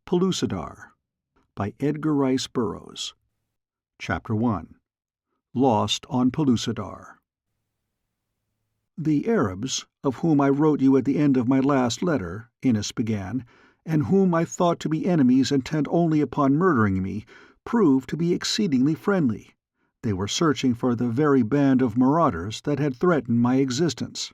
Pellucidar by Edgar Rice Burroughs. Chapter 1. Lost on Pellucidar. "The Arabs, of whom I wrote you at the end of my last letter," Innes began, "and whom I thought to be enemies intent only upon murdering me, proved to be exceedingly friendly. They were searching for the very band of marauders that had threatened my existence.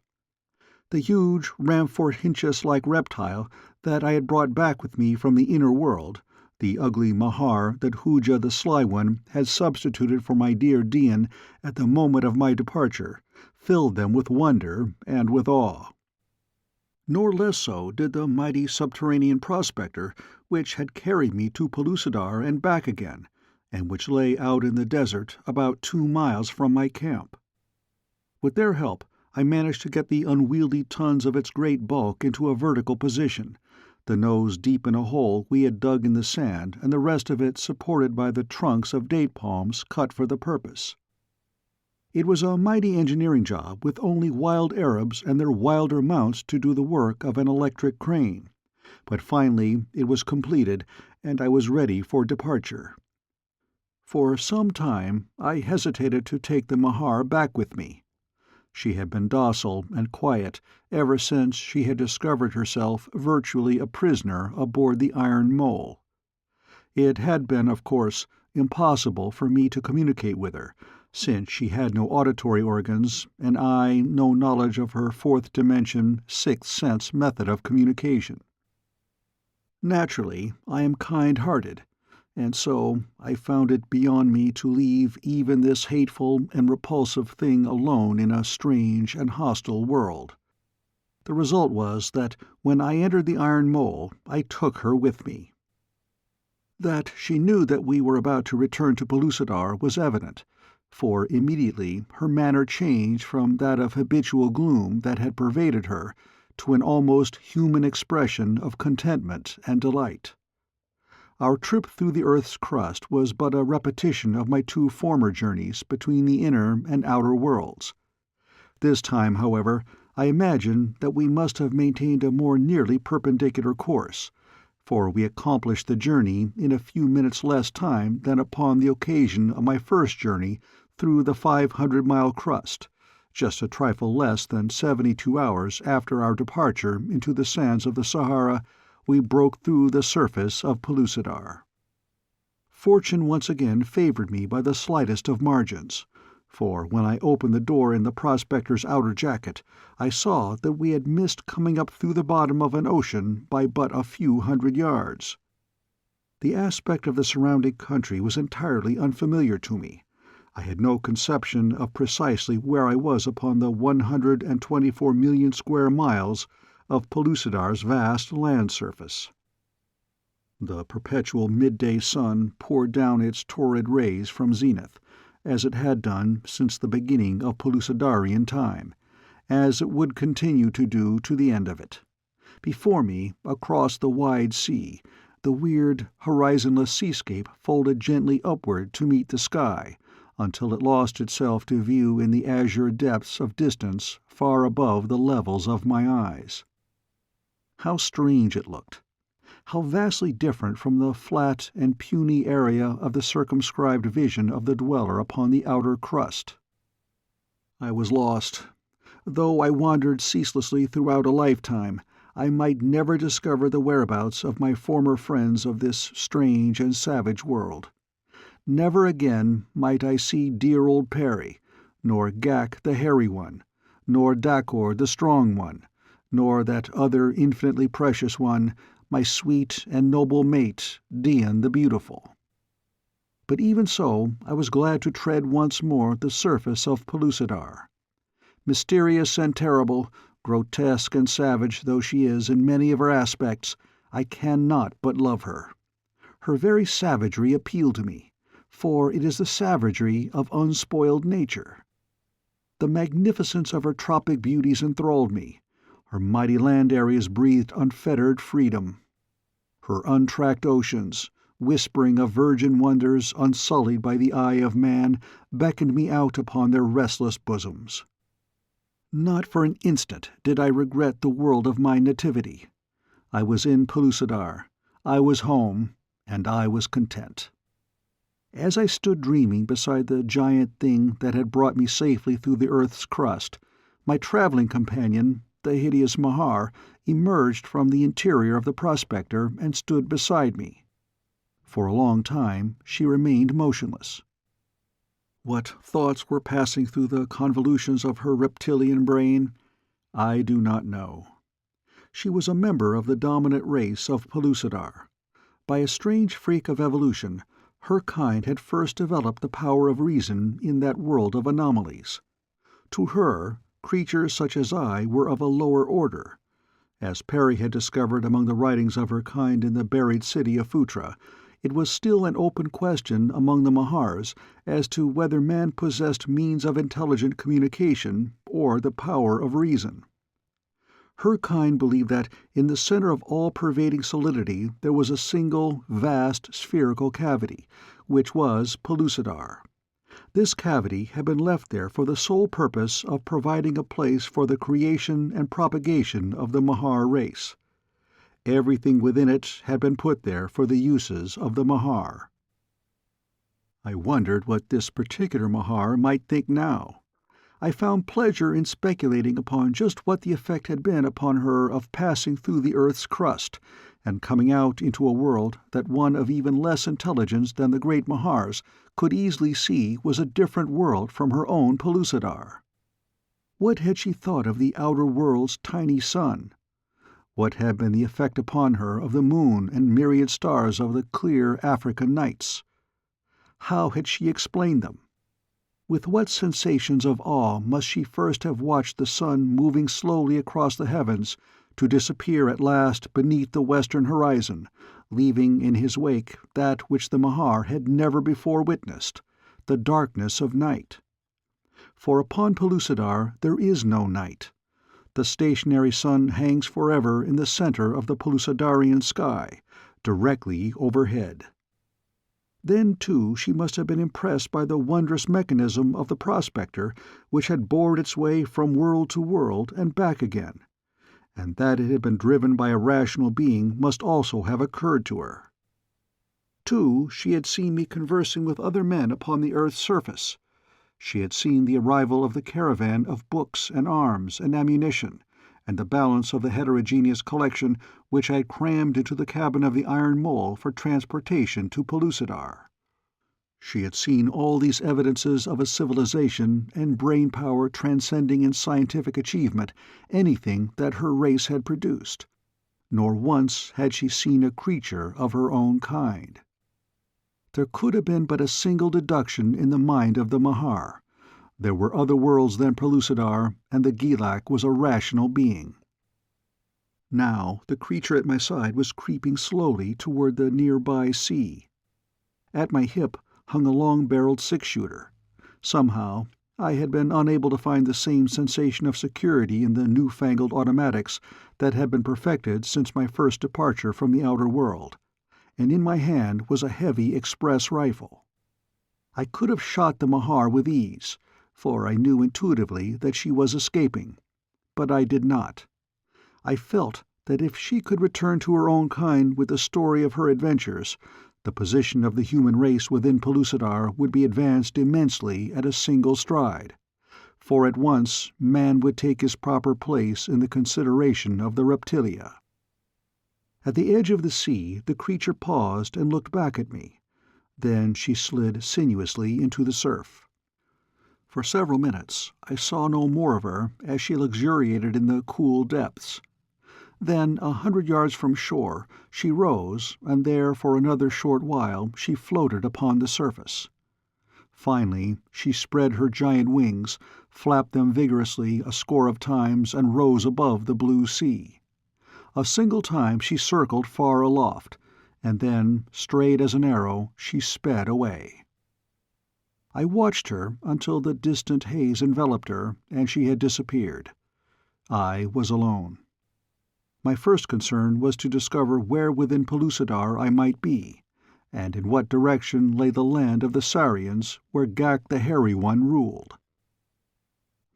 The huge Ramphorhynchus-like reptile that I had brought back with me from the inner world, the ugly Mahar that Hooja the Sly One had substituted for my dear Dian at the moment of my departure, filled them with wonder and with awe. Nor less so did the mighty subterranean prospector which had carried me to Pellucidar and back again, and which lay out in the desert about 2 miles from my camp. With their help I managed to get the unwieldy tons of its great bulk into a vertical position, the nose deep in a hole we had dug in the sand and the rest of it supported by the trunks of date palms cut for the purpose. It was a mighty engineering job with only wild Arabs and their wilder mounts to do the work of an electric crane, but finally it was completed and I was ready for departure. For some time I hesitated to take the Mahar back with me. She had been docile and quiet ever since she had discovered herself virtually a prisoner aboard the Iron Mole. It had been, of course, impossible for me to communicate with her, since she had no auditory organs and I no knowledge of her fourth dimension, sixth sense method of communication. Naturally, I am kind-hearted, and so I found it beyond me to leave even this hateful and repulsive thing alone in a strange and hostile world. The result was that when I entered the Iron Mole, I took her with me. That she knew that we were about to return to Pellucidar was evident, for immediately her manner changed from that of habitual gloom that had pervaded her to an almost human expression of contentment and delight. Our trip through the Earth's crust was but a repetition of my 2 former journeys between the inner and outer worlds. This time, however, I imagine that we must have maintained a more nearly perpendicular course, for we accomplished the journey in a few minutes less time than upon the occasion of my first journey through the 500-mile crust, just a trifle less than 72 hours after our departure into the sands of the Sahara. We broke through the surface of Pellucidar. Fortune once again favored me by the slightest of margins, for when I opened the door in the prospector's outer jacket, I saw that we had missed coming up through the bottom of an ocean by but a few hundred yards. The aspect of the surrounding country was entirely unfamiliar to me. I had no conception of precisely where I was upon the 124 million square miles of Pellucidar's vast land surface. The perpetual midday sun poured down its torrid rays from zenith, as it had done since the beginning of Pellucidarian time, as it would continue to do to the end of it. Before me, across the wide sea, the weird, horizonless seascape folded gently upward to meet the sky, until it lost itself to view in the azure depths of distance far above the levels of my eyes. How strange it looked! How vastly different from the flat and puny area of the circumscribed vision of the dweller upon the outer crust. I was lost. Though I wandered ceaselessly throughout a lifetime, I might never discover the whereabouts of my former friends of this strange and savage world. Never again might I see dear old Perry, nor Ghak the Hairy One, nor Dakor the Strong One, nor that other infinitely precious one, my sweet and noble mate, Dian the Beautiful. But even so, I was glad to tread once more the surface of Pellucidar. Mysterious and terrible, grotesque and savage though she is in many of her aspects, I cannot but love her. Her very savagery appealed to me, for it is the savagery of unspoiled nature. The magnificence of her tropic beauties enthralled me. Her mighty land areas breathed unfettered freedom. Her untracked oceans, whispering of virgin wonders unsullied by the eye of man, beckoned me out upon their restless bosoms. Not for an instant did I regret the world of my nativity. I was in Pellucidar. I was home, and I was content. As I stood dreaming beside the giant thing that had brought me safely through the earth's crust, my traveling companion, the hideous Mahar, emerged from the interior of the prospector and stood beside me. For a long time she remained motionless. What thoughts were passing through the convolutions of her reptilian brain, I do not know. She was a member of the dominant race of Pellucidar. By a strange freak of evolution, her kind had first developed the power of reason in that world of anomalies. To her, creatures such as I were of a lower order. As Perry had discovered among the writings of her kind in the buried city of Phutra, it was still an open question among the Mahars as to whether man possessed means of intelligent communication or the power of reason. Her kind believed that in the center of all-pervading solidity there was a single, vast, spherical cavity, which was Pellucidar. This cavity had been left there for the sole purpose of providing a place for the creation and propagation of the Mahar race. Everything within it had been put there for the uses of the Mahar. I wondered what this particular Mahar might think now. I found pleasure in speculating upon just what the effect had been upon her of passing through the earth's crust and coming out into a world that one of even less intelligence than the great Mahars could easily see was a different world from her own Pellucidar. What had she thought of the outer world's tiny sun? What had been the effect upon her of the moon and myriad stars of the clear African nights? How had she explained them? With what sensations of awe must she first have watched the sun moving slowly across the heavens to disappear at last beneath the western horizon, leaving in his wake that which the Mahar had never before witnessed, the darkness of night. For upon Pellucidar there is no night. The stationary sun hangs forever in the center of the Pellucidarian sky, directly overhead. Then, too, she must have been impressed by the wondrous mechanism of the prospector which had bored its way from world to world and back again, and that it had been driven by a rational being must also have occurred to her. Too, she had seen me conversing with other men upon the earth's surface. She had seen the arrival of the caravan of books and arms and ammunition, and the balance of the heterogeneous collection which I had crammed into the cabin of the Iron Mole for transportation to Pellucidar. She had seen all these evidences of a civilization and brain power transcending in scientific achievement anything that her race had produced. Nor once had she seen a creature of her own kind. There could have been but a single deduction in the mind of the Mahar. There were other worlds than Pellucidar, and the Gilak was a rational being. Now the creature at my side was creeping slowly toward the nearby sea. At my hip hung a long-barreled six-shooter. Somehow I had been unable to find the same sensation of security in the newfangled automatics that had been perfected since my first departure from the outer world, and in my hand was a heavy express rifle. I could have shot the Mahar with ease, for I knew intuitively that she was escaping, but I did not. I felt that if she could return to her own kind with the story of her adventures, the position of the human race within Pellucidar would be advanced immensely at a single stride, for at once man would take his proper place in the consideration of the reptilia. At the edge of the sea the creature paused and looked back at me. Then she slid sinuously into the surf. For several minutes I saw no more of her as she luxuriated in the cool depths. Then, 100 yards from shore, she rose, and there for another short while she floated upon the surface. Finally she spread her giant wings, flapped them vigorously a score of times, and rose above the blue sea. A single time she circled far aloft, and then, straight as an arrow, she sped away. I watched her until the distant haze enveloped her and she had disappeared. I was alone. My first concern was to discover where within Pellucidar I might be, and in what direction lay the land of the Sarians where Gak the Hairy One ruled.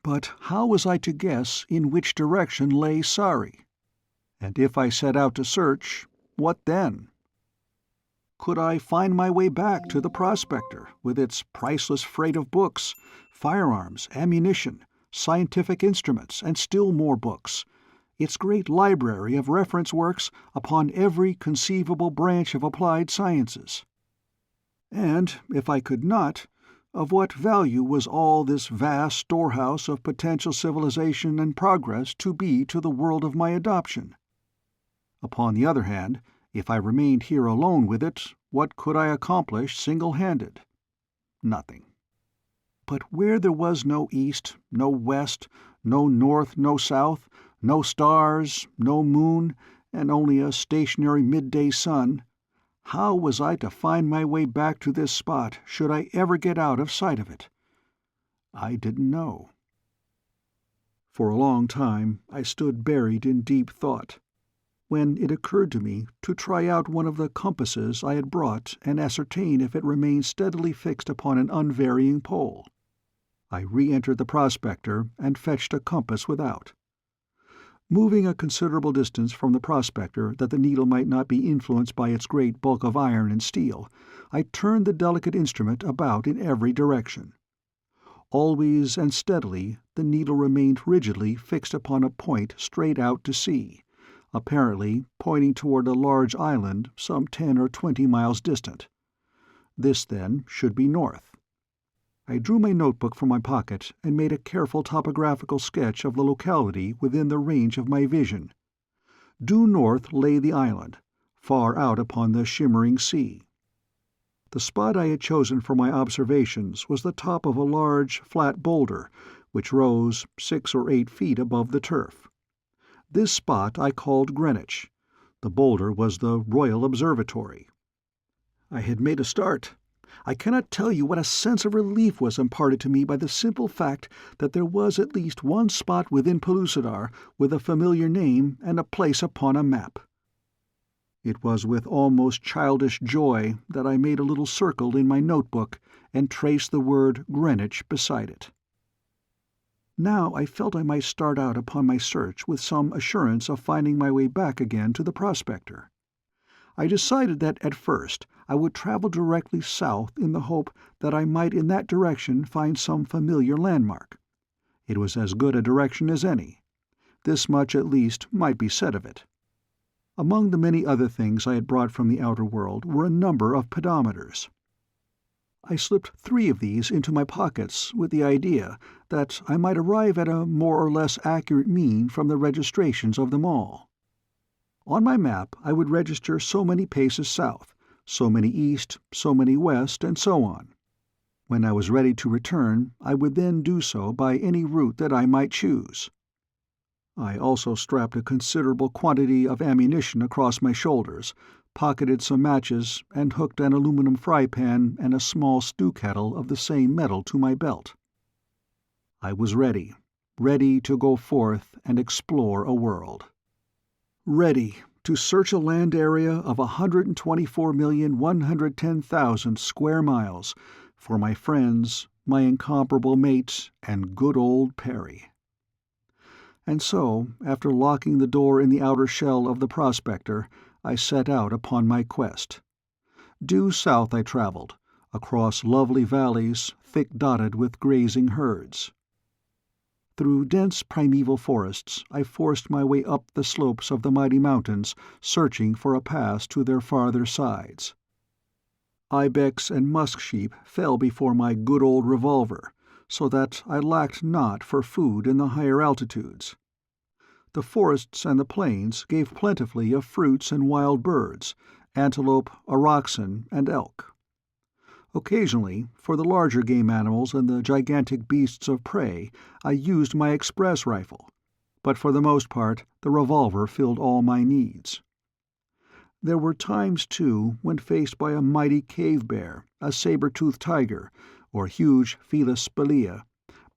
But how was I to guess in which direction lay Sari? And if I set out to search, what then? Could I find my way back to the prospector, with its priceless freight of books, firearms, ammunition, scientific instruments, and still more books, its great library of reference works upon every conceivable branch of applied sciences? And, if I could not, of what value was all this vast storehouse of potential civilization and progress to be to the world of my adoption? Upon the other hand, if I remained here alone with it, what could I accomplish single-handed? Nothing. But where there was no east, no west, no north, no south, no stars, no moon, and only a stationary midday sun, how was I to find my way back to this spot should I ever get out of sight of it? I didn't know. For a long time I stood buried in deep thought, when it occurred to me to try out one of the compasses I had brought and ascertain if it remained steadily fixed upon an unvarying pole. I re-entered the prospector and fetched a compass without. Moving a considerable distance from the prospector that the needle might not be influenced by its great bulk of iron and steel, I turned the delicate instrument about in every direction. Always and steadily the needle remained rigidly fixed upon a point straight out to sea, apparently pointing toward a large island some 10 or 20 miles distant. This, then, should be north. I drew my notebook from my pocket and made a careful topographical sketch of the locality within the range of my vision. Due north lay the island, far out upon the shimmering sea. The spot I had chosen for my observations was the top of a large, flat boulder, which rose 6 or 8 feet above the turf. This spot I called Greenwich. The boulder was the Royal Observatory. I had made a start. I cannot tell you what a sense of relief was imparted to me by the simple fact that there was at least one spot within Pellucidar with a familiar name and a place upon a map. It was with almost childish joy that I made a little circle in my notebook and traced the word Greenwich beside it. Now I felt I might start out upon my search with some assurance of finding my way back again to the prospector. I decided that at first I would travel directly south in the hope that I might in that direction find some familiar landmark. It was as good a direction as any. This much at least might be said of it. Among the many other things I had brought from the outer world were a number of pedometers. I slipped 3 of these into my pockets with the idea that I might arrive at a more or less accurate mean from the registrations of them all. On my map I would register so many paces south, so many east, so many west, and so on. When I was ready to return, I would then do so by any route that I might choose. I also strapped a considerable quantity of ammunition across my shoulders, pocketed some matches, and hooked an aluminum fry-pan and a small stew kettle of the same metal to my belt. I was ready to go forth and explore a world. Ready to search a land area of 124,110,000 square miles for my friends, my incomparable mate, and good old Perry. And so, after locking the door in the outer shell of the prospector, I set out upon my quest. Due south I traveled, across lovely valleys thick dotted with grazing herds. Through dense primeval forests I forced my way up the slopes of the mighty mountains, searching for a pass to their farther sides. Ibex and musk sheep fell before my good old revolver, so that I lacked not for food in the higher altitudes. The forests and the plains gave plentifully of fruits and wild birds, antelope, aurochsen, and elk. Occasionally, for the larger game animals and the gigantic beasts of prey, I used my express rifle, but for the most part the revolver filled all my needs. There were times, too, when faced by a mighty cave bear, a saber-toothed tiger, or huge Felis spelaea,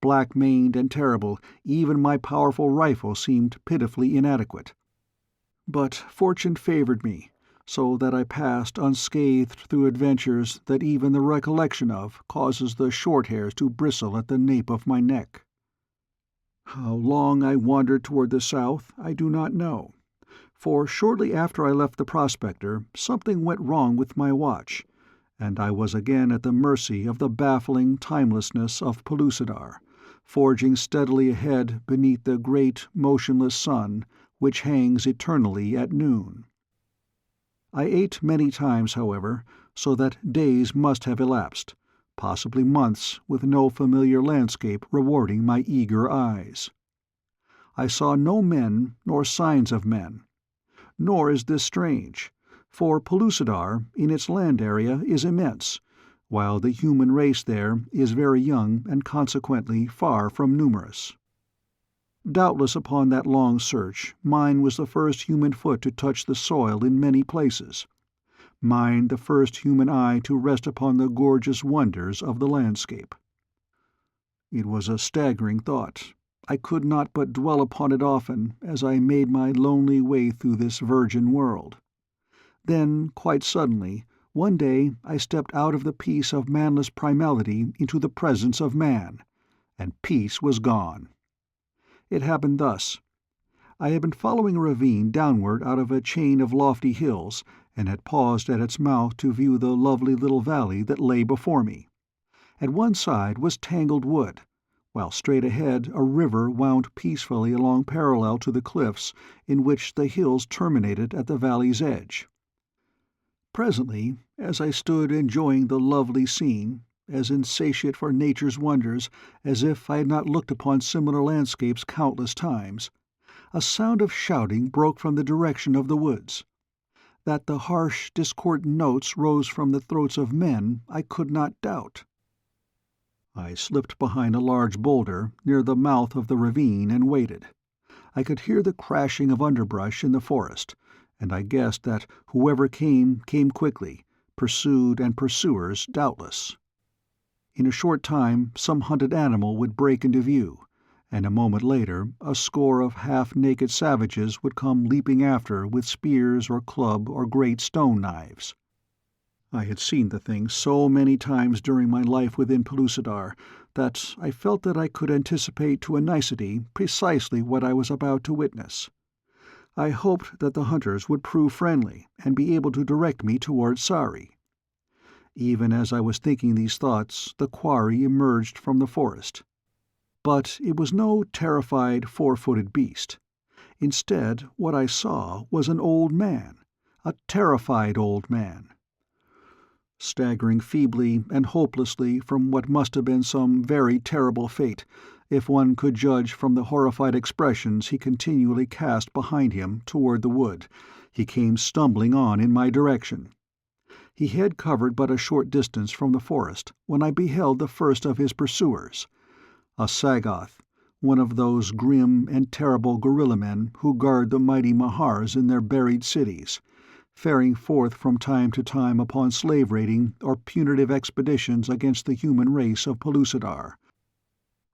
black-maned and terrible, even my powerful rifle seemed pitifully inadequate. But fortune favored me, so that I passed unscathed through adventures that even the recollection of causes the short hairs to bristle at the nape of my neck. How long I wandered toward the south I do not know. For shortly after I left the prospector, something went wrong with my watch, and I was again at the mercy of the baffling timelessness of Pellucidar, forging steadily ahead beneath the great, motionless sun which hangs eternally at noon. I ate many times, however, so that days must have elapsed, possibly months, with no familiar landscape rewarding my eager eyes. I saw no men nor signs of men. Nor is this strange, for Pellucidar in its land area is immense, while the human race there is very young and consequently far from numerous. Doubtless upon that long search mine was the first human foot to touch the soil in many places, mine the first human eye to rest upon the gorgeous wonders of the landscape. It was a staggering thought. I could not but dwell upon it often as I made my lonely way through this virgin world. Then, quite suddenly, one day I stepped out of the peace of manless primality into the presence of man, and peace was gone. It happened thus. I had been following a ravine downward out of a chain of lofty hills, and had paused at its mouth to view the lovely little valley that lay before me. At one side was tangled wood, while straight ahead a river wound peacefully along parallel to the cliffs in which the hills terminated at the valley's edge. Presently, as I stood enjoying the lovely scene, as insatiate for nature's wonders as if I had not looked upon similar landscapes countless times, a sound of shouting broke from the direction of the woods. That the harsh, discordant notes rose from the throats of men I could not doubt. I slipped behind a large boulder near the mouth of the ravine and waited. I could hear the crashing of underbrush in the forest, and I guessed that whoever came quickly, pursued and pursuers doubtless. In a short time some hunted animal would break into view, and a moment later a score of half-naked savages would come leaping after with spears or club or great stone knives. I had seen the thing so many times during my life within Pellucidar that I felt that I could anticipate to a nicety precisely what I was about to witness. I hoped that the hunters would prove friendly and be able to direct me towards Sari. Even as I was thinking these thoughts, the quarry emerged from the forest. But it was no terrified four-footed beast. Instead, what I saw was an old man, a terrified old man. Staggering feebly and hopelessly from what must have been some very terrible fate, if one could judge from the horrified expressions he continually cast behind him toward the wood, he came stumbling on in my direction. He had covered but a short distance from the forest when I beheld the first of his pursuers, a Sagoth, one of those grim and terrible gorilla men who guard the mighty Mahars in their buried cities, faring forth from time to time upon slave-raiding or punitive expeditions against the human race of Pellucidar,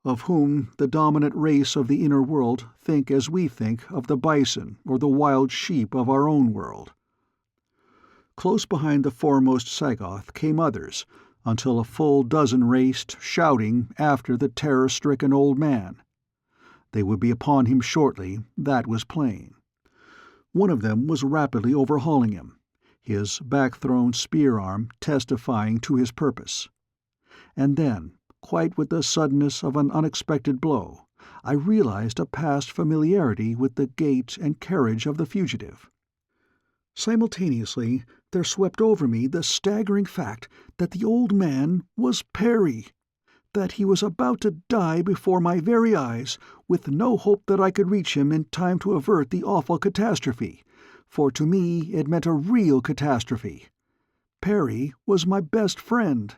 of whom the dominant race of the inner world think as we think of the bison or the wild sheep of our own world. Close behind the foremost Sagoth came others, until a full dozen raced, shouting, after the terror-stricken old man. They would be upon him shortly, that was plain. One of them was rapidly overhauling him, his back-thrown spear-arm testifying to his purpose. And then, quite with the suddenness of an unexpected blow, I realized a past familiarity with the gait and carriage of the fugitive. Simultaneously, there swept over me the staggering fact that the old man was Perry, that he was about to die before my very eyes, with no hope that I could reach him in time to avert the awful catastrophe, for to me it meant a real catastrophe. Perry was my best friend.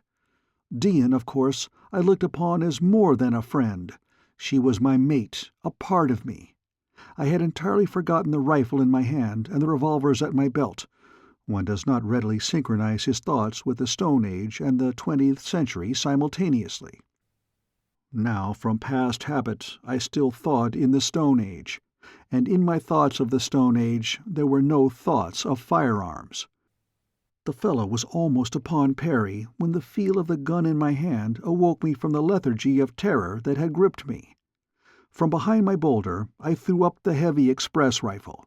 Dian, of course, I looked upon as more than a friend. She was my mate, a part of me. I had entirely forgotten the rifle in my hand and the revolvers at my belt. One does not readily synchronize his thoughts with the Stone Age and the 20th century simultaneously. Now, from past habit, I still thought in the Stone Age, and in my thoughts of the Stone Age there were no thoughts of firearms. The fellow was almost upon Perry when the feel of the gun in my hand awoke me from the lethargy of terror that had gripped me. From behind my boulder I threw up the heavy express rifle.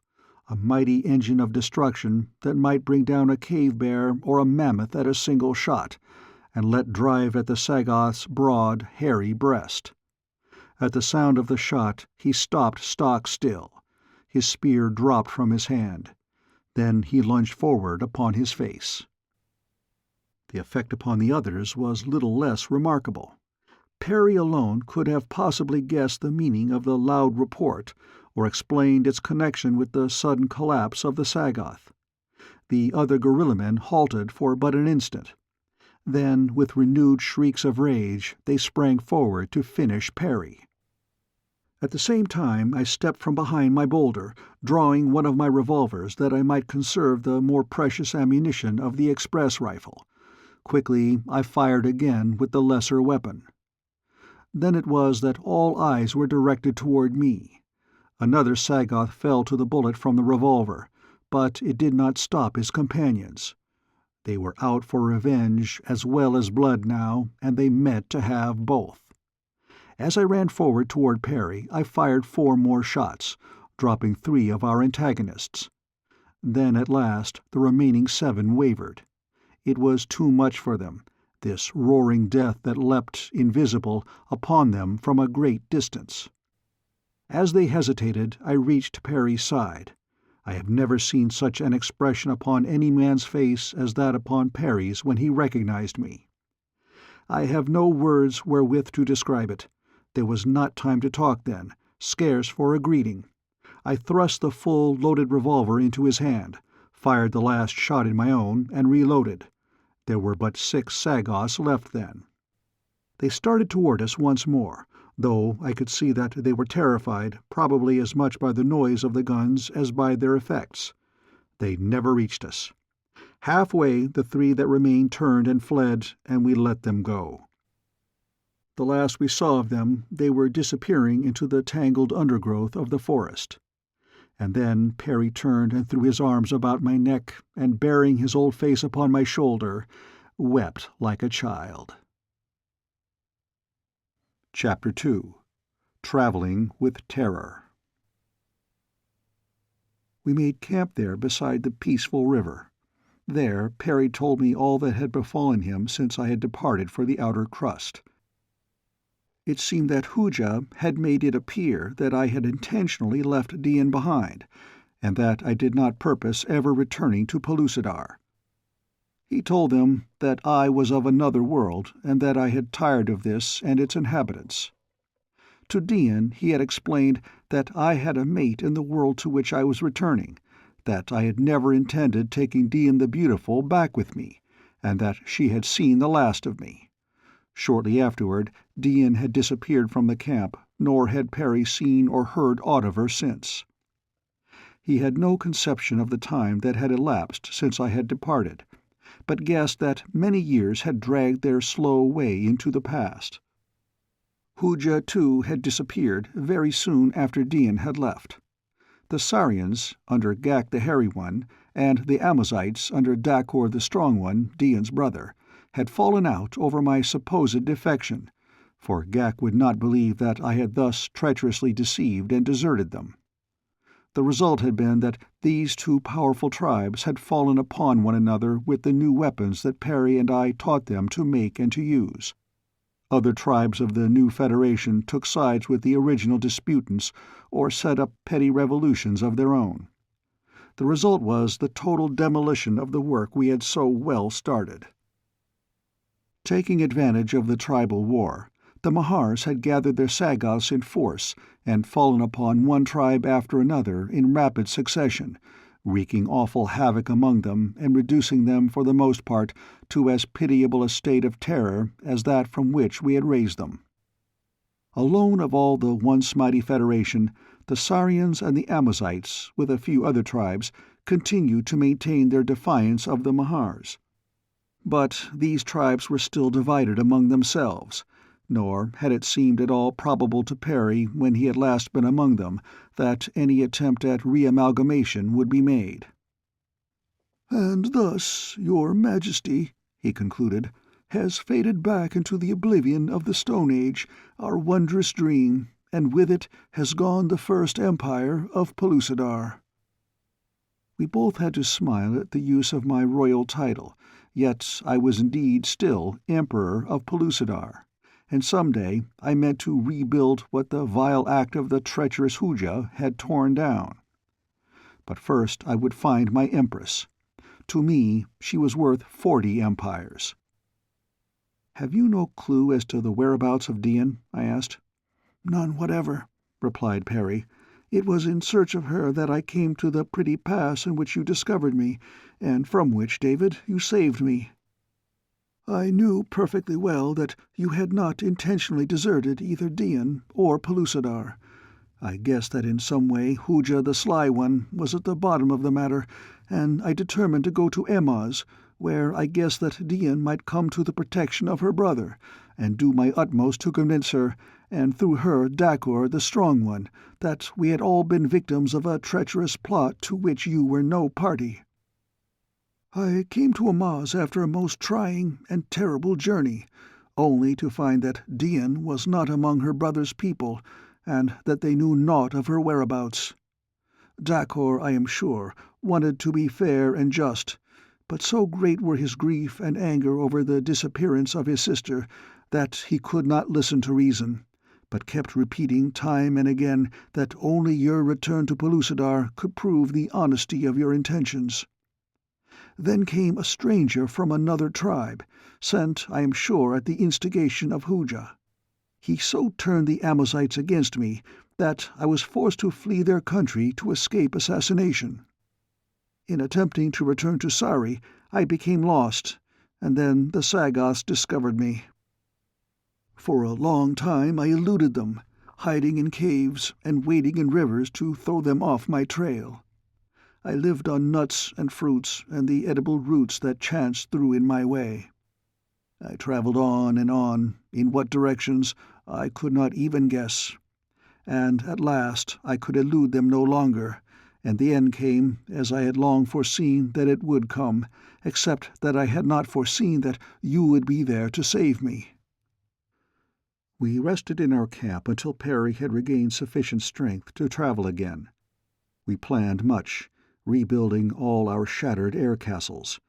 a mighty engine of destruction that might bring down a cave bear or a mammoth at a single shot, and let drive at the Sagoth's broad, hairy breast. At the sound of the shot, he stopped stock still. His spear dropped from his hand. Then he lunged forward upon his face. The effect upon the others was little less remarkable. Perry alone could have possibly guessed the meaning of the loud report, or explained its connection with the sudden collapse of the Sagoth. The other gorilla-men halted for but an instant. Then, with renewed shrieks of rage, they sprang forward to finish Perry. At the same time I stepped from behind my boulder, drawing one of my revolvers that I might conserve the more precious ammunition of the express rifle. Quickly I fired again with the lesser weapon. Then it was that all eyes were directed toward me. Another Sagoth fell to the bullet from the revolver, but it did not stop his companions. They were out for revenge as well as blood now, and they meant to have both. As I ran forward toward Perry, I fired 4 more shots, dropping 3 of our antagonists. Then at last the remaining 7 wavered. It was too much for them, this roaring death that leapt, invisible, upon them from a great distance. As they hesitated, I reached Perry's side. I have never seen such an expression upon any man's face as that upon Perry's when he recognized me. I have no words wherewith to describe it. There was not time to talk then, scarce for a greeting. I thrust the full, loaded revolver into his hand, fired the last shot in my own, and reloaded. There were but 6 Sagoths left then. They started toward us once more, though I could see that they were terrified, probably as much by the noise of the guns as by their effects. They never reached us. Halfway, the 3 that remained turned and fled, and we let them go. The last we saw of them, they were disappearing into the tangled undergrowth of the forest. And then Perry turned and threw his arms about my neck, and burying his old face upon my shoulder, wept like a child. Chapter 2. Traveling with Terror. We made camp there beside the peaceful river. There Perry told me all that had befallen him since I had departed for the outer crust. It seemed that Hooja had made it appear that I had intentionally left Dian behind, and that I did not purpose ever returning to Pellucidar. He told them that I was of another world, and that I had tired of this and its inhabitants. To Dian he had explained that I had a mate in the world to which I was returning, that I had never intended taking Dian the Beautiful back with me, and that she had seen the last of me. Shortly afterward, Dian had disappeared from the camp, nor had Perry seen or heard aught of her since. He had no conception of the time that had elapsed since I had departed, but guessed that many years had dragged their slow way into the past. Hooja, too, had disappeared very soon after Dian had left. The Sarians, under Gak the Hairy One, and the Amazites, under Dakor the Strong One, Dian's brother, had fallen out over my supposed defection, for Gak would not believe that I had thus treacherously deceived and deserted them. The result had been that these 2 powerful tribes had fallen upon one another with the new weapons that Perry and I taught them to make and to use. Other tribes of the new federation took sides with the original disputants or set up petty revolutions of their own. The result was the total demolition of the work we had so well started. Taking advantage of the tribal war, the Mahars had gathered their Sagoths in force and fallen upon one tribe after another in rapid succession, wreaking awful havoc among them and reducing them for the most part to as pitiable a state of terror as that from which we had raised them. Alone of all the once mighty federation, the Sarians and the Amazites, with a few other tribes, continued to maintain their defiance of the Mahars. But these tribes were still divided among themselves, nor had it seemed at all probable to Perry when he had last been among them that any attempt at re-amalgamation would be made. "And thus, your Majesty," he concluded, "has faded back into the oblivion of the Stone Age, our wondrous dream, and with it has gone the first empire of Pellucidar." We both had to smile at the use of my royal title, yet I was indeed still Emperor of Pellucidar, and some day I meant to rebuild what the vile act of the treacherous Hooja had torn down. But first I would find my Empress. To me, she was worth 40 empires. "Have you no clue as to the whereabouts of Dian?" I asked. "None whatever," replied Perry. "It was in search of her that I came to the pretty pass in which you discovered me, and from which, David, you saved me. I knew perfectly well that you had not intentionally deserted either Dian or Pellucidar. I guessed that in some way Hooja the Sly One was at the bottom of the matter, and I determined to go to Emma's, where I guessed that Dian might come to the protection of her brother, and do my utmost to convince her, and through her Dakor the Strong One, that we had all been victims of a treacherous plot to which you were no party. I came to Emma's after a most trying and terrible journey, only to find that Dian was not among her brother's people, and that they knew naught of her whereabouts. Dakor, I am sure, wanted to be fair and just, but so great were his grief and anger over the disappearance of his sister that he could not listen to reason, but kept repeating time and again that only your return to Pellucidar could prove the honesty of your intentions. Then came a stranger from another tribe, sent, I am sure, at the instigation of Hooja. He so turned the Amazighites against me that I was forced to flee their country to escape assassination. In attempting to return to Sari, I became lost, and then the Sagoths discovered me. For a long time I eluded them, hiding in caves and wading in rivers to throw them off my trail. I lived on nuts and fruits and the edible roots that chanced through in my way. I traveled on and on, in what directions I could not even guess. And at last I could elude them no longer, and the end came as I had long foreseen that it would come, except that I had not foreseen that you would be there to save me." We rested in our camp until Perry had regained sufficient strength to travel again. We planned much, rebuilding all our shattered air castles,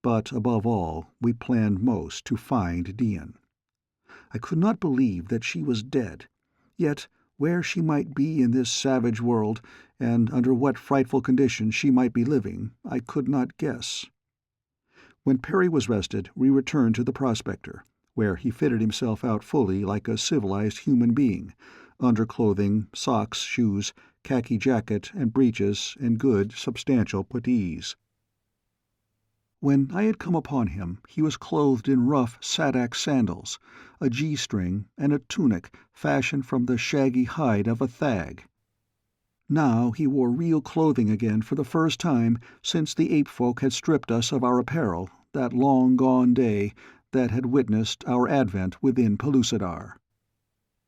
but above all we planned most to find Dian. I could not believe that she was dead, yet where she might be in this savage world, and under what frightful conditions she might be living, I could not guess. When Perry was rested, we returned to the prospector, where he fitted himself out fully like a civilized human being, underclothing, socks, shoes, khaki jacket and breeches, and good, substantial puttees. When I had come upon him, he was clothed in rough sadak sandals, a G-string, and a tunic fashioned from the shaggy hide of a thag. Now he wore real clothing again for the first time since the ape-folk had stripped us of our apparel, that long-gone day that had witnessed our advent within Pellucidar.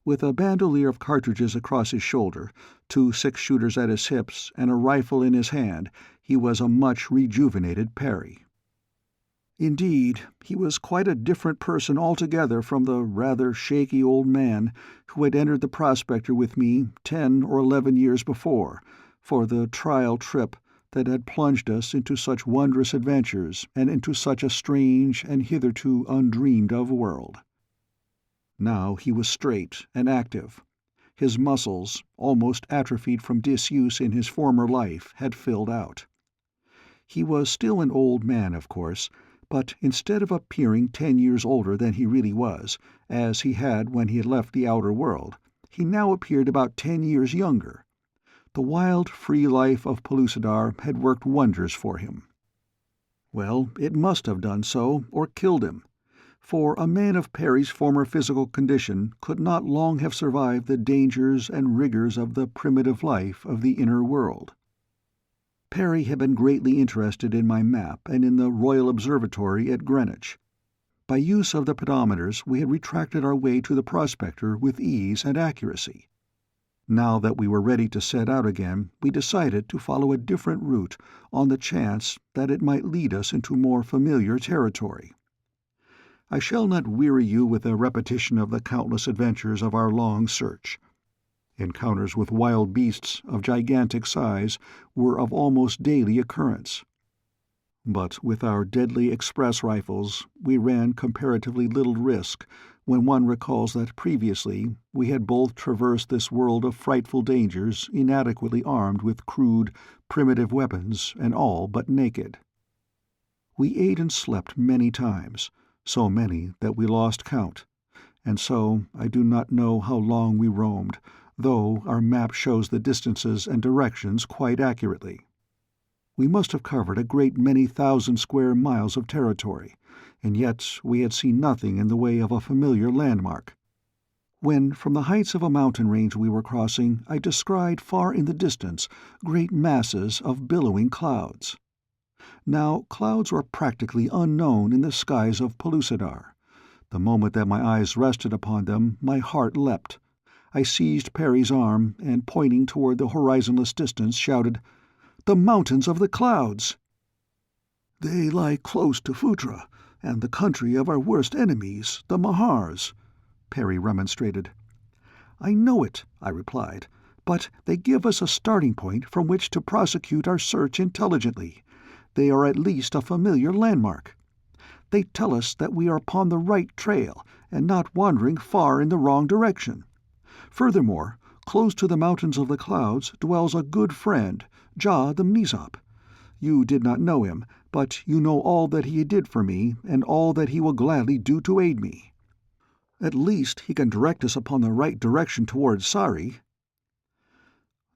With a bandolier of cartridges across his shoulder, 2 six-shooters at his hips, and a rifle in his hand, he was a much rejuvenated Perry. Indeed, he was quite a different person altogether from the rather shaky old man who had entered the prospector with me 10 or 11 years before, for the trial trip that had plunged us into such wondrous adventures and into such a strange and hitherto undreamed-of world. Now he was straight and active. His muscles, almost atrophied from disuse in his former life, had filled out. He was still an old man, of course, but instead of appearing 10 years older than he really was, as he had when he had left the outer world, he now appeared about 10 years younger. The wild, free life of Pellucidar had worked wonders for him. Well, it must have done so, or killed him, for a man of Perry's former physical condition could not long have survived the dangers and rigors of the primitive life of the inner world. Perry had been greatly interested in my map and in the Royal Observatory at Greenwich. By use of the pedometers we had retracted our way to the prospector with ease and accuracy. Now that we were ready to set out again, we decided to follow a different route on the chance that it might lead us into more familiar territory. I shall not weary you with a repetition of the countless adventures of our long search. Encounters with wild beasts of gigantic size were of almost daily occurrence. But with our deadly express rifles we ran comparatively little risk when one recalls that previously we had both traversed this world of frightful dangers inadequately armed with crude, primitive weapons and all but naked. We ate and slept many times, so many that we lost count, and so I do not know how long we roamed, though our map shows the distances and directions quite accurately. We must have covered a great many thousand square miles of territory, and yet we had seen nothing in the way of a familiar landmark. When, from the heights of a mountain range we were crossing, I descried far in the distance great masses of billowing clouds. Now, clouds were practically unknown in the skies of Pellucidar. The moment that my eyes rested upon them, my heart leapt. I seized Perry's arm, and pointing toward the horizonless distance, shouted, "The mountains of the clouds!" "They lie close to Phutra, and the country of our worst enemies, the Mahars," Perry remonstrated. "I know it," I replied, "but they give us a starting point from which to prosecute our search intelligently. They are at least a familiar landmark. They tell us that we are upon the right trail, and not wandering far in the wrong direction. Furthermore, close to the mountains of the clouds dwells a good friend, Ja the Mezop. You did not know him, but you know all that he did for me, and all that he will gladly do to aid me. At least he can direct us upon the right direction towards Sari."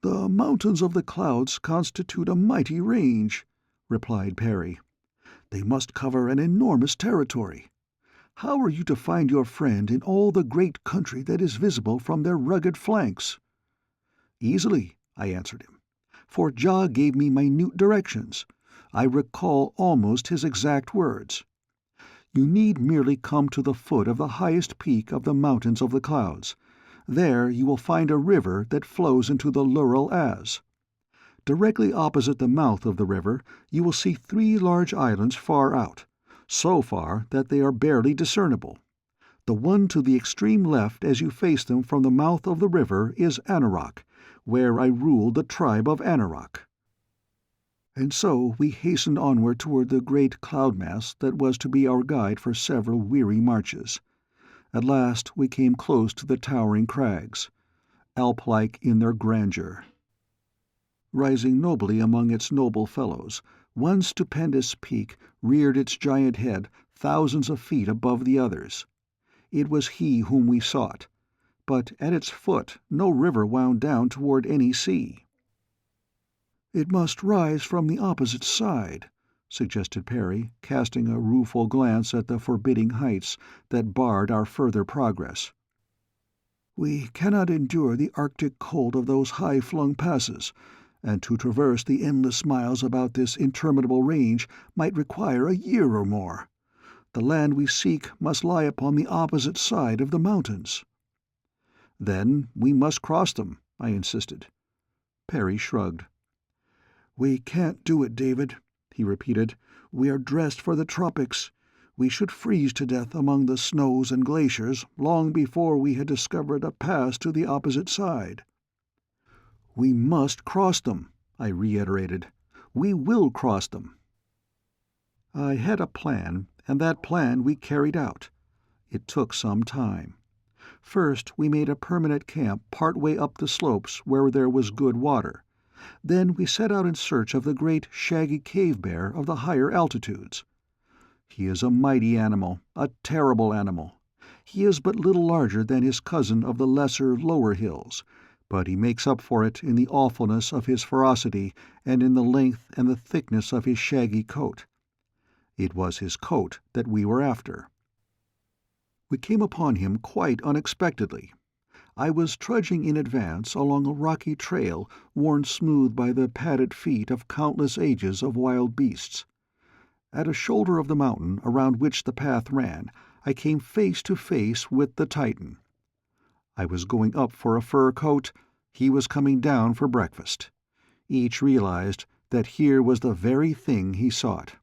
"The mountains of the clouds constitute a mighty range," replied Perry. "They must cover an enormous territory. How are you to find your friend in all the great country that is visible from their rugged flanks?" "Easily," I answered him, "for Ja gave me minute directions. I recall almost his exact words. You need merely come to the foot of the highest peak of the mountains of the clouds. There you will find a river that flows into the Lural Az. Directly opposite the mouth of the river you will see 3 large islands far out, so far that they are barely discernible. The one to the extreme left as you face them from the mouth of the river is Anauroch, where I ruled the tribe of Anauroch." And so we hastened onward toward the great cloud mass that was to be our guide for several weary marches. At last we came close to the towering crags, Alp-like in their grandeur. Rising nobly among its noble fellows, one stupendous peak reared its giant head thousands of feet above the others. It was he whom we sought, but at its foot no river wound down toward any sea. "It must rise from the opposite side," suggested Perry, casting a rueful glance at the forbidding heights that barred our further progress. "We cannot endure the Arctic cold of those high-flung passes, and to traverse the endless miles about this interminable range might require a year or more. The land we seek must lie upon the opposite side of the mountains." "Then we must cross them," I insisted. Perry shrugged. "We can't do it, David," he repeated. "We are dressed for the tropics. We should freeze to death among the snows and glaciers long before we had discovered a pass to the opposite side." "We must cross them," I reiterated. "We will cross them." I had a plan, and that plan we carried out. It took some time. First we made a permanent camp part way up the slopes where there was good water. Then we set out in search of the great shaggy cave-bear of the higher altitudes. He is a mighty animal, a terrible animal. He is but little larger than his cousin of the lesser, lower hills, but he makes up for it in the awfulness of his ferocity and in the length and the thickness of his shaggy coat. It was his coat that we were after. We came upon him quite unexpectedly. I was trudging in advance along a rocky trail worn smooth by the padded feet of countless ages of wild beasts. At a shoulder of the mountain around which the path ran, I came face to face with the Titan. I was going up for a fur coat, he was coming down for breakfast. Each realized that here was the very thing he sought.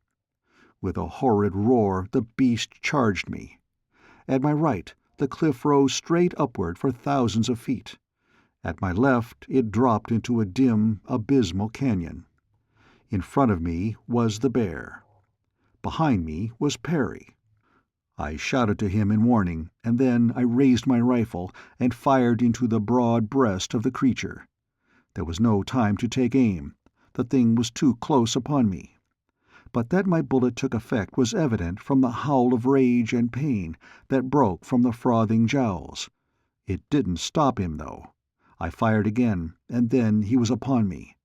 With a horrid roar the beast charged me. At my right the cliff rose straight upward for thousands of feet. At my left it dropped into a dim, abysmal canyon. In front of me was the bear. Behind me was Perry. I shouted to him in warning, and then I raised my rifle and fired into the broad breast of the creature. There was no time to take aim. The thing was too close upon me. But that my bullet took effect was evident from the howl of rage and pain that broke from the frothing jowls. It didn't stop him, though. I fired again, and then he was upon me.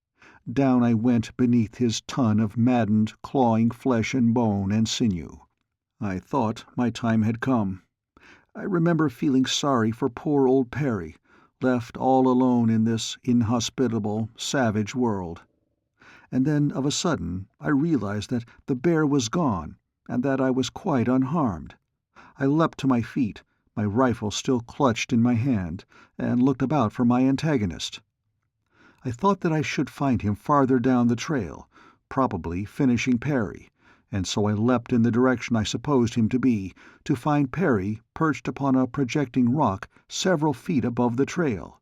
Down I went beneath his ton of maddened, clawing flesh and bone and sinew. I thought my time had come. I remember feeling sorry for poor old Perry, left all alone in this inhospitable, savage world. And then of a sudden I realized that the bear was gone, and that I was quite unharmed. I leapt to my feet, my rifle still clutched in my hand, and looked about for my antagonist. I thought that I should find him farther down the trail, probably finishing Perry, and so I leapt in the direction I supposed him to be, to find Perry perched upon a projecting rock several feet above the trail.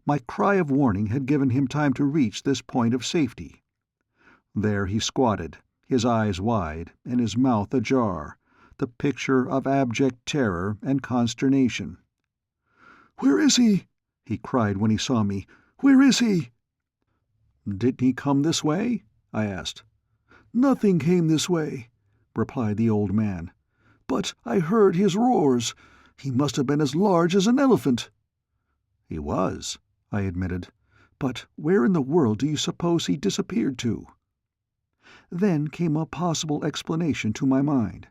My cry of warning had given him time to reach this point of safety. There he squatted, his eyes wide and his mouth ajar, the picture of abject terror and consternation. "Where is he?" he cried when he saw me. "Where is he?" "Didn't he come this way?" I asked. "Nothing came this way," replied the old man. "But I heard his roars. He must have been as large as an elephant." "He was," I admitted. "But where in the world do you suppose he disappeared to?" Then came a possible explanation to my mind.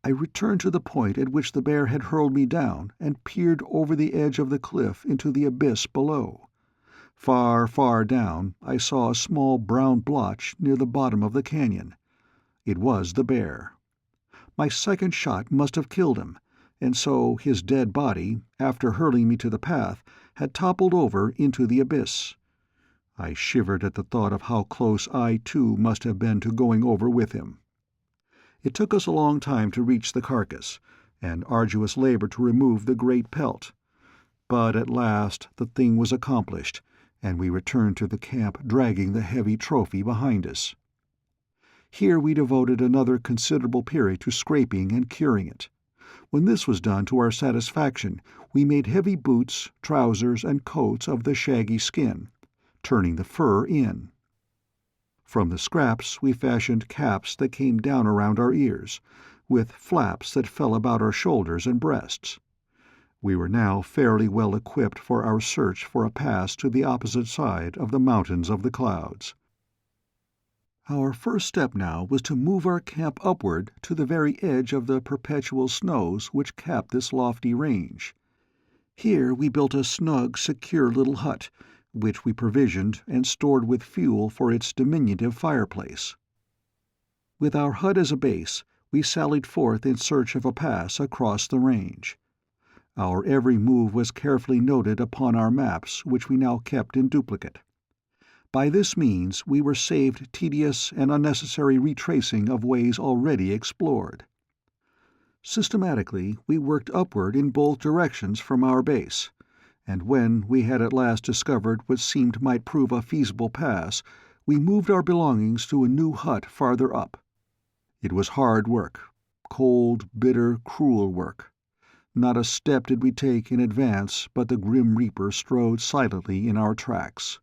I returned to the point at which the bear had hurled me down and peered over the edge of the cliff into the abyss below. Far, far down I saw a small brown blotch near the bottom of the canyon. It was the bear. My second shot must have killed him, and so his dead body, after hurling me to the path, had toppled over into the abyss. I shivered at the thought of how close I too must have been to going over with him. It took us a long time to reach the carcass, and arduous labor to remove the great pelt. But at last the thing was accomplished, and we returned to the camp dragging the heavy trophy behind us. Here we devoted another considerable period to scraping and curing it. When this was done to our satisfaction, we made heavy boots, trousers, and coats of the shaggy skin, turning the fur in. From the scraps we fashioned caps that came down around our ears, with flaps that fell about our shoulders and breasts. We were now fairly well equipped for our search for a pass to the opposite side of the mountains of the clouds. Our first step now was to move our camp upward to the very edge of the perpetual snows which cap this lofty range. Here we built a snug, secure little hut, which we provisioned and stored with fuel for its diminutive fireplace. With our hut as a base, we sallied forth in search of a pass across the range. Our every move was carefully noted upon our maps, which we now kept in duplicate. By this means we were saved tedious and unnecessary retracing of ways already explored. Systematically we worked upward in both directions from our base, and when we had at last discovered what seemed might prove a feasible pass, we moved our belongings to a new hut farther up. It was hard work, cold, bitter, cruel work. Not a step did we take in advance but the grim reaper strode silently in our tracks.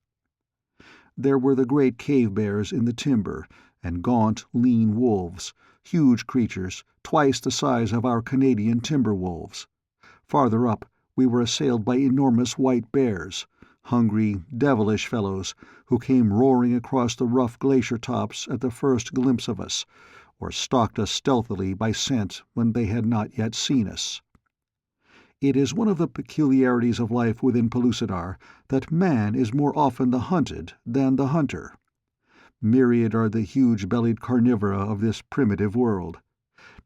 There were the great cave-bears in the timber, and gaunt, lean wolves, huge creatures, twice the size of our Canadian timber wolves. Farther up, we were assailed by enormous white bears, hungry, devilish fellows who came roaring across the rough glacier tops at the first glimpse of us, or stalked us stealthily by scent when they had not yet seen us. It is one of the peculiarities of life within Pellucidar that man is more often the hunted than the hunter. Myriad are the huge-bellied carnivora of this primitive world.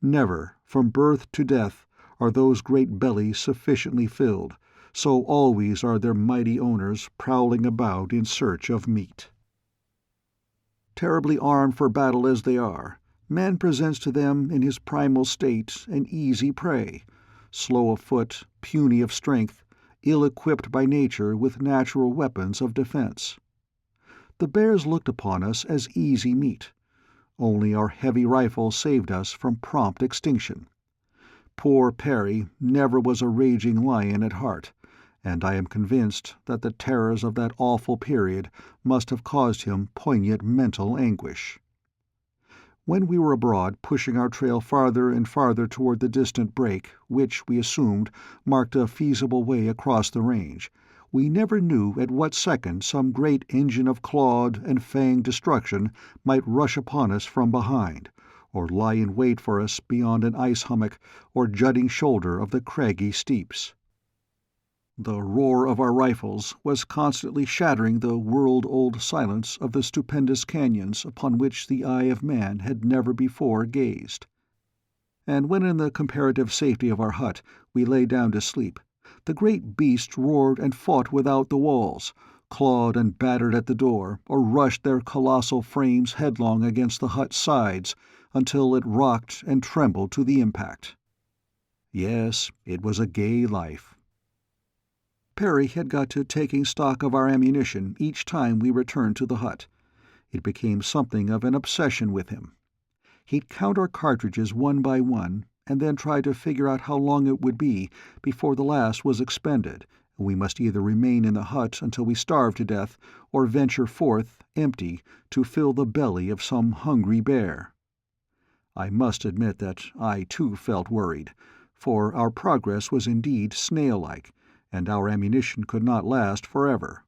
Never, from birth to death, are those great bellies sufficiently filled, so always are their mighty owners prowling about in search of meat. Terribly armed for battle as they are, man presents to them in his primal state an easy prey, slow of foot, puny of strength, ill-equipped by nature with natural weapons of defense. The bears looked upon us as easy meat. Only our heavy rifles saved us from prompt extinction. Poor Perry never was a raging lion at heart, and I am convinced that the terrors of that awful period must have caused him poignant mental anguish. When we were abroad, pushing our trail farther and farther toward the distant break, which, we assumed, marked a feasible way across the range, we never knew at what second some great engine of clawed and fanged destruction might rush upon us from behind, or lie in wait for us beyond an ice hummock or jutting shoulder of the craggy steeps. The roar of our rifles was constantly shattering the world-old silence of the stupendous canyons upon which the eye of man had never before gazed. And when in the comparative safety of our hut we lay down to sleep, the great beasts roared and fought without the walls, clawed and battered at the door, or rushed their colossal frames headlong against the hut's sides until it rocked and trembled to the impact. Yes, it was a gay life. Perry had got to taking stock of our ammunition each time we returned to the hut. It became something of an obsession with him. He'd count our cartridges one by one, and then try to figure out how long it would be before the last was expended, and we must either remain in the hut until we starved to death, or venture forth, empty, to fill the belly of some hungry bear. I must admit that I too felt worried, for our progress was indeed snail-like, and our ammunition could not last forever.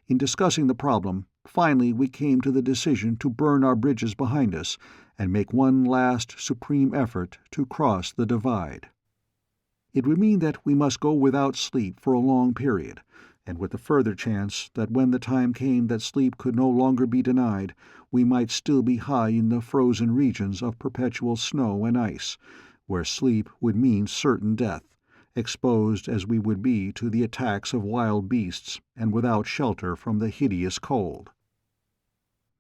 In discussing the problem, finally we came to the decision to burn our bridges behind us and make one last supreme effort to cross the divide. It would mean that we must go without sleep for a long period, and with the further chance that when the time came that sleep could no longer be denied, we might still be high in the frozen regions of perpetual snow and ice, where sleep would mean certain death, exposed as we would be to the attacks of wild beasts and without shelter from the hideous cold.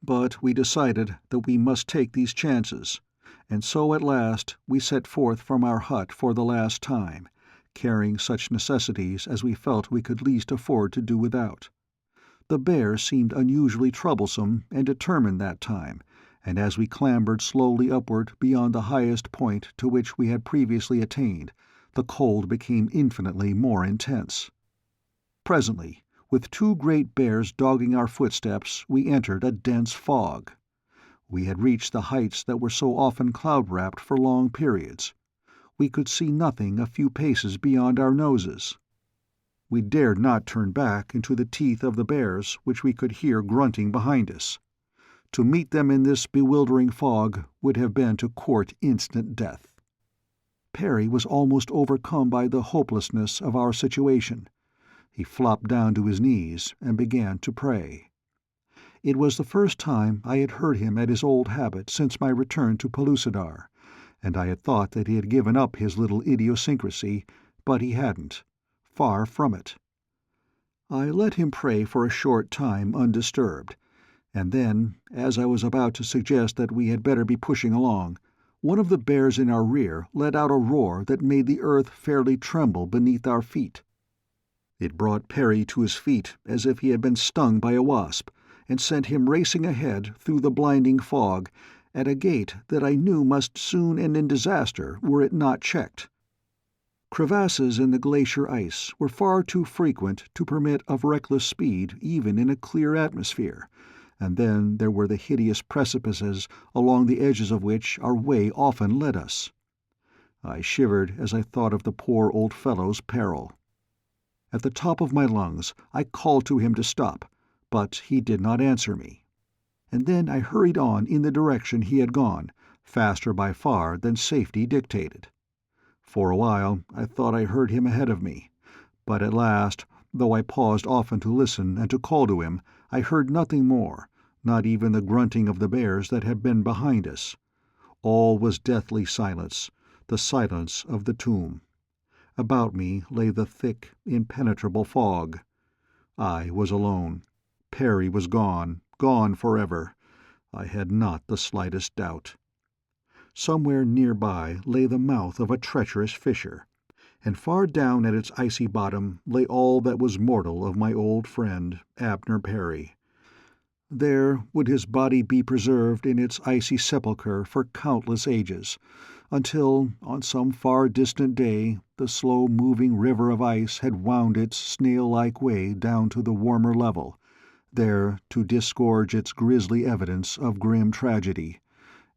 But we decided that we must take these chances, and so at last we set forth from our hut for the last time, carrying such necessities as we felt we could least afford to do without. The bears seemed unusually troublesome and determined that time, and as we clambered slowly upward beyond the highest point to which we had previously attained, the cold became infinitely more intense. Presently, with two great bears dogging our footsteps, we entered a dense fog. We had reached the heights that were so often cloud-wrapped for long periods. We could see nothing a few paces beyond our noses. We dared not turn back into the teeth of the bears, which we could hear grunting behind us. To meet them in this bewildering fog would have been to court instant death. Perry was almost overcome by the hopelessness of our situation. He flopped down to his knees and began to pray. It was the first time I had heard him at his old habit since my return to Pellucidar, and I had thought that he had given up his little idiosyncrasy, but he hadn't. Far from it. I let him pray for a short time undisturbed, and then, as I was about to suggest that we had better be pushing along, one of the bears in our rear let out a roar that made the earth fairly tremble beneath our feet. It brought Perry to his feet as if he had been stung by a wasp, and sent him racing ahead through the blinding fog at a gait that I knew must soon end in disaster were it not checked. Crevasses in the glacier ice were far too frequent to permit of reckless speed even in a clear atmosphere, and then there were the hideous precipices along the edges of which our way often led us. I shivered as I thought of the poor old fellow's peril. At the top of my lungs I called to him to stop, but he did not answer me. And then I hurried on in the direction he had gone, faster by far than safety dictated. For a while I thought I heard him ahead of me, but at last, though I paused often to listen and to call to him, I heard nothing more, not even the grunting of the bears that had been behind us. All was deathly silence, the silence of the tomb. About me lay the thick, impenetrable fog. I was alone. Perry was gone, gone forever. I had not the slightest doubt. Somewhere nearby lay the mouth of a treacherous fissure, and far down at its icy bottom lay all that was mortal of my old friend Abner Perry. There would his body be preserved in its icy sepulchre for countless ages, until, on some far distant day, the slow-moving river of ice had wound its snail-like way down to the warmer level, there to disgorge its grisly evidence of grim tragedy,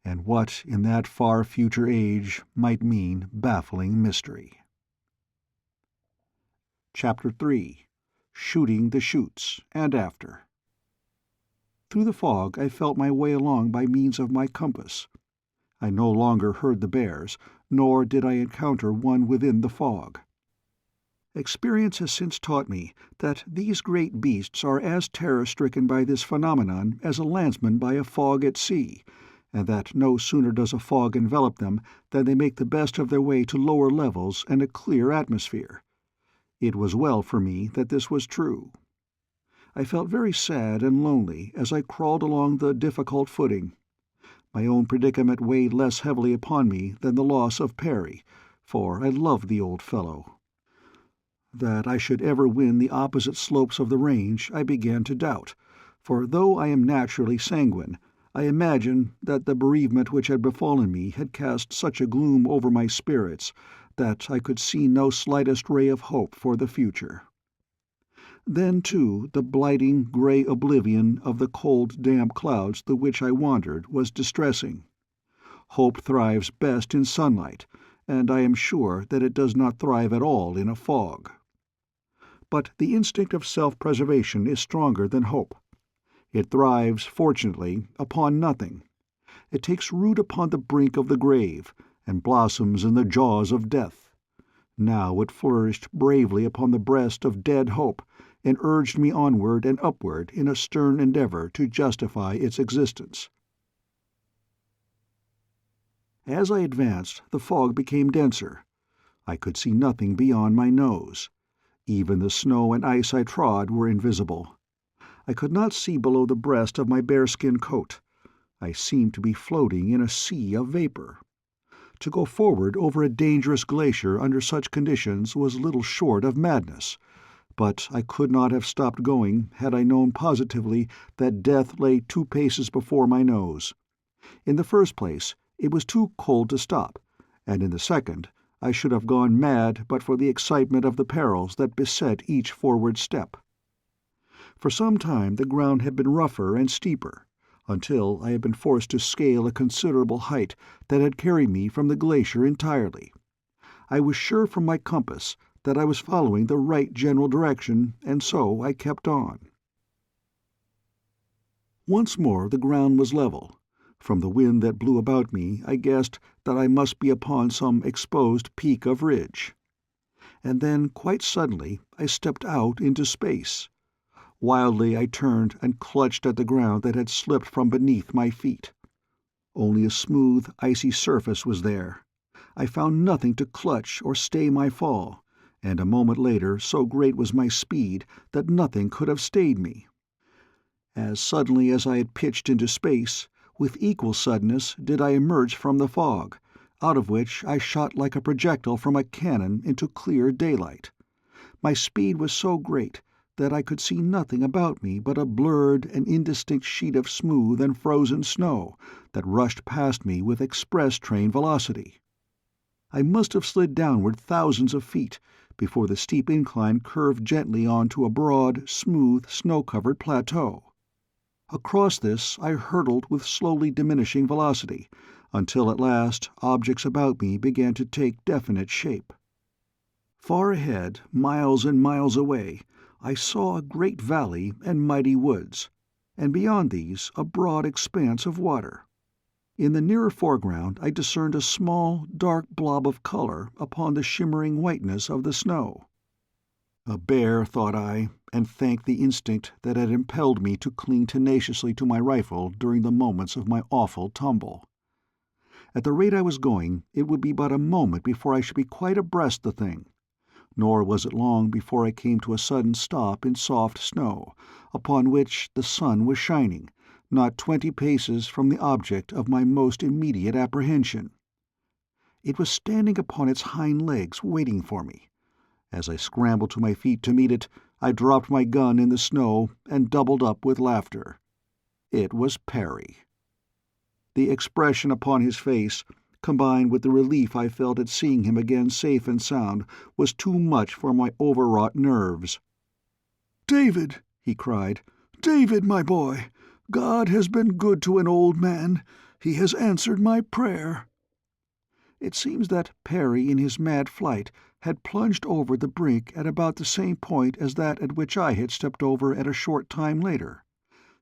and what in that far future age might mean baffling mystery. Chapter 3. Shooting the Chutes, and After. Through the fog I felt my way along by means of my compass. I no longer heard the bears, nor did I encounter one within the fog. Experience has since taught me that these great beasts are as terror-stricken by this phenomenon as a landsman by a fog at sea, and that no sooner does a fog envelop them than they make the best of their way to lower levels and a clear atmosphere. It was well for me that this was true. I felt very sad and lonely as I crawled along the difficult footing. My own predicament weighed less heavily upon me than the loss of Perry, for I loved the old fellow. That I should ever win the opposite slopes of the range I began to doubt, for though I am naturally sanguine, I imagine that the bereavement which had befallen me had cast such a gloom over my spirits that I could see no slightest ray of hope for the future. Then, too, the blighting grey oblivion of the cold damp clouds through which I wandered was distressing. Hope thrives best in sunlight, and I am sure that it does not thrive at all in a fog. But the instinct of self-preservation is stronger than hope. It thrives, fortunately, upon nothing. It takes root upon the brink of the grave, and blossoms in the jaws of death. Now it flourished bravely upon the breast of dead hope, and urged me onward and upward in a stern endeavor to justify its existence. As I advanced, the fog became denser. I could see nothing beyond my nose. Even the snow and ice I trod were invisible. I could not see below the breast of my bearskin coat. I seemed to be floating in a sea of vapor. To go forward over a dangerous glacier under such conditions was little short of madness, but I could not have stopped going had I known positively that death lay 2 paces before my nose. In the first place, it was too cold to stop, and in the second, I should have gone mad but for the excitement of the perils that beset each forward step. For some time the ground had been rougher and steeper, until I had been forced to scale a considerable height that had carried me from the glacier entirely. I was sure from my compass that I was following the right general direction, and so I kept on. Once more the ground was level. From the wind that blew about me I guessed that I must be upon some exposed peak of ridge. And then, quite suddenly, I stepped out into space. Wildly I turned and clutched at the ground that had slipped from beneath my feet. Only a smooth, icy surface was there. I found nothing to clutch or stay my fall, and a moment later so great was my speed that nothing could have stayed me. As suddenly as I had pitched into space, with equal suddenness did I emerge from the fog, out of which I shot like a projectile from a cannon into clear daylight. My speed was so great that I could see nothing about me but a blurred and indistinct sheet of smooth and frozen snow that rushed past me with express-train velocity. I must have slid downward thousands of feet before the steep incline curved gently on to a broad, smooth, snow-covered plateau. Across this I hurtled with slowly diminishing velocity, until at last objects about me began to take definite shape. Far ahead, miles and miles away, I saw a great valley and mighty woods, and beyond these a broad expanse of water. In the nearer foreground I discerned a small, dark blob of color upon the shimmering whiteness of the snow. A bear, thought I, and thanked the instinct that had impelled me to cling tenaciously to my rifle during the moments of my awful tumble. At the rate I was going, it would be but a moment before I should be quite abreast the thing. Nor was it long before I came to a sudden stop in soft snow, upon which the sun was shining, not 20 paces from the object of my most immediate apprehension. It was standing upon its hind legs, waiting for me. As I scrambled to my feet to meet it, I dropped my gun in the snow and doubled up with laughter. It was Perry. The expression upon his face, combined with the relief I felt at seeing him again safe and sound, was too much for my overwrought nerves. "David," he cried, "David, my boy, God has been good to an old man. He has answered my prayer." It seems that Perry, in his mad flight, had plunged over the brink at about the same point as that at which I had stepped over at a short time later.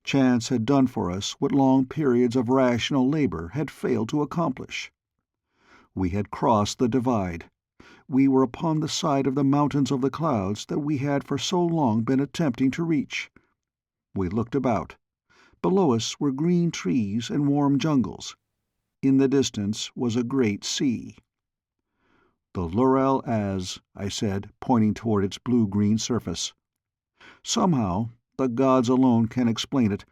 Chance had done for us what long periods of rational labor had failed to accomplish. We had crossed the divide. We were upon the side of the mountains of the clouds that we had for so long been attempting to reach. We looked about. Below us were green trees and warm jungles. In the distance was a great sea. "The Lurel Az," I said, pointing toward its blue-green surface. Somehow, the gods alone can explain it,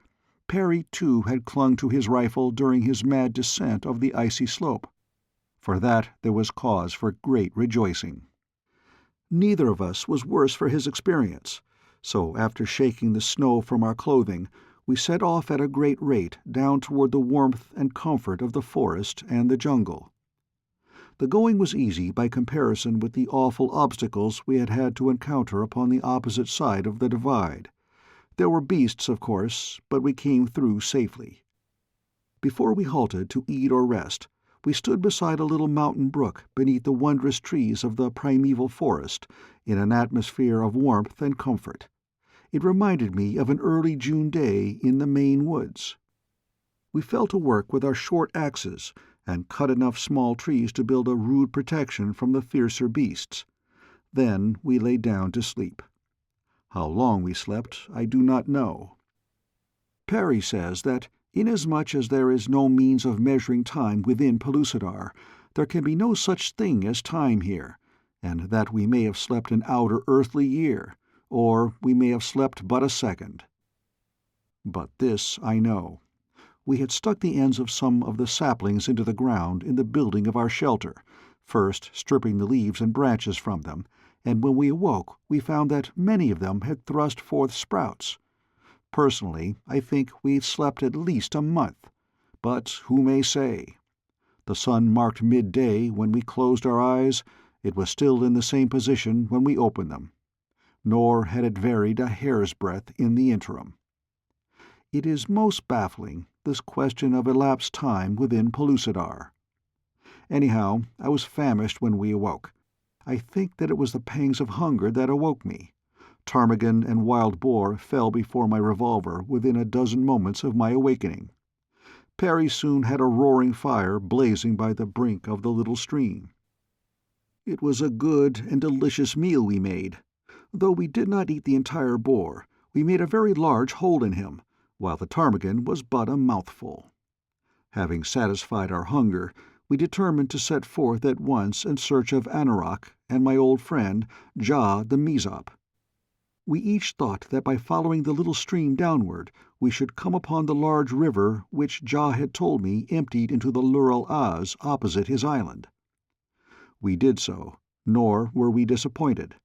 Perry too had clung to his rifle during his mad descent of the icy slope. For that there was cause for great rejoicing. Neither of us was worse for his experience, so after shaking the snow from our clothing, we set off at a great rate down toward the warmth and comfort of the forest and the jungle. The going was easy by comparison with the awful obstacles we had had to encounter upon the opposite side of the divide. There were beasts, of course, but we came through safely. Before we halted to eat or rest, we stood beside a little mountain brook beneath the wondrous trees of the primeval forest, in an atmosphere of warmth and comfort. It reminded me of an early June day in the Maine woods. We fell to work with our short axes, and cut enough small trees to build a rude protection from the fiercer beasts. Then we lay down to sleep. How long we slept I do not know. Perry says that inasmuch as there is no means of measuring time within Pellucidar, there can be no such thing as time here, and that we may have slept an outer earthly year, or we may have slept but a second. But this I know. We had stuck the ends of some of the saplings into the ground in the building of our shelter, first stripping the leaves and branches from them, and when we awoke we found that many of them had thrust forth sprouts. Personally, I think we'd slept at least a month, but who may say? The sun marked midday when we closed our eyes. It was still in the same position when we opened them, nor had it varied a hair's breadth in the interim. It is most baffling, this question of elapsed time within Pellucidar. Anyhow, I was famished when we awoke. I think that it was the pangs of hunger that awoke me. Ptarmigan and wild boar fell before my revolver within a dozen moments of my awakening. Perry soon had a roaring fire blazing by the brink of the little stream. It was a good and delicious meal we made. Though we did not eat the entire boar, we made a very large hole in him, while the ptarmigan was but a mouthful. Having satisfied our hunger, we determined to set forth at once in search of Anauroch and my old friend, Ja the Mezop. We each thought that by following the little stream downward we should come upon the large river which Ja had told me emptied into the Lurel Az opposite his island. We did so, nor were we disappointed.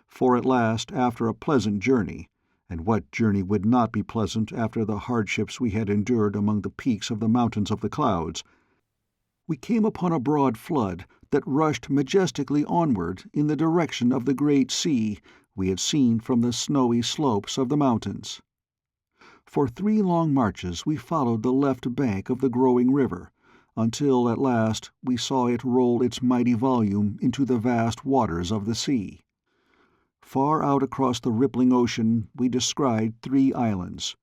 For at last, after a pleasant journey, and what journey would not be pleasant after the hardships we had endured among the peaks of the mountains of the clouds, we came upon a broad flood that rushed majestically onward in the direction of the great sea we had seen from the snowy slopes of the mountains. For 3 long marches we followed the left bank of the growing river, until at last we saw it roll its mighty volume into the vast waters of the sea. Far out across the rippling ocean we descried 3 islands.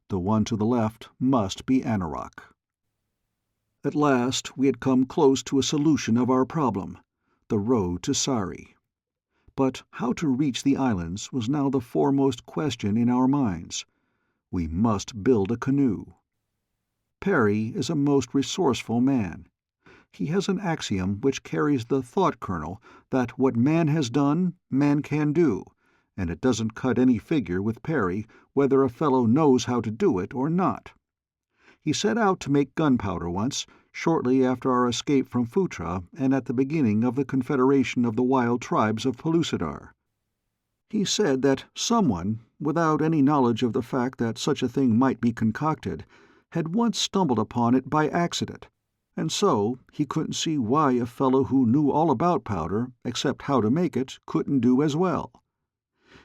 The one to the left must be Anauroch. At last we had come close to a solution of our problem, the road to Sari. But how to reach the islands was now the foremost question in our minds. We must build a canoe. Perry is a most resourceful man. He has an axiom which carries the thought-kernel that what man has done, man can do, and it doesn't cut any figure with Perry whether a fellow knows how to do it or not. He set out to make gunpowder once, shortly after our escape from Phutra and at the beginning of the Confederation of the Wild Tribes of Pellucidar. He said that someone, without any knowledge of the fact that such a thing might be concocted, had once stumbled upon it by accident, and so he couldn't see why a fellow who knew all about powder, except how to make it, couldn't do as well.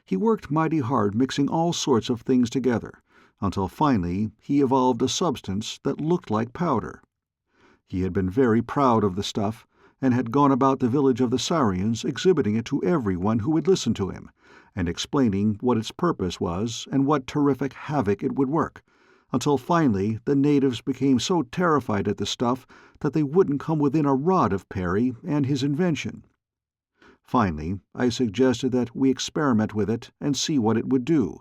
He worked mighty hard mixing all sorts of things together, until finally he evolved a substance that looked like powder. He had been very proud of the stuff, and had gone about the village of the Saurians exhibiting it to everyone who would listen to him, and explaining what its purpose was and what terrific havoc it would work, until finally the natives became so terrified at the stuff that they wouldn't come within a rod of Perry and his invention. Finally, I suggested that we experiment with it and see what it would do,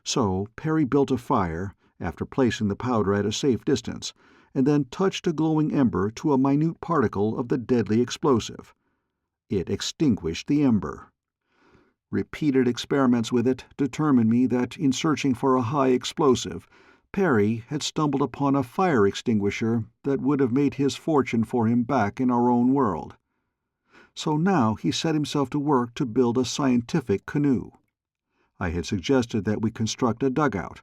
so Perry built a fire, after placing the powder at a safe distance, and then touched a glowing ember to a minute particle of the deadly explosive. It extinguished the ember. Repeated experiments with it determined me that in searching for a high explosive, Perry had stumbled upon a fire extinguisher that would have made his fortune for him back in our own world. So now he set himself to work to build a scientific canoe. I had suggested that we construct a dugout,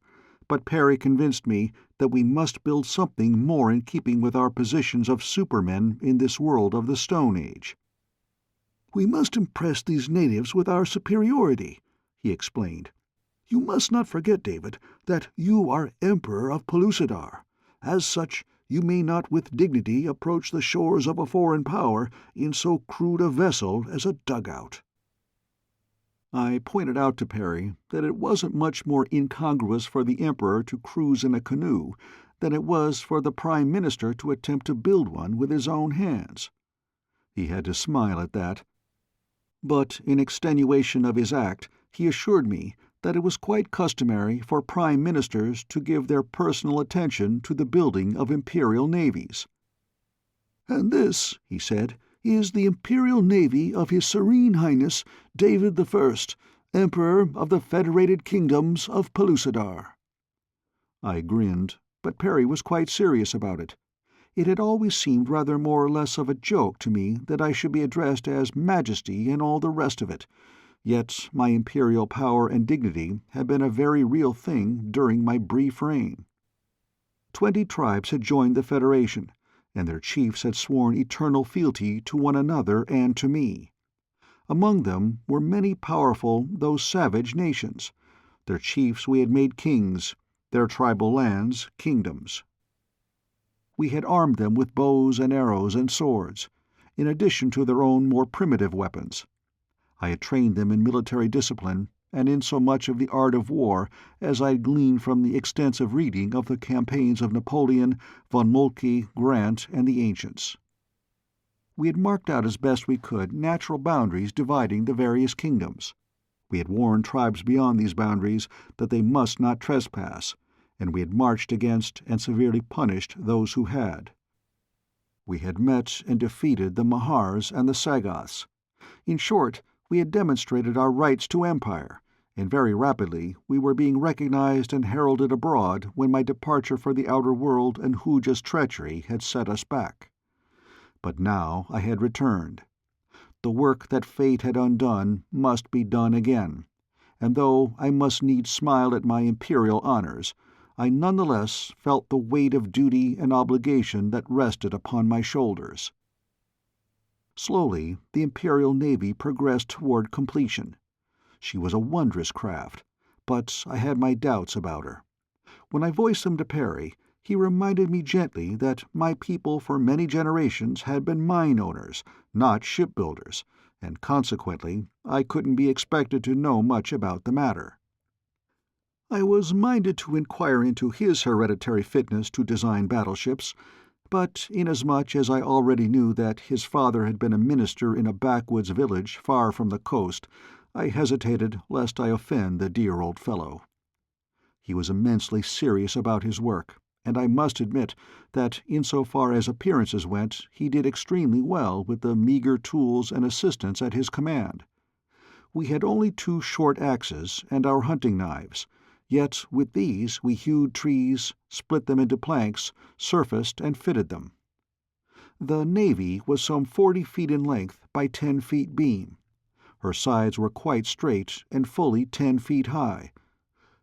but Perry convinced me that we must build something more in keeping with our positions of supermen in this world of the Stone Age. "We must impress these natives with our superiority," he explained. "You must not forget, David, that you are Emperor of Pellucidar. As such, you may not with dignity approach the shores of a foreign power in so crude a vessel as a dugout." I pointed out to Perry that it wasn't much more incongruous for the Emperor to cruise in a canoe than it was for the Prime Minister to attempt to build one with his own hands. He had to smile at that, but in extenuation of his act he assured me that it was quite customary for Prime Ministers to give their personal attention to the building of imperial navies. "And this," he said, "is the Imperial Navy of His Serene Highness David I, Emperor of the Federated Kingdoms of Pellucidar." I grinned, but Perry was quite serious about it. It had always seemed rather more or less of a joke to me that I should be addressed as Majesty and all the rest of it, yet my imperial power and dignity had been a very real thing during my brief reign. 20 tribes had joined the Federation, and their chiefs had sworn eternal fealty to one another and to me. Among them were many powerful though savage nations. Their chiefs we had made kings, their tribal lands kingdoms. We had armed them with bows and arrows and swords, in addition to their own more primitive weapons. I had trained them in military discipline and in so much of the art of war as I had gleaned from the extensive reading of the campaigns of Napoleon, von Moltke, Grant, and the ancients. We had marked out as best we could natural boundaries dividing the various kingdoms. We had warned tribes beyond these boundaries that they must not trespass, and we had marched against and severely punished those who had. We had met and defeated the Mahars and the Sagoths. In short, we had demonstrated our rights to empire, and very rapidly we were being recognized and heralded abroad when my departure for the outer world and Hooja's treachery had set us back. But now I had returned. The work that fate had undone must be done again, and though I must needs smile at my imperial honors, I nonetheless felt the weight of duty and obligation that rested upon my shoulders. Slowly the Imperial Navy progressed toward completion. She was a wondrous craft, but I had my doubts about her. When I voiced them to Perry, he reminded me gently that my people for many generations had been mine owners, not shipbuilders, and consequently I couldn't be expected to know much about the matter. I was minded to inquire into his hereditary fitness to design battleships, but inasmuch as I already knew that his father had been a minister in a backwoods village far from the coast, I hesitated lest I offend the dear old fellow. He was immensely serious about his work, and I must admit that insofar as appearances went he did extremely well with the meagre tools and assistance at his command. We had only 2 short axes and our hunting knives, yet with these we hewed trees, split them into planks, surfaced and fitted them. The Navy was some 40 feet in length by 10 feet beam. Her sides were quite straight and fully 10 feet high.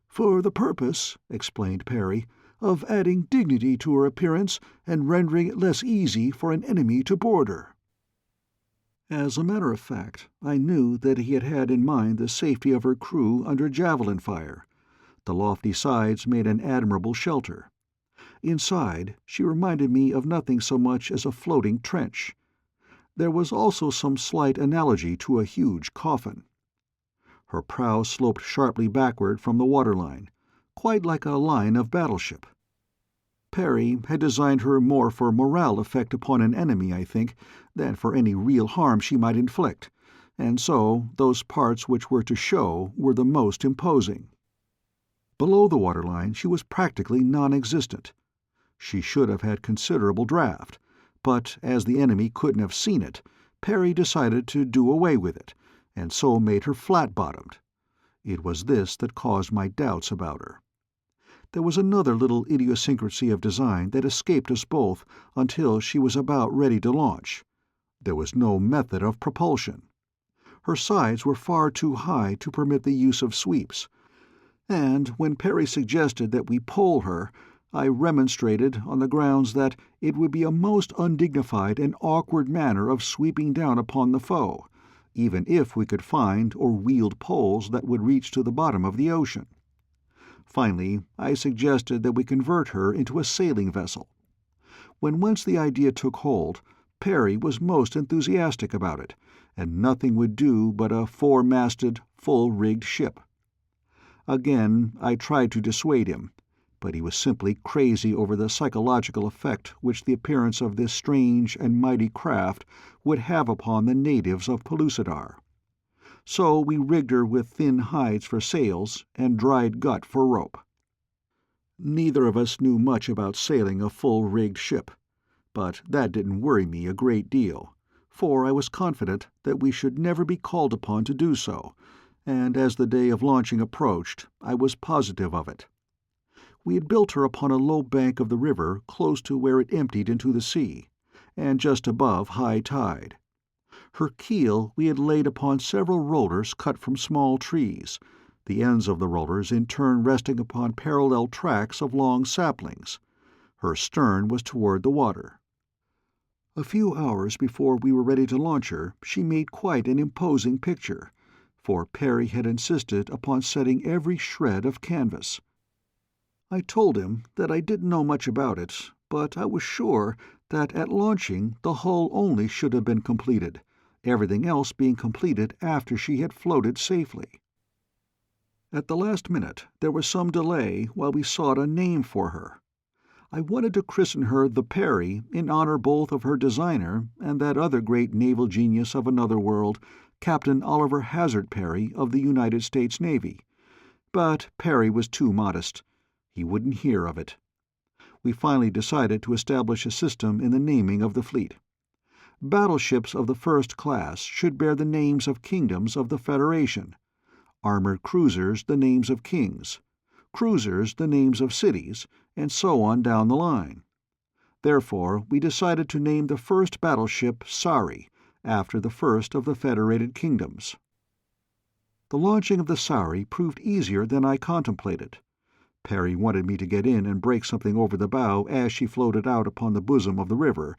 "For the purpose," explained Perry, "of adding dignity to her appearance and rendering it less easy for an enemy to board her." As a matter of fact, I knew that he had had in mind the safety of her crew under javelin fire. The lofty sides made an admirable shelter. Inside, she reminded me of nothing so much as a floating trench. There was also some slight analogy to a huge coffin. Her prow sloped sharply backward from the waterline, quite like a line of battleship. Perry had designed her more for morale effect upon an enemy, I think, than for any real harm she might inflict, and so those parts which were to show were the most imposing. Below the waterline she was practically non-existent. She should have had considerable draft, but as the enemy couldn't have seen it, Perry decided to do away with it, and so made her flat-bottomed. It was this that caused my doubts about her. There was another little idiosyncrasy of design that escaped us both until she was about ready to launch. There was no method of propulsion. Her sides were far too high to permit the use of sweeps, and when Perry suggested that we pole her, I remonstrated on the grounds that it would be a most undignified and awkward manner of sweeping down upon the foe, even if we could find or wield poles that would reach to the bottom of the ocean. Finally, I suggested that we convert her into a sailing vessel. When once the idea took hold, Perry was most enthusiastic about it, and nothing would do but a four-masted, full-rigged ship. Again I tried to dissuade him, but he was simply crazy over the psychological effect which the appearance of this strange and mighty craft would have upon the natives of Pellucidar. So we rigged her with thin hides for sails and dried gut for rope. Neither of us knew much about sailing a full-rigged ship, but that didn't worry me a great deal, for I was confident that we should never be called upon to do so, and as the day of launching approached, I was positive of it. We had built her upon a low bank of the river close to where it emptied into the sea, and just above high tide. Her keel we had laid upon several rollers cut from small trees, the ends of the rollers in turn resting upon parallel tracks of long saplings. Her stern was toward the water. A few hours before we were ready to launch her, she made quite an imposing picture, for Perry had insisted upon setting every shred of canvas. I told him that I didn't know much about it, but I was sure that at launching the hull only should have been completed, everything else being completed after she had floated safely. At the last minute there was some delay while we sought a name for her. I wanted to christen her the Perry in honor both of her designer and that other great naval genius of another world, Captain Oliver Hazard Perry of the United States Navy. But Perry was too modest. He wouldn't hear of it. We finally decided to establish a system in the naming of the fleet. Battleships of the first class should bear the names of kingdoms of the Federation, armored cruisers the names of kings, cruisers the names of cities, and so on down the line. Therefore, we decided to name the first battleship Sari, after the first of the Federated Kingdoms. The launching of the Sari proved easier than I contemplated. Perry wanted me to get in and break something over the bow as she floated out upon the bosom of the river,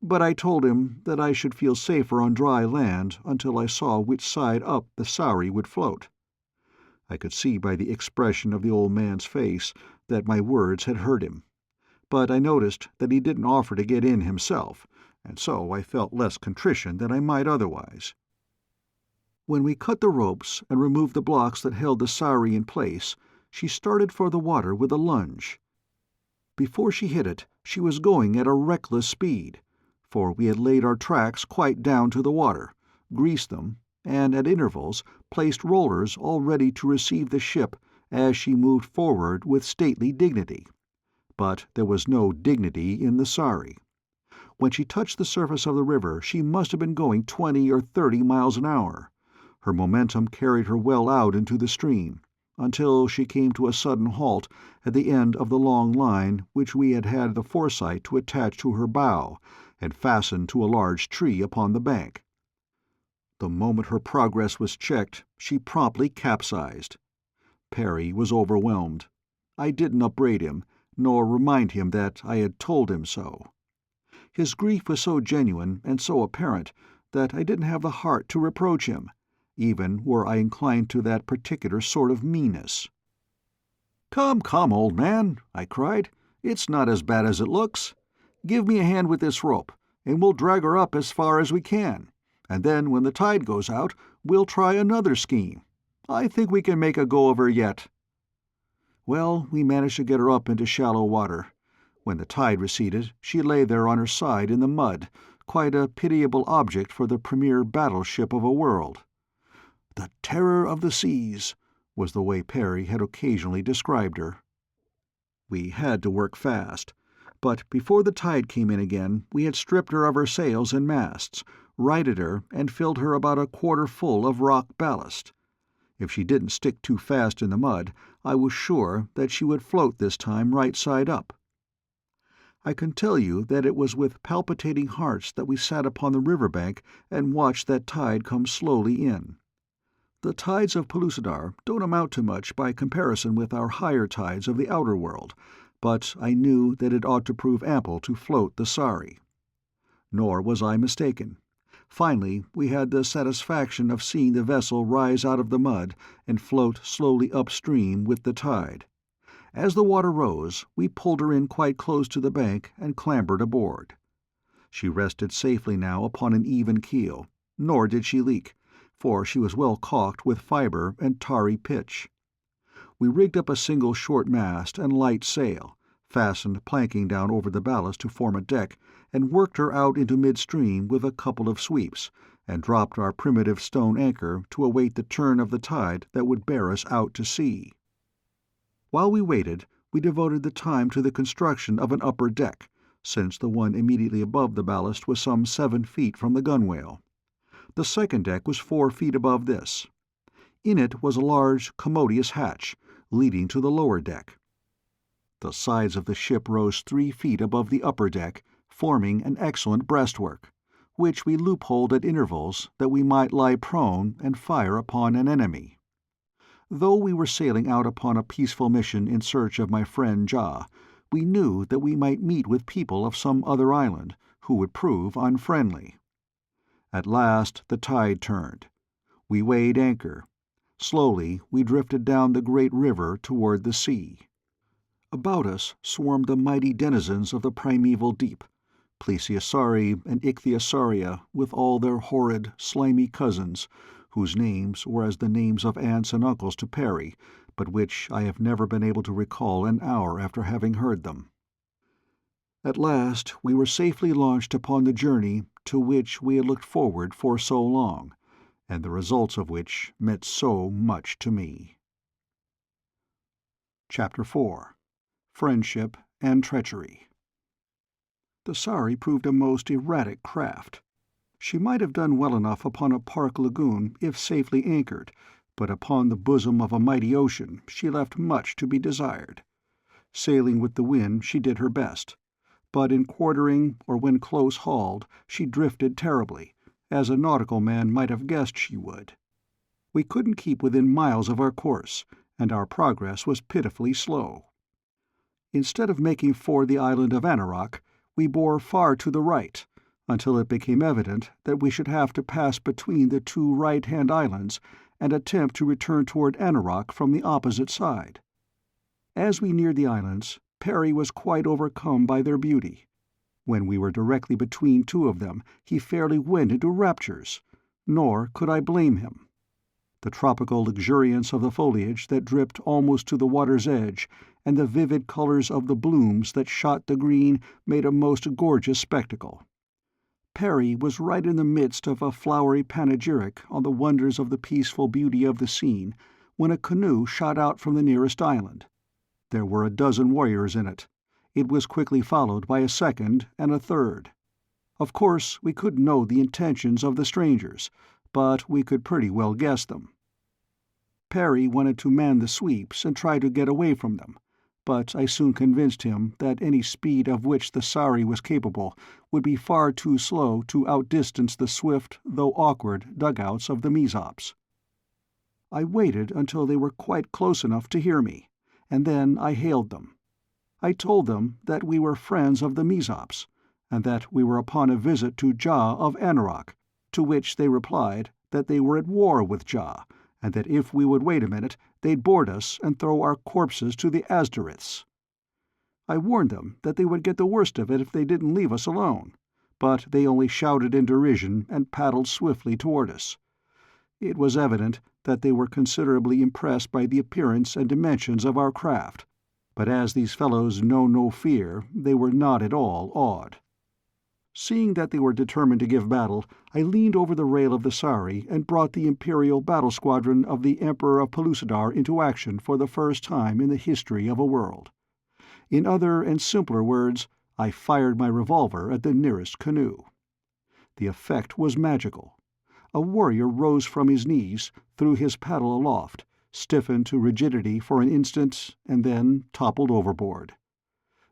but I told him that I should feel safer on dry land until I saw which side up the Sari would float. I could see by the expression of the old man's face that my words had hurt him, but I noticed that he didn't offer to get in himself, and so I felt less contrition than I might otherwise. When we cut the ropes and removed the blocks that held the Sari in place, she started for the water with a lunge. Before she hit it, she was going at a reckless speed, for we had laid our tracks quite down to the water, greased them, and at intervals placed rollers all ready to receive the ship as she moved forward with stately dignity. But there was no dignity in the Sari. When she touched the surface of the river she must have been going 20 or 30 miles an hour. Her momentum carried her well out into the stream, until she came to a sudden halt at the end of the long line which we had had the foresight to attach to her bow, and fastened to a large tree upon the bank. The moment her progress was checked, she promptly capsized. Perry was overwhelmed. I didn't upbraid him, nor remind him that I had told him so. His grief was so genuine and so apparent that I didn't have the heart to reproach him, even were I inclined to that particular sort of meanness. "Come, come, old man," I cried. "It's not as bad as it looks. Give me a hand with this rope, and we'll drag her up as far as we can, and then when the tide goes out, we'll try another scheme. I think we can make a go of her yet." Well, we managed to get her up into shallow water. When the tide receded, she lay there on her side in the mud, quite a pitiable object for the premier battleship of a world. "The terror of the seas," was the way Perry had occasionally described her. We had to work fast, but before the tide came in again we had stripped her of her sails and masts, righted her, and filled her about a quarter full of rock ballast. If she didn't stick too fast in the mud, I was sure that she would float this time right side up. I can tell you that it was with palpitating hearts that we sat upon the river bank and watched that tide come slowly in. The tides of Pellucidar don't amount to much by comparison with our higher tides of the outer world, but I knew that it ought to prove ample to float the Sari. Nor was I mistaken. Finally we had the satisfaction of seeing the vessel rise out of the mud and float slowly upstream with the tide. As the water rose, we pulled her in quite close to the bank and clambered aboard. She rested safely now upon an even keel, nor did she leak, for she was well caulked with fibre and tarry pitch. We rigged up a single short mast and light sail, fastened planking down over the ballast to form a deck, and worked her out into midstream with a couple of sweeps, and dropped our primitive stone anchor to await the turn of the tide that would bear us out to sea. While we waited, we devoted the time to the construction of an upper deck, since the one immediately above the ballast was some 7 feet from the gunwale. The second deck was 4 feet above this. In it was a large, commodious hatch, leading to the lower deck. The sides of the ship rose 3 feet above the upper deck, forming an excellent breastwork, which we loopholed at intervals that we might lie prone and fire upon an enemy. Though we were sailing out upon a peaceful mission in search of my friend Ja, we knew that we might meet with people of some other island who would prove unfriendly. At last the tide turned. We weighed anchor. Slowly we drifted down the great river toward the sea. About us swarmed the mighty denizens of the primeval deep, Plesiosauri and Ichthyosauria with all their horrid, slimy cousins, whose names were as the names of aunts and uncles to Perry, but which I have never been able to recall an hour after having heard them. At last we were safely launched upon the journey to which we had looked forward for so long, and the results of which meant so much to me. Chapter 4. Friendship and Treachery. The Sari proved a most erratic craft. She might have done well enough upon a park lagoon if safely anchored, but upon the bosom of a mighty ocean she left much to be desired. Sailing with the wind she did her best, but in quartering or when close hauled she drifted terribly, as a nautical man might have guessed she would. We couldn't keep within miles of our course, and our progress was pitifully slow. Instead of making for the island of Anorak, we bore far to the right, until it became evident that we should have to pass between the 2 right-hand islands and attempt to return toward Anorak from the opposite side. As we neared the islands, Perry was quite overcome by their beauty. When we were directly between 2 of them, he fairly went into raptures, nor could I blame him. The tropical luxuriance of the foliage that dripped almost to the water's edge, and the vivid colors of the blooms that shot the green, made a most gorgeous spectacle. Perry was right in the midst of a flowery panegyric on the wonders of the peaceful beauty of the scene, when a canoe shot out from the nearest island. There were a dozen warriors in it. It was quickly followed by a second and a third. Of course we couldn't know the intentions of the strangers, but we could pretty well guess them. Perry wanted to man the sweeps and try to get away from them, but I soon convinced him that any speed of which the Sari was capable would be far too slow to outdistance the swift, though awkward, dugouts of the Mesops. I waited until they were quite close enough to hear me, and then I hailed them. I told them that we were friends of the Mesops, and that we were upon a visit to Jah of Anarok, to which they replied that they were at war with Jah, and that if we would wait a minute they'd board us and throw our corpses to the Asduriths. I warned them that they would get the worst of it if they didn't leave us alone, but they only shouted in derision and paddled swiftly toward us. It was evident that they were considerably impressed by the appearance and dimensions of our craft, but as these fellows know no fear, they were not at all awed. Seeing that they were determined to give battle, I leaned over the rail of the Sari and brought the Imperial battle squadron of the Emperor of Pellucidar into action for the first time in the history of a world. In other and simpler words, I fired my revolver at the nearest canoe. The effect was magical. A warrior rose from his knees, threw his paddle aloft, stiffened to rigidity for an instant, and then toppled overboard.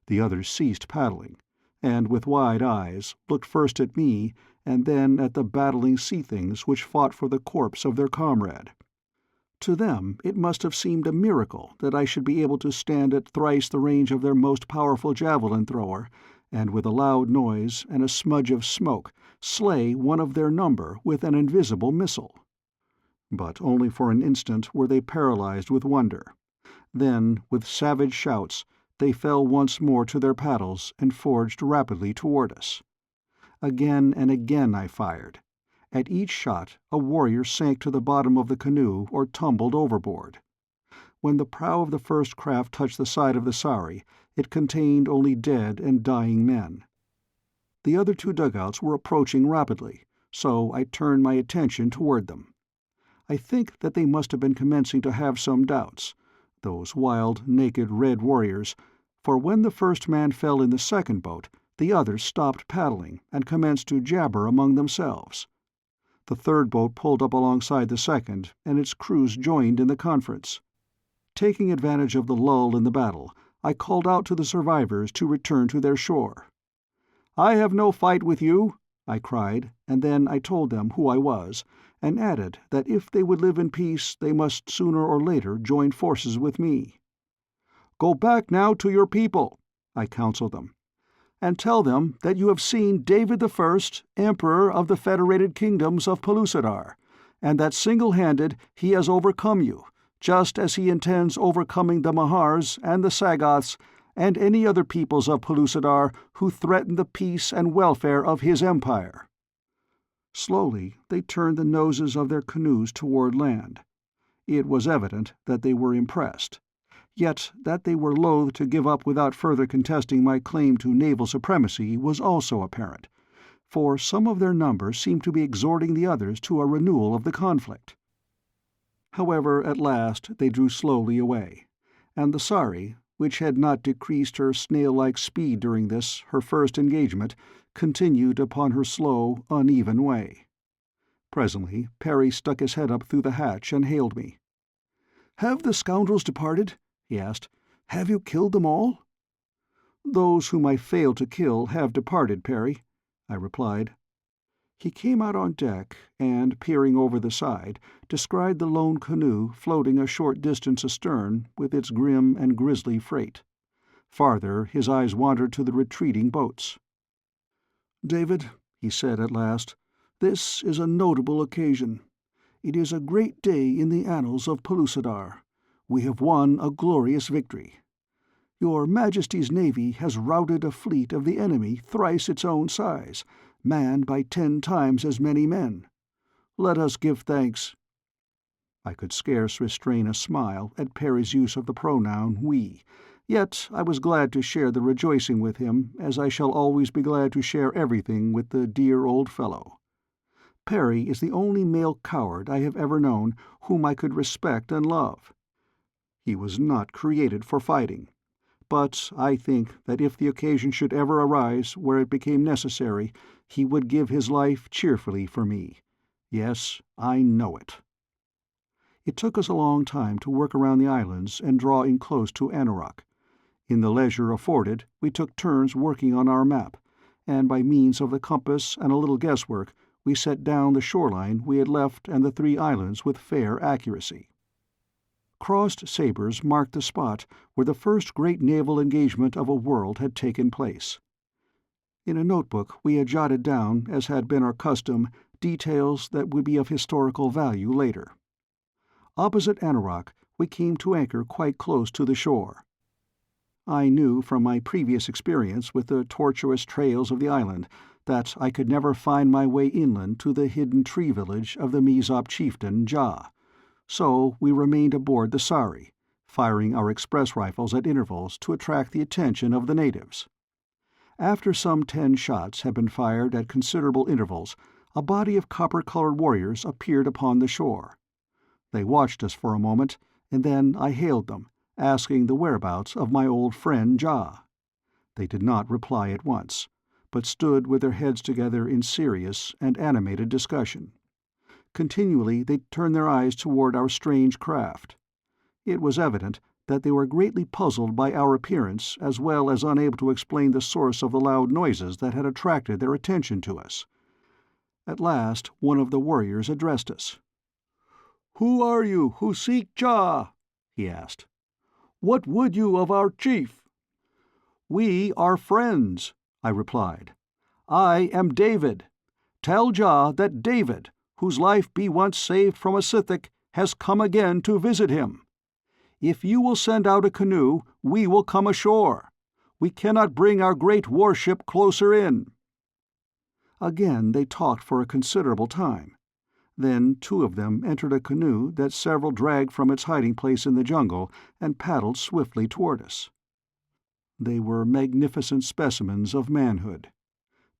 The others ceased paddling, and with wide eyes looked first at me and then at the battling sea-things which fought for the corpse of their comrade. To them it must have seemed a miracle that I should be able to stand at thrice the range of their most powerful javelin-thrower, and with a loud noise and a smudge of smoke slay one of their number with an invisible missile. But only for an instant were they paralyzed with wonder. Then, with savage shouts, they fell once more to their paddles and forged rapidly toward us. Again and again I fired. At each shot a warrior sank to the bottom of the canoe or tumbled overboard. When the prow of the first craft touched the side of the Sari, it contained only dead and dying men. The other two dugouts were approaching rapidly, so I turned my attention toward them. I think that they must have been commencing to have some doubts, those wild, naked red warriors, for when the first man fell in the second boat, the others stopped paddling and commenced to jabber among themselves. The third boat pulled up alongside the second, and its crews joined in the conference. Taking advantage of the lull in the battle, I called out to the survivors to return to their shore. "I have no fight with you," I cried, and then I told them who I was, and added that if they would live in peace they must sooner or later join forces with me. "Go back now to your people," I counseled them, "and tell them that you have seen David I, Emperor of the Federated Kingdoms of Pellucidar, and that single-handed he has overcome you, just as he intends overcoming the Mahars and the Sagoths and any other peoples of Pellucidar who threaten the peace and welfare of his empire." Slowly they turned the noses of their canoes toward land. It was evident that they were impressed, yet that they were loath to give up without further contesting my claim to naval supremacy was also apparent, for some of their number seemed to be exhorting the others to a renewal of the conflict. However, at last they drew slowly away, and the Sari, which had not decreased her snail-like speed during this, her first engagement, continued upon her slow, uneven way. Presently Perry stuck his head up through the hatch and hailed me. "Have the scoundrels departed?" he asked. "Have you killed them all?" "Those whom I failed to kill have departed, Perry," I replied. He came out on deck and, peering over the side, descried the lone canoe floating a short distance astern with its grim and grisly freight. Farther his eyes wandered to the retreating boats. "David," he said at last, "this is a notable occasion. It is a great day in the annals of Pellucidar. We have won a glorious victory. Your Majesty's navy has routed a fleet of the enemy thrice its own size, manned by 10 times as many men. Let us give thanks." I could scarce restrain a smile at Perry's use of the pronoun we, yet I was glad to share the rejoicing with him, as I shall always be glad to share everything with the dear old fellow. Perry is the only male coward I have ever known whom I could respect and love. He was not created for fighting, but I think that if the occasion should ever arise where it became necessary, he would give his life cheerfully for me. Yes, I know it. It took us a long time to work around the islands and draw in close to Anarok. In the leisure afforded, we took turns working on our map, and by means of the compass and a little guesswork, we set down the shoreline we had left and the 3 islands with fair accuracy. Crossed sabers marked the spot where the first great naval engagement of a world had taken place. In a notebook we had jotted down, as had been our custom, details that would be of historical value later. Opposite Anorak, we came to anchor quite close to the shore. I knew from my previous experience with the tortuous trails of the island that I could never find my way inland to the hidden tree village of the Mezop chieftain Ja, so we remained aboard the Sari, firing our express rifles at intervals to attract the attention of the natives. After some 10 shots had been fired at considerable intervals, a body of copper-colored warriors appeared upon the shore. They watched us for a moment, and then I hailed them, asking the whereabouts of my old friend Ja. They did not reply at once, but stood with their heads together in serious and animated discussion. Continually they turned their eyes toward our strange craft. It was evident that they were greatly puzzled by our appearance, as well as unable to explain the source of the loud noises that had attracted their attention to us. At last one of the warriors addressed us. "Who are you who seek Ja?" he asked. "What would you of our chief?" "We are friends," I replied. "I am David. Tell Ja that David, whose life be once saved from a Scythic, has come again to visit him. If you will send out a canoe, we will come ashore. We cannot bring our great warship closer in." Again they talked for a considerable time. Then 2 of them entered a canoe that several dragged from its hiding place in the jungle and paddled swiftly toward us. They were magnificent specimens of manhood.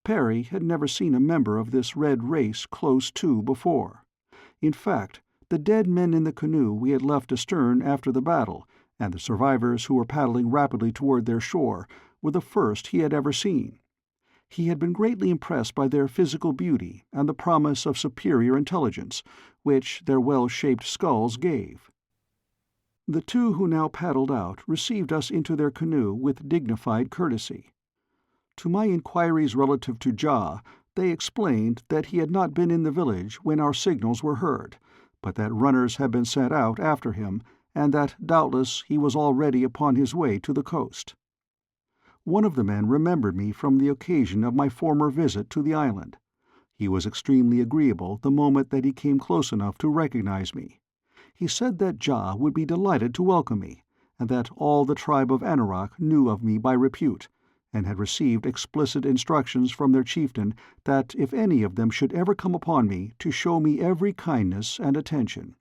Perry had never seen a member of this red race close to before. In fact, the dead men in the canoe we had left astern after the battle, and the survivors who were paddling rapidly toward their shore, were the first he had ever seen. He had been greatly impressed by their physical beauty and the promise of superior intelligence, which their well-shaped skulls gave. The 2 who now paddled out received us into their canoe with dignified courtesy. To my inquiries relative to Ja, they explained that he had not been in the village when our signals were heard, but that runners had been sent out after him, and that doubtless he was already upon his way to the coast. One of the men remembered me from the occasion of my former visit to the island. He was extremely agreeable the moment that he came close enough to recognize me. He said that Ja would be delighted to welcome me, and that all the tribe of Anorak knew of me by repute, and had received explicit instructions from their chieftain that if any of them should ever come upon me, to show me every kindness and attention.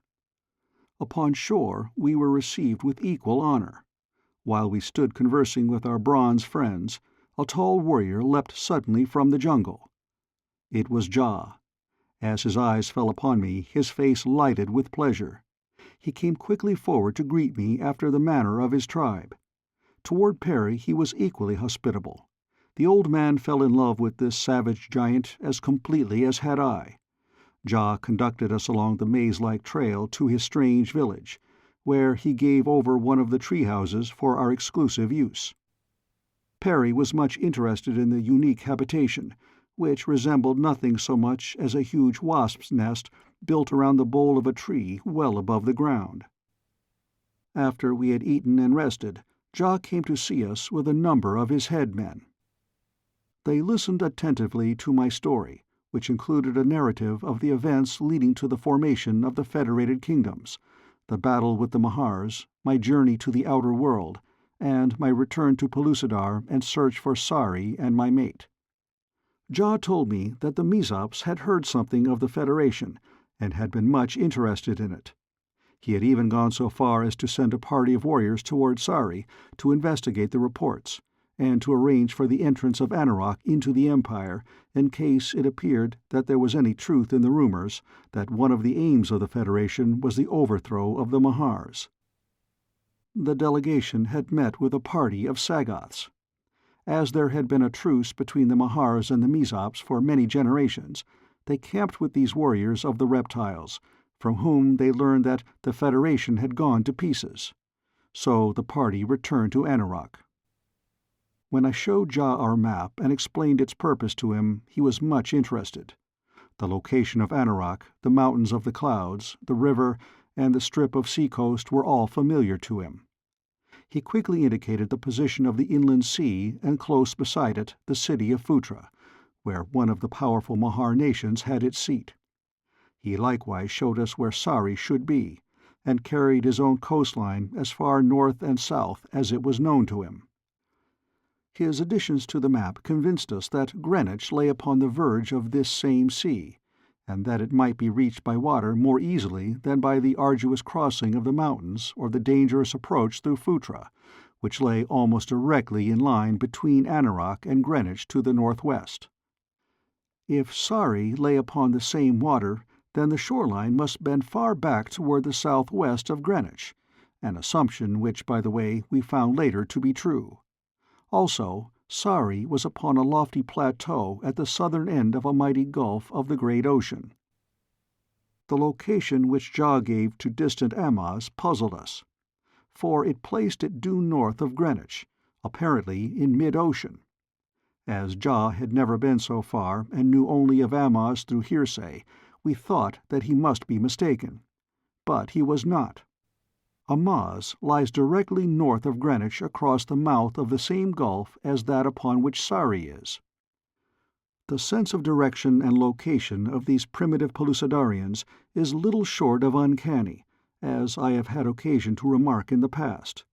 Upon shore we were received with equal honor. While we stood conversing with our bronze friends, a tall warrior leapt suddenly from the jungle. It was Ja. As his eyes fell upon me, his face lighted with pleasure. He came quickly forward to greet me after the manner of his tribe. Toward Perry he was equally hospitable. The old man fell in love with this savage giant as completely as had I. Ja conducted us along the maze-like trail to his strange village, where he gave over one of the tree houses for our exclusive use. Perry was much interested in the unique habitation, which resembled nothing so much as a huge wasp's nest built around the bole of a tree well above the ground. After we had eaten and rested, Ja came to see us with a number of his headmen. They listened attentively to my story, which included a narrative of the events leading to the formation of the Federated Kingdoms, the battle with the Mahars, my journey to the outer world, and my return to Pellucidar and search for Sari and my mate. Ja told me that the Mezops had heard something of the Federation and had been much interested in it. He had even gone so far as to send a party of warriors toward Sari to investigate the reports, and to arrange for the entrance of Anorak into the Empire in case it appeared that there was any truth in the rumors that one of the aims of the Federation was the overthrow of the Mahars. The delegation had met with a party of Sagoths. As there had been a truce between the Mahars and the Mezops for many generations, they camped with these warriors of the reptiles, from whom they learned that the Federation had gone to pieces. So the party returned to Anorak. When I showed Ja our map and explained its purpose to him, he was much interested. The location of Anauroch, the mountains of the clouds, the river, and the strip of seacoast were all familiar to him. He quickly indicated the position of the inland sea, and close beside it the city of Phutra, where one of the powerful Mahar nations had its seat. He likewise showed us where Sari should be, and carried his own coastline as far north and south as it was known to him. His additions to the map convinced us that Greenwich lay upon the verge of this same sea, and that it might be reached by water more easily than by the arduous crossing of the mountains or the dangerous approach through Phutra, which lay almost directly in line between Anauroch and Greenwich to the northwest. If Sari lay upon the same water, then the shoreline must bend far back toward the southwest of Greenwich, an assumption which, by the way, we found later to be true. Also, Sari was upon a lofty plateau at the southern end of a mighty gulf of the great ocean. The location which Ja gave to distant Amaz puzzled us, for it placed it due north of Greenwich, apparently in mid-ocean. As Ja had never been so far and knew only of Amaz through hearsay, we thought that he must be mistaken. But he was not. Amaz lies directly north of Greenwich across the mouth of the same gulf as that upon which Sari is. The sense of direction and location of these primitive Pellucidarians is little short of uncanny, as I have had occasion to remark in the past.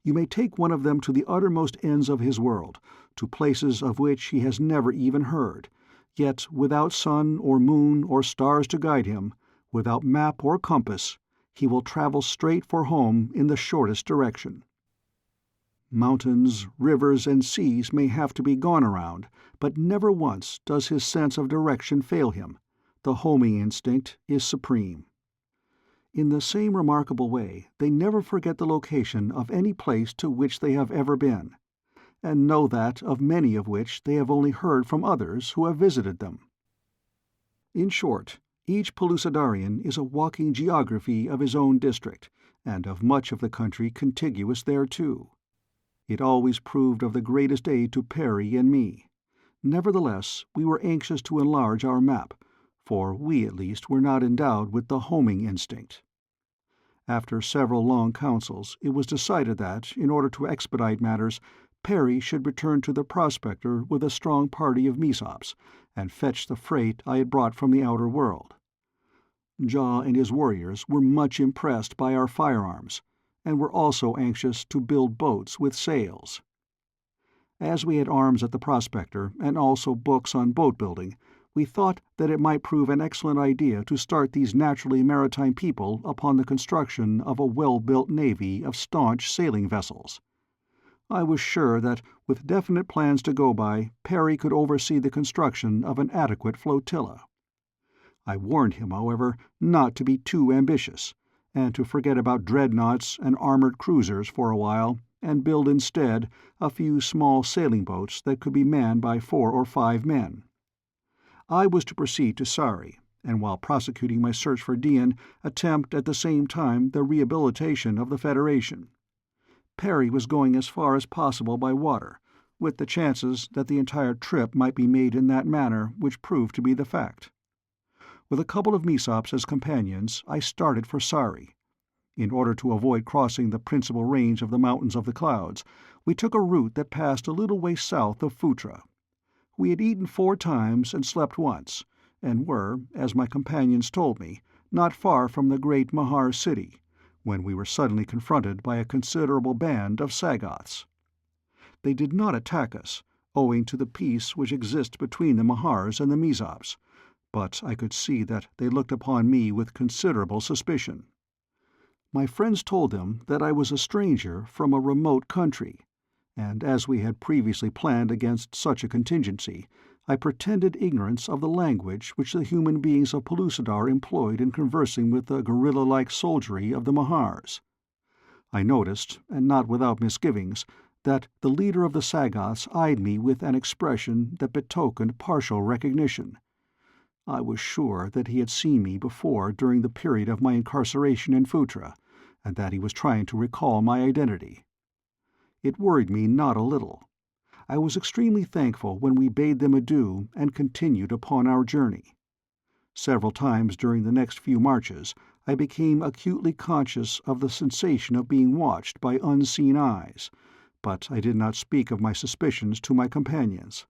You may take one of them to the uttermost ends of his world, to places of which he has never even heard, yet without sun or moon or stars to guide him, without map or compass, he will travel straight for home in the shortest direction. Mountains, rivers, and seas may have to be gone around, but never once does his sense of direction fail him. The homing instinct is supreme. In the same remarkable way, they never forget the location of any place to which they have ever been, and know that of many of which they have only heard from others who have visited them. In short, each Pellucidarian is a walking geography of his own district, and of much of the country contiguous thereto. It always proved of the greatest aid to Perry and me. Nevertheless, we were anxious to enlarge our map, for we at least were not endowed with the homing instinct. After several long councils, it was decided that, in order to expedite matters, Perry should return to the Prospector with a strong party of Mesops, and fetch the freight I had brought from the outer world. Ja and his warriors were much impressed by our firearms, and were also anxious to build boats with sails. As we had arms at the Prospector, and also books on boat-building, we thought that it might prove an excellent idea to start these naturally maritime people upon the construction of a well-built navy of staunch sailing vessels. I was sure that, with definite plans to go by, Perry could oversee the construction of an adequate flotilla. I warned him, however, not to be too ambitious, and to forget about dreadnoughts and armored cruisers for a while, and build instead a few small sailing boats that could be manned by 4 or 5 men. I was to proceed to Sari, and while prosecuting my search for Dian, attempt at the same time the rehabilitation of the Federation. Perry was going as far as possible by water, with the chances that the entire trip might be made in that manner which proved to be the fact. With a couple of Mesops as companions, I started for Sari. In order to avoid crossing the principal range of the Mountains of the Clouds, we took a route that passed a little way south of Phutra. We had eaten 4 times and slept once, and were, as my companions told me, not far from the great Mahar city, when we were suddenly confronted by a considerable band of Sagoths. They did not attack us, owing to the peace which exists between the Mahars and the Mesops, but I could see that they looked upon me with considerable suspicion. My friends told them that I was a stranger from a remote country, and as we had previously planned against such a contingency, I pretended ignorance of the language which the human beings of Pellucidar employed in conversing with the gorilla-like soldiery of the Mahars. I noticed, and not without misgivings, that the leader of the Sagoths eyed me with an expression that betokened partial recognition. I was sure that he had seen me before during the period of my incarceration in Phutra, and that he was trying to recall my identity. It worried me not a little. I was extremely thankful when we bade them adieu and continued upon our journey. Several times during the next few marches I became acutely conscious of the sensation of being watched by unseen eyes, but I did not speak of my suspicions to my companions.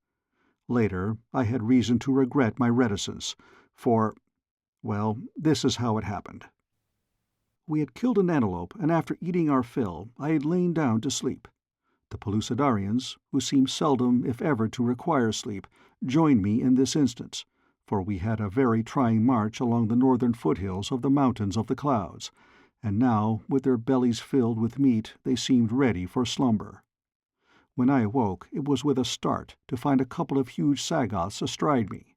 Later I had reason to regret my reticence, for, this is how it happened. We had killed an antelope, and after eating our fill I had lain down to sleep. The Pellucidarians, who seem seldom if ever to require sleep, joined me in this instance, for we had a very trying march along the northern foothills of the Mountains of the Clouds, and now, with their bellies filled with meat, they seemed ready for slumber. When I awoke, it was with a start to find a couple of huge Sagoths astride me.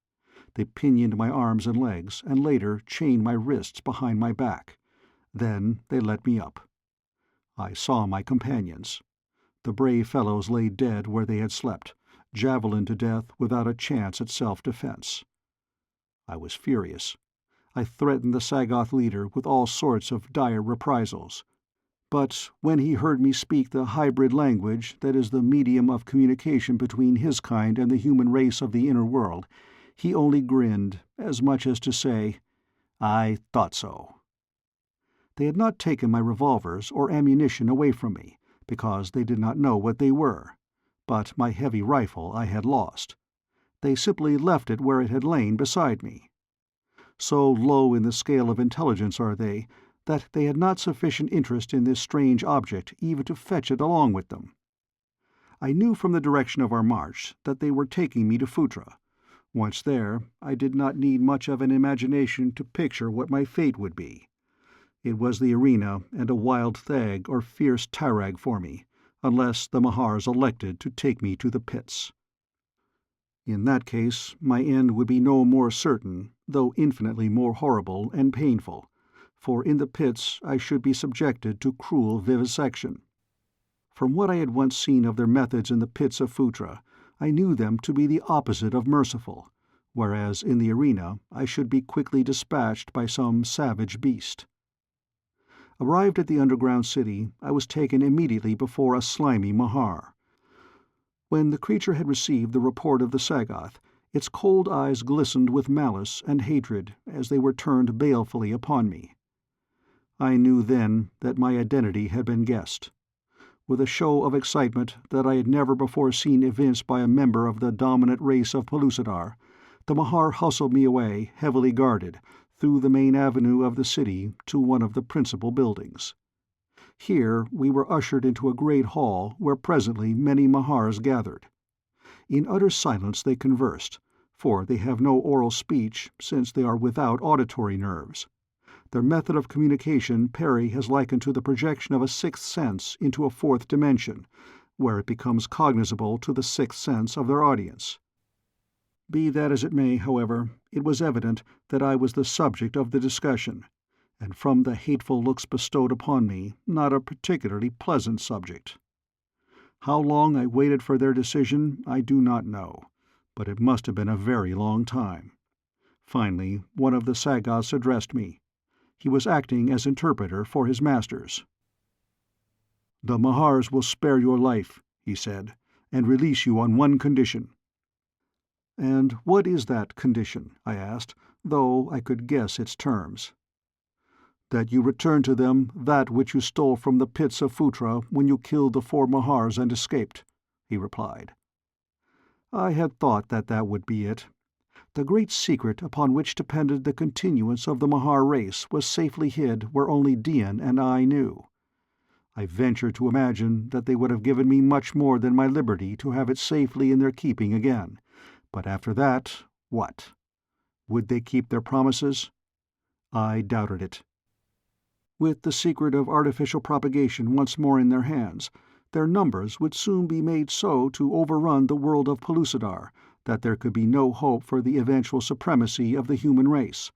They pinioned my arms and legs, and later chained my wrists behind my back. Then they let me up. I saw my companions. The brave fellows lay dead where they had slept, javelined to death without a chance at self-defense. I was furious. I threatened the Sagoth leader with all sorts of dire reprisals. But when he heard me speak the hybrid language that is the medium of communication between his kind and the human race of the inner world, he only grinned, as much as to say, "I thought so." They had not taken my revolvers or ammunition away from me, because they did not know what they were, but my heavy rifle I had lost. They simply left it where it had lain beside me. So low in the scale of intelligence are they, that they had not sufficient interest in this strange object even to fetch it along with them. I knew from the direction of our march that they were taking me to Phutra. Once there, I did not need much of an imagination to picture what my fate would be. It was the arena and a wild thag or fierce tarag for me, unless the Mahars elected to take me to the pits. In that case, my end would be no more certain, though infinitely more horrible and painful, for in the pits I should be subjected to cruel vivisection. From what I had once seen of their methods in the pits of Phutra, I knew them to be the opposite of merciful, whereas in the arena I should be quickly dispatched by some savage beast. Arrived at the underground city, I was taken immediately before a slimy Mahar. When the creature had received the report of the Sagoth, its cold eyes glistened with malice and hatred as they were turned balefully upon me. I knew then that my identity had been guessed. With a show of excitement that I had never before seen evinced by a member of the dominant race of Pellucidar, the Mahar hustled me away, heavily guarded, through the main avenue of the city to one of the principal buildings. Here we were ushered into a great hall where presently many Mahars gathered. In utter silence they conversed, for they have no oral speech since they are without auditory nerves. Their method of communication Perry has likened to the projection of a sixth sense into a fourth dimension, where it becomes cognizable to the sixth sense of their audience. Be that as it may, however, it was evident that I was the subject of the discussion, and from the hateful looks bestowed upon me, not a particularly pleasant subject. How long I waited for their decision I do not know, but it must have been a very long time. Finally, one of the Sagoths addressed me. He was acting as interpreter for his masters. "The Mahars will spare your life," he said, "and release you on one condition." "And what is that condition?" I asked, though I could guess its terms. "That you return to them that which you stole from the pits of Phutra when you killed the 4 Mahars and escaped," he replied. I had thought that that would be it. The great secret upon which depended the continuance of the Mahar race was safely hid where only Dian and I knew. I ventured to imagine that they would have given me much more than my liberty to have it safely in their keeping again. But after that, what? Would they keep their promises? I doubted it. With the secret of artificial propagation once more in their hands, their numbers would soon be made so to overrun the world of Pellucidar that there could be no hope for the eventual supremacy of the human race,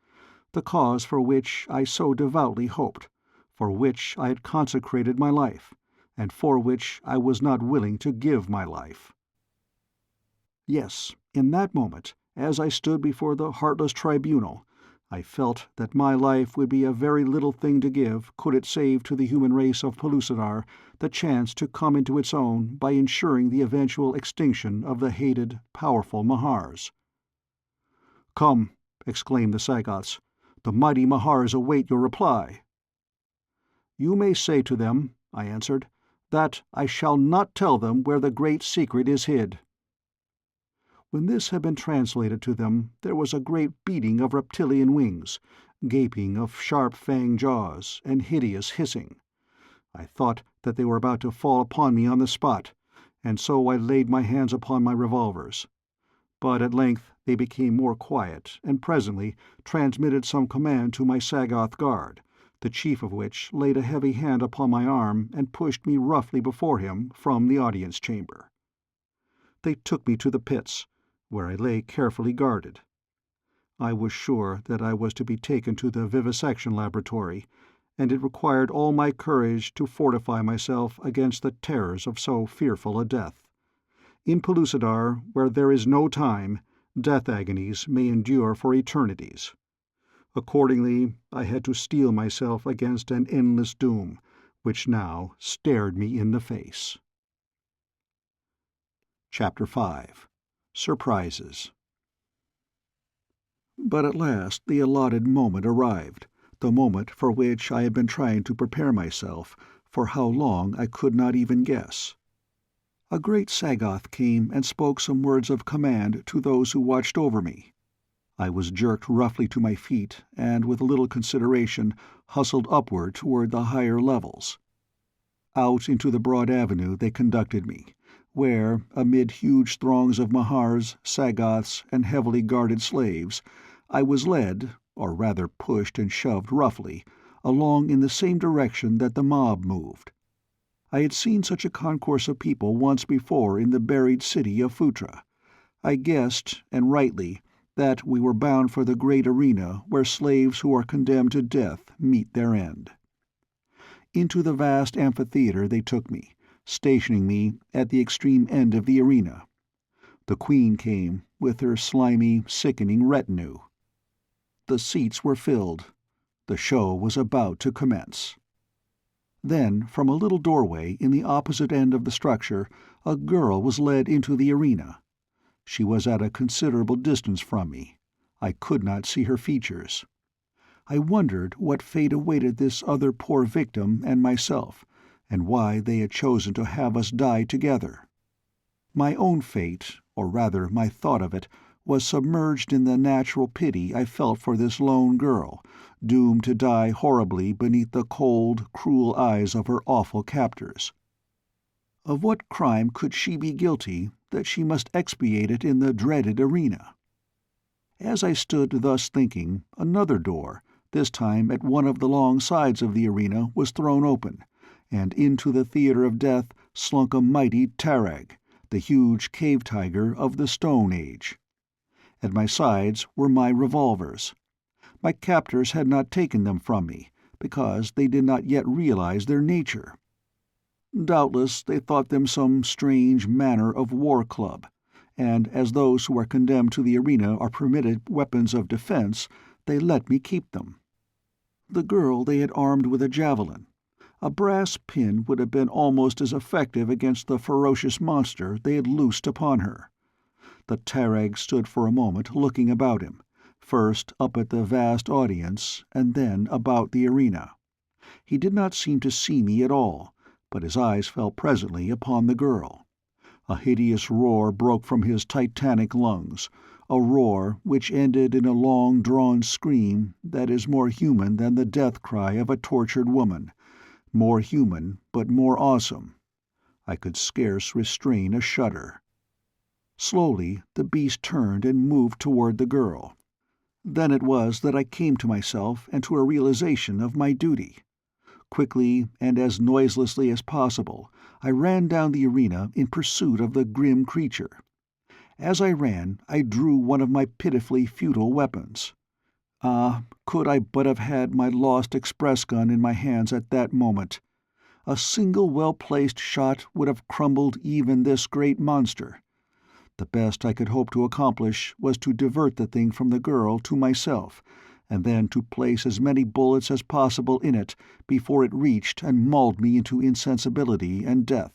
the cause for which I so devoutly hoped, for which I had consecrated my life, and for which I was not willing to give my life. Yes, in that moment, as I stood before the heartless tribunal, I felt that my life would be a very little thing to give could it save to the human race of Pellucidar the chance to come into its own by ensuring the eventual extinction of the hated, powerful Mahars. "Come," exclaimed the Sagoths. "The mighty Mahars await your reply." "You may say to them," I answered, "that I shall not tell them where the great secret is hid." When this had been translated to them, there was a great beating of reptilian wings, gaping of sharp-fanged jaws, and hideous hissing. I thought that they were about to fall upon me on the spot, and so I laid my hands upon my revolvers. But at length they became more quiet, and presently transmitted some command to my Sagoth guard, the chief of which laid a heavy hand upon my arm and pushed me roughly before him from the audience chamber. They took me to the pits, where I lay carefully guarded. I was sure that I was to be taken to the vivisection laboratory, and it required all my courage to fortify myself against the terrors of so fearful a death. In Pellucidar, where there is no time, death agonies may endure for eternities. Accordingly, I had to steel myself against an endless doom, which now stared me in the face. Chapter 5. Surprises. But at last the allotted moment arrived, the moment for which I had been trying to prepare myself, for how long I could not even guess. A great Sagoth came and spoke some words of command to those who watched over me. I was jerked roughly to my feet, and with little consideration hustled upward toward the higher levels. Out into the broad avenue they conducted me, where, amid huge throngs of Mahars, Sagoths, and heavily guarded slaves, I was led, or rather pushed and shoved roughly, along in the same direction that the mob moved. I had seen such a concourse of people once before in the buried city of Phutra. I guessed, and rightly, that we were bound for the great arena where slaves who are condemned to death meet their end. Into the vast amphitheater they took me, stationing me at the extreme end of the arena. The Queen came, with her slimy, sickening retinue. The seats were filled. The show was about to commence. Then, from a little doorway in the opposite end of the structure, a girl was led into the arena. She was at a considerable distance from me. I could not see her features. I wondered what fate awaited this other poor victim and myself, and why they had chosen to have us die together. My own fate, or rather my thought of it, was submerged in the natural pity I felt for this lone girl, doomed to die horribly beneath the cold, cruel eyes of her awful captors. Of what crime could she be guilty that she must expiate it in the dreaded arena? As I stood thus thinking, another door, this time at one of the long sides of the arena, was thrown open, and into the theater of death slunk a mighty tarag, the huge cave-tiger of the Stone Age. At my sides were my revolvers. My captors had not taken them from me, because they did not yet realize their nature. Doubtless they thought them some strange manner of war-club, and as those who are condemned to the arena are permitted weapons of defense, they let me keep them. The girl they had armed with a javelin. A brass pin would have been almost as effective against the ferocious monster they had loosed upon her. The tarag stood for a moment looking about him, first up at the vast audience, and then about the arena. He did not seem to see me at all, but his eyes fell presently upon the girl. A hideous roar broke from his titanic lungs, a roar which ended in a long-drawn scream that is more human than the death-cry of a tortured woman, more human but more awesome. I could scarce restrain a shudder. Slowly the beast turned and moved toward the girl. Then it was that I came to myself and to a realization of my duty. Quickly and as noiselessly as possible, I ran down the arena in pursuit of the grim creature. As I ran, I drew one of my pitifully futile weapons. Ah, could I but have had my lost express gun in my hands at that moment! A single well-placed shot would have crumbled even this great monster. The best I could hope to accomplish was to divert the thing from the girl to myself, and then to place as many bullets as possible in it before it reached and mauled me into insensibility and death.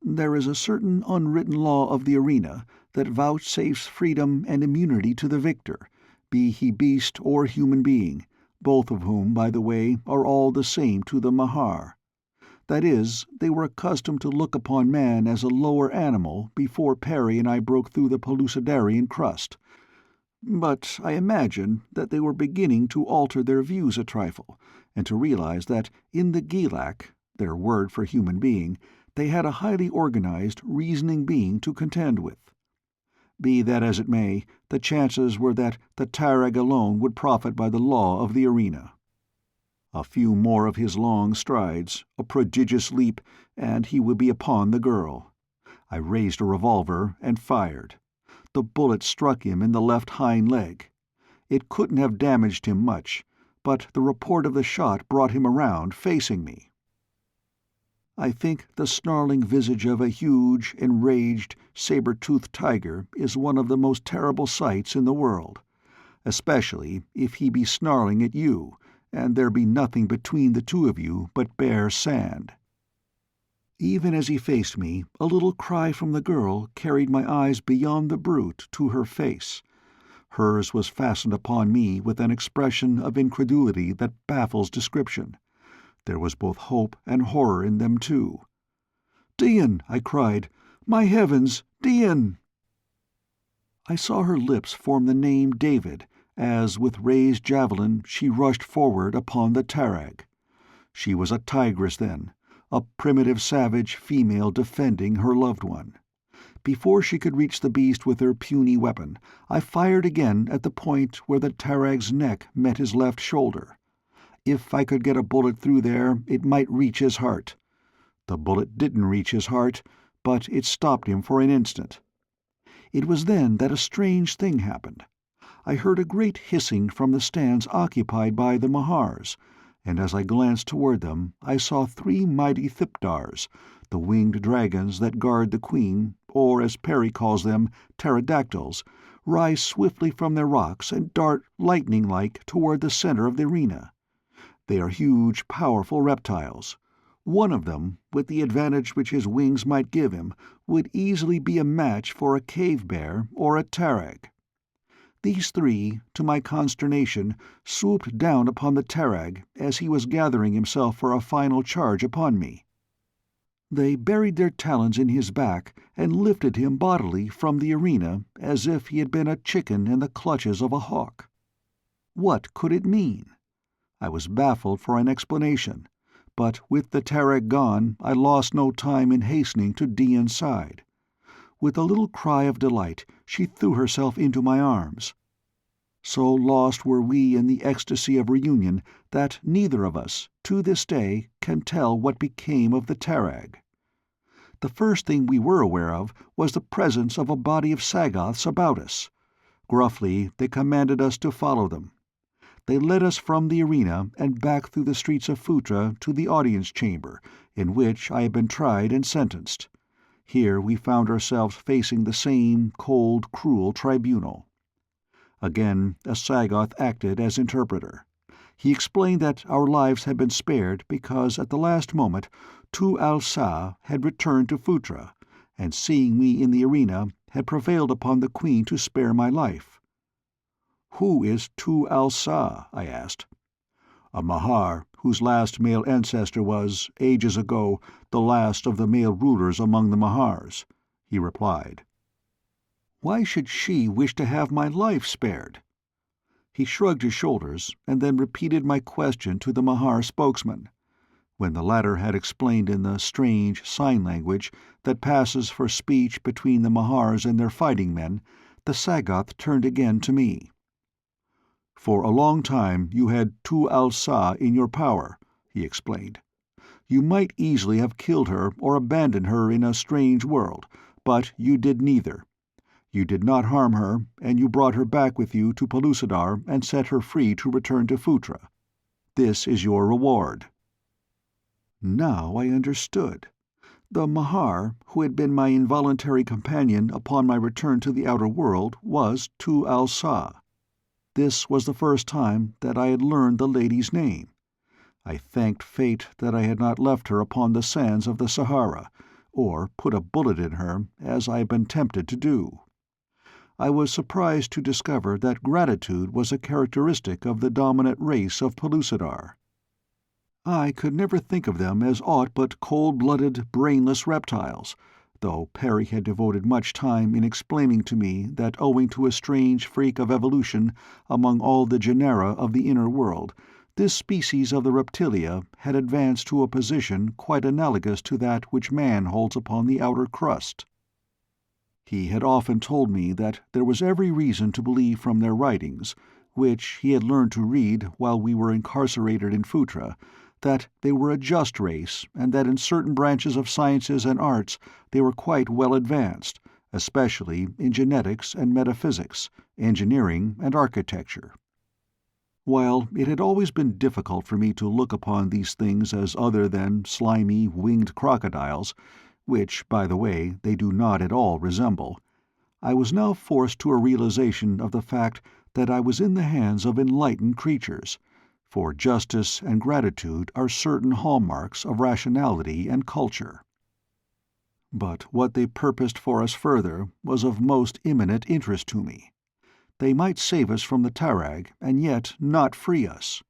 There is a certain unwritten law of the arena that vouchsafes freedom and immunity to the victor, be he beast or human being, both of whom, by the way, are all the same to the Mahar. That is, they were accustomed to look upon man as a lower animal before Perry and I broke through the Pellucidarian crust. But I imagine that they were beginning to alter their views a trifle, and to realize that in the Gilak, their word for human being, they had a highly organized, reasoning being to contend with. Be that as it may, the chances were that the Tarag alone would profit by the law of the arena. A few more of his long strides, a prodigious leap, and he would be upon the girl. I raised a revolver and fired. The bullet struck him in the left hind leg. It couldn't have damaged him much, but the report of the shot brought him around, facing me. I think the snarling visage of a huge, enraged, saber-toothed tiger is one of the most terrible sights in the world, especially if he be snarling at you, and there be nothing between the two of you but bare sand. Even as he faced me, a little cry from the girl carried my eyes beyond the brute to her face. Hers was fastened upon me with an expression of incredulity that baffles description. There was both hope and horror in them too. "Dian!" I cried. "My heavens, Dian!" I saw her lips form the name David, as with raised javelin she rushed forward upon the Tarag. She was a tigress then, a primitive savage female defending her loved one. Before she could reach the beast with her puny weapon, I fired again at the point where the Tarag's neck met his left shoulder. If I could get a bullet through there, it might reach his heart. The bullet didn't reach his heart, but it stopped him for an instant. It was then that a strange thing happened. I heard a great hissing from the stands occupied by the Mahars, and as I glanced toward them I saw 3 mighty thipdars, the winged dragons that guard the queen, or as Perry calls them, pterodactyls, rise swiftly from their rocks and dart lightning-like toward the center of the arena. They are huge, powerful reptiles. One of them, with the advantage which his wings might give him, would easily be a match for a cave bear or a tarag. These 3, to my consternation, swooped down upon the Tarag as he was gathering himself for a final charge upon me. They buried their talons in his back and lifted him bodily from the arena as if he had been a chicken in the clutches of a hawk. What could it mean? I was baffled for an explanation, but with the Tarag gone I lost no time in hastening to Dian's side. With a little cry of delight she threw herself into my arms. So lost were we in the ecstasy of reunion that neither of us, to this day, can tell what became of the Tarag. The first thing we were aware of was the presence of a body of Sagoths about us. Gruffly they commanded us to follow them. They led us from the arena and back through the streets of Phutra to the audience chamber, in which I had been tried and sentenced. Here we found ourselves facing the same cold, cruel tribunal. Again a Sagoth acted as interpreter. He explained that our lives had been spared because at the last moment Tu al-Sa had returned to Phutra, and seeing me in the arena had prevailed upon the Queen to spare my life. "Who is Tu al-Sa?" I asked. "A Mahar whose last male ancestor was, ages ago, the last of the male rulers among the Mahars," he replied. "Why should she wish to have my life spared?" He shrugged his shoulders, and then repeated my question to the Mahar spokesman. When the latter had explained in the strange sign language that passes for speech between the Mahars and their fighting men, the Sagoth turned again to me. "For a long time you had Tu al-Sa in your power," he explained. "You might easily have killed her or abandoned her in a strange world, but you did neither. You did not harm her, and you brought her back with you to Pellucidar and set her free to return to Phutra. This is your reward." Now I understood. The Mahar, who had been my involuntary companion upon my return to the outer world, was Tu al-Sa. This was the first time that I had learned the lady's name. I thanked fate that I had not left her upon the sands of the Sahara, or put a bullet in her, as I had been tempted to do. I was surprised to discover that gratitude was a characteristic of the dominant race of Pellucidar. I could never think of them as aught but cold-blooded, brainless reptiles, though Perry had devoted much time in explaining to me that owing to a strange freak of evolution among all the genera of the inner world, this species of the reptilia had advanced to a position quite analogous to that which man holds upon the outer crust. He had often told me that there was every reason to believe from their writings, which he had learned to read while we were incarcerated in Phutra, that they were a just race, and that in certain branches of sciences and arts they were quite well advanced, especially in genetics and metaphysics, engineering and architecture. While it had always been difficult for me to look upon these things as other than slimy, winged crocodiles, which, by the way, they do not at all resemble, I was now forced to a realization of the fact that I was in the hands of enlightened creatures, for justice and gratitude are certain hallmarks of rationality and culture. But what they purposed for us further was of most imminent interest to me. They might save us from the Tarag, and yet not free us.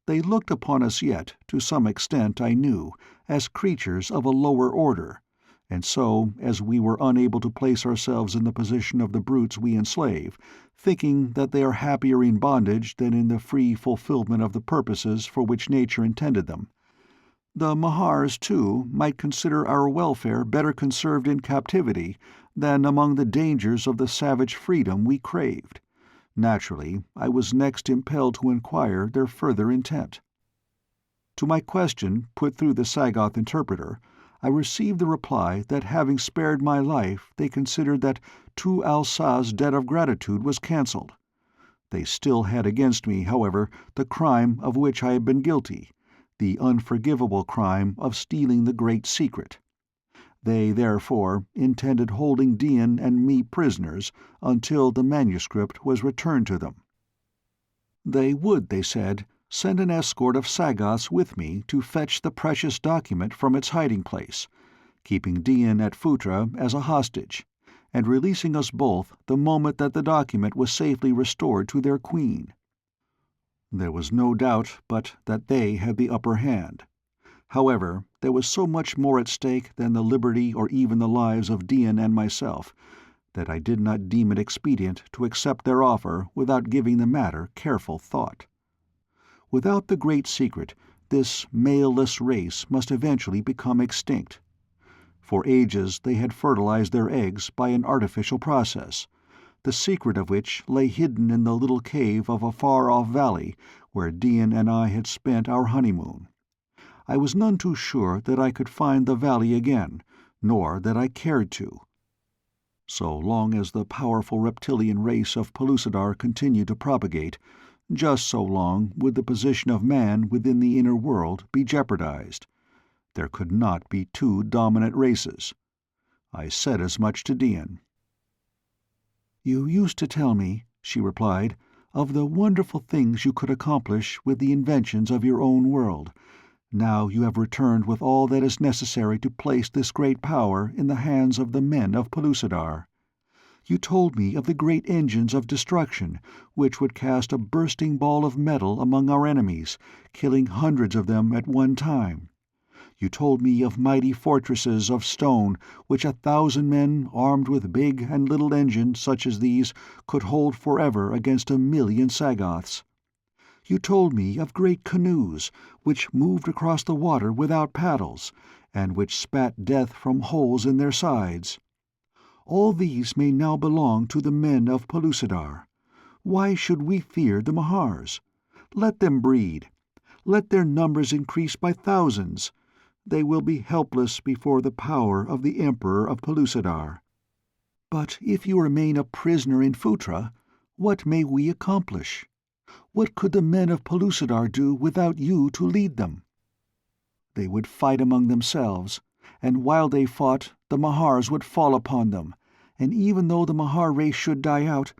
They looked upon us yet, to some extent I knew, as creatures of a lower order, and so, as we were unable to place ourselves in the position of the brutes we enslave, thinking that they are happier in bondage than in the free fulfillment of the purposes for which nature intended them, the Mahars, too, might consider our welfare better conserved in captivity than among the dangers of the savage freedom we craved. Naturally, I was next impelled to inquire their further intent. To my question, put through the Sagoth interpreter, I received the reply that having spared my life they considered that Tu al-Sa's debt of gratitude was cancelled. They still had against me, however, the crime of which I had been guilty, the unforgivable crime of stealing the Great Secret. They, therefore, intended holding Dian and me prisoners until the manuscript was returned to them. They would, they said, send an escort of Sagoths with me to fetch the precious document from its hiding-place, keeping Dian at Phutra as a hostage, and releasing us both the moment that the document was safely restored to their queen. There was no doubt but that they had the upper hand. However, there was so much more at stake than the liberty or even the lives of Dian and myself, that I did not deem it expedient to accept their offer without giving the matter careful thought. Without the Great Secret, this male-less race must eventually become extinct. For ages they had fertilized their eggs by an artificial process, the secret of which lay hidden in the little cave of a far-off valley where Dian and I had spent our honeymoon. I was none too sure that I could find the valley again, nor that I cared to. So long as the powerful reptilian race of Pellucidar continued to propagate, just so long would the position of man within the inner world be jeopardized. There could not be two dominant races. I said as much to Dian. "You used to tell me," she replied, "of the wonderful things you could accomplish with the inventions of your own world. Now you have returned with all that is necessary to place this great power in the hands of the men of Pellucidar. You told me of the great engines of destruction which would cast a bursting ball of metal among our enemies, killing hundreds of them at one time. You told me of mighty fortresses of stone which 1,000 men armed with big and little engines such as these could hold forever against 1,000,000 Sagoths. You told me of great canoes which moved across the water without paddles, and which spat death from holes in their sides. All these may now belong to the men of Pellucidar. Why should we fear the Mahars? Let them breed. Let their numbers increase by thousands. They will be helpless before the power of the Emperor of Pellucidar. But if you remain a prisoner in Phutra, what may we accomplish? What could the men of Pellucidar do without you to lead them? They would fight among themselves, and while they fought, the Mahars would fall upon them, and even though the Mahar race should die out,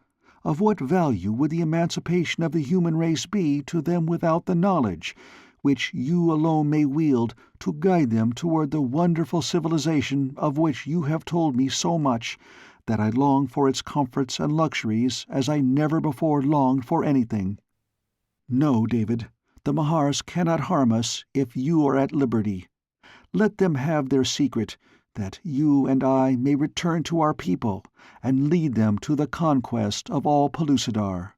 Of what value would the emancipation of the human race be to them without the knowledge, which you alone may wield, to guide them toward the wonderful civilization of which you have told me so much, that I long for its comforts and luxuries as I never before longed for anything? No, David, the Mahars cannot harm us if you are at liberty. Let them have their secret, that you and I may return to our people and lead them to the conquest of all Pellucidar."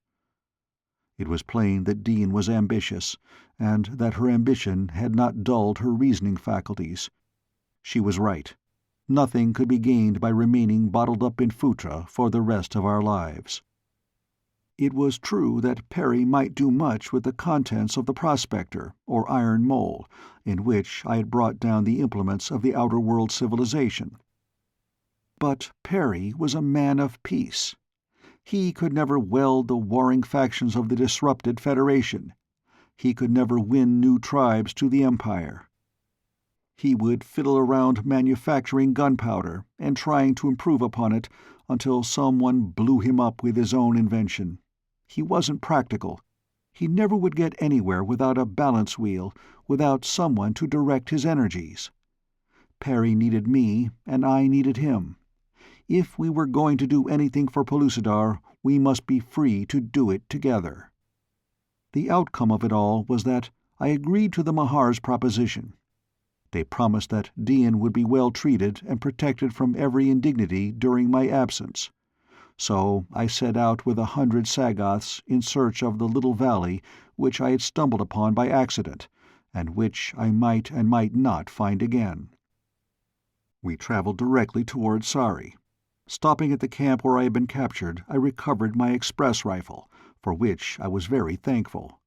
It was plain that Dian was ambitious, and that her ambition had not dulled her reasoning faculties. She was right. Nothing could be gained by remaining bottled up in Phutra for the rest of our lives. It was true that Perry might do much with the contents of the prospector, or iron mole, in which I had brought down the implements of the outer world civilization. But Perry was a man of peace. He could never weld the warring factions of the disrupted Federation. He could never win new tribes to the Empire. He would fiddle around manufacturing gunpowder and trying to improve upon it until someone blew him up with his own invention. He wasn't practical. He never would get anywhere without a balance wheel, without someone to direct his energies. Perry needed me, and I needed him. If we were going to do anything for Pellucidar, we must be free to do it together. The outcome of it all was that I agreed to the Mahar's proposition. They promised that Dian would be well treated and protected from every indignity during my absence. So I set out with 100 Sagoths in search of the little valley which I had stumbled upon by accident, and which I might and might not find again. We traveled directly toward Sari. Stopping at the camp where I had been captured, I recovered my express rifle, for which I was very thankful.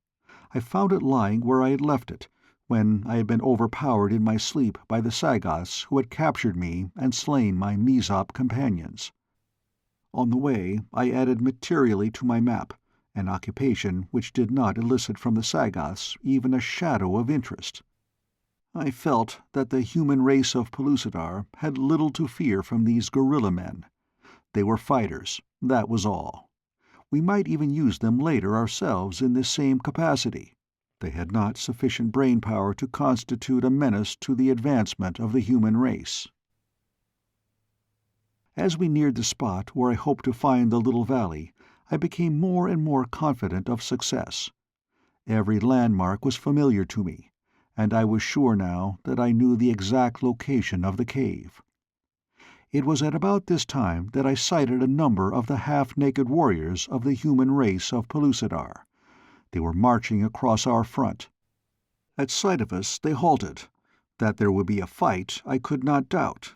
I found it lying where I had left it, when I had been overpowered in my sleep by the Sagoths who had captured me and slain my Mezop companions. On the way, I added materially to my map, an occupation which did not elicit from the Sagoths even a shadow of interest. I felt that the human race of Pellucidar had little to fear from these guerrilla men. They were fighters, that was all. We might even use them later ourselves in this same capacity. They had not sufficient brain power to constitute a menace to the advancement of the human race. As we neared the spot where I hoped to find the little valley, I became more and more confident of success. Every landmark was familiar to me, and I was sure now that I knew the exact location of the cave. It was at about this time that I sighted a number of the half-naked warriors of the human race of Pellucidar. They were marching across our front. At sight of us they halted. That there would be a fight I could not doubt.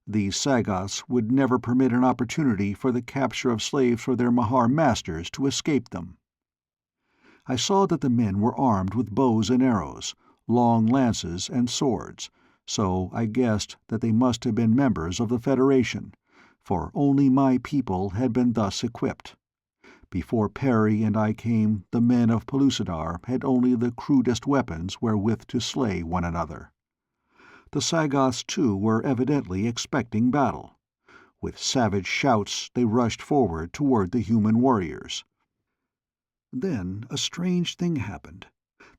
These Sagoths would never permit an opportunity for the capture of slaves for their Mahar masters to escape them. I saw that the men were armed with bows and arrows, long lances and swords, so I guessed that they must have been members of the Federation, for only my people had been thus equipped. Before Perry and I came, the men of Pellucidar had only the crudest weapons wherewith to slay one another. The Sagoths, too, were evidently expecting battle. With savage shouts they rushed forward toward the human warriors. Then a strange thing happened.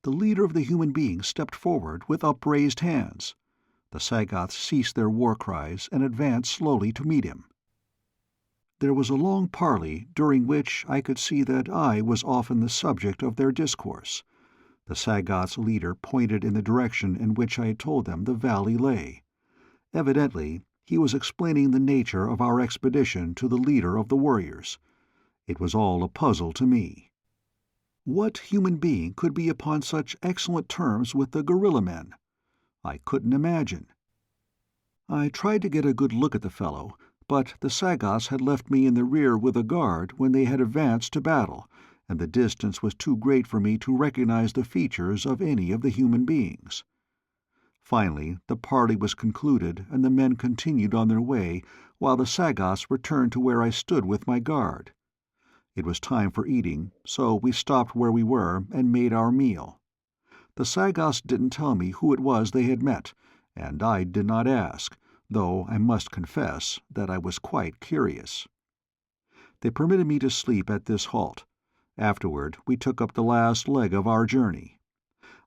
The leader of the human beings stepped forward with upraised hands. The Sagoths ceased their war cries and advanced slowly to meet him. There was a long parley, during which I could see that I was often the subject of their discourse. The Sagoths' leader pointed in the direction in which I had told them the valley lay. Evidently, he was explaining the nature of our expedition to the leader of the warriors. It was all a puzzle to me. What human being could be upon such excellent terms with the guerrilla men? I couldn't imagine. I tried to get a good look at the fellow, but the Sagoths had left me in the rear with a guard when they had advanced to battle, and the distance was too great for me to recognize the features of any of the human beings. Finally, the parley was concluded, and the men continued on their way, while the Sagoths returned to where I stood with my guard. It was time for eating, so we stopped where we were and made our meal. The Sagoths didn't tell me who it was they had met, and I did not ask, though I must confess that I was quite curious. They permitted me to sleep at this halt. Afterward we took up the last leg of our journey.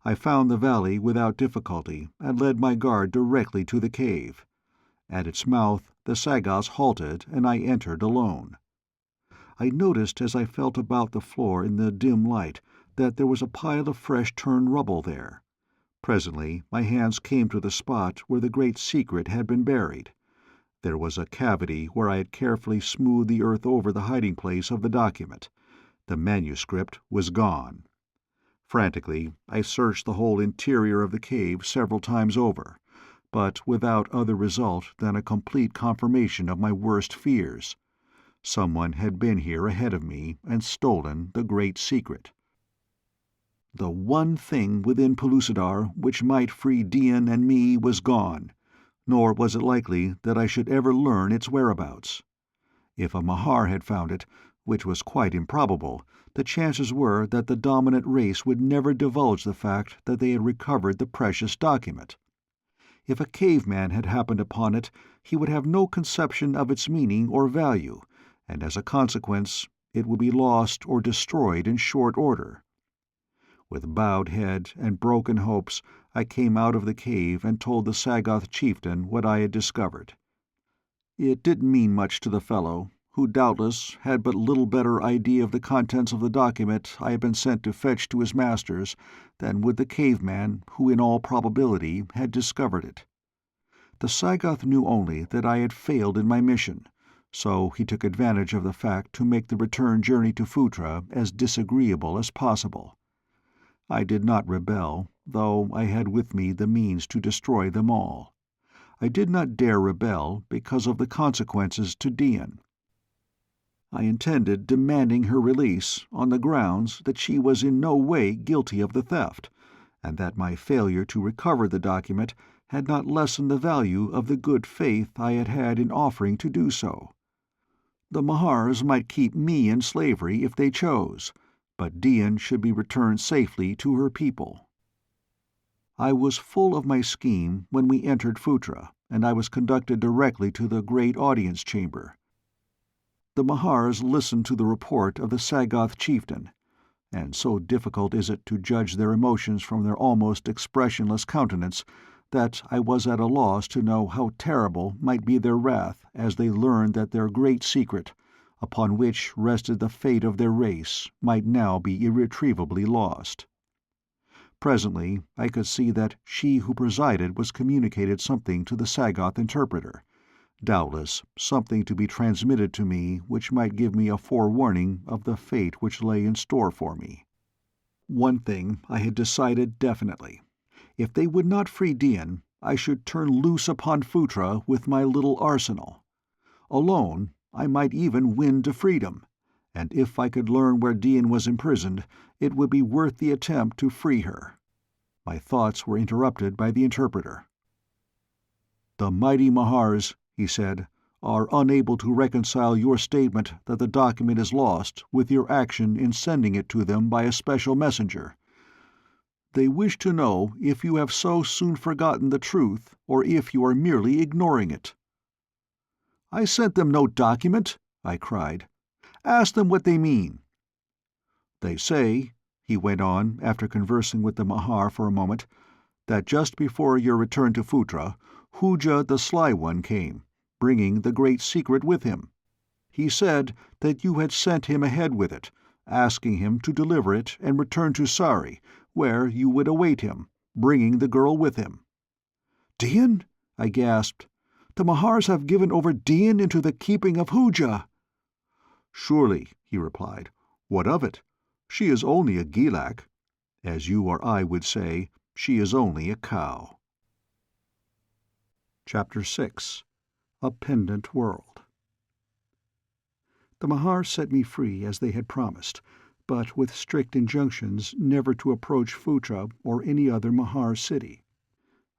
I found the valley without difficulty, and led my guard directly to the cave. At its mouth the Sagoths halted, and I entered alone. I noticed as I felt about the floor in the dim light that there was a pile of fresh-turned rubble there. Presently my hands came to the spot where the great secret had been buried. There was a cavity where I had carefully smoothed the earth over the hiding place of the document. The manuscript was gone. Frantically, I searched the whole interior of the cave several times over, but without other result than a complete confirmation of my worst fears. Someone had been here ahead of me and stolen the great secret. The one thing within Pellucidar which might free Dian and me was gone, nor was it likely that I should ever learn its whereabouts. If a Mahar had found it, which was quite improbable, the chances were that the dominant race would never divulge the fact that they had recovered the precious document. If a caveman had happened upon it, he would have no conception of its meaning or value, and as a consequence it would be lost or destroyed in short order. With bowed head and broken hopes, I came out of the cave and told the Sagoth chieftain what I had discovered. It didn't mean much to the fellow, who doubtless had but little better idea of the contents of the document I had been sent to fetch to his masters than would the caveman who in all probability had discovered it. The Sagoth knew only that I had failed in my mission, so he took advantage of the fact to make the return journey to Phutra as disagreeable as possible. I did not rebel, though I had with me the means to destroy them all. I did not dare rebel because of the consequences to Dian. I intended demanding her release on the grounds that she was in no way guilty of the theft, and that my failure to recover the document had not lessened the value of the good faith I had had in offering to do so. The Mahars might keep me in slavery if they chose, but Dian should be returned safely to her people. I was full of my scheme when we entered Phutra, and I was conducted directly to the great audience chamber. The Mahars listened to the report of the Sagoth chieftain, and so difficult is it to judge their emotions from their almost expressionless countenance that I was at a loss to know how terrible might be their wrath as they learned that their great secret, upon which rested the fate of their race, might now be irretrievably lost. Presently I could see that she who presided was communicated something to the Sagoth interpreter, doubtless something to be transmitted to me which might give me a forewarning of the fate which lay in store for me. One thing I had decided definitely. If they would not free Dian, I should turn loose upon Phutra with my little arsenal. Alone, I might even win to freedom, and if I could learn where Dian was imprisoned, it would be worth the attempt to free her. My thoughts were interrupted by the interpreter. "The mighty Mahars," he said, "are unable to reconcile your statement that the document is lost with your action in sending it to them by a special messenger. They wish to know if you have so soon forgotten the truth, or if you are merely ignoring it." "I sent them no document," I cried. "Ask them what they mean." "They say," he went on, after conversing with the Mahar for a moment, "that just before your return to Phutra, Hooja the Sly One came, bringing the great secret with him. He said that you had sent him ahead with it, asking him to deliver it and return to Sari, where you would await him, bringing the girl with him." "Dian?" I gasped. "The Mahars have given over Dian into the keeping of Hooja." "Surely," he replied. "What of it? She is only a Gilak. As you or I would say, she is only a cow." Chapter 6. A Pendent World. The Mahars set me free as they had promised, but with strict injunctions never to approach Phutra or any other Mahar city.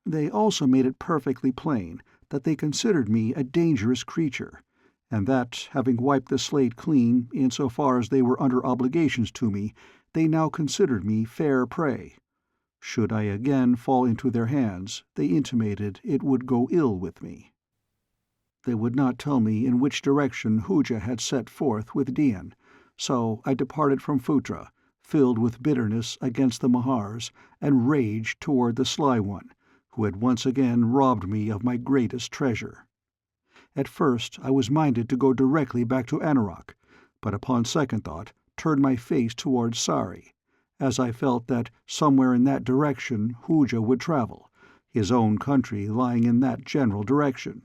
They also made it perfectly plain that they considered me a dangerous creature, and that, having wiped the slate clean in so far as they were under obligations to me, they now considered me fair prey. Should I again fall into their hands, they intimated it would go ill with me. They would not tell me in which direction Hooja had set forth with Dian, so I departed from Phutra, filled with bitterness against the Mahars, and rage toward the Sly One, who had once again robbed me of my greatest treasure. At first I was minded to go directly back to Anauroch, but upon second thought turned my face towards Sari, as I felt that somewhere in that direction Hooja would travel, his own country lying in that general direction.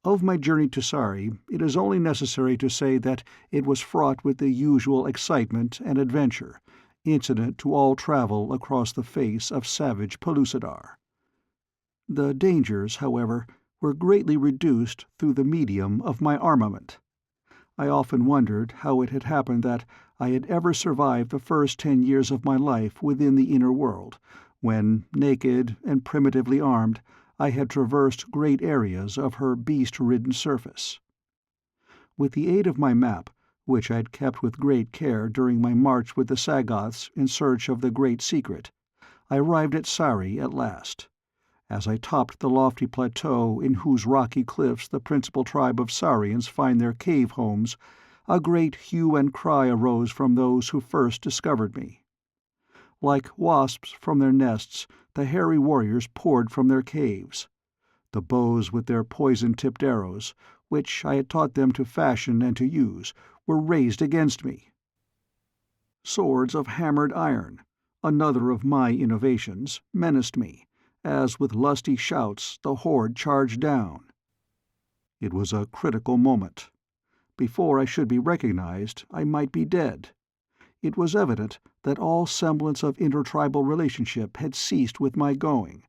Of my journey to Sari, it is only necessary to say that it was fraught with the usual excitement and adventure, incident to all travel across the face of savage Pellucidar. The dangers, however, were greatly reduced through the medium of my armament. I often wondered how it had happened that I had ever survived the first 10 years of my life within the inner world, when, naked and primitively armed, I had traversed great areas of her beast-ridden surface. With the aid of my map, which I had kept with great care during my march with the Sagoths in search of the Great Secret, I arrived at Sari at last. As I topped the lofty plateau in whose rocky cliffs the principal tribe of Sarians find their cave homes, a great hue and cry arose from those who first discovered me. Like wasps from their nests, the hairy warriors poured from their caves. The bows with their poison-tipped arrows, which I had taught them to fashion and to use, were raised against me. Swords of hammered iron, another of my innovations, menaced me, as with lusty shouts the horde charged down. It was a critical moment. Before I should be recognized, I might be dead. It was evident that all semblance of intertribal relationship had ceased with my going,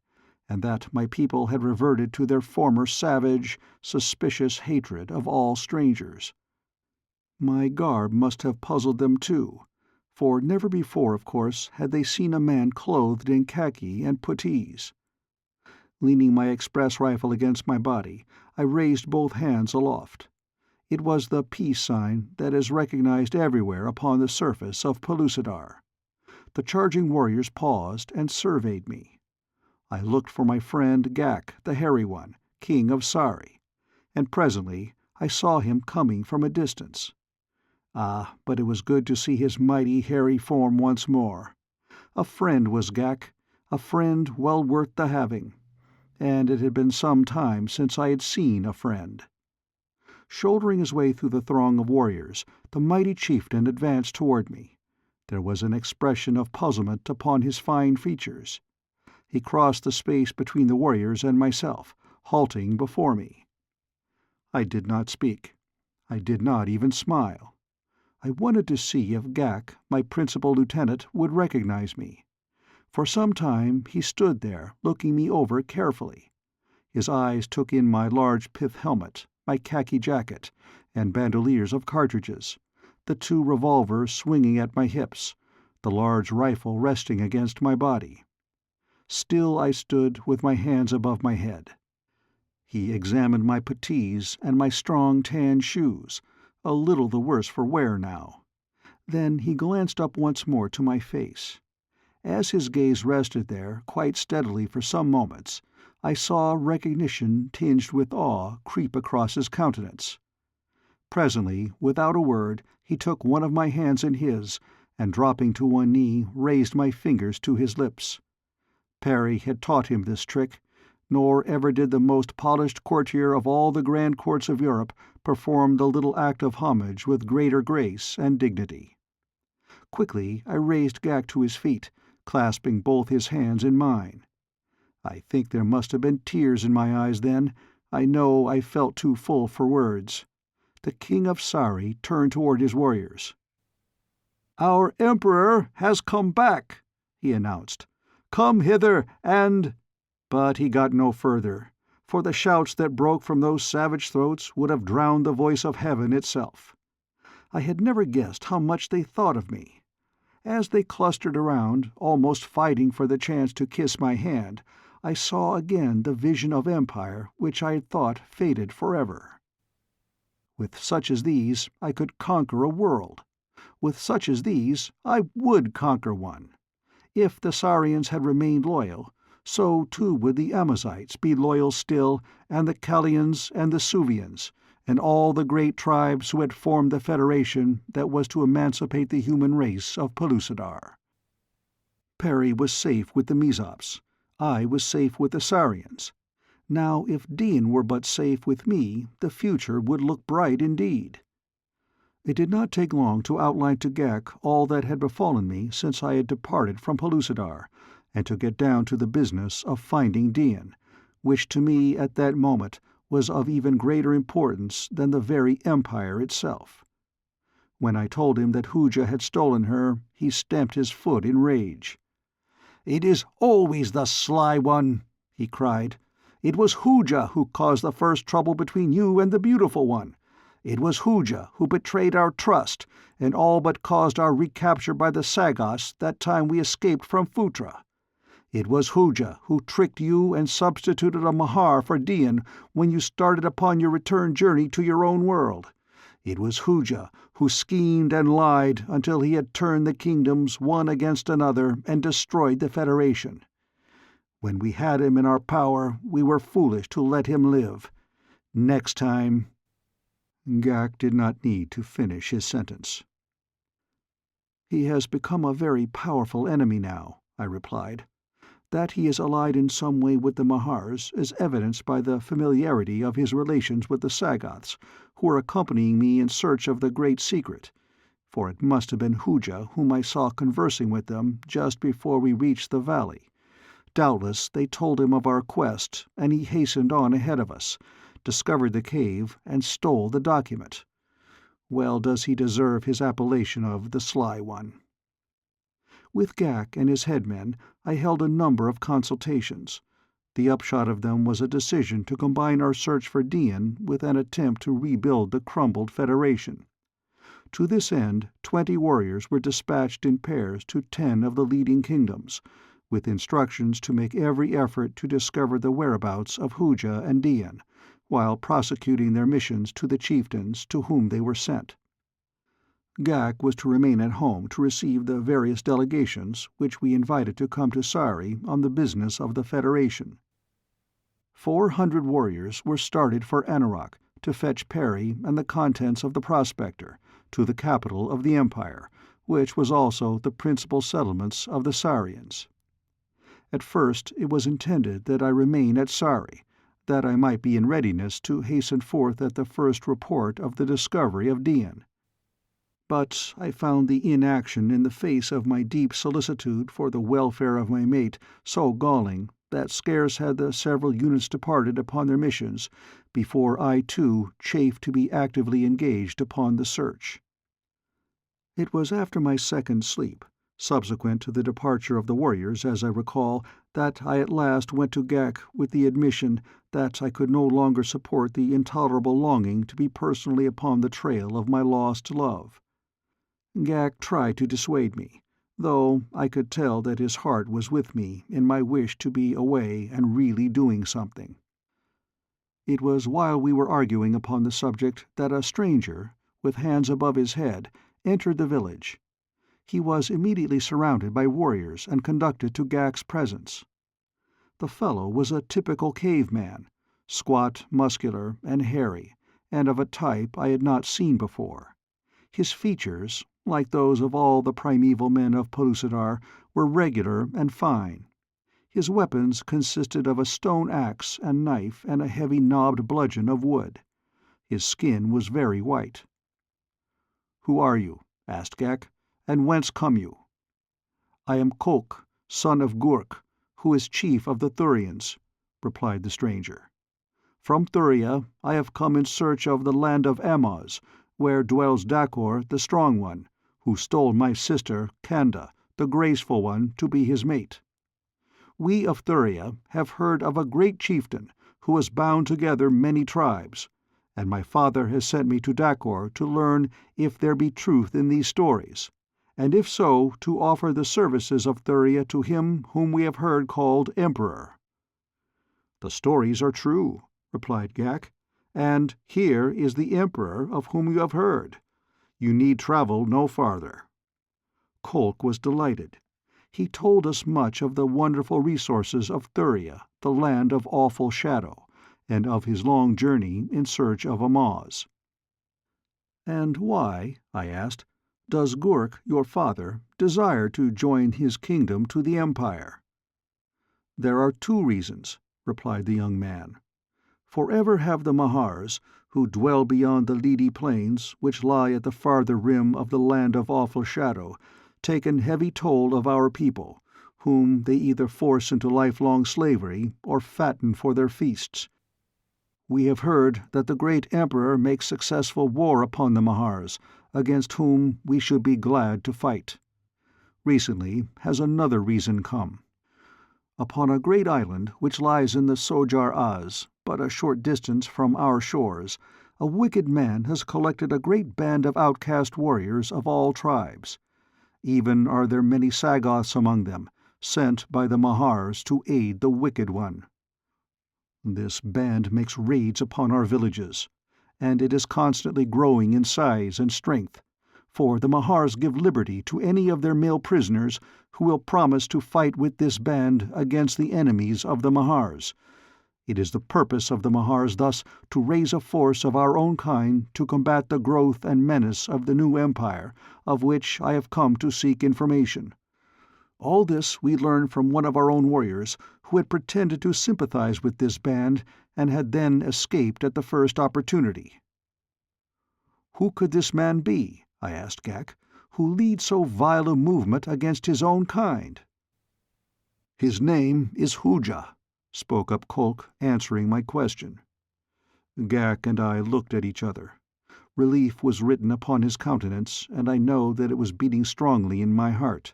and that my people had reverted to their former savage, suspicious hatred of all strangers. My garb must have puzzled them too, for never before, of course, had they seen a man clothed in khaki and puttees. Leaning my express rifle against my body, I raised both hands aloft. It was the peace sign that is recognized everywhere upon the surface of Pellucidar. The charging warriors paused and surveyed me. I looked for my friend Ghak, the Hairy One, king of Sari, and presently I saw him coming from a distance. Ah, but it was good to see his mighty hairy form once more. A friend was Ghak, a friend well worth the having, and it had been some time since I had seen a friend. Shouldering his way through the throng of warriors, the mighty chieftain advanced toward me. There was an expression of puzzlement upon his fine features. He crossed the space between the warriors and myself, halting before me. I did not speak. I did not even smile. I wanted to see if Ghak, my principal lieutenant, would recognize me. For some time he stood there, looking me over carefully. His eyes took in my large pith helmet, my khaki jacket, and bandoliers of cartridges, the 2 revolvers swinging at my hips, the large rifle resting against my body. Still I stood with my hands above my head. He examined my puttees and my strong tan shoes, a little the worse for wear now. Then he glanced up once more to my face. As his gaze rested there quite steadily for some moments, I saw recognition tinged with awe creep across his countenance. Presently, without a word, he took one of my hands in his, and dropping to one knee, raised my fingers to his lips. Parry had taught him this trick, nor ever did the most polished courtier of all the grand courts of Europe perform the little act of homage with greater grace and dignity. Quickly I raised Ghak to his feet, clasping both his hands in mine. I think there must have been tears in my eyes then. I know I felt too full for words. The king of Sari turned toward his warriors. "Our emperor has come back," he announced. "Come hither and—" But he got no further, for the shouts that broke from those savage throats would have drowned the voice of heaven itself. I had never guessed how much they thought of me. As they clustered around, almost fighting for the chance to kiss my hand, I saw again the vision of empire which I had thought faded forever. With such as these I could conquer a world. With such as these I would conquer one. If the Sarians had remained loyal, So too would the Amazighites be loyal still, and the Callians and the Suevians, and all the great tribes who had formed the federation that was to emancipate the human race of Pellucidar. Perry was safe with the Mesops. I was safe with the Sarians. Now, if Dian were but safe with me, the future would look bright indeed. It did not take long to outline to Ghak all that had befallen me since I had departed from Pellucidar, and to get down to the business of finding Dian, which to me at that moment was of even greater importance than the very Empire itself. When I told him that Hooja had stolen her, he stamped his foot in rage. "It is always the sly one," he cried. "It was Hooja who caused the first trouble between you and the Beautiful One. It was Hooja who betrayed our trust, and all but caused our recapture by the Sagoths that time we escaped from Phutra. It was Hooja who tricked you and substituted a Mahar for Dian when you started upon your return journey to your own world. It was Hooja who schemed and lied until he had turned the kingdoms one against another and destroyed the Federation. When we had him in our power, we were foolish to let him live. Next time—" Ghak did not need to finish his sentence. "He has become a very powerful enemy now," I replied. "That he is allied in some way with the Mahars is evidenced by the familiarity of his relations with the Sagoths, who are accompanying me in search of the Great Secret, for it must have been Hooja whom I saw conversing with them just before we reached the valley. Doubtless they told him of our quest, and he hastened on ahead of us, discovered the cave, and stole the document. Well does he deserve his appellation of the Sly One." With Ghak and his headmen I held a number of consultations. The upshot of them was a decision to combine our search for Dian with an attempt to rebuild the crumbled Federation. To this end 20 warriors were dispatched in pairs to 10 of the leading kingdoms, with instructions to make every effort to discover the whereabouts of Hooja and Dian, while prosecuting their missions to the chieftains to whom they were sent. Ghak was to remain at home to receive the various delegations which we invited to come to Sari on the business of the Federation. 400 warriors were started for Anauroch to fetch Perry and the contents of the prospector to the capital of the Empire, which was also the principal settlements of the Sarians. At first it was intended that I remain at Sari, that I might be in readiness to hasten forth at the first report of the discovery of Dian. But I found the inaction in the face of my deep solicitude for the welfare of my mate so galling that scarce had the several units departed upon their missions before I too chafed to be actively engaged upon the search. It was after my second sleep, subsequent to the departure of the warriors as I recall, that I at last went to Ghak with the admission that I could no longer support the intolerable longing to be personally upon the trail of my lost love. Ghak tried to dissuade me, though I could tell that his heart was with me in my wish to be away and really doing something. It was while we were arguing upon the subject that a stranger, with hands above his head, entered the village. He was immediately surrounded by warriors and conducted to Ghak's presence. The fellow was a typical cave-man, squat, muscular, and hairy, and of a type I had not seen before. His features, like those of all the primeval men of Pellucidar, were regular and fine. His weapons consisted of a stone axe and knife and a heavy knobbed bludgeon of wood. His skin was very white. "Who are you?" asked Ghak, "and whence come you?" "I am Kolk, son of Gurk, who is chief of the Thurians," replied the stranger. "From Thuria I have come in search of the land of Amaz, where dwells Dakor the Strong One, who stole my sister, Kanda, the Graceful One, to be his mate. We of Thuria have heard of a great chieftain who has bound together many tribes, and my father has sent me to Dakor to learn if there be truth in these stories, and if so, to offer the services of Thuria to him whom we have heard called Emperor." "The stories are true," replied Ghak, "and here is the Emperor of whom you have heard. You need travel no farther." Kolk was delighted. he told us much of the wonderful resources of Thuria, the land of awful shadow, and of his long journey in search of Amaz. "And why," I asked, "does Gurk, your father, desire to join his kingdom to the Empire?" "There are two reasons," replied the young man. "Forever have the Mahars, who dwell beyond the Lidi plains, which lie at the farther rim of the land of awful shadow, taken heavy toll of our people, whom they either force into lifelong slavery or fatten for their feasts. We have heard that the great Emperor makes successful war upon the Mahars, against whom we should be glad to fight. Recently has another reason come. Upon a great island which lies in the Sojar-Az, but a short distance from our shores, a wicked man has collected a great band of outcast warriors of all tribes. Even are there many Sagoths among them, sent by the Mahars to aid the wicked one. This band makes raids upon our villages, and it is constantly growing in size and strength, for the Mahars give liberty to any of their male prisoners who will promise to fight with this band against the enemies of the Mahars. It is the purpose of the Mahars thus to raise a force of our own kind to combat the growth and menace of the new empire, of which I have come to seek information. All this we learned from one of our own warriors, who had pretended to sympathize with this band and had then escaped at the first opportunity." "Who could this man be," I asked Ghak, "who leads so vile a movement against his own kind?" "His name is Hooja," spoke up Kolk, answering my question. Ghak and I looked at each other. Relief was written upon his countenance, and I know that it was beating strongly in my heart.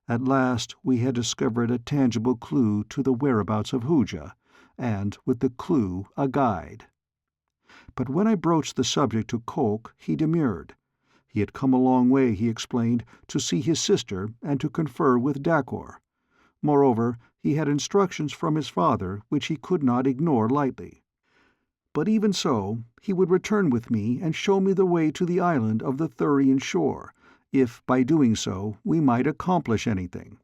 At last we had discovered a tangible clue to the whereabouts of Hooja, and with the clue a guide. But when I broached the subject to Kolk, he demurred. He had come a long way, he explained, to see his sister and to confer with Dakor. Moreover, he had instructions from his father which he could not ignore lightly. But even so, he would return with me and show me the way to the island of the Thurian shore, if by doing so we might accomplish anything.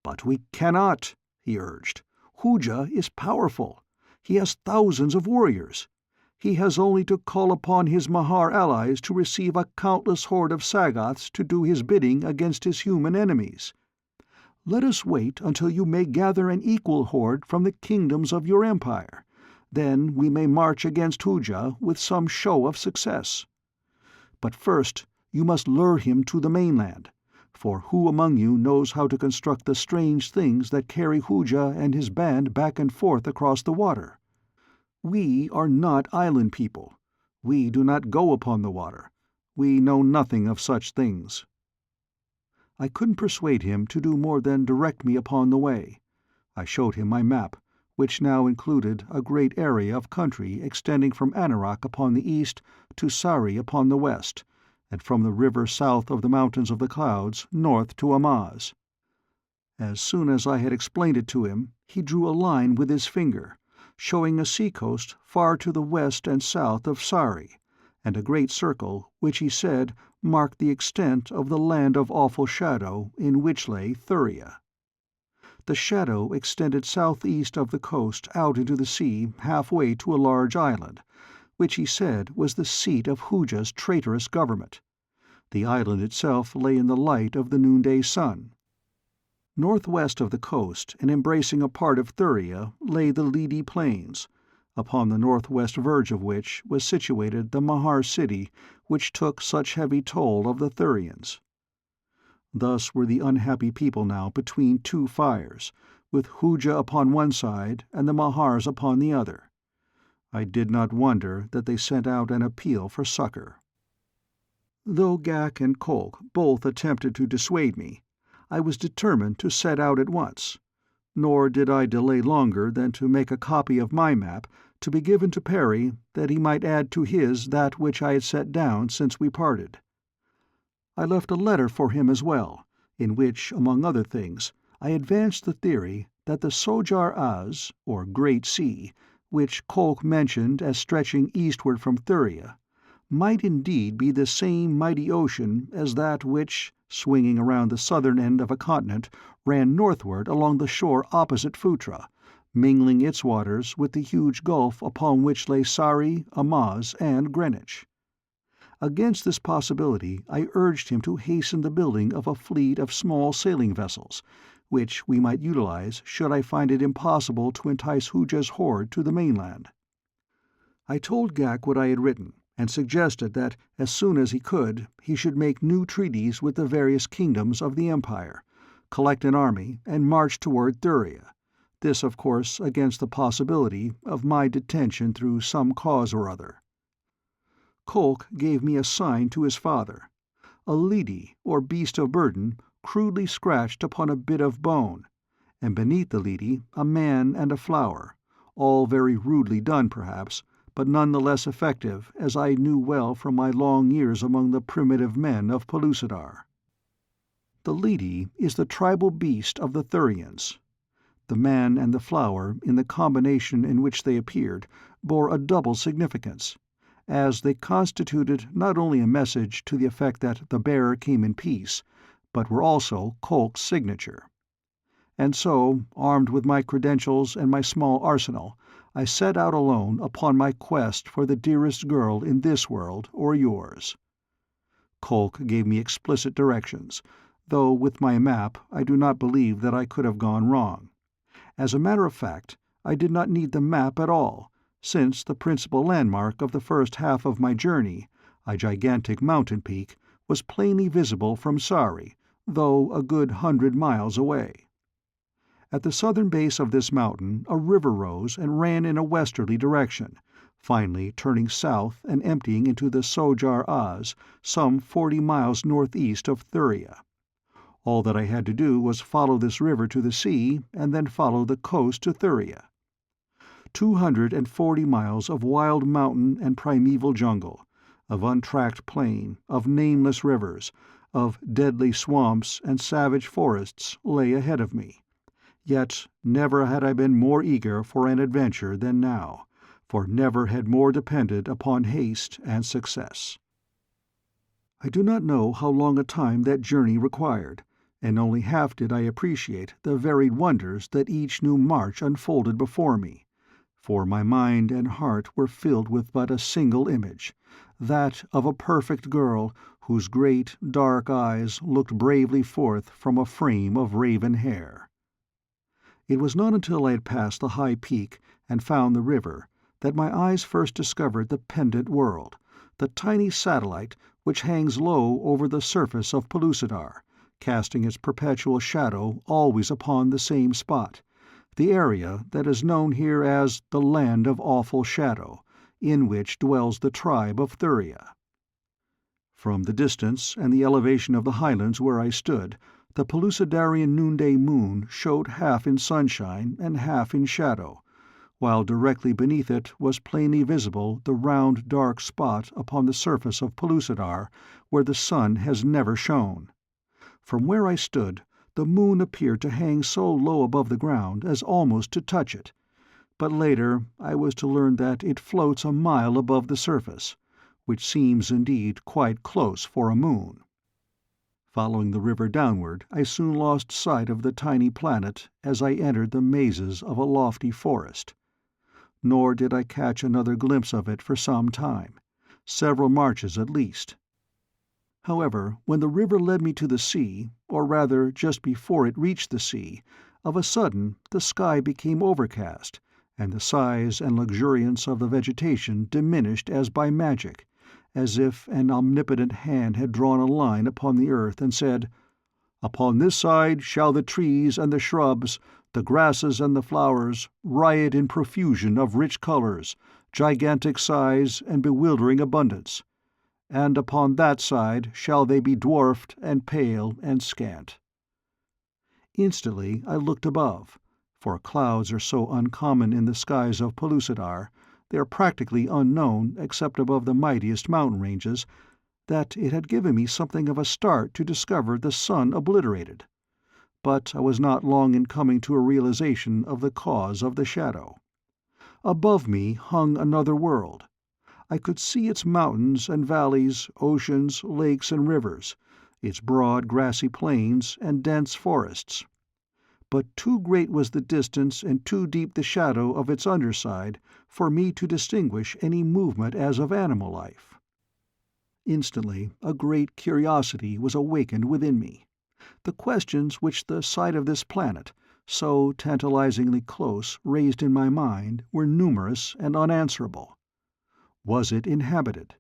"But we cannot," he urged. "Hooja is powerful. He has thousands of warriors. He has only to call upon his Mahar allies to receive a countless horde of Sagoths to do his bidding against his human enemies. Let us wait until you may gather an equal horde from the kingdoms of your empire. Then we may march against Hooja with some show of success. But first you must lure him to the mainland, for who among you knows how to construct the strange things that carry Hooja and his band back and forth across the water? We are not island people. We do not go upon the water. We know nothing of such things." I couldn't persuade him to do more than direct me upon the way. I showed him my map, which now included a great area of country extending from Anarak upon the east to Sari upon the west, and from the river south of the Mountains of the Clouds north to Amaz. As soon as I had explained it to him, he drew a line with his finger, showing a seacoast far to the west and south of Sari, and a great circle which he said marked the extent of the land of awful shadow in which lay Thuria. The shadow extended southeast of the coast out into the sea halfway to a large island, which he said was the seat of Hooja's traitorous government. The island itself lay in the light of the noonday sun. Northwest of the coast, and embracing a part of Thuria, lay the Lidi Plains, upon the northwest verge of which was situated the Mahar city which took such heavy toll of the Thurians. Thus were the unhappy people now between two fires, with Hooja upon one side and the Mahars upon the other. I did not wonder that they sent out an appeal for succor. Though Ghak and Kolk both attempted to dissuade me, I was determined to set out at once, nor did I delay longer than to make a copy of my map to be given to Perry, that he might add to his that which I had set down since we parted. I left a letter for him as well, in which, among other things, I advanced the theory that the Sojar-Az, or Great Sea, which Kolk mentioned as stretching eastward from Thuria, might indeed be the same mighty ocean as that which, swinging around the southern end of a continent, ran northward along the shore opposite Phutra, mingling its waters with the huge gulf upon which lay Sari, Amaz, and Greenwich. Against this possibility I urged him to hasten the building of a fleet of small sailing vessels, which we might utilize should I find it impossible to entice Hooja's horde to the mainland. I told Ghak what I had written, and suggested that as soon as he could, he should make new treaties with the various kingdoms of the Empire, collect an army, and march toward Thuria, this of course against the possibility of my detention through some cause or other. Kolk gave me a sign to his father, a lidi, or beast of burden, crudely scratched upon a bit of bone, and beneath the lidi a man and a flower, all very rudely done perhaps, but none the less effective, as I knew well from my long years among the primitive men of Pellucidar. The lidi is the tribal beast of the Thurians. The man and the flower, in the combination in which they appeared, bore a double significance, as they constituted not only a message to the effect that the bearer came in peace, but were also Kolk's signature. And so, armed with my credentials and my small arsenal, I set out alone upon my quest for the dearest girl in this world or yours. Kolk gave me explicit directions, though with my map I do not believe that I could have gone wrong. As a matter of fact, I did not need the map at all, since the principal landmark of the first half of my journey, a gigantic mountain peak, was plainly visible from Sari, though a good 100 miles away. At the southern base of this mountain a river rose and ran in a westerly direction, finally turning south and emptying into the Sojar Az, some 40 miles northeast of Thuria. All that I had to do was follow this river to the sea, and then follow the coast to Thuria. 240 miles of wild mountain and primeval jungle, of untracked plain, of nameless rivers, of deadly swamps and savage forests lay ahead of me. Yet never had I been more eager for an adventure than now, for never had more depended upon haste and success. I do not know how long a time that journey required, and only half did I appreciate the varied wonders that each new march unfolded before me, for my mind and heart were filled with but a single image, that of a perfect girl whose great, dark eyes looked bravely forth from a frame of raven hair. It was not until I had passed the high peak and found the river that my eyes first discovered the Pendent World, the tiny satellite which hangs low over the surface of Pellucidar, casting its perpetual shadow always upon the same spot, the area that is known here as the Land of Awful Shadow, in which dwells the tribe of Thuria. From the distance and the elevation of the highlands where I stood, the Pellucidarian noonday moon showed half in sunshine and half in shadow, while directly beneath it was plainly visible the round dark spot upon the surface of Pellucidar where the sun has never shone. From where I stood, the moon appeared to hang so low above the ground as almost to touch it, but later I was to learn that it floats a mile above the surface, which seems indeed quite close for a moon. Following the river downward, I soon lost sight of the tiny planet as I entered the mazes of a lofty forest. Nor did I catch another glimpse of it for some time, several marches at least. However, when the river led me to the sea, or rather just before it reached the sea, of a sudden the sky became overcast, and the size and luxuriance of the vegetation diminished as by magic, as if an omnipotent hand had drawn a line upon the earth and said, "Upon this side shall the trees and the shrubs, the grasses and the flowers, riot in profusion of rich colors, gigantic size and bewildering abundance. And upon that side shall they be dwarfed and pale and scant." Instantly I looked above, for clouds are so uncommon in the skies of Pellucidar, they are practically unknown except above the mightiest mountain ranges, that it had given me something of a start to discover the sun obliterated. But I was not long in coming to a realization of the cause of the shadow. Above me hung another world, I could see its mountains and valleys, oceans, lakes and rivers, its broad grassy plains and dense forests. But too great was the distance and too deep the shadow of its underside for me to distinguish any movement as of animal life. Instantly a great curiosity was awakened within me. The questions which the sight of this planet, so tantalizingly close, raised in my mind were numerous and unanswerable. Was it inhabited?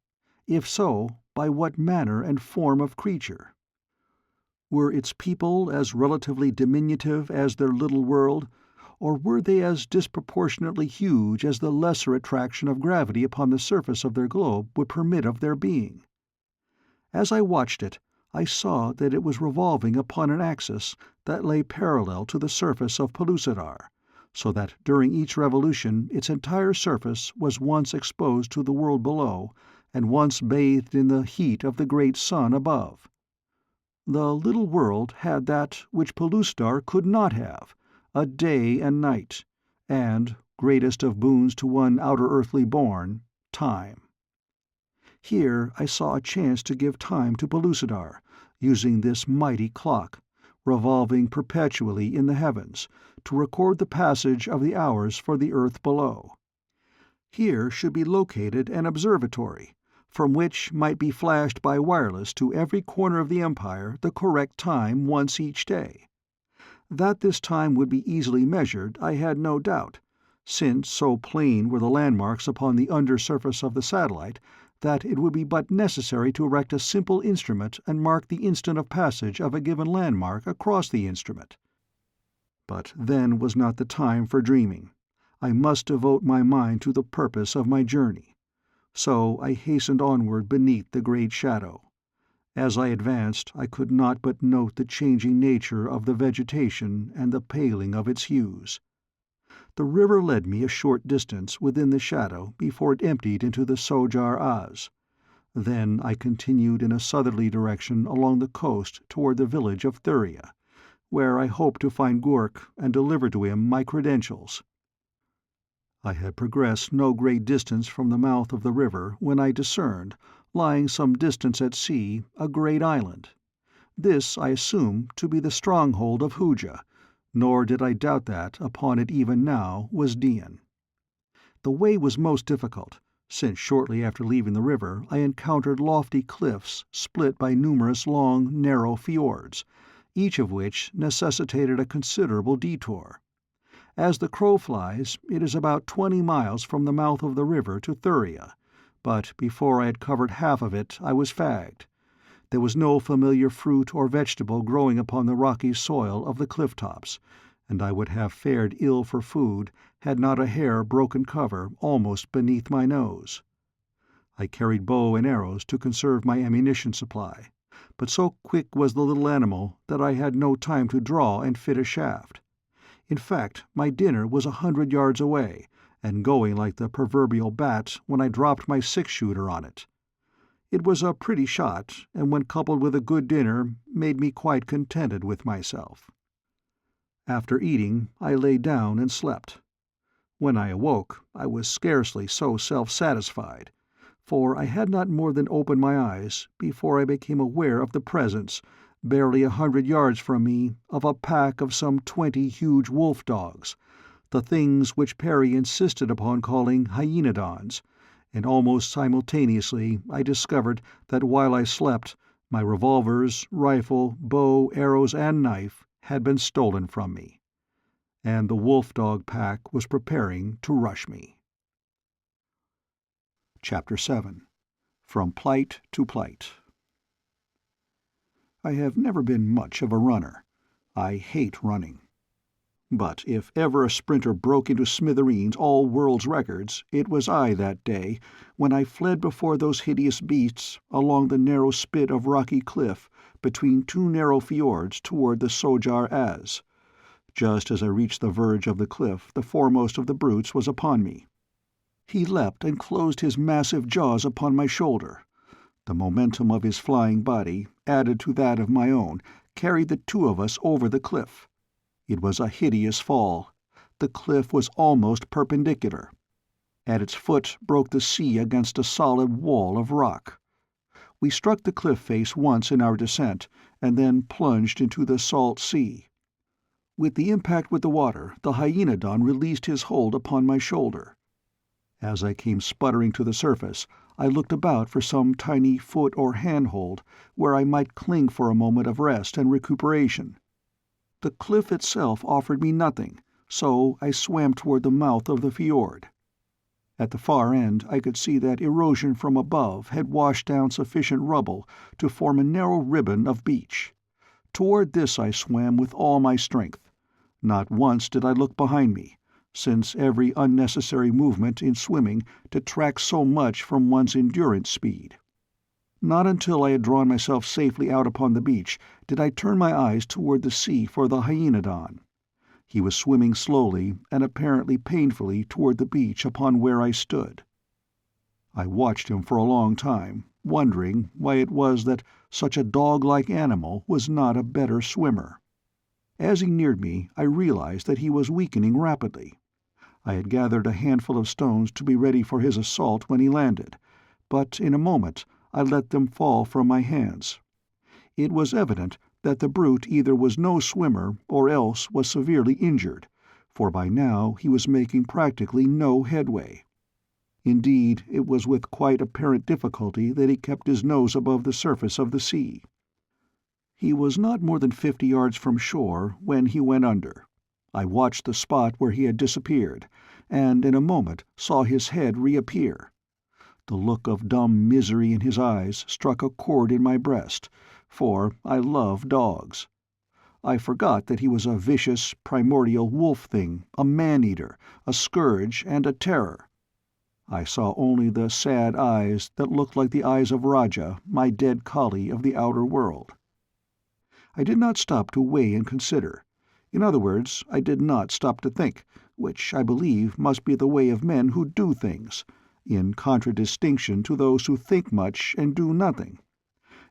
If so, by what manner and form of creature? Were its people as relatively diminutive as their little world, or were they as disproportionately huge as the lesser attraction of gravity upon the surface of their globe would permit of their being? As I watched it, I saw that it was revolving upon an axis that lay parallel to the surface of Pellucidar, so that during each revolution its entire surface was once exposed to the world below, and once bathed in the heat of the great sun above. The little world had that which Pellucidar could not have, a day and night, and, greatest of boons to one outer earthly born, time. Here I saw a chance to give time to Pellucidar, using this mighty clock, revolving perpetually in the heavens, to record the passage of the hours for the earth below. Here should be located an observatory, from which might be flashed by wireless to every corner of the Empire the correct time once each day. That this time would be easily measured I had no doubt, since so plain were the landmarks upon the under surface of the satellite that it would be but necessary to erect a simple instrument and mark the instant of passage of a given landmark across the instrument. But then was not the time for dreaming. I must devote my mind to the purpose of my journey. So I hastened onward beneath the great shadow. As I advanced, I could not but note the changing nature of the vegetation and the paling of its hues. The river led me a short distance within the shadow before it emptied into the Sojar Az. Then I continued in a southerly direction along the coast toward the village of Thuria, where I hoped to find Gurk and deliver to him my credentials. I had progressed no great distance from the mouth of the river when I discerned, lying some distance at sea, a great island. This I assumed to be the stronghold of Hooja, nor did I doubt that upon it even now was Dian. The way was most difficult, since shortly after leaving the river I encountered lofty cliffs split by numerous long, narrow fjords, each of which necessitated a considerable detour. As the crow flies, it is about 20 miles from the mouth of the river to Thuria, but before I had covered half of it I was fagged. There was no familiar fruit or vegetable growing upon the rocky soil of the cliff tops, and I would have fared ill for food had not a hare broken cover almost beneath my nose. I carried bow and arrows to conserve my ammunition supply, but so quick was the little animal that I had no time to draw and fit a shaft. In fact, my dinner was 100 yards away, and going like the proverbial bat when I dropped my six-shooter on it. It was a pretty shot, and when coupled with a good dinner, made me quite contented with myself. After eating, I lay down and slept. When I awoke, I was scarcely so self-satisfied, for I had not more than opened my eyes before I became aware of the presence, barely 100 yards from me, of a pack of some 20 huge wolf-dogs, the things which Perry insisted upon calling hyenodons, and almost simultaneously I discovered that while I slept, my revolvers, rifle, bow, arrows, and knife had been stolen from me, and the wolf-dog pack was preparing to rush me. Chapter 7. From Plight to Plight. I have never been much of a runner. I hate running. But if ever a sprinter broke into smithereens all world's records, it was I that day, when I fled before those hideous beasts along the narrow spit of rocky cliff between two narrow fjords toward the Sojar Az. Just as I reached the verge of the cliff the foremost of the brutes was upon me. He leapt and closed his massive jaws upon my shoulder. The momentum of his flying body, added to that of my own, carried the two of us over the cliff. It was a hideous fall. The cliff was almost perpendicular. At its foot broke the sea against a solid wall of rock. We struck the cliff face once in our descent, and then plunged into the salt sea. With the impact with the water, the hyenodon released his hold upon my shoulder. As I came sputtering to the surface, I looked about for some tiny foot or handhold where I might cling for a moment of rest and recuperation. The cliff itself offered me nothing, so I swam toward the mouth of the fjord. At the far end I could see that erosion from above had washed down sufficient rubble to form a narrow ribbon of beach. Toward this I swam with all my strength. Not once did I look behind me, since every unnecessary movement in swimming detracts so much from one's endurance speed. Not until I had drawn myself safely out upon the beach did I turn my eyes toward the sea for the hyenodon. He was swimming slowly and apparently painfully toward the beach upon where I stood. I watched him for a long time, wondering why it was that such a dog-like animal was not a better swimmer. As he neared me, I realized that he was weakening rapidly. I had gathered a handful of stones to be ready for his assault when he landed, but in a moment I let them fall from my hands. It was evident that the brute either was no swimmer or else was severely injured, for by now he was making practically no headway. Indeed, it was with quite apparent difficulty that he kept his nose above the surface of the sea. He was not more than 50 yards from shore when he went under. I watched the spot where he had disappeared, and in a moment saw his head reappear. The look of dumb misery in his eyes struck a chord in my breast, for I love dogs. I forgot that he was a vicious, primordial wolf thing, a man-eater, a scourge, and a terror. I saw only the sad eyes that looked like the eyes of Raja, my dead collie of the outer world. I did not stop to weigh and consider. In other words, I did not stop to think, which I believe must be the way of men who do things, in contradistinction to those who think much and do nothing.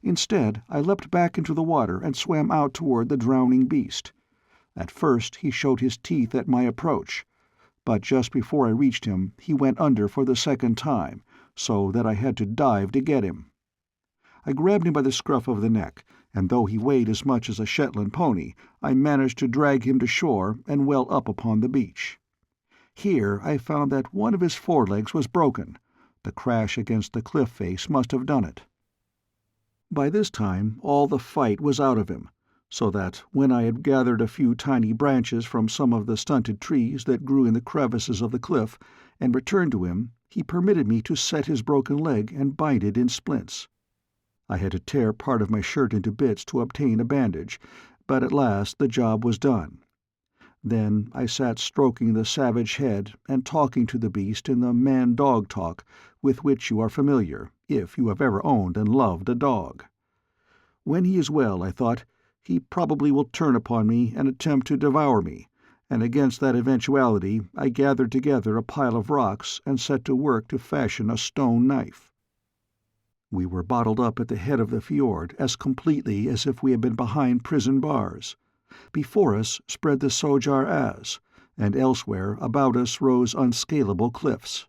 Instead, I leapt back into the water and swam out toward the drowning beast. At first he showed his teeth at my approach, but just before I reached him he went under for the second time, so that I had to dive to get him. I grabbed him by the scruff of the neck, and though he weighed as much as a Shetland pony, I managed to drag him to shore and well up upon the beach. Here I found that one of his forelegs was broken. The crash against the cliff face must have done it. By this time all the fight was out of him, so that when I had gathered a few tiny branches from some of the stunted trees that grew in the crevices of the cliff and returned to him, he permitted me to set his broken leg and bite it in splints. I had to tear part of my shirt into bits to obtain a bandage, but at last the job was done. Then I sat stroking the savage head and talking to the beast in the man-dog talk with which you are familiar, if you have ever owned and loved a dog. When he is well, I thought, he probably will turn upon me and attempt to devour me, and against that eventuality I gathered together a pile of rocks and set to work to fashion a stone knife. We were bottled up at the head of the fjord as completely as if we had been behind prison bars. Before us spread the Sojar Az, and elsewhere about us rose unscalable cliffs.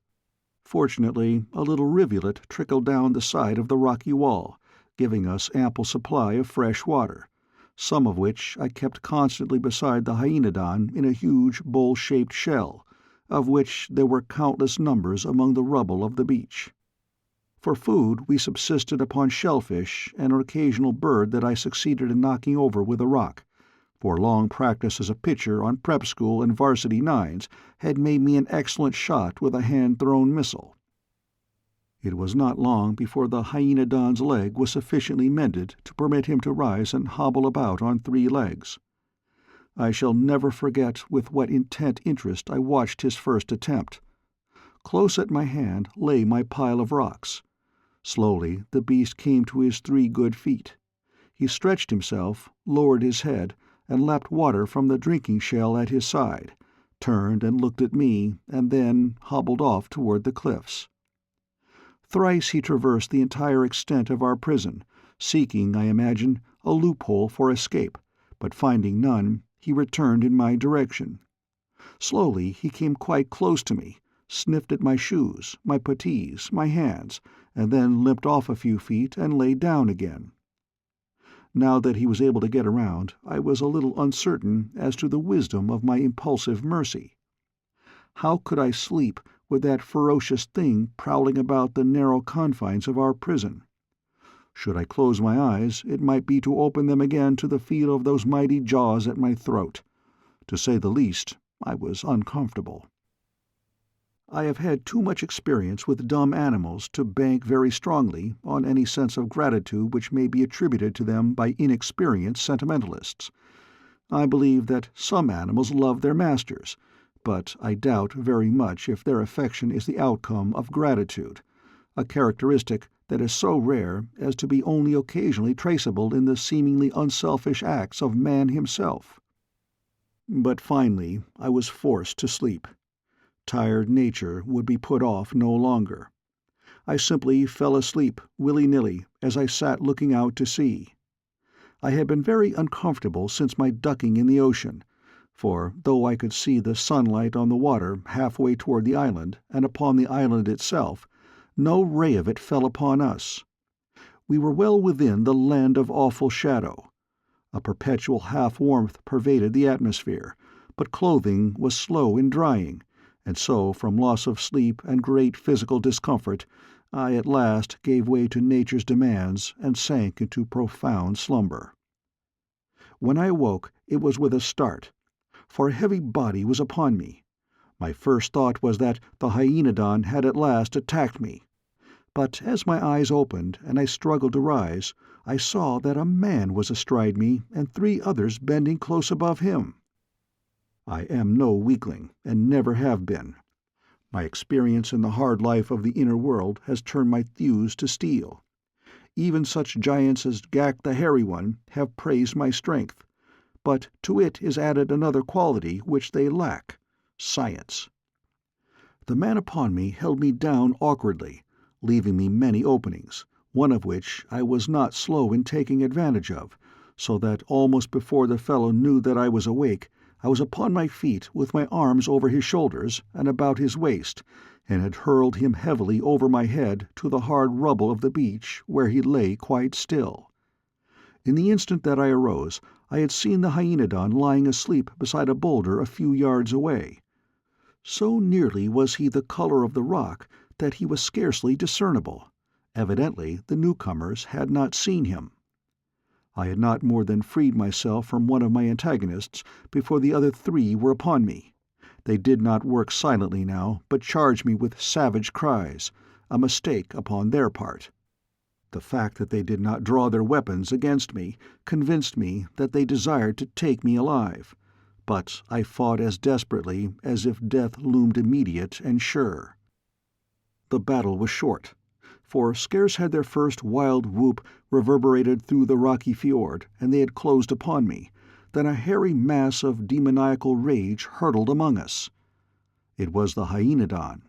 Fortunately, a little rivulet trickled down the side of the rocky wall, giving us ample supply of fresh water, some of which I kept constantly beside the hyenodon in a huge bowl-shaped shell, of which there were countless numbers among the rubble of the beach. For food we subsisted upon shellfish and an occasional bird that I succeeded in knocking over with a rock, for long practice as a pitcher on prep school and varsity nines had made me an excellent shot with a hand-thrown missile. It was not long before the hyenodon's leg was sufficiently mended to permit him to rise and hobble about on 3 legs. I shall never forget with what intent interest I watched his first attempt. Close at my hand lay my pile of rocks. Slowly the beast came to his 3 good feet. He stretched himself, lowered his head, and lapped water from the drinking shell at his side, turned and looked at me, and then hobbled off toward the cliffs. Thrice he traversed the entire extent of our prison, seeking, I imagine, a loophole for escape, but finding none, he returned in my direction. Slowly he came quite close to me, sniffed at my shoes, my puttees, my hands, and then limped off a few feet and lay down again. Now that he was able to get around, I was a little uncertain as to the wisdom of my impulsive mercy. How could I sleep with that ferocious thing prowling about the narrow confines of our prison? Should I close my eyes, it might be to open them again to the feel of those mighty jaws at my throat. To say the least, I was uncomfortable. I have had too much experience with dumb animals to bank very strongly on any sense of gratitude which may be attributed to them by inexperienced sentimentalists. I believe that some animals love their masters, but I doubt very much if their affection is the outcome of gratitude, a characteristic that is so rare as to be only occasionally traceable in the seemingly unselfish acts of man himself. But finally I was forced to sleep. Tired nature would be put off no longer. I simply fell asleep willy-nilly as I sat looking out to sea. I had been very uncomfortable since my ducking in the ocean, for though I could see the sunlight on the water halfway toward the island and upon the island itself, no ray of it fell upon us. We were well within the land of awful shadow. A perpetual half-warmth pervaded the atmosphere, but clothing was slow in drying, and so from loss of sleep and great physical discomfort I at last gave way to nature's demands and sank into profound slumber. When I awoke it was with a start, for a heavy body was upon me. My first thought was that the hyaenodon had at last attacked me. But as my eyes opened and I struggled to rise, I saw that a man was astride me and 3 others bending close above him. I am no weakling, and never have been. My experience in the hard life of the inner world has turned my thews to steel. Even such giants as Gak the Hairy One have praised my strength, but to it is added another quality which they lack: science. The man upon me held me down awkwardly, leaving me many openings, one of which I was not slow in taking advantage of, so that almost before the fellow knew that I was awake, I was upon my feet with my arms over his shoulders and about his waist, and had hurled him heavily over my head to the hard rubble of the beach, where he lay quite still. In the instant that I arose, I had seen the hyaenodon lying asleep beside a boulder a few yards away. So nearly was he the color of the rock that he was scarcely discernible. Evidently the newcomers had not seen him. I had not more than freed myself from one of my antagonists before the other 3 were upon me. They did not work silently now, but charged me with savage cries, a mistake upon their part. The fact that they did not draw their weapons against me convinced me that they desired to take me alive, but I fought as desperately as if death loomed immediate and sure. The battle was short, for scarce had their first wild whoop reverberated through the rocky fjord, and they had closed upon me, than a hairy mass of demoniacal rage hurtled among us. It was the hyaenodon.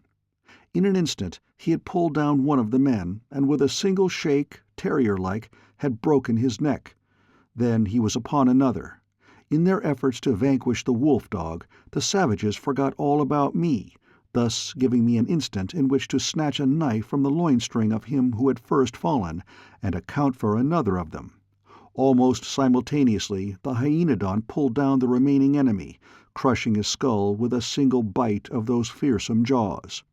In an instant he had pulled down one of the men, and with a single shake, terrier-like, had broken his neck. Then he was upon another. In their efforts to vanquish the wolf-dog, the savages forgot all about me, thus giving me an instant in which to snatch a knife from the loin-string of him who had first fallen, and account for another of them. Almost simultaneously the hyaenodon pulled down the remaining enemy, crushing his skull with a single bite of those fearsome jaws.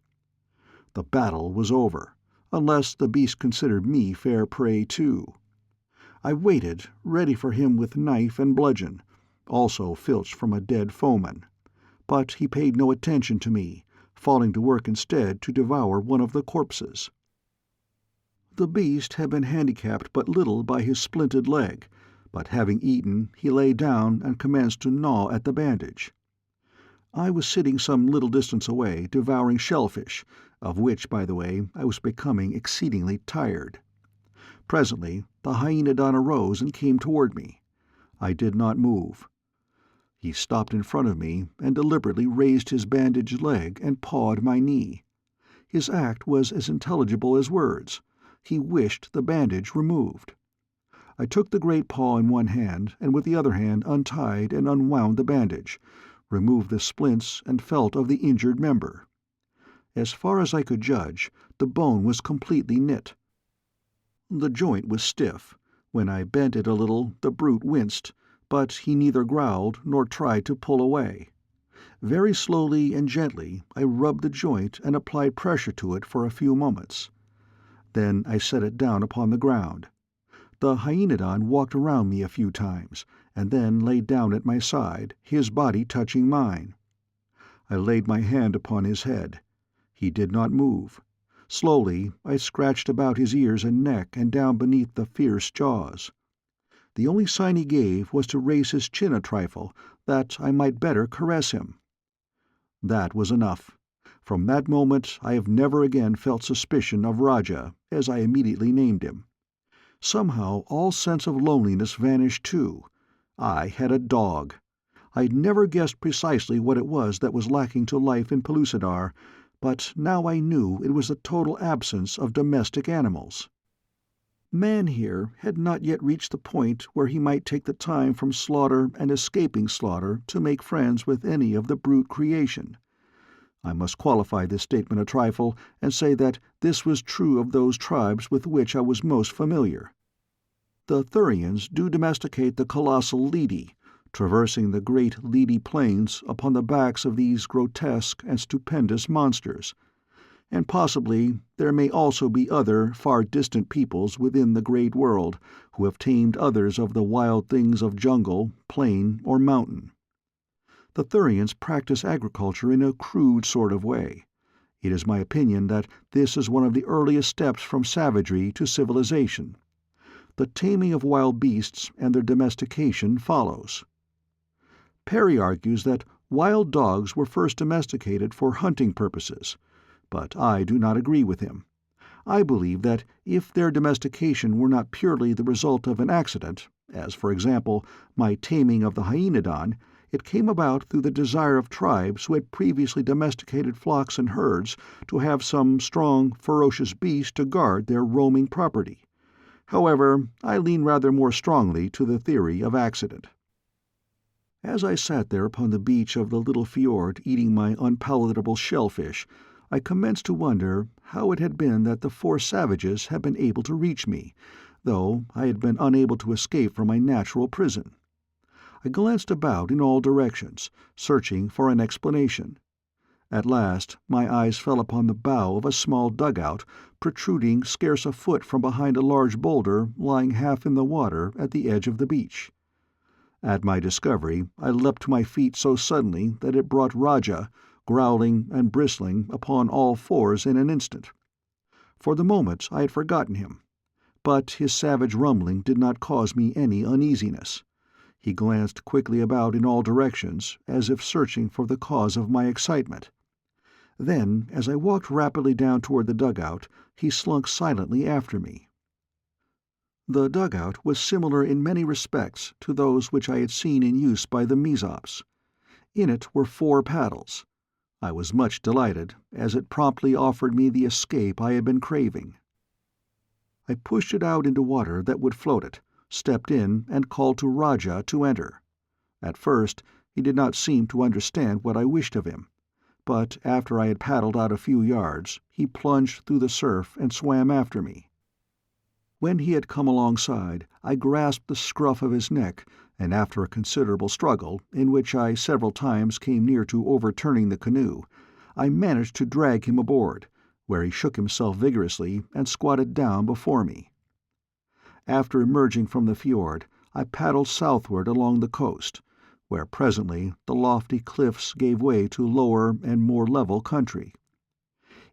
The battle was over, unless the beast considered me fair prey too. I waited, ready for him with knife and bludgeon, also filched from a dead foeman. But he paid no attention to me, falling to work instead to devour one of the corpses. The beast had been handicapped but little by his splinted leg, but having eaten, he lay down and commenced to gnaw at the bandage. I was sitting some little distance away, devouring shellfish, of which, by the way, I was becoming exceedingly tired. Presently the hyaenodon arose and came toward me. I did not move. He stopped in front of me and deliberately raised his bandaged leg and pawed my knee. His act was as intelligible as words. He wished the bandage removed. I took the great paw in one hand, and with the other hand untied and unwound the bandage, removed the splints, and felt of the injured member. As far as I could judge, the bone was completely knit. The joint was stiff. When I bent it a little, the brute winced, but he neither growled nor tried to pull away. Very slowly and gently I rubbed the joint and applied pressure to it for a few moments. Then I set it down upon the ground. The hyaenodon walked around me a few times, and then lay down at my side, his body touching mine. I laid my hand upon his head. He did not move. Slowly I scratched about his ears and neck and down beneath the fierce jaws. The only sign he gave was to raise his chin a trifle, that I might better caress him. That was enough. From that moment I have never again felt suspicion of Raja, as I immediately named him. Somehow all sense of loneliness vanished too. I had a dog. I'd never guessed precisely what it was that was lacking to life in Pellucidar, but now I knew it was the total absence of domestic animals. Man here had not yet reached the point where he might take the time from slaughter and escaping slaughter to make friends with any of the brute creation. I must qualify this statement a trifle and say that this was true of those tribes with which I was most familiar. The Thurians do domesticate the colossal Lidi, traversing the great Lidi plains upon the backs of these grotesque and stupendous monsters, and possibly there may also be other far distant peoples within the great world who have tamed others of the wild things of jungle, plain, or mountain. The Thurians practice agriculture in a crude sort of way. It is my opinion that this is one of the earliest steps from savagery to civilization. The taming of wild beasts and their domestication follows. Perry argues that wild dogs were first domesticated for hunting purposes, but I do not agree with him. I believe that if their domestication were not purely the result of an accident, as for example my taming of the hyaenodon, it came about through the desire of tribes who had previously domesticated flocks and herds to have some strong, ferocious beast to guard their roaming property. However, I lean rather more strongly to the theory of accident. As I sat there upon the beach of the little fjord eating my unpalatable shellfish, I commenced to wonder how it had been that the four savages had been able to reach me, though I had been unable to escape from my natural prison. I glanced about in all directions, searching for an explanation. At last my eyes fell upon the bow of a small dugout, protruding scarce a foot from behind a large boulder lying half in the water at the edge of the beach. At my discovery I leapt to my feet so suddenly that it brought Raja, growling and bristling, upon all fours in an instant. For the moment I had forgotten him, but his savage rumbling did not cause me any uneasiness. He glanced quickly about in all directions, as if searching for the cause of my excitement. Then, as I walked rapidly down toward the dugout, he slunk silently after me. The dugout was similar in many respects to those which I had seen in use by the Mesops. In it were 4 paddles. I was much delighted, as it promptly offered me the escape I had been craving. I pushed it out into water that would float it, stepped in, and called to Raja to enter. At first he did not seem to understand what I wished of him, but after I had paddled out a few yards, he plunged through the surf and swam after me. When he had come alongside, I grasped the scruff of his neck, and after a considerable struggle, in which I several times came near to overturning the canoe, I managed to drag him aboard, where he shook himself vigorously and squatted down before me. After emerging from the fjord, I paddled southward along the coast, where presently the lofty cliffs gave way to lower and more level country.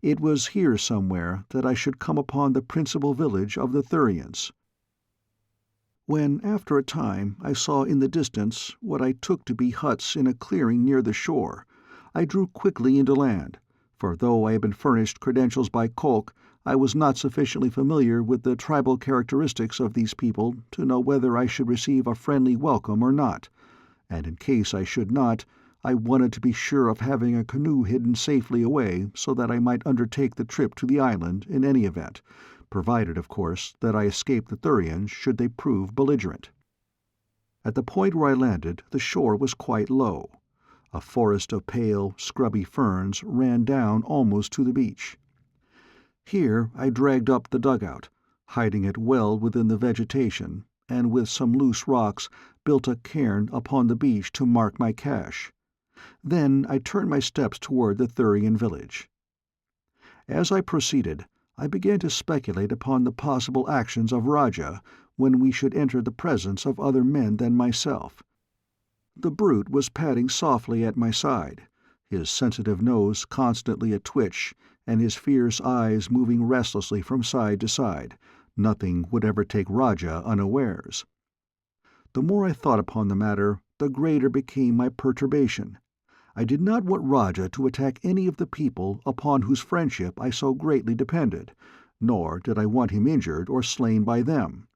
It was here somewhere that I should come upon the principal village of the Thurians. When, after a time, I saw in the distance what I took to be huts in a clearing near the shore, I drew quickly into land, for though I had been furnished credentials by Kolk, I was not sufficiently familiar with the tribal characteristics of these people to know whether I should receive a friendly welcome or not, and in case I should not, I wanted to be sure of having a canoe hidden safely away so that I might undertake the trip to the island in any event, provided, of course, that I escaped the Thurians should they prove belligerent. At the point where I landed, the shore was quite low. A forest of pale, scrubby ferns ran down almost to the beach. Here I dragged up the dugout, hiding it well within the vegetation, and with some loose rocks built a cairn upon the beach to mark my cache. Then I turned my steps toward the Thurian village. As I proceeded, I began to speculate upon the possible actions of Raja when we should enter the presence of other men than myself. The brute was padding softly at my side, his sensitive nose constantly a-twitch, and his fierce eyes moving restlessly from side to side. Nothing would ever take Raja unawares. The more I thought upon the matter, the greater became my perturbation. I did not want Raja to attack any of the people upon whose friendship I so greatly depended, nor did I want him injured or slain by them.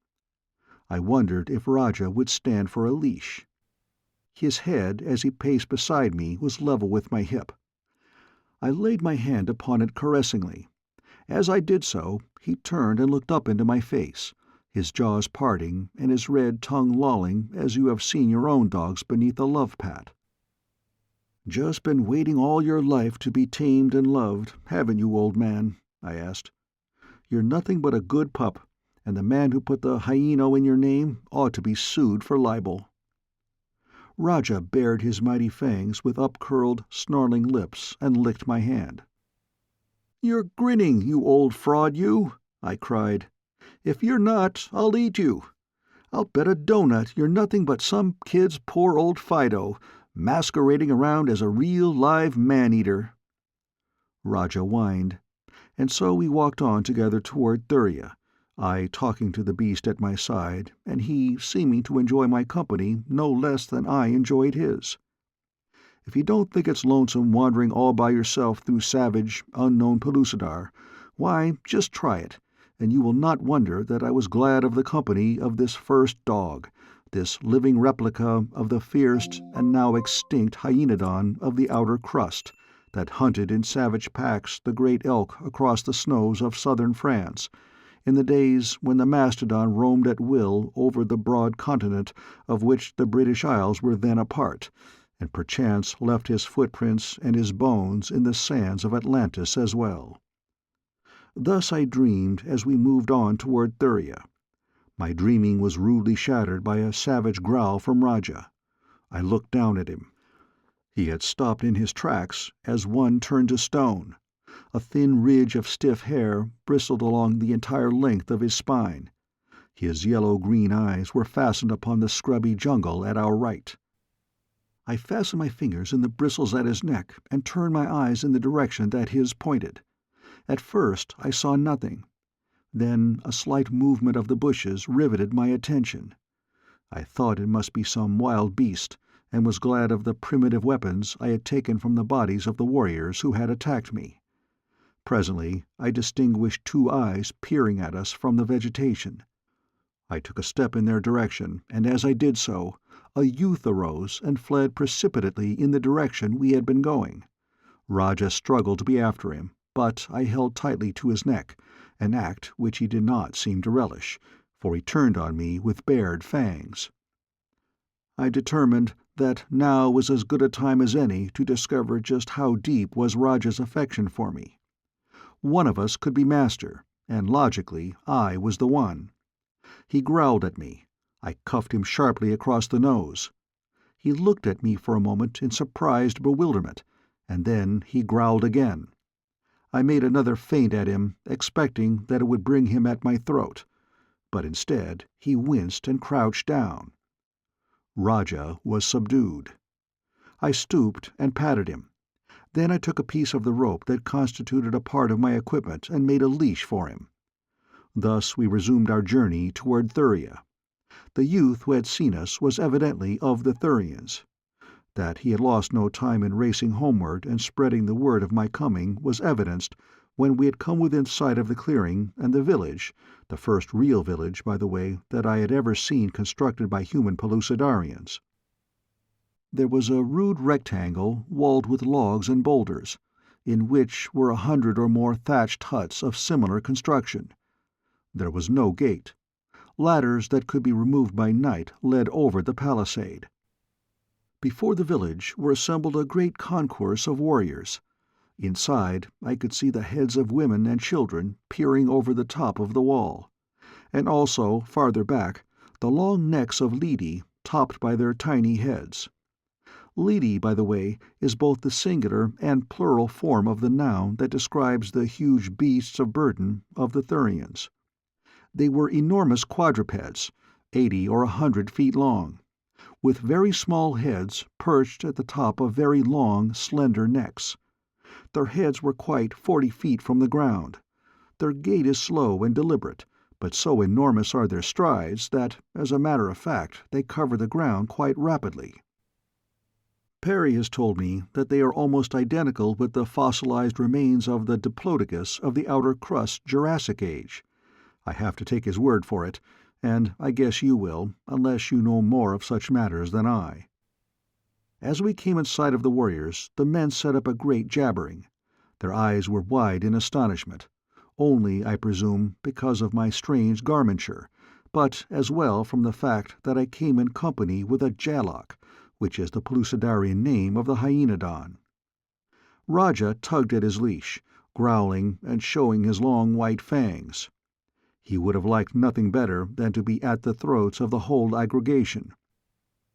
I wondered if Raja would stand for a leash. His head, as he paced beside me, was level with my hip. I laid my hand upon it caressingly. As I did so, he turned and looked up into my face, his jaws parting and his red tongue lolling as you have seen your own dogs beneath a love-pat. "Just been waiting all your life to be tamed and loved, haven't you, old man?" I asked. "You're nothing but a good pup, and the man who put the hyeno in your name ought to be sued for libel." Raja bared his mighty fangs with upcurled, snarling lips and licked my hand. "You're grinning, you old fraud, you!" I cried. "If you're not, I'll eat you. I'll bet a doughnut you're nothing but some kid's poor old Fido, masquerading around as a real live man-eater." Raja whined, and so we walked on together toward Thuria, I talking to the beast at my side, and he seeming to enjoy my company no less than I enjoyed his. If you don't think it's lonesome wandering all by yourself through savage, unknown Pellucidar, why, just try it, and you will not wonder that I was glad of the company of this first dog, this living replica of the fierce and now extinct hyenodon of the outer crust, that hunted in savage packs the great elk across the snows of southern France, in the days when the mastodon roamed at will over the broad continent of which the British Isles were then a part, and perchance left his footprints and his bones in the sands of Atlantis as well. Thus I dreamed as we moved on toward Thuria. My dreaming was rudely shattered by a savage growl from Raja. I looked down at him. He had stopped in his tracks as one turned to stone. A thin ridge of stiff hair bristled along the entire length of his spine. His yellow-green eyes were fastened upon the scrubby jungle at our right. I fastened my fingers in the bristles at his neck and turned my eyes in the direction that his pointed. At first I saw nothing. Then a slight movement of the bushes riveted my attention. I thought it must be some wild beast, and was glad of the primitive weapons I had taken from the bodies of the warriors who had attacked me. Presently I distinguished two eyes peering at us from the vegetation. I took a step in their direction, and as I did so, a youth arose and fled precipitately in the direction we had been going. Raja struggled to be after him, but I held tightly to his neck, an act which he did not seem to relish, for he turned on me with bared fangs. I determined that now was as good a time as any to discover just how deep was Raja's affection for me. One of us could be master, and logically I was the one. He growled at me. I cuffed him sharply across the nose. He looked at me for a moment in surprised bewilderment, and then he growled again. I made another feint at him, expecting that it would bring him at my throat, but instead he winced and crouched down. Raja was subdued. I stooped and patted him. Then I took a piece of the rope that constituted a part of my equipment and made a leash for him. Thus we resumed our journey toward Thuria. The youth who had seen us was evidently of the Thurians. That he had lost no time in racing homeward and spreading the word of my coming was evidenced when we had come within sight of the clearing and the village, the first real village, by the way, that I had ever seen constructed by human Pellucidarians. There was a rude rectangle walled with logs and boulders, in which were 100 or more thatched huts of similar construction. There was no gate. Ladders that could be removed by night led over the palisade. Before the village were assembled a great concourse of warriors. Inside I could see the heads of women and children peering over the top of the wall, and also, farther back, the long necks of lidi topped by their tiny heads. Lidi, by the way, is both the singular and plural form of the noun that describes the huge beasts of burden of the Thurians. They were enormous quadrupeds, 80 or 100 feet long, with very small heads perched at the top of very long, slender necks. Their heads were quite 40 feet from the ground. Their gait is slow and deliberate, but so enormous are their strides that, as a matter of fact, they cover the ground quite rapidly. Perry has told me that they are almost identical with the fossilized remains of the Diplodocus of the outer crust Jurassic Age. I have to take his word for it, and I guess you will, unless you know more of such matters than I. As we came in sight of the warriors, the men set up a great jabbering. Their eyes were wide in astonishment, only, I presume, because of my strange garmenture, but as well from the fact that I came in company with a Jalak, which is the Pellucidarian name of the Hyaenodon. Raja tugged at his leash, growling and showing his long white fangs. He would have liked nothing better than to be at the throats of the whole aggregation.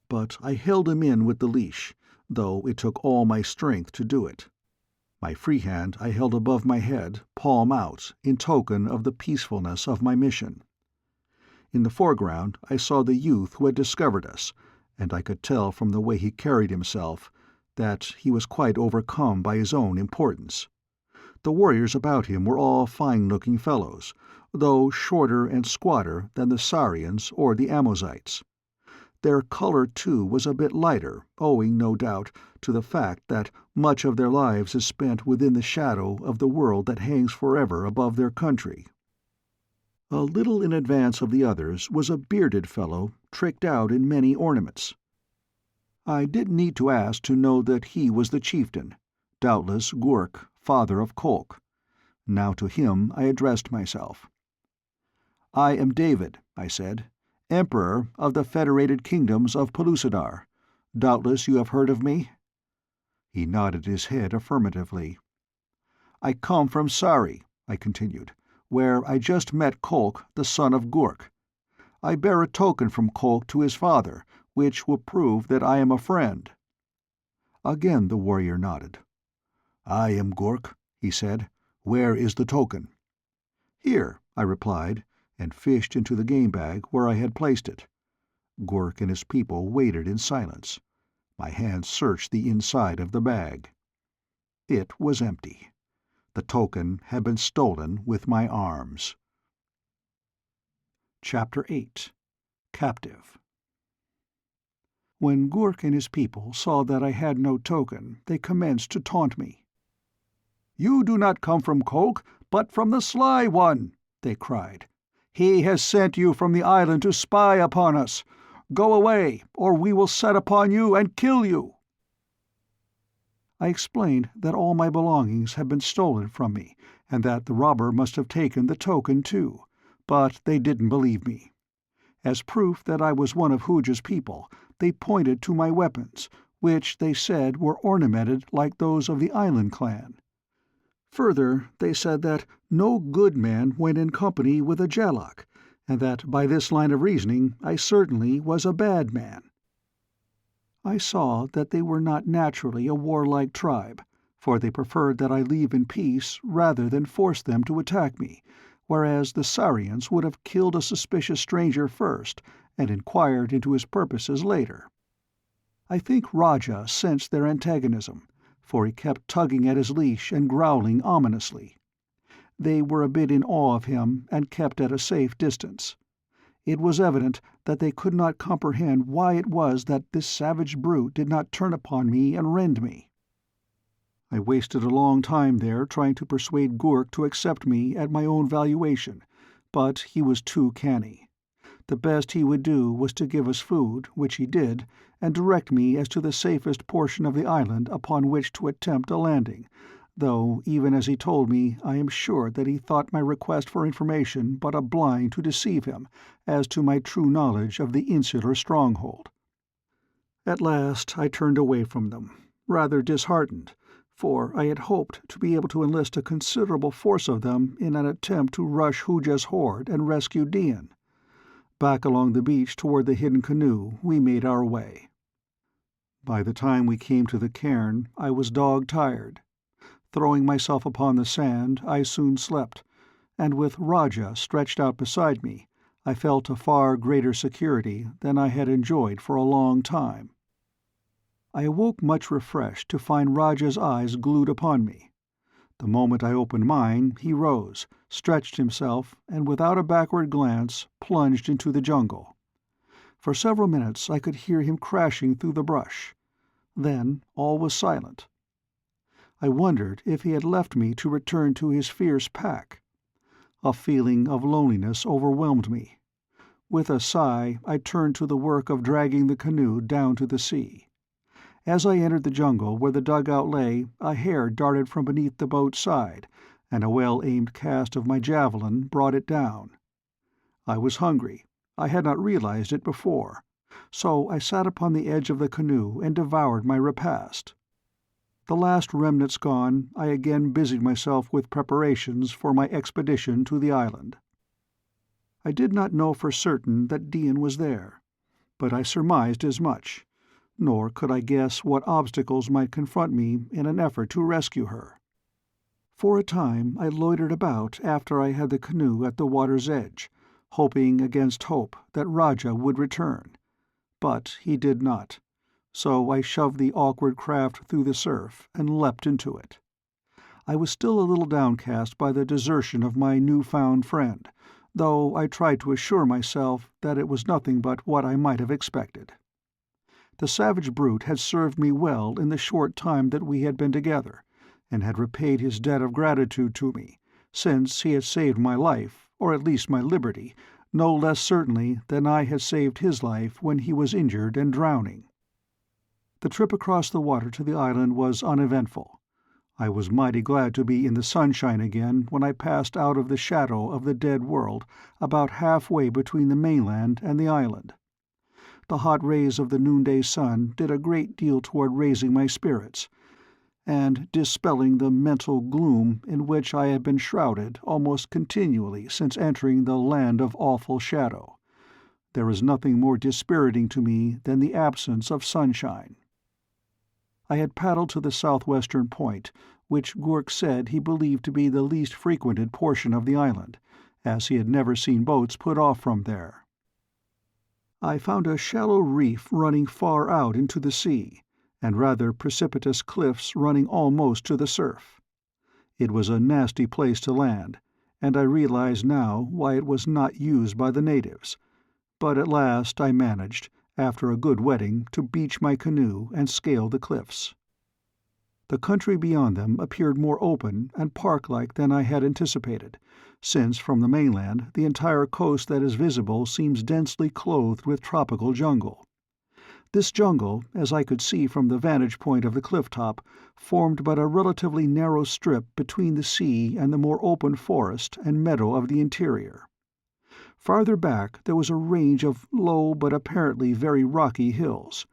But I held him in with the leash, though it took all my strength to do it. My free hand I held above my head, palm out, in token of the peacefulness of my mission. In the foreground I saw the youth who had discovered us, and I could tell from the way he carried himself that he was quite overcome by his own importance. The warriors about him were all fine-looking fellows, though shorter and squatter than the Saurians or the Amozites. Their color, too, was a bit lighter, owing, no doubt, to the fact that much of their lives is spent within the shadow of the world that hangs forever above their country. A little in advance of the others was a bearded fellow, tricked out in many ornaments. I didn't need to ask to know that he was the chieftain, doubtless Gurk, father of Kolk. Now to him I addressed myself. "I am David," I said, "Emperor of the Federated Kingdoms of Pellucidar. Doubtless you have heard of me?" He nodded his head affirmatively. "I come from Sari," I continued, "where I just met Kolk, the son of Gurk. I bear a token from Kolk to his father, which will prove that I am a friend." Again the warrior nodded. "I am Gurk," he said. "Where is the token?" "Here," I replied, and fished into the game-bag where I had placed it. Gurk and his people waited in silence. My hand searched the inside of the bag. It was empty. The token had been stolen with my arms. Chapter 8. Captive. When Gurk and his people saw that I had no token, they commenced to taunt me. "You do not come from Kolk, but from the Sly One," they cried. "He has sent you from the island to spy upon us. Go away, or we will set upon you and kill you." I explained that all my belongings had been stolen from me, and that the robber must have taken the token too, but they didn't believe me. As proof that I was one of Hooja's people, they pointed to my weapons, which they said were ornamented like those of the Island clan. Further, they said that no good man went in company with a Jalak, and that by this line of reasoning I certainly was a bad man. I saw that they were not naturally a warlike tribe, for they preferred that I leave in peace rather than force them to attack me, whereas the Saurians would have killed a suspicious stranger first and inquired into his purposes later. I think Raja sensed their antagonism, for he kept tugging at his leash and growling ominously. They were a bit in awe of him and kept at a safe distance. It was evident that they could not comprehend why it was that this savage brute did not turn upon me and rend me. I wasted a long time there trying to persuade Gurk to accept me at my own valuation, but he was too canny. The best he would do was to give us food, which he did, and direct me as to the safest portion of the island upon which to attempt a landing, though even as he told me I am sure that he thought my request for information but a blind to deceive him as to my true knowledge of the insular stronghold. At last I turned away from them, rather disheartened, for I had hoped to be able to enlist a considerable force of them in an attempt to rush Hooja's horde and rescue Dian. Back along the beach toward the hidden canoe we made our way. By the time we came to the cairn, I was dog-tired. Throwing myself upon the sand, I soon slept, and with Raja stretched out beside me, I felt a far greater security than I had enjoyed for a long time. I awoke much refreshed to find Raja's eyes glued upon me. The moment I opened mine, he rose, stretched himself, and without a backward glance, plunged into the jungle. For several minutes I could hear him crashing through the brush. Then all was silent. I wondered if he had left me to return to his fierce pack. A feeling of loneliness overwhelmed me. With a sigh, I turned to the work of dragging the canoe down to the sea. As I entered the jungle where the dugout lay, a hare darted from beneath the boat's side, and a well-aimed cast of my javelin brought it down. I was hungry. I had not realized it before, so I sat upon the edge of the canoe and devoured my repast. The last remnants gone, I again busied myself with preparations for my expedition to the island. I did not know for certain that Dian was there, but I surmised as much, nor could I guess what obstacles might confront me in an effort to rescue her. For a time I loitered about after I had the canoe at the water's edge, hoping against hope that Raja would return. But he did not, so I shoved the awkward craft through the surf and leapt into it. I was still a little downcast by the desertion of my new-found friend, though I tried to assure myself that it was nothing but what I might have expected. The savage brute had served me well in the short time that we had been together, and had repaid his debt of gratitude to me, since he had saved my life, or at least my liberty, no less certainly than I had saved his life when he was injured and drowning. The trip across the water to the island was uneventful. I was mighty glad to be in the sunshine again when I passed out of the shadow of the dead world about halfway between the mainland and the island. The hot rays of the noonday sun did a great deal toward raising my spirits, and dispelling the mental gloom in which I had been shrouded almost continually since entering the land of awful shadow. There is nothing more dispiriting to me than the absence of sunshine. I had paddled to the southwestern point, which Gurk said he believed to be the least frequented portion of the island, as he had never seen boats put off from there. I found a shallow reef running far out into the sea, and rather precipitous cliffs running almost to the surf. It was a nasty place to land, and I realized now why it was not used by the natives, but at last I managed, after a good wetting, to beach my canoe and scale the cliffs. The country beyond them appeared more open and park-like than I had anticipated, since from the mainland the entire coast that is visible seems densely clothed with tropical jungle. This jungle, as I could see from the vantage point of the cliff-top, formed but a relatively narrow strip between the sea and the more open forest and meadow of the interior. Farther back there was a range of low but apparently very rocky hills,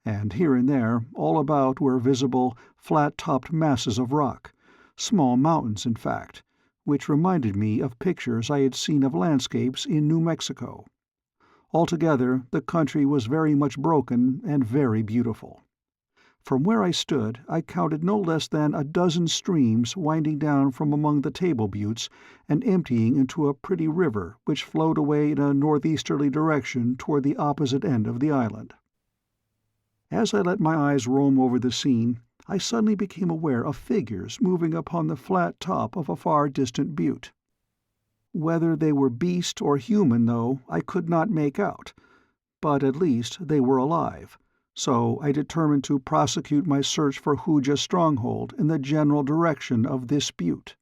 and here and there all about were visible flat-topped masses of rock, small mountains in fact, which reminded me of pictures I had seen of landscapes in New Mexico. Altogether, the country was very much broken and very beautiful. From where I stood I counted no less than a dozen streams winding down from among the table buttes and emptying into a pretty river which flowed away in a northeasterly direction toward the opposite end of the island. As I let my eyes roam over the scene, I suddenly became aware of figures moving upon the flat top of a far distant butte. Whether they were beast or human, though, I could not make out, but at least they were alive, so I determined to prosecute my search for Hooja's stronghold in the general direction of this butte.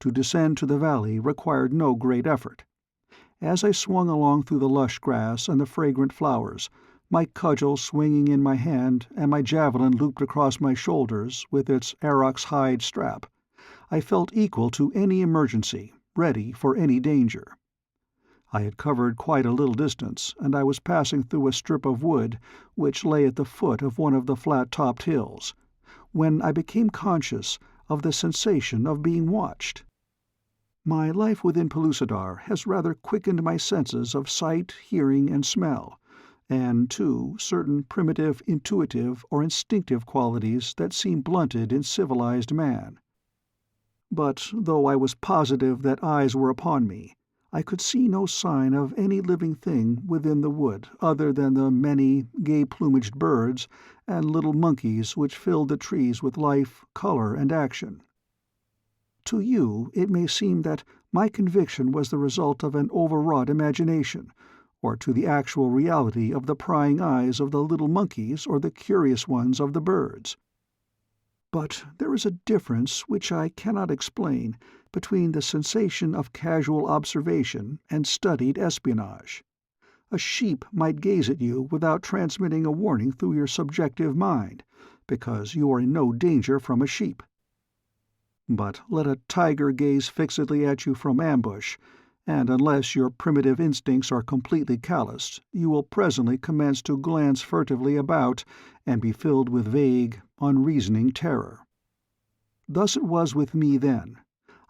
To descend to the valley required no great effort. As I swung along through the lush grass and the fragrant flowers, my cudgel swinging in my hand and my javelin looped across my shoulders with its aurochs hide strap, I felt equal to any emergency, ready for any danger. I had covered quite a little distance, and I was passing through a strip of wood which lay at the foot of one of the flat-topped hills, when I became conscious of the sensation of being watched. My life within Pellucidar has rather quickened my senses of sight, hearing, and smell, and, too, certain primitive intuitive or instinctive qualities that seem blunted in civilized man. But though I was positive that eyes were upon me, I could see no sign of any living thing within the wood other than the many gay-plumaged birds and little monkeys which filled the trees with life, color, and action. To you it may seem that my conviction was the result of an overwrought imagination, or to the actual reality of the prying eyes of the little monkeys or the curious ones of the birds. But there is a difference which I cannot explain between the sensation of casual observation and studied espionage. A sheep might gaze at you without transmitting a warning through your subjective mind, because you are in no danger from a sheep. But let a tiger gaze fixedly at you from ambush, and unless your primitive instincts are completely calloused, you will presently commence to glance furtively about and be filled with vague, unreasoning terror. Thus it was with me then.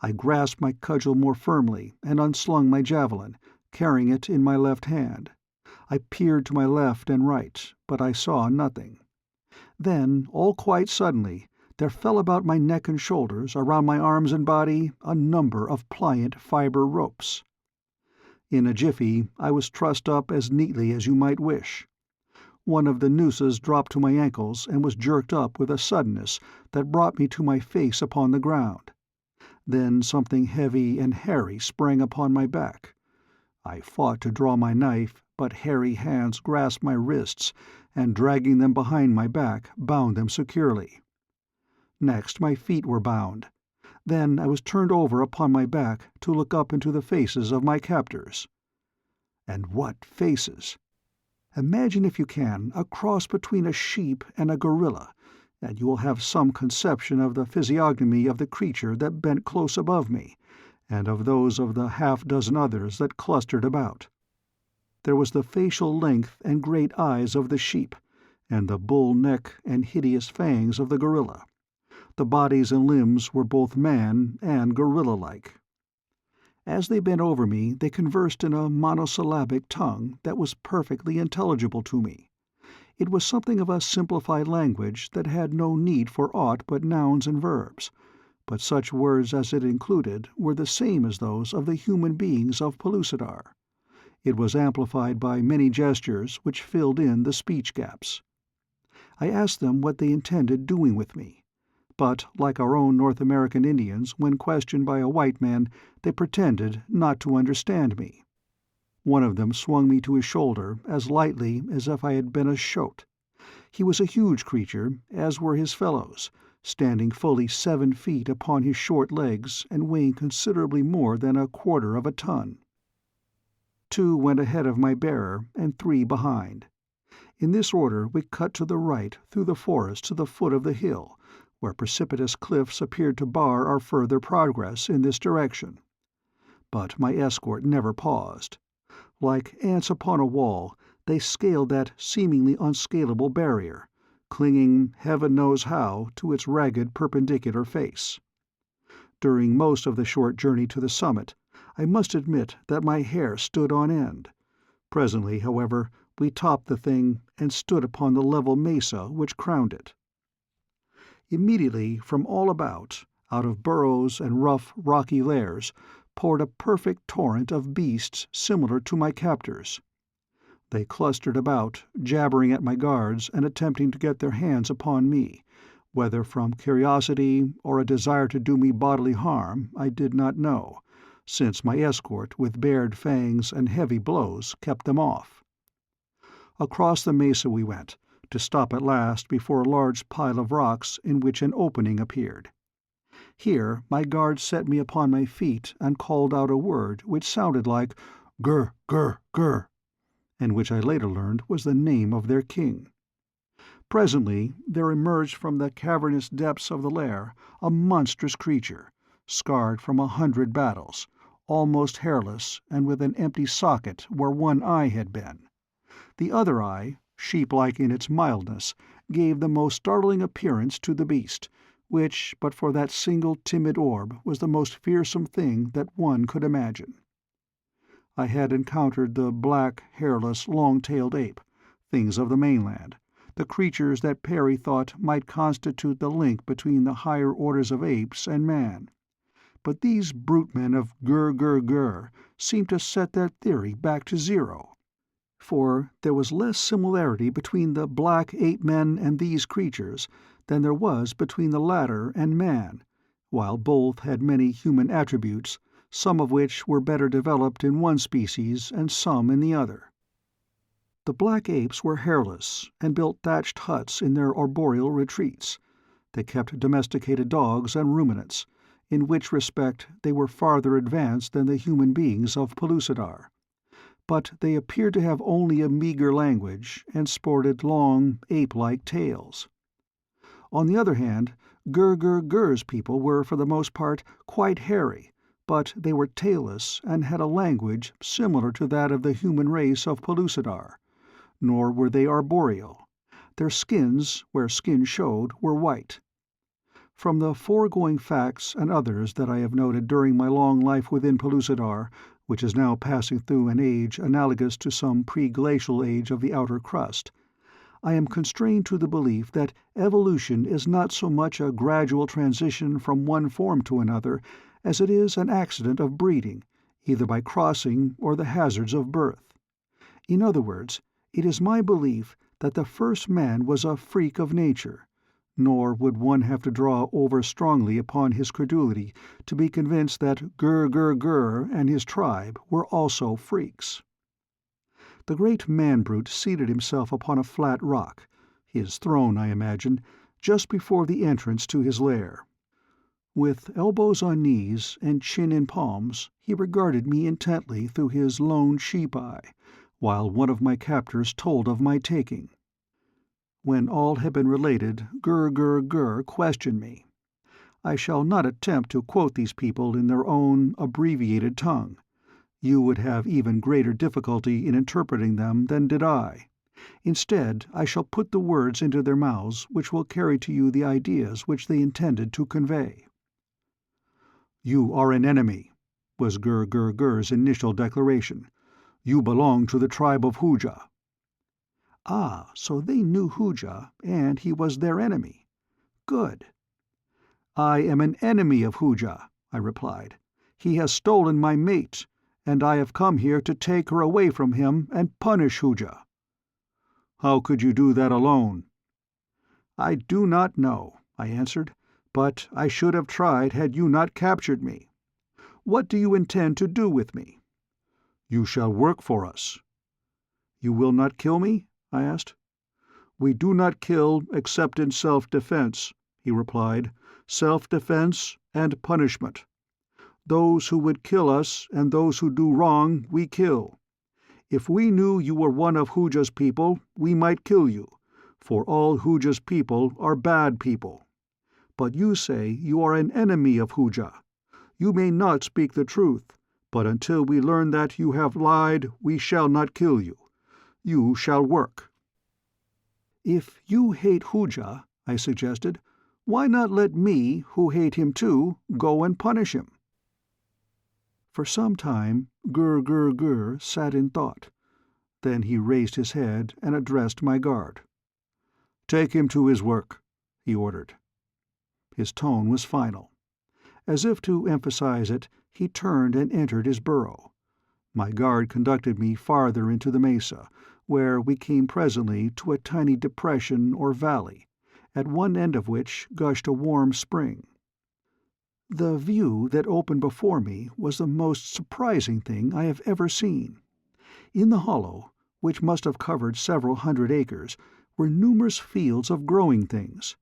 I grasped my cudgel more firmly and unslung my javelin, carrying it in my left hand. I peered to my left and right, but I saw nothing. Then, all quite suddenly, there fell about my neck and shoulders, around my arms and body, a number of pliant fiber ropes. In a jiffy I was trussed up as neatly as you might wish. One of the nooses dropped to my ankles and was jerked up with a suddenness that brought me to my face upon the ground. Then something heavy and hairy sprang upon my back. I fought to draw my knife, but hairy hands grasped my wrists, and dragging them behind my back, bound them securely. Next my feet were bound. Then I was turned over upon my back to look up into the faces of my captors. And what faces! Imagine, if you can, a cross between a sheep and a gorilla, and you will have some conception of the physiognomy of the creature that bent close above me, and of those of the half-dozen others that clustered about. There was the facial length and great eyes of the sheep, and the bull neck and hideous fangs of the gorilla. The bodies and limbs were both man and gorilla-like. As they bent over me, they conversed in a monosyllabic tongue that was perfectly intelligible to me. It was something of a simplified language that had no need for aught but nouns and verbs, but such words as it included were the same as those of the human beings of Pellucidar. It was amplified by many gestures which filled in the speech gaps. I asked them what they intended doing with me, but, like our own North American Indians, when questioned by a white man, they pretended not to understand me. One of them swung me to his shoulder as lightly as if I had been a shote. He was a huge creature, as were his fellows, standing fully 7 feet upon his short legs and weighing considerably more than 1/4 of a ton. 2 went ahead of my bearer and 3 behind. In this order we cut to the right through the forest to the foot of the hill, where precipitous cliffs appeared to bar our further progress in this direction. But my escort never paused. Like ants upon a wall, they scaled that seemingly unscalable barrier, clinging, heaven knows how, to its ragged perpendicular face. During most of the short journey to the summit, I must admit that my hair stood on end. Presently, however, we topped the thing and stood upon the level mesa which crowned it. Immediately from all about, out of burrows and rough, rocky lairs, poured a perfect torrent of beasts similar to my captors. They clustered about, jabbering at my guards and attempting to get their hands upon me, whether from curiosity or a desire to do me bodily harm I did not know, since my escort with bared fangs and heavy blows kept them off. Across the mesa we went, to stop at last before a large pile of rocks in which an opening appeared. Here my guards set me upon my feet and called out a word which sounded like "Gur, gur, gur," and which I later learned was the name of their king. Presently there emerged from the cavernous depths of the lair a monstrous creature, scarred from 100 battles, almost hairless and with an empty socket where one eye had been. The other eye, sheep-like in its mildness, gave the most startling appearance to the beast, which, but for that single timid orb, was the most fearsome thing that one could imagine. I had encountered the black, hairless, long-tailed ape, things of the mainland, the creatures that Perry thought might constitute the link between the higher orders of apes and man. But these brute-men of Gur seemed to set that theory back to zero. For there was less similarity between the black ape-men and these creatures than there was between the latter and man, while both had many human attributes, some of which were better developed in one species and some in the other. The black apes were hairless, and built thatched huts in their arboreal retreats. They kept domesticated dogs and ruminants, in which respect they were farther advanced than the human beings of Pellucidar. But they appeared to have only a meager language, and sported long, ape-like tails. On the other hand, Gur's people were for the most part quite hairy, but they were tailless and had a language similar to that of the human race of Pellucidar. Nor were they arboreal. Their skins, where skin showed, were white. From the foregoing facts and others that I have noted during my long life within Pellucidar, which is now passing through an age analogous to some pre-glacial age of the outer crust, I am constrained to the belief that evolution is not so much a gradual transition from one form to another as it is an accident of breeding, either by crossing or the hazards of birth. In other words, it is my belief that the first man was a freak of nature, nor would one have to draw over strongly upon his credulity to be convinced that Gur and his tribe were also freaks. The great man-brute seated himself upon a flat rock, his throne, I imagine, just before the entrance to his lair. With elbows on knees and chin in palms, he regarded me intently through his lone sheep-eye, while one of my captors told of my taking. When all had been related, Gur questioned me. I shall not attempt to quote these people in their own abbreviated tongue. You would have even greater difficulty in interpreting them than did I. Instead, I shall put the words into their mouths which will carry to you the ideas which they intended to convey. "You are an enemy," was Gur's initial declaration. "You belong to the tribe of Hooja." Ah, so they knew Hooja, and he was their enemy. Good. "I am an enemy of Hooja," I replied. "He has stolen my mate, and I have come here to take her away from him and punish Hooja." "How could you do that alone?" "I do not know," I answered, "but I should have tried had you not captured me. What do you intend to do with me?" "You shall work for us." "You will not kill me?" I asked. "We do not kill except in self-defense," he replied. "Self-defense and punishment. Those who would kill us and those who do wrong we kill. If we knew you were one of Hooja's people, we might kill you, for all Hooja's people are bad people. But you say you are an enemy of Hooja. You may not speak the truth, but until we learn that you have lied, we shall not kill you. You shall work." "If you hate Hooja," I suggested, "why not let me, who hate him too, go and punish him?" For some time Gur sat in thought. Then he raised his head and addressed my guard. "Take him to his work," he ordered. His tone was final. As if to emphasize it, he turned and entered his burrow. My guard conducted me farther into the mesa, where we came presently to a tiny depression or valley, at one end of which gushed a warm spring. The view that opened before me was the most surprising thing I have ever seen. In the hollow, which must have covered several hundred acres, were numerous fields of growing things,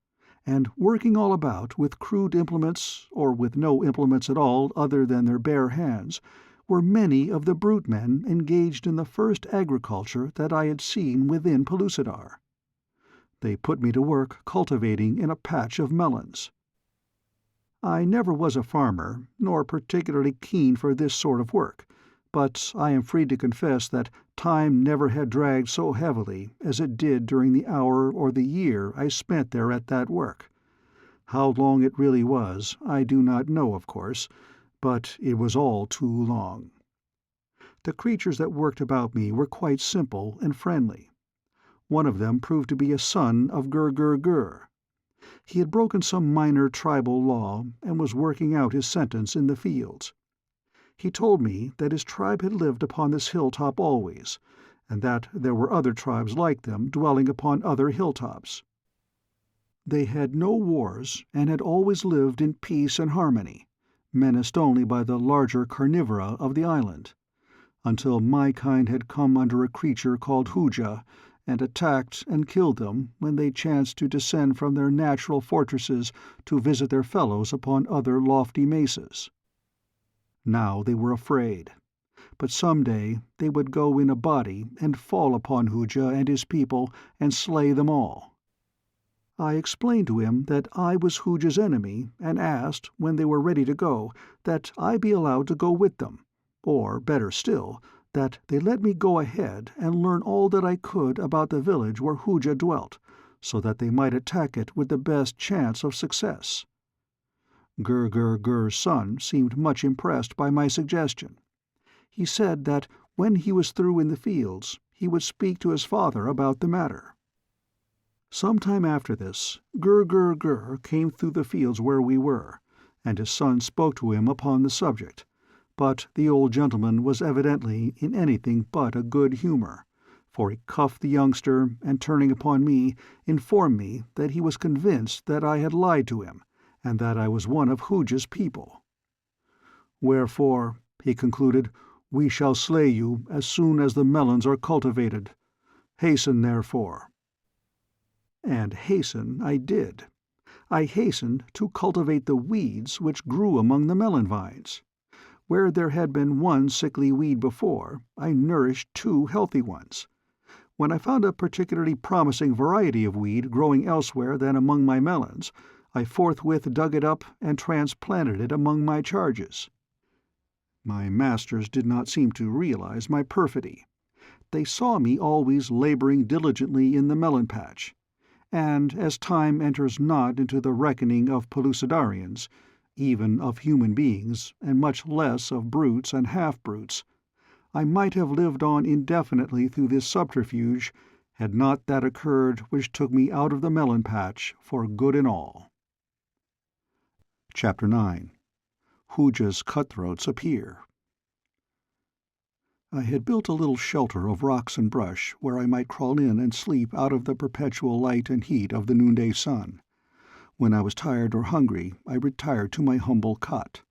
and working all about with crude implements, or with no implements at all other than their bare hands, were many of the brute men engaged in the first agriculture that I had seen within Pellucidar. They put me to work cultivating in a patch of melons. I never was a farmer, nor particularly keen for this sort of work, but I am free to confess that time never had dragged so heavily as it did during the hour or the year I spent there at that work. How long it really was, I do not know, of course, but it was all too long. The creatures that worked about me were quite simple and friendly. One of them proved to be a son of Gur. He had broken some minor tribal law and was working out his sentence in the fields. He told me that his tribe had lived upon this hilltop always, and that there were other tribes like them dwelling upon other hilltops. They had no wars and had always lived in peace and harmony, menaced only by the larger carnivora of the island, until my kind had come under a creature called Hooja, and attacked and killed them when they chanced to descend from their natural fortresses to visit their fellows upon other lofty mesas. Now they were afraid, but some day they would go in a body and fall upon Hooja and his people and slay them all. I explained to him that I was Hooja's enemy, and asked, when they were ready to go, that I be allowed to go with them, or, better still, that they let me go ahead and learn all that I could about the village where Hooja dwelt, so that they might attack it with the best chance of success. Gur's son seemed much impressed by my suggestion. He said that when he was through in the fields, he would speak to his father about the matter. Some time after this, Gur came through the fields where we were, and his son spoke to him upon the subject, but the old gentleman was evidently in anything but a good humor, for he cuffed the youngster, and turning upon me, informed me that he was convinced that I had lied to him, and that I was one of Hooja's people. "Wherefore," he concluded, "we shall slay you as soon as the melons are cultivated. Hasten, therefore." And hasten I did. I hastened to cultivate the weeds which grew among the melon vines. Where there had been one sickly weed before, I nourished 2 healthy ones. When I found a particularly promising variety of weed growing elsewhere than among my melons, I forthwith dug it up and transplanted it among my charges. My masters did not seem to realize my perfidy. They saw me always laboring diligently in the melon patch, and as time enters not into the reckoning of Pellucidarians, even of human beings, and much less of brutes and half-brutes, I might have lived on indefinitely through this subterfuge, had not that occurred which took me out of the melon patch for good and all. Chapter 9. Hooja's Cutthroats Appear. I had built a little shelter of rocks and brush where I might crawl in and sleep out of the perpetual light and heat of the noonday sun. When I was tired or hungry, I retired to my humble cot.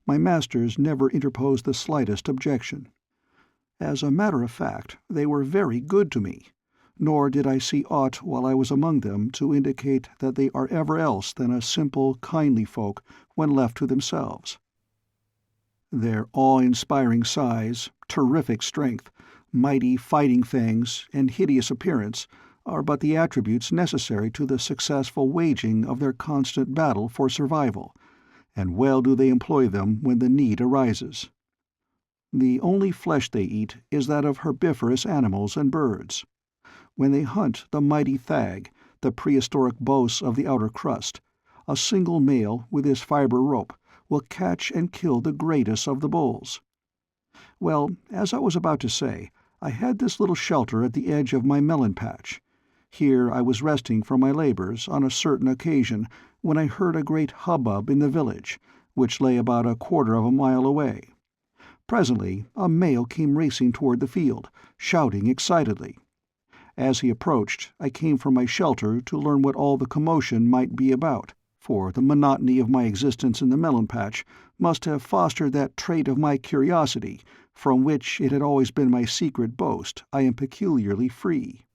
My masters never interposed the slightest objection. As a matter of fact, they were very good to me, nor did I see aught while I was among them to indicate that they are ever else than a simple, kindly folk when left to themselves. Their awe-inspiring size, terrific strength, mighty fighting fangs, and hideous appearance are but the attributes necessary to the successful waging of their constant battle for survival, and well do they employ them when the need arises. The only flesh they eat is that of herbivorous animals and birds. When they hunt the mighty thag, the prehistoric boss of the outer crust, a single male with his fibre rope will catch and kill the greatest of the bulls. Well, as I was about to say, I had this little shelter at the edge of my melon patch. Here I was resting from my labours on a certain occasion when I heard a great hubbub in the village, which lay about 1/4 of a mile away. Presently a male came racing toward the field, shouting excitedly. As he approached, I came from my shelter to learn what all the commotion might be about, for the monotony of my existence in the melon patch must have fostered that trait of my curiosity, from which it had always been my secret boast I am peculiarly free.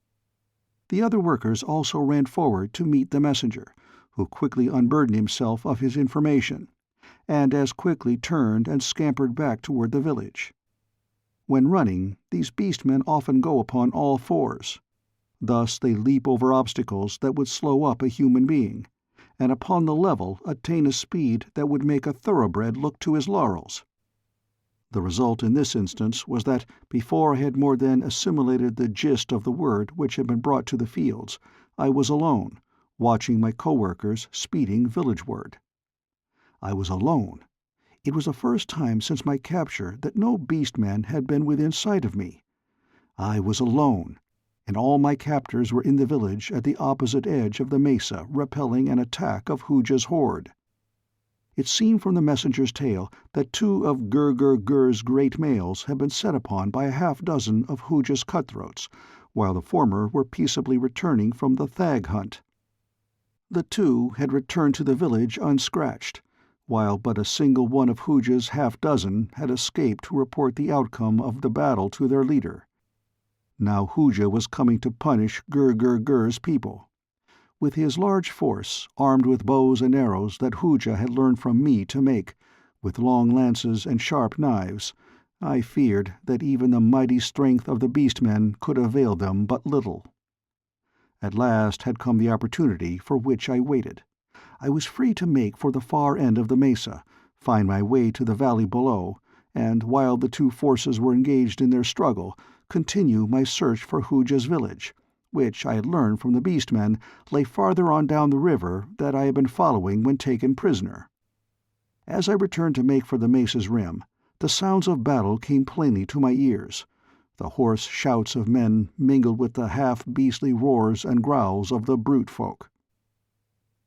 The other workers also ran forward to meet the messenger, who quickly unburdened himself of his information, and as quickly turned and scampered back toward the village. When running, these beast-men often go upon all fours. Thus they leap over obstacles that would slow up a human being, and upon the level attain a speed that would make a thoroughbred look to his laurels. The result in this instance was that, before I had more than assimilated the gist of the word which had been brought to the fields, I was alone, watching my co-workers speeding villageward. I was alone. It was the first time since my capture that no beast-man had been within sight of me. I was alone, and all my captors were in the village at the opposite edge of the mesa repelling an attack of Hooja's horde. It seemed from the messenger's tale that 2 of Gur's great males had been set upon by a half-dozen of Hooja's cutthroats, while the former were peaceably returning from the thag hunt. The 2 had returned to the village unscratched, while but a single one of Hooja's half-dozen had escaped to report the outcome of the battle to their leader. Now Hooja was coming to punish Gur's people. With his large force, armed with bows and arrows that Hooja had learned from me to make, with long lances and sharp knives, I feared that even the mighty strength of the beast-men could avail them but little. At last had come the opportunity for which I waited. I was free to make for the far end of the mesa, find my way to the valley below, and, while the 2 forces were engaged in their struggle, continue my search for Hooja's village, which I had learned from the beast-men lay farther on down the river that I had been following when taken prisoner. As I returned to make for the mesa's rim, the sounds of battle came plainly to my ears. The hoarse shouts of men mingled with the half-beastly roars and growls of the brute folk.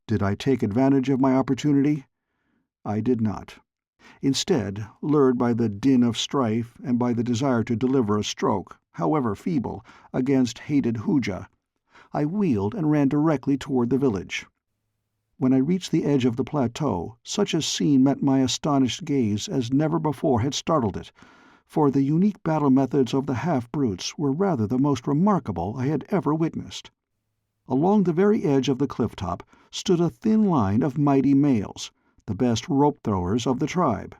Did I take advantage of my opportunity? I did not. Instead, lured by the din of strife and by the desire to deliver a stroke, however feeble, against hated Hooja, I wheeled and ran directly toward the village. When I reached the edge of the plateau, such a scene met my astonished gaze as never before had startled it, for the unique battle methods of the half-brutes were rather the most remarkable I had ever witnessed. Along the very edge of the cliff-top stood a thin line of mighty males, the best rope-throwers of the tribe.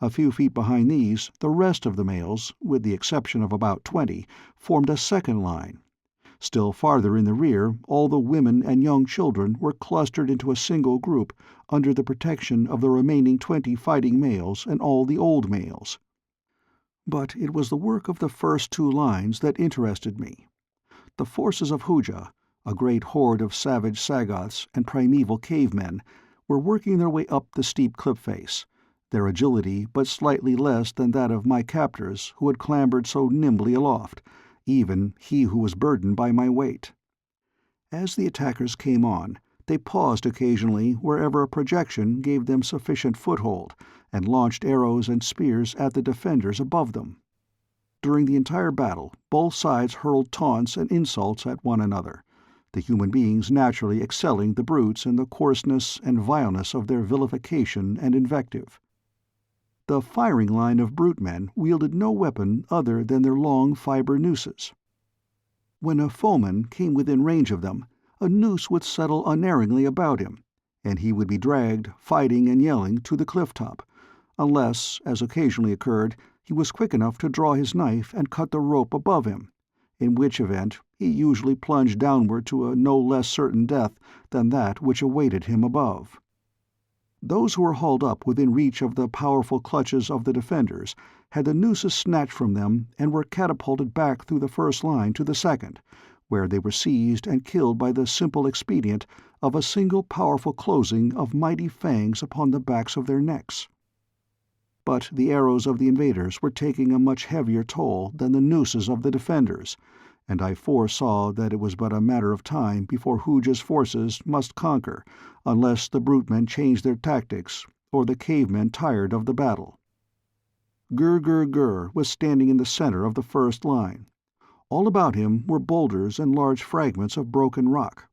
A few feet behind these, the rest of the males, with the exception of about 20, formed a second line. Still farther in the rear, all the women and young children were clustered into a single group under the protection of the remaining 20 fighting males and all the old males. But it was the work of the first 2 lines that interested me. The forces of Hooja, a great horde of savage Sagoths and primeval cavemen, were working their way up the steep cliff face, their agility but slightly less than that of my captors who had clambered so nimbly aloft, even he who was burdened by my weight. As the attackers came on, they paused occasionally wherever a projection gave them sufficient foothold, and launched arrows and spears at the defenders above them. During the entire battle, both sides hurled taunts and insults at one another, the human beings naturally excelling the brutes in the coarseness and vileness of their vilification and invective. The firing line of brute men wielded no weapon other than their long fibre nooses. When a foeman came within range of them, a noose would settle unerringly about him, and he would be dragged, fighting and yelling, to the cliff-top, unless, as occasionally occurred, he was quick enough to draw his knife and cut the rope above him, in which event he usually plunged downward to a no less certain death than that which awaited him above. Those who were hauled up within reach of the powerful clutches of the defenders had the nooses snatched from them and were catapulted back through the first line to the second, where they were seized and killed by the simple expedient of a single powerful closing of mighty fangs upon the backs of their necks. But the arrows of the invaders were taking a much heavier toll than the nooses of the defenders, and I foresaw that it was but a matter of time before Hooja's forces must conquer, unless the brute men changed their tactics, or the cave-men tired of the battle. Gur was standing in the center of the first line. All about him were boulders and large fragments of broken rock.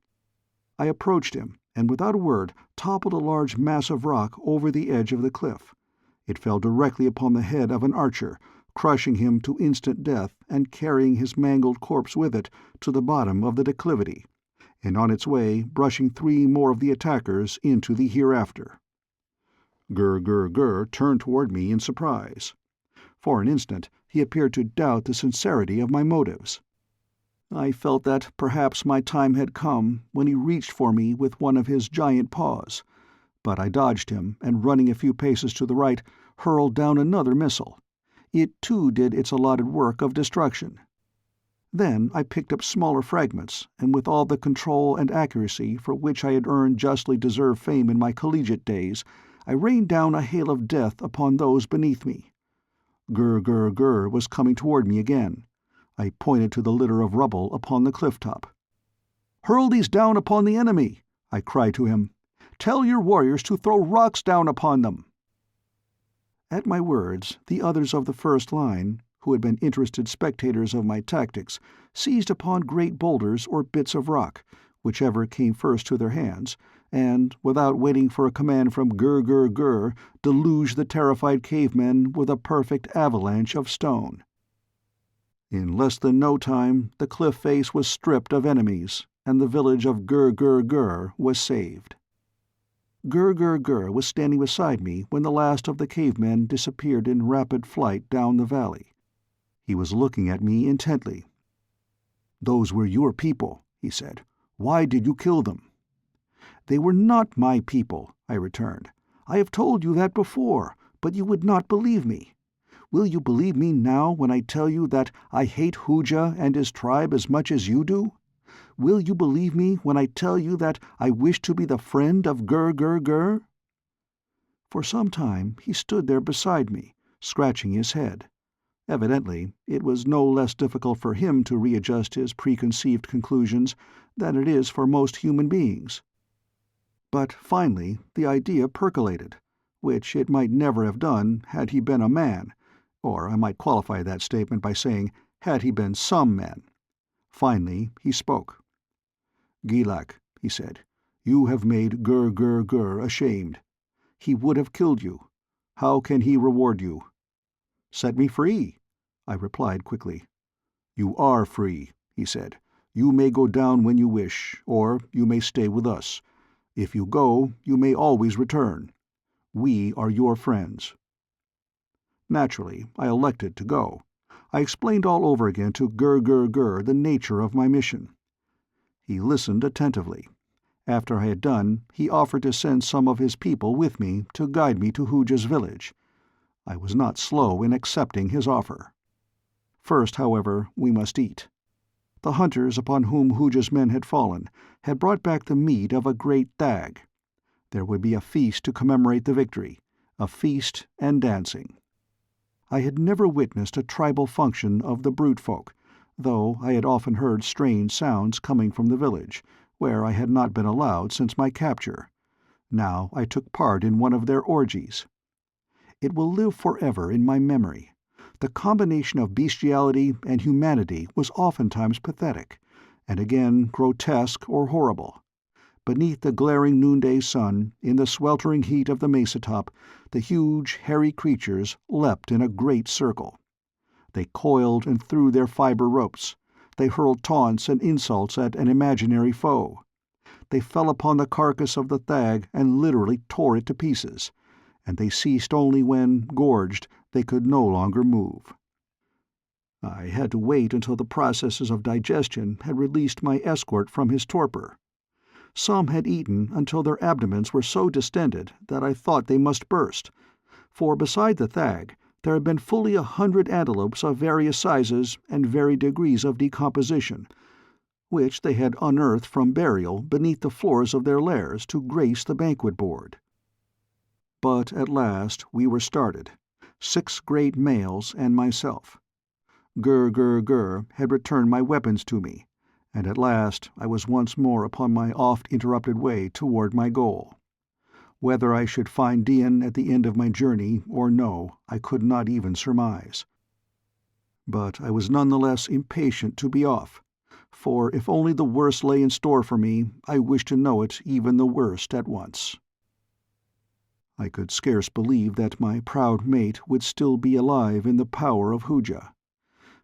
I approached him, and without a word toppled a large mass of rock over the edge of the cliff. It fell directly upon the head of an archer, crushing him to instant death and carrying his mangled corpse with it to the bottom of the declivity, and on its way brushing 3 more of the attackers into the hereafter. Gur turned toward me in surprise. For an instant he appeared to doubt the sincerity of my motives. I felt that perhaps my time had come when he reached for me with one of his giant paws, but I dodged him and, running a few paces to the right, hurled down another missile. It too did its allotted work of destruction. Then I picked up smaller fragments, and with all the control and accuracy for which I had earned justly deserved fame in my collegiate days, I rained down a hail of death upon those beneath me. Gur was coming toward me again. I pointed to the litter of rubble upon the cliff top. "Hurl these down upon the enemy!" I cried to him. "Tell your warriors to throw rocks down upon them!" At my words, the others of the first line, who had been interested spectators of my tactics, seized upon great boulders or bits of rock, whichever came first to their hands, and, without waiting for a command from Gur, deluged the terrified cavemen with a perfect avalanche of stone. In less than no time, the cliff face was stripped of enemies, and the village of Gur was saved. Gur was standing beside me when the last of the cavemen disappeared in rapid flight down the valley. He was looking at me intently. "Those were your people," he said. "Why did you kill them?" "They were not my people," I returned. "I have told you that before, but you would not believe me. Will you believe me now when I tell you that I hate Hooja and his tribe as much as you do? Will you believe me when I tell you that I wish to be the friend of Gur? For some time he stood there beside me, scratching his head. Evidently it was no less difficult for him to readjust his preconceived conclusions than it is for most human beings. But finally the idea percolated, which it might never have done had he been a man, or I might qualify that statement by saying, had he been some man. Finally he spoke. "Gilak," he said, "you have made Gur ashamed. He would have killed you. How can he reward you?" "Set me free," I replied quickly. "You are free," he said. "You may go down when you wish, or you may stay with us. If you go, you may always return. We are your friends." Naturally, I elected to go. I explained all over again to Gur the nature of my mission. He listened attentively. After I had done, he offered to send some of his people with me to guide me to Hooja's village. I was not slow in accepting his offer. First, however, we must eat. The hunters upon whom Hooja's men had fallen had brought back the meat of a great thag. There would be a feast to commemorate the victory, a feast and dancing. I had never witnessed a tribal function of the brute folk, though I had often heard strange sounds coming from the village, where I had not been allowed since my capture. Now I took part in one of their orgies. It will live forever in my memory. The combination of bestiality and humanity was oftentimes pathetic, and again grotesque or horrible. Beneath the glaring noonday sun, in the sweltering heat of the mesa top, the huge, hairy creatures leapt in a great circle. They coiled and threw their fiber ropes. They hurled taunts and insults at an imaginary foe. They fell upon the carcass of the thag and literally tore it to pieces, and they ceased only when, gorged, they could no longer move. I had to wait until the processes of digestion had released my escort from his torpor. Some had eaten until their abdomens were so distended that I thought they must burst, for beside the thag there had been fully 100 antelopes of various sizes and varied degrees of decomposition, which they had unearthed from burial beneath the floors of their lairs to grace the banquet board. But at last we were started, 6 great males and myself. Gur had returned my weapons to me, and at last I was once more upon my oft-interrupted way toward my goal. Whether I should find Dian at the end of my journey or no, I could not even surmise. But I was none the less impatient to be off, for if only the worst lay in store for me, I wished to know it even the worst at once. I could scarce believe that my proud mate would still be alive in the power of Hooja.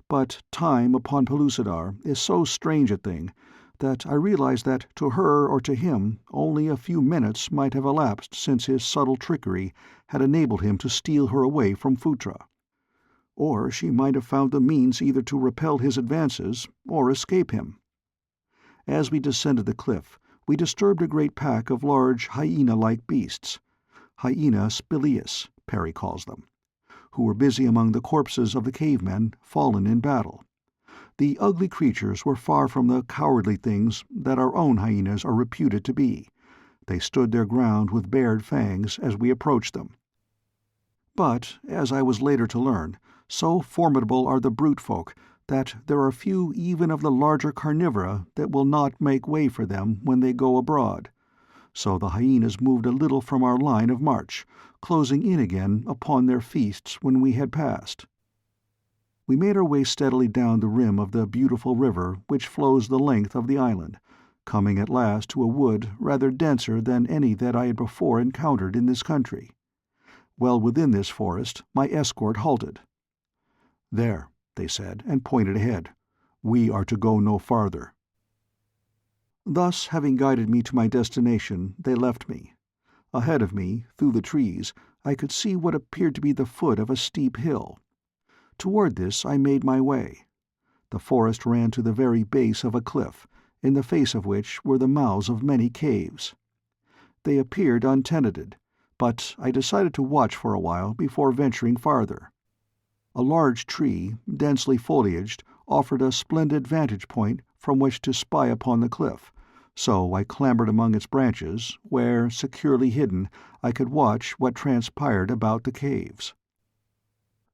But time upon Pellucidar is so strange a thing that I realized that to her or to him only a few minutes might have elapsed since his subtle trickery had enabled him to steal her away from Phutra. Or she might have found the means either to repel his advances or escape him. As we descended the cliff, we disturbed a great pack of large hyena-like beasts, hyena spilius, Perry calls them, who were busy among the corpses of the cavemen fallen in battle. The ugly creatures were far from the cowardly things that our own hyenas are reputed to be. They stood their ground with bared fangs as we approached them. But, as I was later to learn, so formidable are the brute folk that there are few even of the larger carnivora that will not make way for them when they go abroad. So the hyenas moved a little from our line of march, closing in again upon their feasts when we had passed. We made our way steadily down the rim of the beautiful river which flows the length of the island, coming at last to a wood rather denser than any that I had before encountered in this country. Well within this forest my escort halted. "There," they said, and pointed ahead. "We are to go no farther." Thus, having guided me to my destination, they left me. Ahead of me, through the trees, I could see what appeared to be the foot of a steep hill. Toward this I made my way. The forest ran to the very base of a cliff, in the face of which were the mouths of many caves. They appeared untenanted, but I decided to watch for a while before venturing farther. A large tree, densely foliaged, offered a splendid vantage point from which to spy upon the cliff, so I clambered among its branches, where, securely hidden, I could watch what transpired about the caves.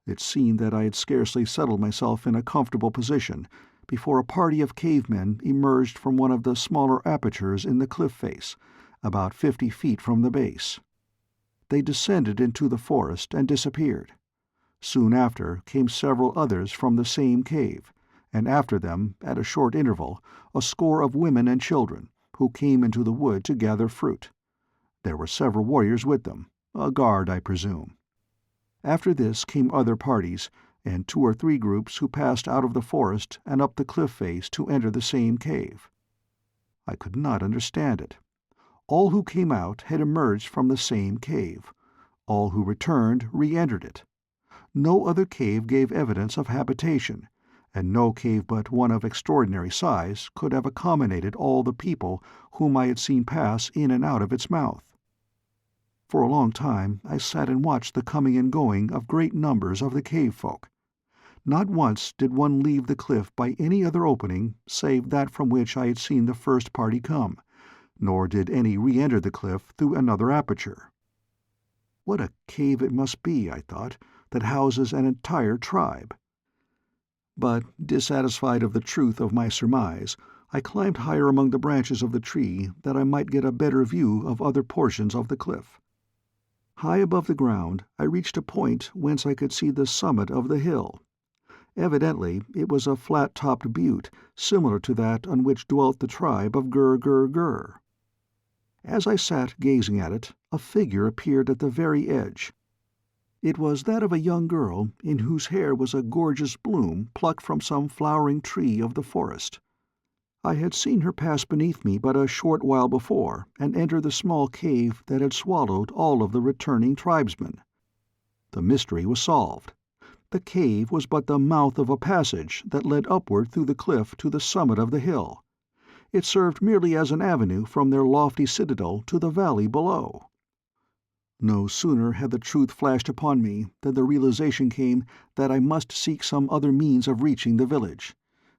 It seemed that I had scarcely settled myself in a comfortable position before a party of cavemen emerged from one of the smaller apertures in the cliff face, about 50 feet from the base. They descended into the forest and disappeared. Soon after came several others from the same cave, and after them, at a short interval, a score of women and children, who came into the wood to gather fruit. There were several warriors with them, a guard, I presume. After this came other parties, and 2 or 3 groups who passed out of the forest and up the cliff face to enter the same cave. I could not understand it. All who came out had emerged from the same cave. All who returned re-entered it. No other cave gave evidence of habitation, and no cave but one of extraordinary size could have accommodated all the people whom I had seen pass in and out of its mouth. For a long time I sat and watched the coming and going of great numbers of the cave folk. Not once did one leave the cliff by any other opening save that from which I had seen the first party come, nor did any re-enter the cliff through another aperture. What a cave it must be, I thought, that houses an entire tribe. But, dissatisfied of the truth of my surmise, I climbed higher among the branches of the tree that I might get a better view of other portions of the cliff. High above the ground I reached a point whence I could see the summit of the hill. Evidently it was a flat-topped butte similar to that on which dwelt the tribe of Gur. As I sat gazing at it, a figure appeared at the very edge. It was that of a young girl in whose hair was a gorgeous bloom plucked from some flowering tree of the forest. I had seen her pass beneath me but a short while before and enter the small cave that had swallowed all of the returning tribesmen. The mystery was solved. The cave was but the mouth of a passage that led upward through the cliff to the summit of the hill. It served merely as an avenue from their lofty citadel to the valley below. No sooner had the truth flashed upon me than the realization came that I must seek some other means of reaching the village,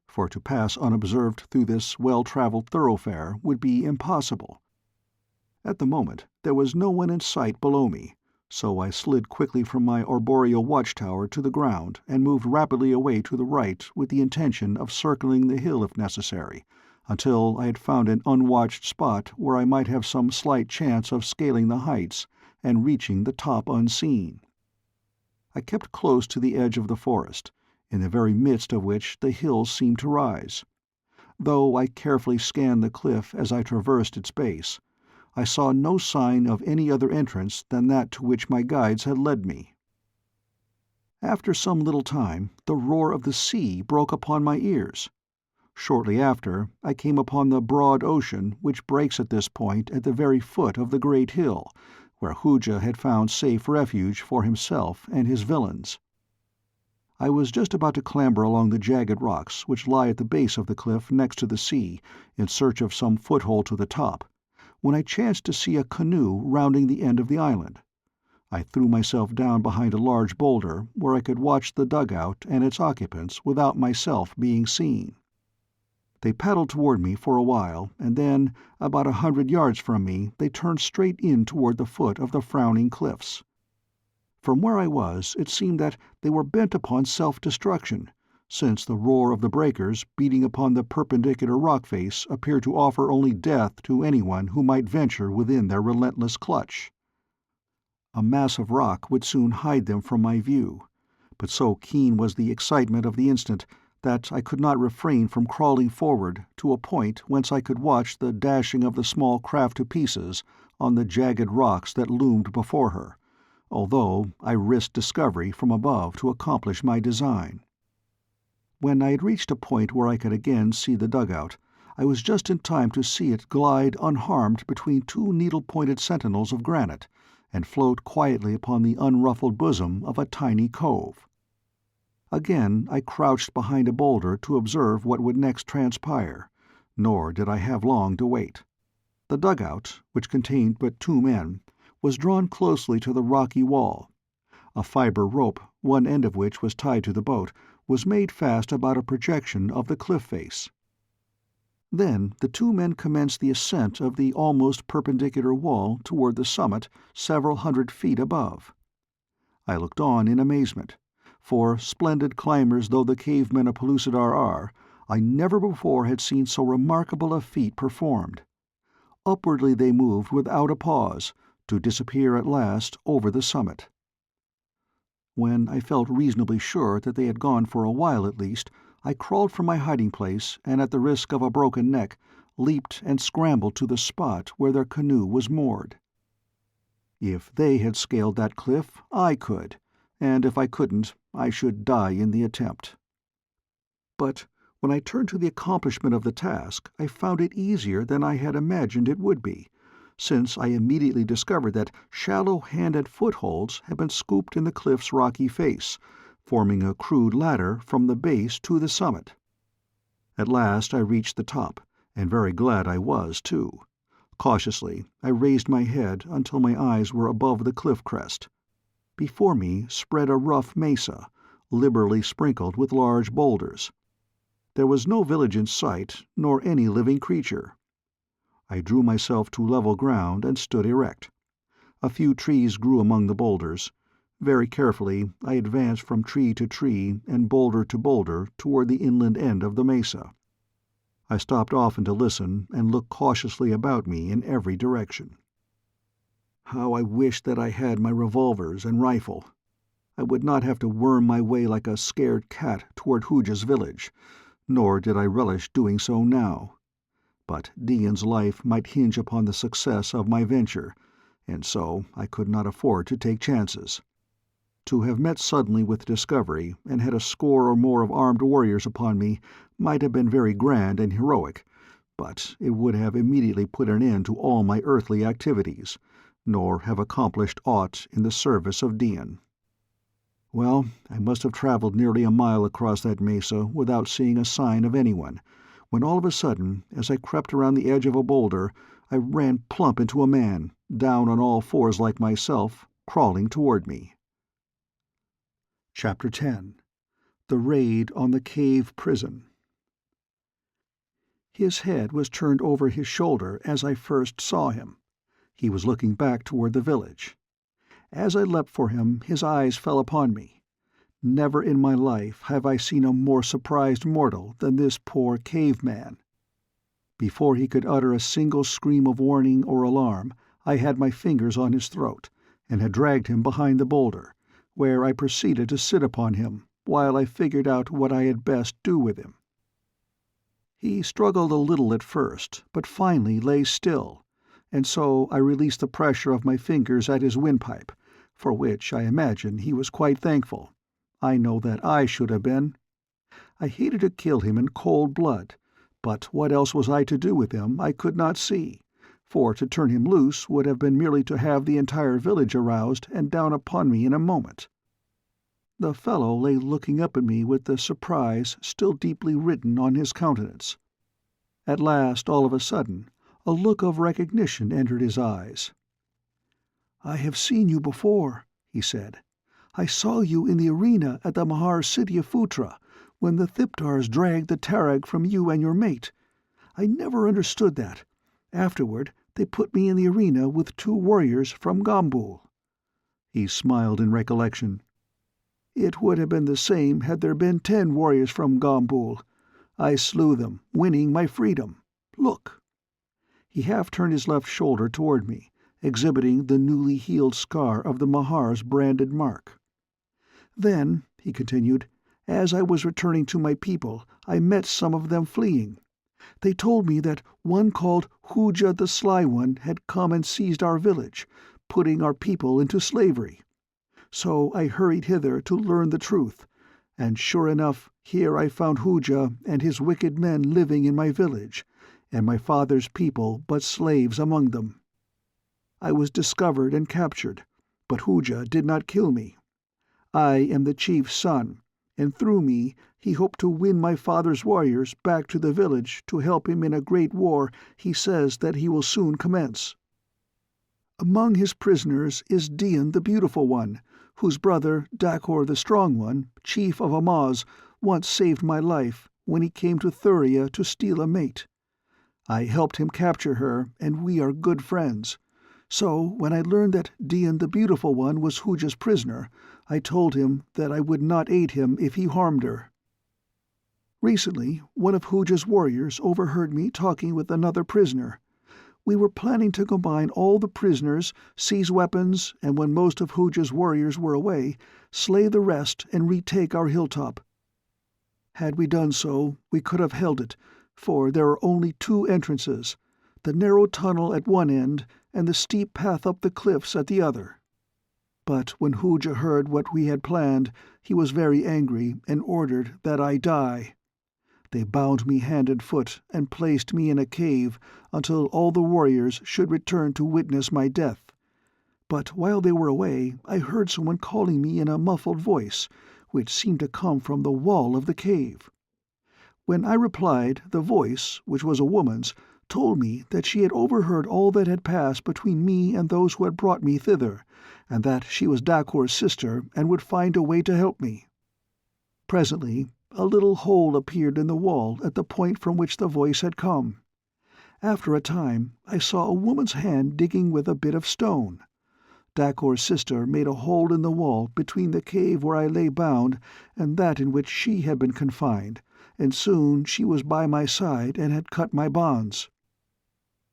for to pass unobserved through this well-traveled thoroughfare would be impossible. At the moment there was no one in sight below me, so I slid quickly from my arboreal watchtower to the ground and moved rapidly away to the right with the intention of circling the hill if necessary, until I had found an unwatched spot where I might have some slight chance of scaling the heights and reaching the top unseen. I kept close to the edge of the forest, in the very midst of which the hill seemed to rise. Though I carefully scanned the cliff as I traversed its base, I saw no sign of any other entrance than that to which my guides had led me. After some little time the roar of the sea broke upon my ears. Shortly after I came upon the broad ocean which breaks at this point at the very foot of the great hill, where Hooja had found safe refuge for himself and his villains. I was just about to clamber along the jagged rocks which lie at the base of the cliff next to the sea in search of some foothold to the top, when I chanced to see a canoe rounding the end of the island. I threw myself down behind a large boulder where I could watch the dugout and its occupants without myself being seen. They paddled toward me for a while, and then, about 100 yards from me, they turned straight in toward the foot of the frowning cliffs. From where I was, it seemed that they were bent upon self-destruction, since the roar of the breakers beating upon the perpendicular rock face appeared to offer only death to anyone who might venture within their relentless clutch. A mass of rock would soon hide them from my view, but so keen was the excitement of the instant that I could not refrain from crawling forward to a point whence I could watch the dashing of the small craft to pieces on the jagged rocks that loomed before her, although I risked discovery from above to accomplish my design. When I had reached a point where I could again see the dugout, I was just in time to see it glide unharmed between two needle-pointed sentinels of granite and float quietly upon the unruffled bosom of a tiny cove. Again I crouched behind a boulder to observe what would next transpire, nor did I have long to wait. The dugout, which contained but 2 men, was drawn closely to the rocky wall. A fibre rope, one end of which was tied to the boat, was made fast about a projection of the cliff face. Then the 2 men commenced the ascent of the almost perpendicular wall toward the summit several 100 feet above. I looked on in amazement, for, splendid climbers though the cave-men of Pellucidar are, I never before had seen so remarkable a feat performed. Upwardly they moved without a pause, to disappear at last over the summit. When I felt reasonably sure that they had gone for a while at least, I crawled from my hiding-place and, at the risk of a broken neck, leaped and scrambled to the spot where their canoe was moored. If they had scaled that cliff, I could, and if I couldn't, I should die in the attempt. But when I turned to the accomplishment of the task, I found it easier than I had imagined it would be, since I immediately discovered that shallow hand and footholds had been scooped in the cliff's rocky face, forming a crude ladder from the base to the summit. At last I reached the top, and very glad I was, too. Cautiously, I raised my head until my eyes were above the cliff crest. Before me spread a rough mesa, liberally sprinkled with large boulders. There was no village in sight, nor any living creature. I drew myself to level ground and stood erect. A few trees grew among the boulders. Very carefully I advanced from tree to tree and boulder to boulder toward the inland end of the mesa. I stopped often to listen and look cautiously about me in every direction. How I wished that I had my revolvers and rifle. I would not have to worm my way like a scared cat toward Hooja's village, nor did I relish doing so now. But Dian's life might hinge upon the success of my venture, and so I could not afford to take chances. To have met suddenly with discovery and had a score or more of armed warriors upon me might have been very grand and heroic, but it would have immediately put an end to all my earthly activities, nor have accomplished aught in the service of Dian. Well, I must have traveled nearly a mile across that mesa without seeing a sign of anyone, when all of a sudden, as I crept around the edge of a boulder, I ran plump into a man, down on all fours like myself, crawling toward me. Chapter 10. The Raid on the Cave Prison. His head was turned over his shoulder as I first saw him. He was looking back toward the village. As I leapt for him, his eyes fell upon me. Never in my life have I seen a more surprised mortal than this poor cave-man. Before he could utter a single scream of warning or alarm, I had my fingers on his throat, and had dragged him behind the boulder, where I proceeded to sit upon him, while I figured out what I had best do with him. He struggled a little at first, but finally lay still, and so I released the pressure of my fingers at his windpipe, for which I imagine he was quite thankful. I know that I should have been. I hated to kill him in cold blood, but what else was I to do with him I could not see, for to turn him loose would have been merely to have the entire village aroused and down upon me in a moment. The fellow lay looking up at me with the surprise still deeply written on his countenance. At last, all of a sudden, a look of recognition entered his eyes. "I have seen you before," he said. "I saw you in the arena at the Mahar city of Phutra, when the Thiptars dragged the Tarag from you and your mate. I never understood that. Afterward, they put me in the arena with 2 warriors from Gambul." He smiled in recollection. "It would have been the same had there been 10 warriors from Gambul. I slew them, winning my freedom. Look." He half-turned his left shoulder toward me, exhibiting the newly healed scar of the Mahar's branded mark. "Then," he continued, "as I was returning to my people, I met some of them fleeing. They told me that one called Hooja the Sly One had come and seized our village, putting our people into slavery. So I hurried hither to learn the truth, and sure enough, here I found Hooja and his wicked men living in my village, and my father's people but slaves among them. I was discovered and captured, but Hooja did not kill me. I am the chief's son, and through me he hoped to win my father's warriors back to the village to help him in a great war he says that he will soon commence. Among his prisoners is Dian the Beautiful One, whose brother, Dakor the Strong One, chief of Amaz, once saved my life when he came to Thuria to steal a mate. I helped him capture her, and we are good friends. So, when I learned that Dian the Beautiful One was Hooja's prisoner, I told him that I would not aid him if he harmed her. Recently, one of Hooja's warriors overheard me talking with another prisoner. We were planning to combine all the prisoners, seize weapons, and when most of Hooja's warriors were away, slay the rest and retake our hilltop. Had we done so, we could have held it, for there are only 2 entrances, the narrow tunnel at one end and the steep path up the cliffs at the other. But when Hooja heard what we had planned, he was very angry and ordered that I die. They bound me hand and foot and placed me in a cave until all the warriors should return to witness my death. But while they were away, I heard someone calling me in a muffled voice, which seemed to come from the wall of the cave. When I replied, the voice, which was a woman's, told me that she had overheard all that had passed between me and those who had brought me thither, and that she was Dakor's sister and would find a way to help me. Presently, a little hole appeared in the wall at the point from which the voice had come. After a time, I saw a woman's hand digging with a bit of stone. Dakor's sister made a hole in the wall between the cave where I lay bound and that in which she had been confined, and soon she was by my side and had cut my bonds.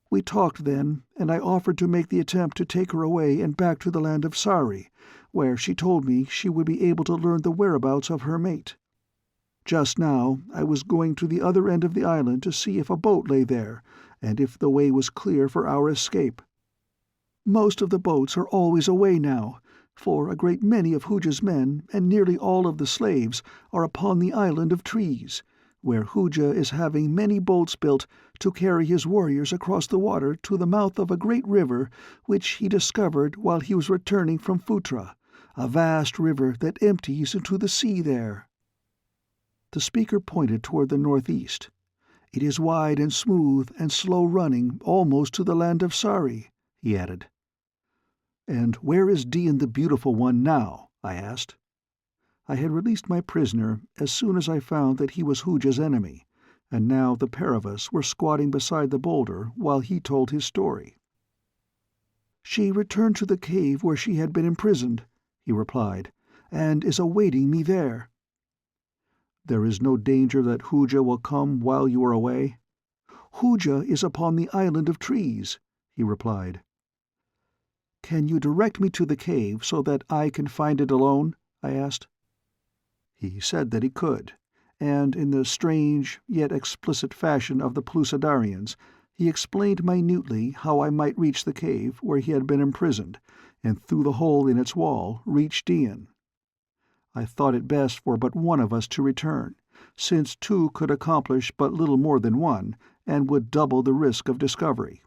We talked then, and I offered to make the attempt to take her away and back to the land of Sari, where she told me she would be able to learn the whereabouts of her mate. Just now I was going to the other end of the island to see if a boat lay there, and if the way was clear for our escape. Most of the boats are always away now, for a great many of Hooja's men and nearly all of the slaves are upon the island of trees, where Hooja is having many boats built to carry his warriors across the water to the mouth of a great river which he discovered while he was returning from Phutra, a vast river that empties into the sea there. The speaker pointed toward the northeast. It is wide and smooth and slow-running almost to the land of Sari, he added. "And where is Dian the Beautiful One now?" I asked. I had released my prisoner as soon as I found that he was Hooja's enemy, and now the pair of us were squatting beside the boulder while he told his story. "She returned to the cave where she had been imprisoned," he replied, "and is awaiting me there." "There is no danger that Hooja will come while you are away?" "Hooja is upon the island of trees," he replied. "Can you direct me to the cave so that I can find it alone?" I asked. He said that he could, and in the strange yet explicit fashion of the Pellucidarians, he explained minutely how I might reach the cave where he had been imprisoned, and through the hole in its wall reach Dian. I thought it best for but one of us to return, since 2 could accomplish but little more than 1, and would double the risk of discovery.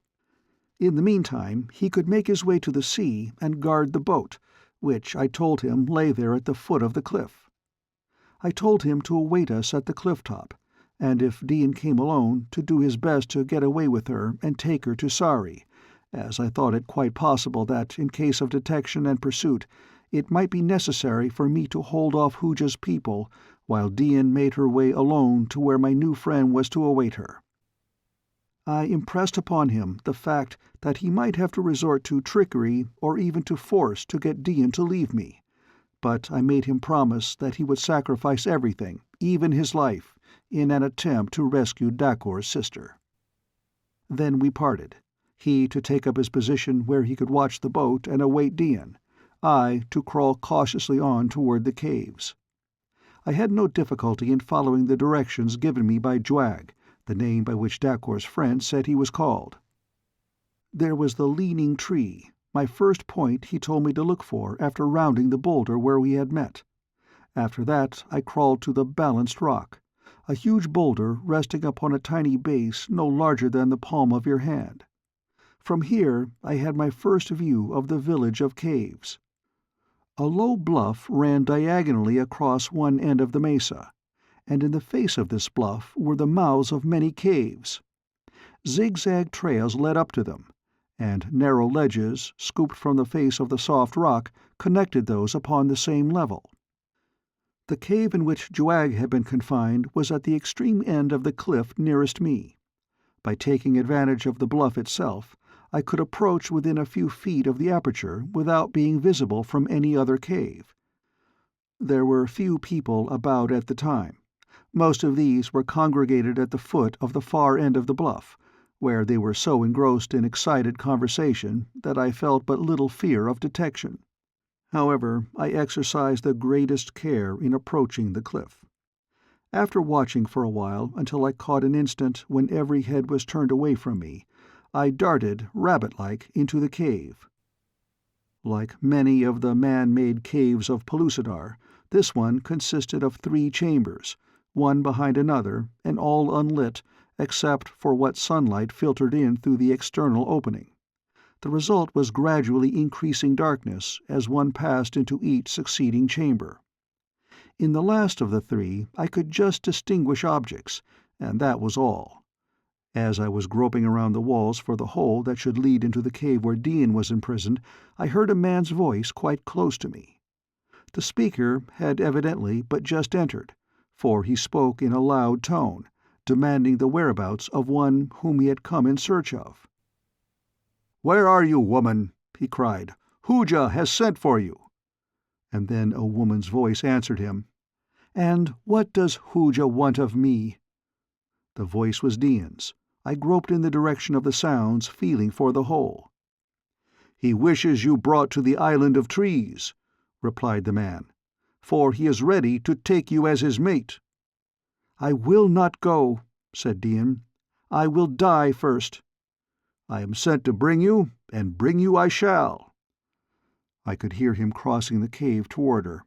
In the meantime, he could make his way to the sea and guard the boat, which I told him lay there at the foot of the cliff. I told him to await us at the cliff top, and if Dian came alone, to do his best to get away with her and take her to Sari, as I thought it quite possible that, in case of detection and pursuit, it might be necessary for me to hold off Hooja's people while Dian made her way alone to where my new friend was to await her. I impressed upon him the fact that he might have to resort to trickery or even to force to get Dian to leave me, but I made him promise that he would sacrifice everything, even his life, in an attempt to rescue Dakor's sister. Then we parted, he to take up his position where he could watch the boat and await Dian, I to crawl cautiously on toward the caves. I had no difficulty in following the directions given me by Juag, the name by which Dakor's friend said he was called. There was the leaning tree, my first point he told me to look for after rounding the boulder where we had met. After that I crawled to the balanced rock, a huge boulder resting upon a tiny base no larger than the palm of your hand. From here I had my first view of the village of caves. A low bluff ran diagonally across one end of the mesa, and in the face of this bluff were the mouths of many caves. Zigzag trails led up to them, and narrow ledges, scooped from the face of the soft rock, connected those upon the same level. The cave in which Juag had been confined was at the extreme end of the cliff nearest me. By taking advantage of the bluff itself, I could approach within a few feet of the aperture without being visible from any other cave. There were few people about at the time. Most of these were congregated at the foot of the far end of the bluff, where they were so engrossed in excited conversation that I felt but little fear of detection. However, I exercised the greatest care in approaching the cliff. After watching for a while until I caught an instant when every head was turned away from me, I darted, rabbit-like, into the cave. Like many of the man-made caves of Pellucidar, this one consisted of 3 chambers, one behind another, and all unlit, except for what sunlight filtered in through the external opening. The result was gradually increasing darkness as one passed into each succeeding chamber. In the last of the 3 I could just distinguish objects, and that was all. As I was groping around the walls for the hole that should lead into the cave where Dian was imprisoned, I heard a man's voice quite close to me. The speaker had evidently but just entered, for he spoke in a loud tone, demanding the whereabouts of one whom he had come in search of. "Where are you, woman?" he cried. "Hooja has sent for you." And then a woman's voice answered him. "And what does Hooja want of me?" The voice was Dian's. I groped in the direction of the sounds, feeling for the hole. "He wishes you brought to the Island of Trees," replied the man, "for he is ready to take you as his mate." "I will not go," said Dian. "I will die first." "I am sent to bring you, and bring you I shall." I could hear him crossing the cave toward her.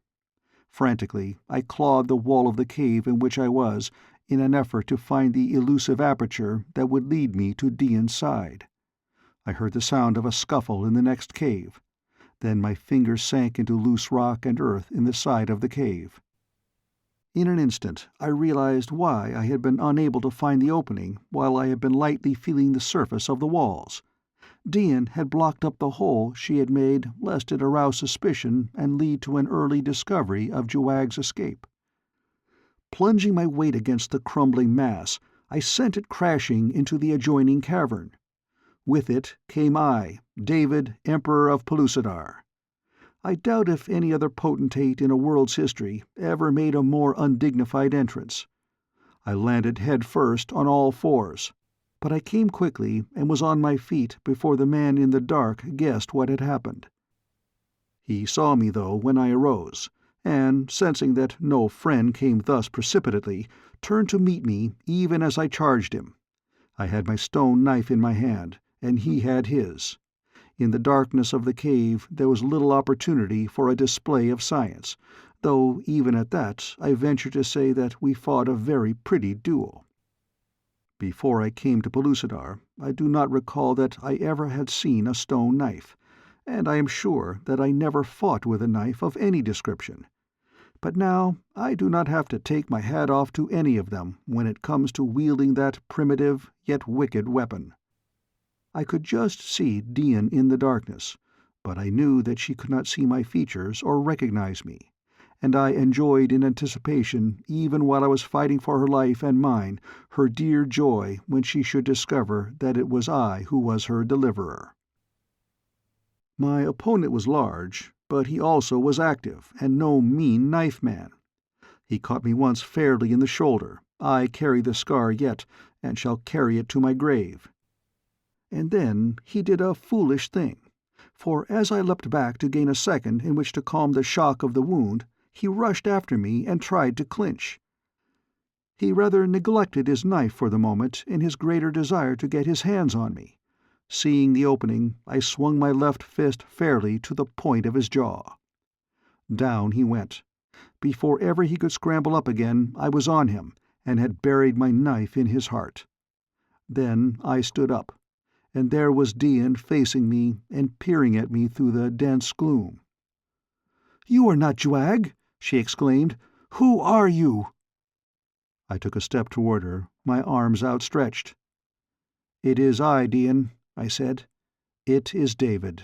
Frantically, I clawed the wall of the cave in which I was, in an effort to find the elusive aperture that would lead me to Dian's side. I heard the sound of a scuffle in the next cave. Then my fingers sank into loose rock and earth in the side of the cave. In an instant I realized why I had been unable to find the opening while I had been lightly feeling the surface of the walls. Dian had blocked up the hole she had made lest it arouse suspicion and lead to an early discovery of Juag's escape. Plunging my weight against the crumbling mass, I sent it crashing into the adjoining cavern. With it came I, David, Emperor of Pellucidar. I doubt if any other potentate in a world's history ever made a more undignified entrance. I landed head first on all 4s, but I came quickly and was on my feet before the man in the dark guessed what had happened. He saw me, though, when I arose, and, sensing that no friend came thus precipitately, turned to meet me even as I charged him. I had my stone knife in my hand, and he had his. In the darkness of the cave there was little opportunity for a display of science, though even at that I venture to say that we fought a very pretty duel. Before I came to Pellucidar, I do not recall that I ever had seen a stone knife, and I am sure that I never fought with a knife of any description. But now I do not have to take my hat off to any of them when it comes to wielding that primitive yet wicked weapon. I could just see Dian in the darkness, but I knew that she could not see my features or recognize me, and I enjoyed in anticipation, even while I was fighting for her life and mine, her dear joy when she should discover that it was I who was her deliverer. My opponent was large, but he also was active, and no mean knife man. He caught me once fairly in the shoulder. I carry the scar yet, and shall carry it to my grave. And then he did a foolish thing, for as I leapt back to gain a second in which to calm the shock of the wound, he rushed after me and tried to clinch. He rather neglected his knife for the moment in his greater desire to get his hands on me. Seeing the opening, I swung my left fist fairly to the point of his jaw. Down he went. Before ever he could scramble up again, I was on him, and had buried my knife in his heart. Then I stood up, and there was Dian facing me and peering at me through the dense gloom. "You are not Juag!" she exclaimed. "Who are you?" I took a step toward her, my arms outstretched. "It is I, Dian," I said. "It is David."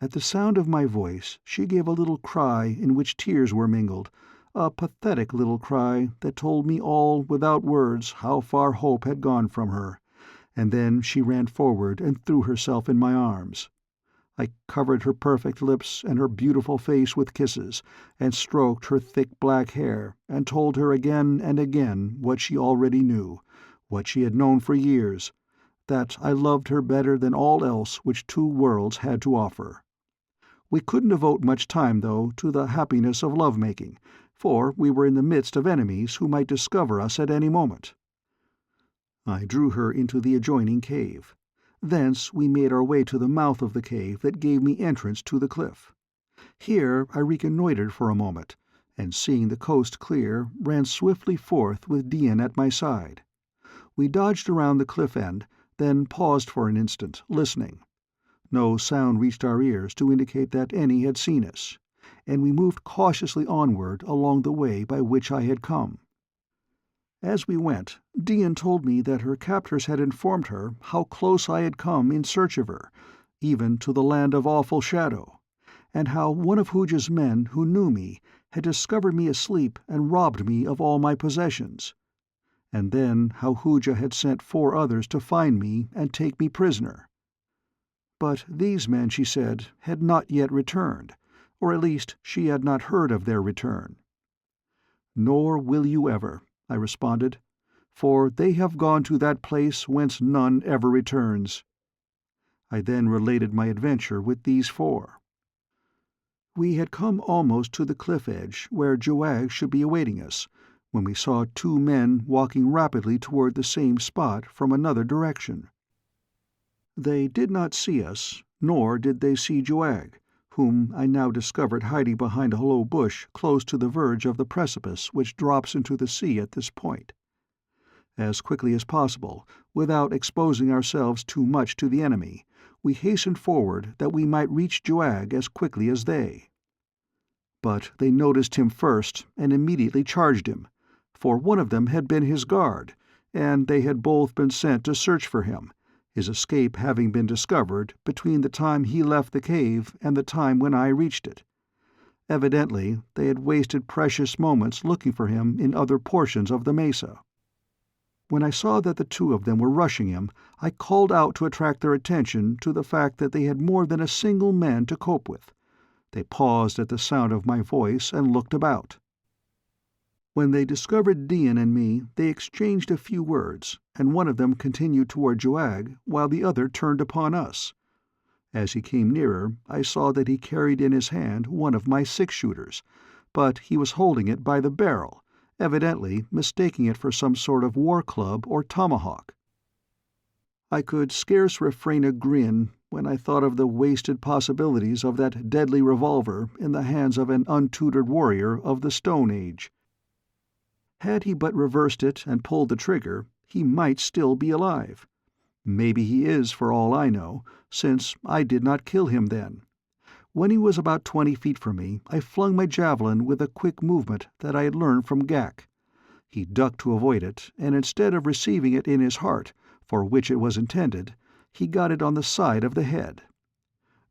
At the sound of my voice she gave a little cry in which tears were mingled, a pathetic little cry that told me all without words how far hope had gone from her, and then she ran forward and threw herself in my arms. I covered her perfect lips and her beautiful face with kisses, and stroked her thick black hair, and told her again and again what she already knew, what she had known for years, that I loved her better than all else which two worlds had to offer. We couldn't devote much time, though, to the happiness of love-making, for we were in the midst of enemies who might discover us at any moment. I drew her into the adjoining cave. Thence we made our way to the mouth of the cave that gave me entrance to the cliff. Here I reconnoitred for a moment, and seeing the coast clear, ran swiftly forth with Dian at my side. We dodged around the cliff end, then paused for an instant, listening. No sound reached our ears to indicate that any had seen us, and we moved cautiously onward along the way by which I had come. As we went, Dian told me that her captors had informed her how close I had come in search of her, even to the land of awful shadow, and how one of Hooja's men who knew me had discovered me asleep and robbed me of all my possessions, and then how Hooja had sent 4 others to find me and take me prisoner. But these men, she said, had not yet returned, or at least she had not heard of their return. "Nor will you ever," I responded, "for they have gone to that place whence none ever returns." I then related my adventure with these 4. We had come almost to the cliff edge where Juag should be awaiting us, when we saw 2 men walking rapidly toward the same spot from another direction. They did not see us, nor did they see Juag, whom I now discovered hiding behind a low bush close to the verge of the precipice which drops into the sea at this point. As quickly as possible, without exposing ourselves too much to the enemy, we hastened forward that we might reach Juag as quickly as they. But they noticed him first and immediately charged him, for one of them had been his guard, and they had both been sent to search for him, his escape having been discovered between the time he left the cave and the time when I reached it. Evidently they had wasted precious moments looking for him in other portions of the mesa. When I saw that the 2 of them were rushing him, I called out to attract their attention to the fact that they had more than a single man to cope with. They paused at the sound of my voice and looked about. When they discovered Dian and me, they exchanged a few words, and one of them continued toward Juag, while the other turned upon us. As he came nearer, I saw that he carried in his hand one of my 6-shooters, but he was holding it by the barrel, evidently mistaking it for some sort of war-club or tomahawk. I could scarce refrain a grin when I thought of the wasted possibilities of that deadly revolver in the hands of an untutored warrior of the Stone Age. Had he but reversed it and pulled the trigger, he might still be alive. Maybe he is, for all I know, since I did not kill him then. When he was about 20 feet from me, I flung my javelin with a quick movement that I had learned from Ghak. He ducked to avoid it, and instead of receiving it in his heart, for which it was intended, he got it on the side of the head.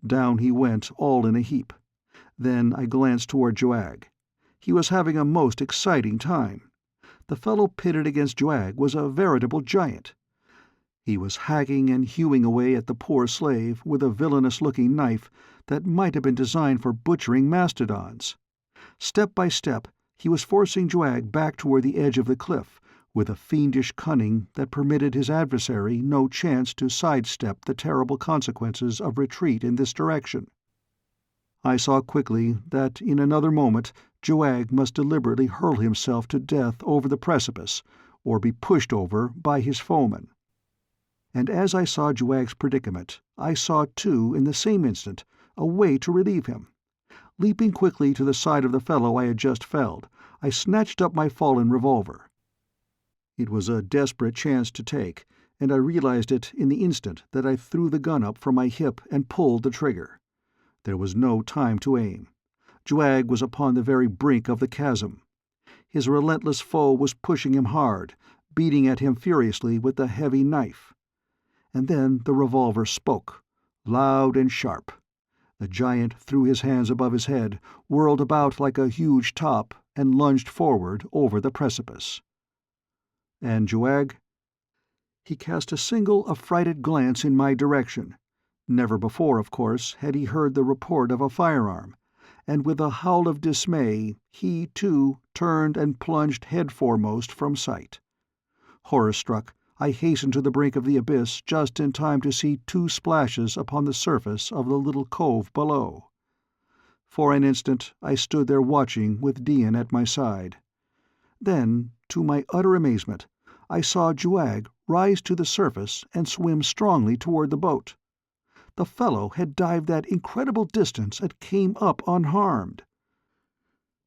Down he went all in a heap. Then I glanced toward Joag. He was having a most exciting time. The fellow pitted against Joag was a veritable giant. He was hacking and hewing away at the poor slave with a villainous-looking knife that might have been designed for butchering mastodons. Step by step, he was forcing Joag back toward the edge of the cliff, with a fiendish cunning that permitted his adversary no chance to sidestep the terrible consequences of retreat in this direction. I saw quickly that in another moment Joag must deliberately hurl himself to death over the precipice, or be pushed over by his foeman. And as I saw Joag's predicament, I saw, too, in the same instant, a way to relieve him. Leaping quickly to the side of the fellow I had just felled, I snatched up my fallen revolver. It was a desperate chance to take, and I realized it in the instant that I threw the gun up from my hip and pulled the trigger. There was no time to aim. Joag was upon the very brink of the chasm. His relentless foe was pushing him hard, beating at him furiously with the heavy knife. And then the revolver spoke, loud and sharp. The giant threw his hands above his head, whirled about like a huge top, and lunged forward over the precipice. And Joag? He cast a single affrighted glance in my direction. Never before, of course, had he heard the report of a firearm, and with a howl of dismay he, too, turned and plunged head-foremost from sight. Horror-struck, I hastened to the brink of the abyss just in time to see two splashes upon the surface of the little cove below. For an instant I stood there watching with Dian at my side. Then, to my utter amazement, I saw Joag rise to the surface and swim strongly toward the boat. The fellow had dived that incredible distance and came up unharmed.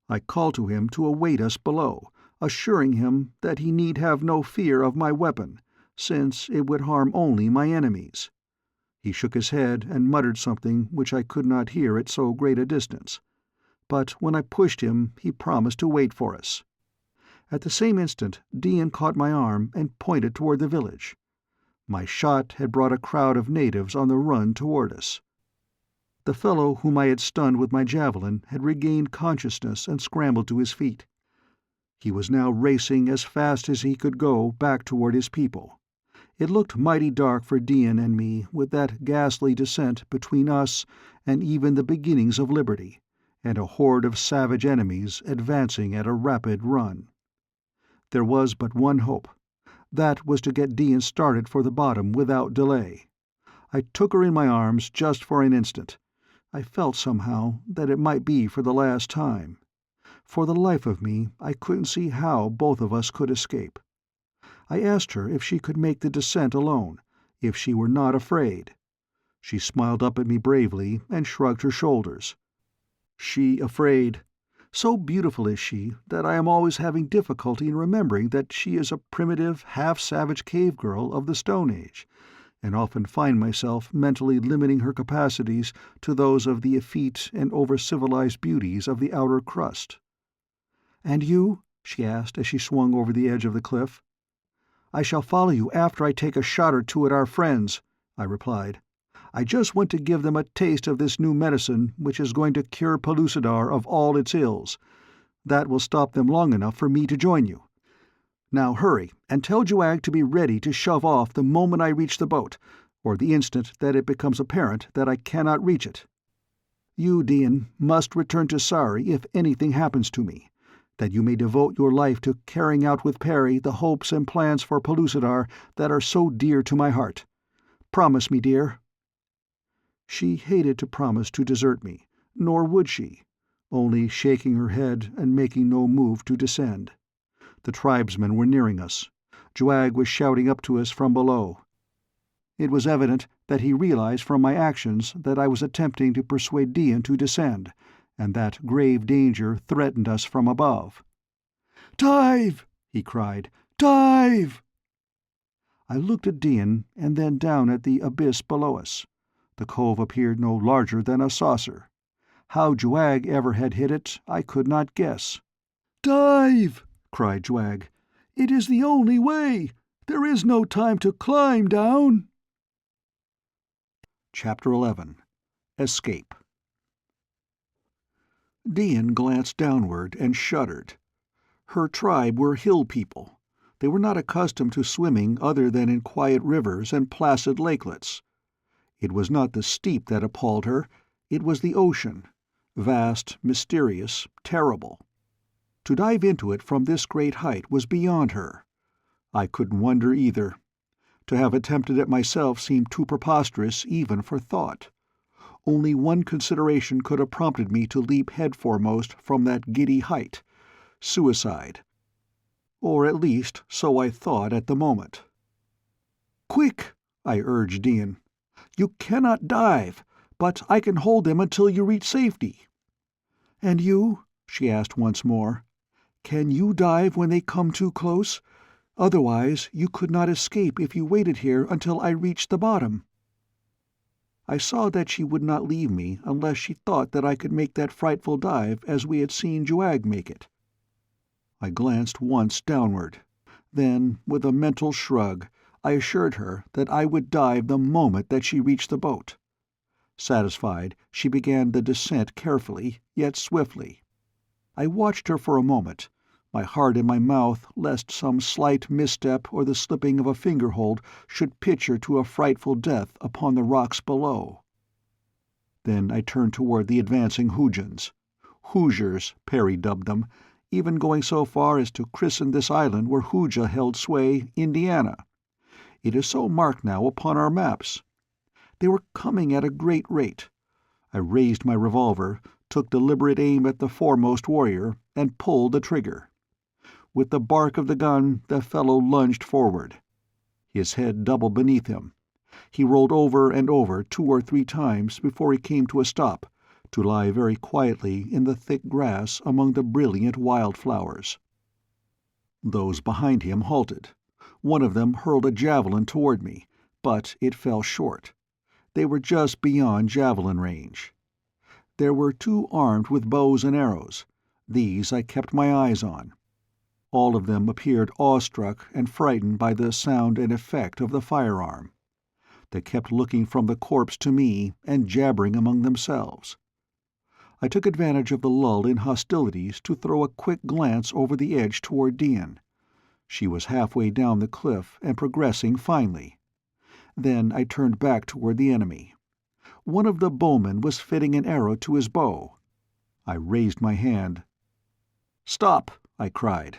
I called to him to await us below, assuring him that he need have no fear of my weapon, since it would harm only my enemies. He shook his head and muttered something which I could not hear at so great a distance. But when I pushed him, he promised to wait for us. At the same instant, Dian caught my arm and pointed toward the village. My shot had brought a crowd of natives on the run toward us. The fellow whom I had stunned with my javelin had regained consciousness and scrambled to his feet. He was now racing as fast as he could go back toward his people. It looked mighty dark for Dian and me with that ghastly descent between us and even the beginnings of liberty, and a horde of savage enemies advancing at a rapid run. There was but one hope. That was to get Dian started for the bottom without delay. I took her in my arms just for an instant. I felt somehow that it might be for the last time. For the life of me, I couldn't see how both of us could escape. I asked her if she could make the descent alone, if she were not afraid. She smiled up at me bravely and shrugged her shoulders. She afraid? So beautiful is she that I am always having difficulty in remembering that she is a primitive, half-savage cave girl of the Stone Age, and often find myself mentally limiting her capacities to those of the effete and over-civilized beauties of the outer crust. "And you?" she asked as she swung over the edge of the cliff. "I shall follow you after I take a shot or two at our friends," I replied. "I just want to give them a taste of this new medicine which is going to cure Pellucidar of all its ills. That will stop them long enough for me to join you. Now hurry, and tell Joag to be ready to shove off the moment I reach the boat, or the instant that it becomes apparent that I cannot reach it. You, Dian, must return to Sari if anything happens to me, that you may devote your life to carrying out with Perry the hopes and plans for Pellucidar that are so dear to my heart. Promise me, dear." She hated to promise to desert me, nor would she, only shaking her head and making no move to descend. The tribesmen were nearing us. Joag was shouting up to us from below. It was evident that he realized from my actions that I was attempting to persuade Dian to descend, and that grave danger threatened us from above. "Dive!" he cried. "Dive!" I looked at Dian and then down at the abyss below us. The cove appeared no larger than a saucer. How Juag ever had hit it, I could not guess. "Dive!" cried Juag. "It is the only way. There is no time to climb down." Chapter 11. Escape. Dian glanced downward and shuddered. Her tribe were hill people. They were not accustomed to swimming other than in quiet rivers and placid lakelets. It was not the steep that appalled her, it was the ocean, vast, mysterious, terrible. To dive into it from this great height was beyond her. I couldn't wonder either. To have attempted it myself seemed too preposterous even for thought. Only one consideration could have prompted me to leap headforemost from that giddy height: suicide. Or at least so I thought at the moment. "Quick!" I urged Dian. "You cannot dive, but I can hold them until you reach safety." "And you?" she asked once more. "Can you dive when they come too close? Otherwise you could not escape if you waited here until I reached the bottom." I saw that she would not leave me unless she thought that I could make that frightful dive as we had seen Juag make it. I glanced once downward. Then, with a mental shrug, I assured her that I would dive the moment that she reached the boat. Satisfied, she began the descent carefully, yet swiftly. I watched her for a moment, my heart in my mouth lest some slight misstep or the slipping of a finger-hold should pitch her to a frightful death upon the rocks below. Then I turned toward the advancing Hoojans. Hoosiers, Perry dubbed them, even going so far as to christen this island where Hooja held sway Indiana. It is so marked now upon our maps. They were coming at a great rate. I raised my revolver, took deliberate aim at the foremost warrior, and pulled the trigger. With the bark of the gun, the fellow lunged forward. His head doubled beneath him. He rolled over and over 2 or 3 times before he came to a stop, to lie very quietly in the thick grass among the brilliant wildflowers. Those behind him halted. One of them hurled a javelin toward me, but it fell short. They were just beyond javelin range. There were 2 armed with bows and arrows. These I kept my eyes on. All of them appeared awestruck and frightened by the sound and effect of the firearm. They kept looking from the corpse to me and jabbering among themselves. I took advantage of the lull in hostilities to throw a quick glance over the edge toward Dian. She was halfway down the cliff and progressing finely. Then I turned back toward the enemy. One of the bowmen was fitting an arrow to his bow. I raised my hand. "Stop!" I cried.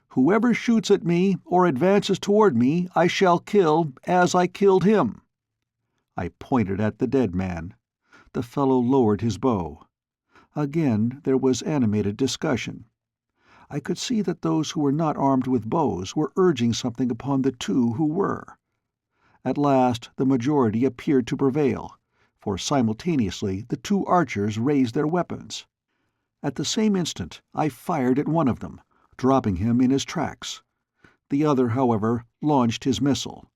"Whoever shoots at me or advances toward me I shall kill as I killed him." I pointed at the dead man. The fellow lowered his bow. Again there was animated discussion. I could see that those who were not armed with bows were urging something upon the 2 who were. At last the majority appeared to prevail, for simultaneously the 2 archers raised their weapons. At the same instant I fired at one of them, dropping him in his tracks. The other, however, launched his missile.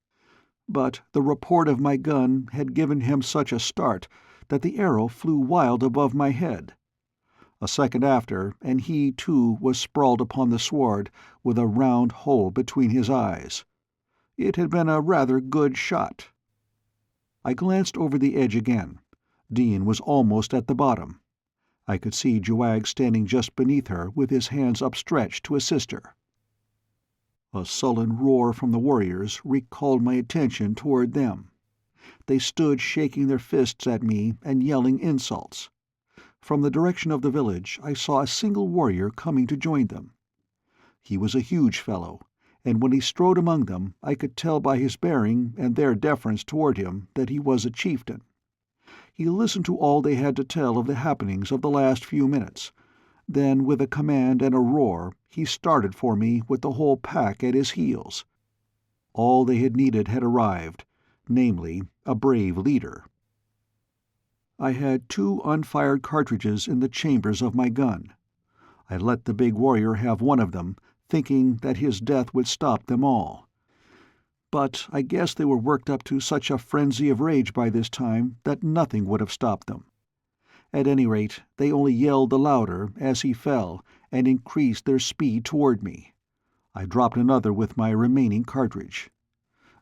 But the report of my gun had given him such a start that the arrow flew wild above my head. A second after, and he, too, was sprawled upon the sward, with a round hole between his eyes. It had been a rather good shot. I glanced over the edge again. Dian was almost at the bottom. I could see Juag standing just beneath her with his hands upstretched to assist her. A sullen roar from the warriors recalled my attention toward them. They stood shaking their fists at me and yelling insults. From the direction of the village I saw a single warrior coming to join them. He was a huge fellow, and when he strode among them I could tell by his bearing and their deference toward him that he was a chieftain. He listened to all they had to tell of the happenings of the last few minutes. Then, with a command and a roar, he started for me with the whole pack at his heels. All they had needed had arrived, namely, a brave leader. I had 2 unfired cartridges in the chambers of my gun. I let the big warrior have one of them, thinking that his death would stop them all. But I guess they were worked up to such a frenzy of rage by this time that nothing would have stopped them. At any rate, they only yelled the louder as he fell and increased their speed toward me. I dropped another with my remaining cartridge.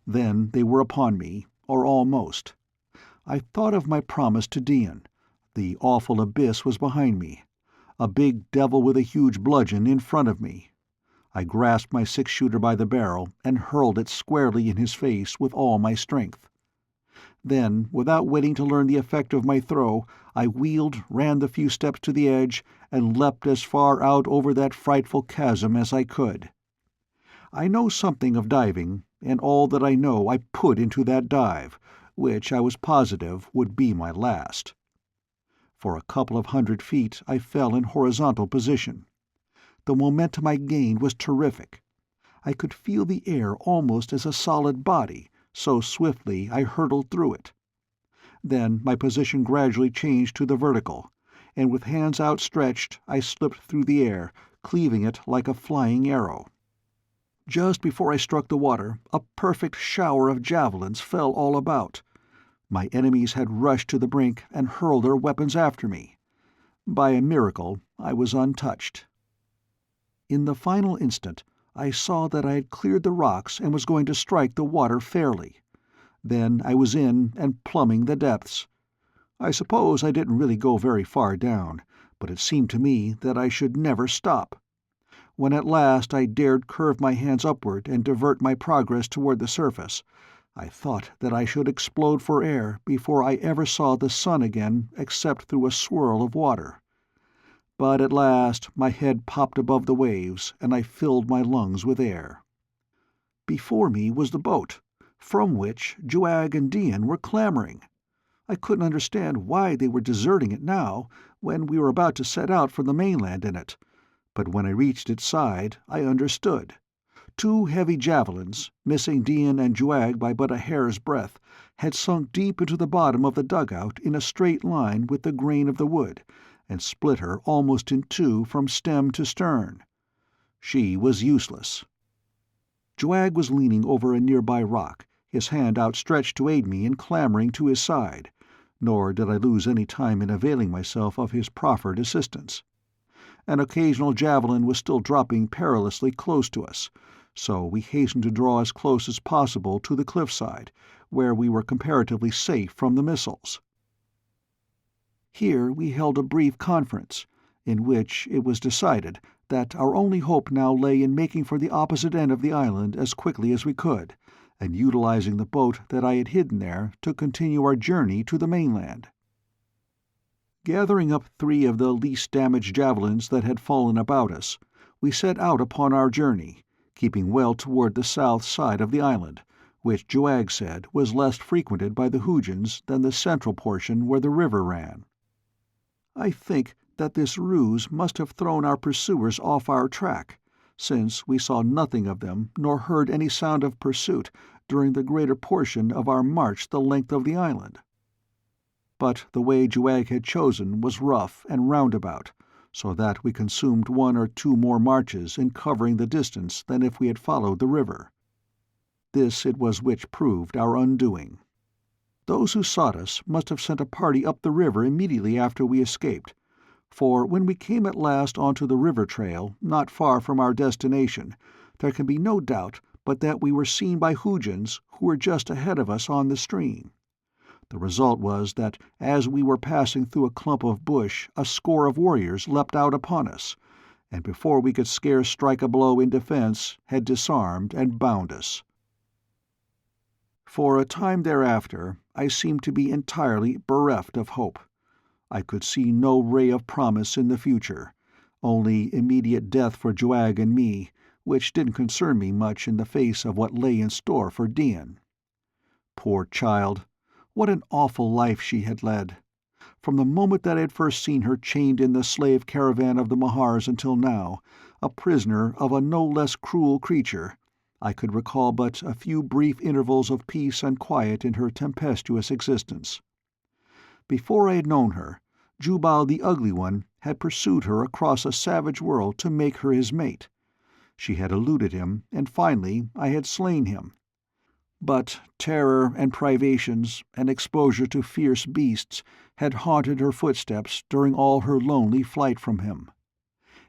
Then they were upon me, or almost. I thought of my promise to Dian. The awful abyss was behind me, a big devil with a huge bludgeon in front of me. I grasped my six-shooter by the barrel and hurled it squarely in his face with all my strength. Then, without waiting to learn the effect of my throw, I wheeled, ran the few steps to the edge, and leapt as far out over that frightful chasm as I could. I know something of diving, and all that I know I put into that dive, which I was positive would be my last. For a couple of 100 feet I fell in horizontal position. The momentum I gained was terrific. I could feel the air almost as a solid body, so swiftly I hurtled through it. Then my position gradually changed to the vertical, and with hands outstretched I slipped through the air, cleaving it like a flying arrow. Just before I struck the water, a perfect shower of javelins fell all about. My enemies had rushed to the brink and hurled their weapons after me. By a miracle, I was untouched. In the final instant, I saw that I had cleared the rocks and was going to strike the water fairly. Then I was in and plumbing the depths. I suppose I didn't really go very far down, but it seemed to me that I should never stop. When at last I dared curve my hands upward and divert my progress toward the surface, I thought that I should explode for air before I ever saw the sun again except through a swirl of water. But at last my head popped above the waves, and I filled my lungs with air. Before me was the boat, from which Juag and Dian were clamoring. I couldn't understand why they were deserting it now, when we were about to set out for the mainland in it, but when I reached its side I understood. 2 heavy javelins, missing Dian and Juag by but a hair's breadth, had sunk deep into the bottom of the dugout in a straight line with the grain of the wood, and split her almost in two from stem to stern. She was useless. Juag was leaning over a nearby rock, his hand outstretched to aid me in clambering to his side, nor did I lose any time in availing myself of his proffered assistance. An occasional javelin was still dropping perilously close to us, so we hastened to draw as close as possible to the cliffside, where we were comparatively safe from the missiles. Here we held a brief conference, in which it was decided that our only hope now lay in making for the opposite end of the island as quickly as we could, and utilizing the boat that I had hidden there to continue our journey to the mainland. Gathering up 3 of the least damaged javelins that had fallen about us, we set out upon our journey, keeping well toward the south side of the island, which Juag said was less frequented by the Hoojans than the central portion where the river ran. I think that this ruse must have thrown our pursuers off our track, since we saw nothing of them nor heard any sound of pursuit during the greater portion of our march the length of the island. But the way Juag had chosen was rough and roundabout, so that we consumed 1 or 2 more marches in covering the distance than if we had followed the river. This it was which proved our undoing. Those who sought us must have sent a party up the river immediately after we escaped, for when we came at last onto the river trail not far from our destination, there can be no doubt but that we were seen by Hoojans who were just ahead of us on the stream. The result was that as we were passing through a clump of bush a score of warriors leapt out upon us, and before we could scarce strike a blow in defense had disarmed and bound us. For a time thereafter I seemed to be entirely bereft of hope. I could see no ray of promise in the future, only immediate death for Juag and me, which didn't concern me much in the face of what lay in store for Dian. Poor child! What an awful life she had led! From the moment that I had first seen her chained in the slave caravan of the Mahars until now, a prisoner of a no less cruel creature, I could recall but a few brief intervals of peace and quiet in her tempestuous existence. Before I had known her, Jubal the Ugly One had pursued her across a savage world to make her his mate. She had eluded him, and finally I had slain him. But terror and privations and exposure to fierce beasts had haunted her footsteps during all her lonely flight from him.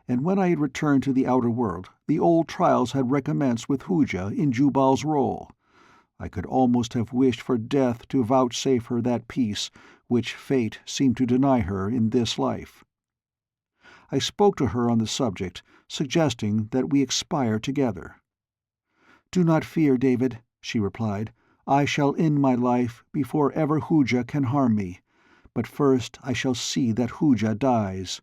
And when I had returned to the outer world, the old trials had recommenced with Hooja in Jubal's role. I could almost have wished for death to vouchsafe her that peace which fate seemed to deny her in this life. I spoke to her on the subject, suggesting that we expire together. "Do not fear, David," she replied. "I shall end my life before ever Hooja can harm me, but first I shall see that Hooja dies."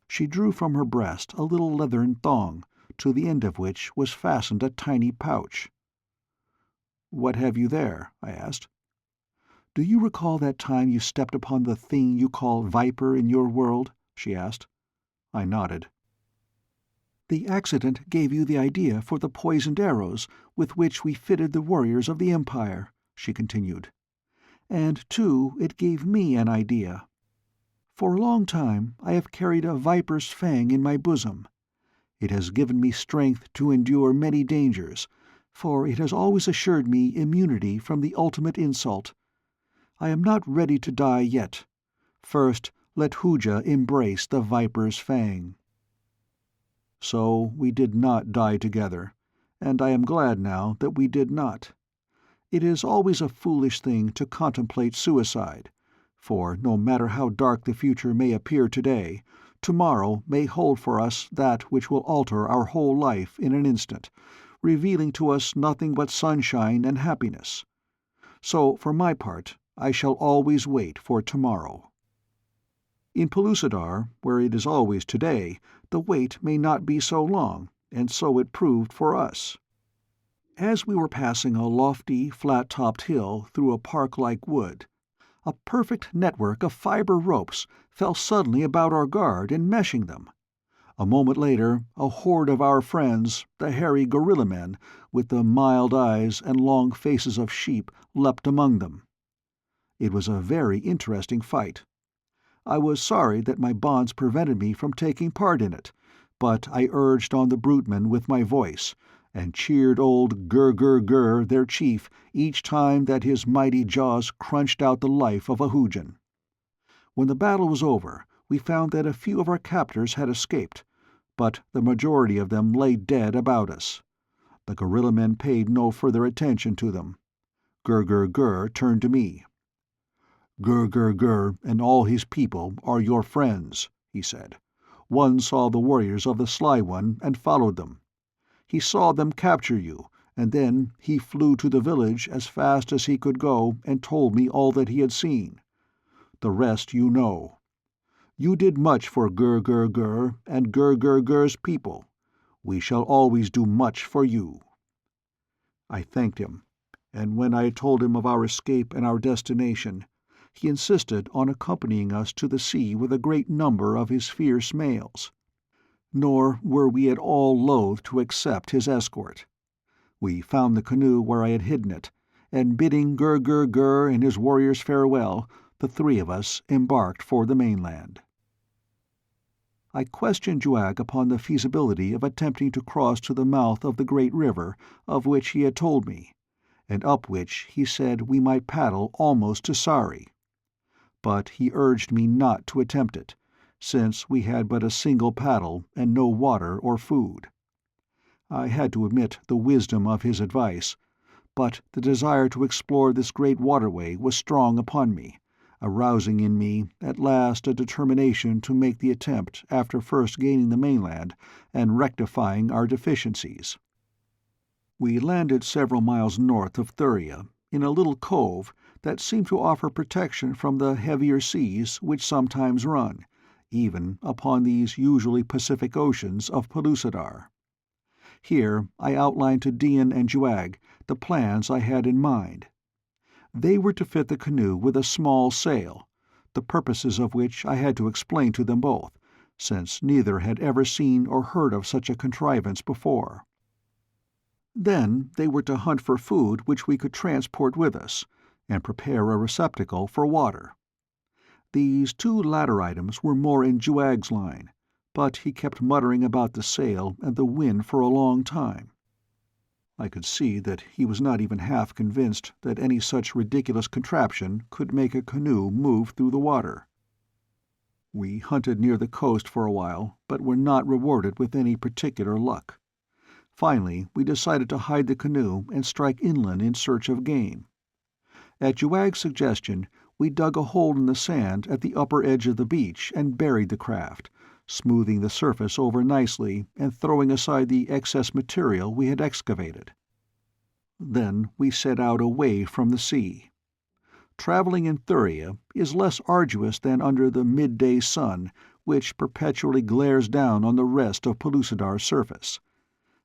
She drew from her breast a little leathern thong, to the end of which was fastened a tiny pouch. "What have you there?" I asked. "Do you recall that time you stepped upon the thing you call viper in your world?" she asked. I nodded. "The accident gave you the idea for the poisoned arrows with which we fitted the warriors of the Empire," she continued. "And, too, it gave me an idea. For a long time I have carried a viper's fang in my bosom. It has given me strength to endure many dangers, for it has always assured me immunity from the ultimate insult. I am not ready to die yet. First, let Hooja embrace the viper's fang." So we did not die together, and I am glad now that we did not. It is always a foolish thing to contemplate suicide, for no matter how dark the future may appear today, tomorrow may hold for us that which will alter our whole life in an instant, revealing to us nothing but sunshine and happiness. So, for my part, I shall always wait for tomorrow. In Pellucidar, where it is always today, the wait may not be so long, and so it proved for us. As we were passing a lofty, flat-topped hill through a park-like wood, a perfect network of fiber ropes fell suddenly about our guard, enmeshing them. A moment later, a horde of our friends, the hairy gorilla men, with the mild eyes and long faces of sheep, leapt among them. It was a very interesting fight. I was sorry that my bonds prevented me from taking part in it, but I urged on the brutemen with my voice, and cheered old Gur, their chief, each time that his mighty jaws crunched out the life of a Hoojan. When the battle was over, we found that a few of our captors had escaped, but the majority of them lay dead about us. The gorilla men paid no further attention to them. Gur turned to me. Gur and all his people are your friends," he said. "One saw the warriors of the Sly One and followed them. He saw them capture you, and then he flew to the village as fast as he could go and told me all that he had seen. The rest you know. You did much for Gur and Gur's people. We shall always do much for you." I thanked him, and when I told him of our escape and our destination, he insisted on accompanying us to the sea with a great number of his fierce males. Nor were we at all loath to accept his escort. We found the canoe where I had hidden it, and bidding Gur and his warriors farewell, the three of us embarked for the mainland. I questioned Juag upon the feasibility of attempting to cross to the mouth of the great river of which he had told me, and up which he said we might paddle almost to Sari. But he urged me not to attempt it, since we had but a single paddle and no water or food. I had to admit the wisdom of his advice, but the desire to explore this great waterway was strong upon me, arousing in me at last a determination to make the attempt after first gaining the mainland and rectifying our deficiencies. We landed several miles north of Thuria, in a little cove that seemed to offer protection from the heavier seas which sometimes run, even upon these usually Pacific oceans of Pellucidar. Here I outlined to Dian and Juag the plans I had in mind. They were to fit the canoe with a small sail, the purposes of which I had to explain to them both, since neither had ever seen or heard of such a contrivance before. Then they were to hunt for food which we could transport with us, and prepare a receptacle for water. These two latter items were more in Juag's line, but he kept muttering about the sail and the wind for a long time. I could see that he was not even half convinced that any such ridiculous contraption could make a canoe move through the water. We hunted near the coast for a while, but were not rewarded with any particular luck. Finally, we decided to hide the canoe and strike inland in search of game. At Juag's suggestion, we dug a hole in the sand at the upper edge of the beach and buried the craft, smoothing the surface over nicely and throwing aside the excess material we had excavated. Then we set out away from the sea. Traveling in Thuria is less arduous than under the midday sun, which perpetually glares down on the rest of Pellucidar's surface.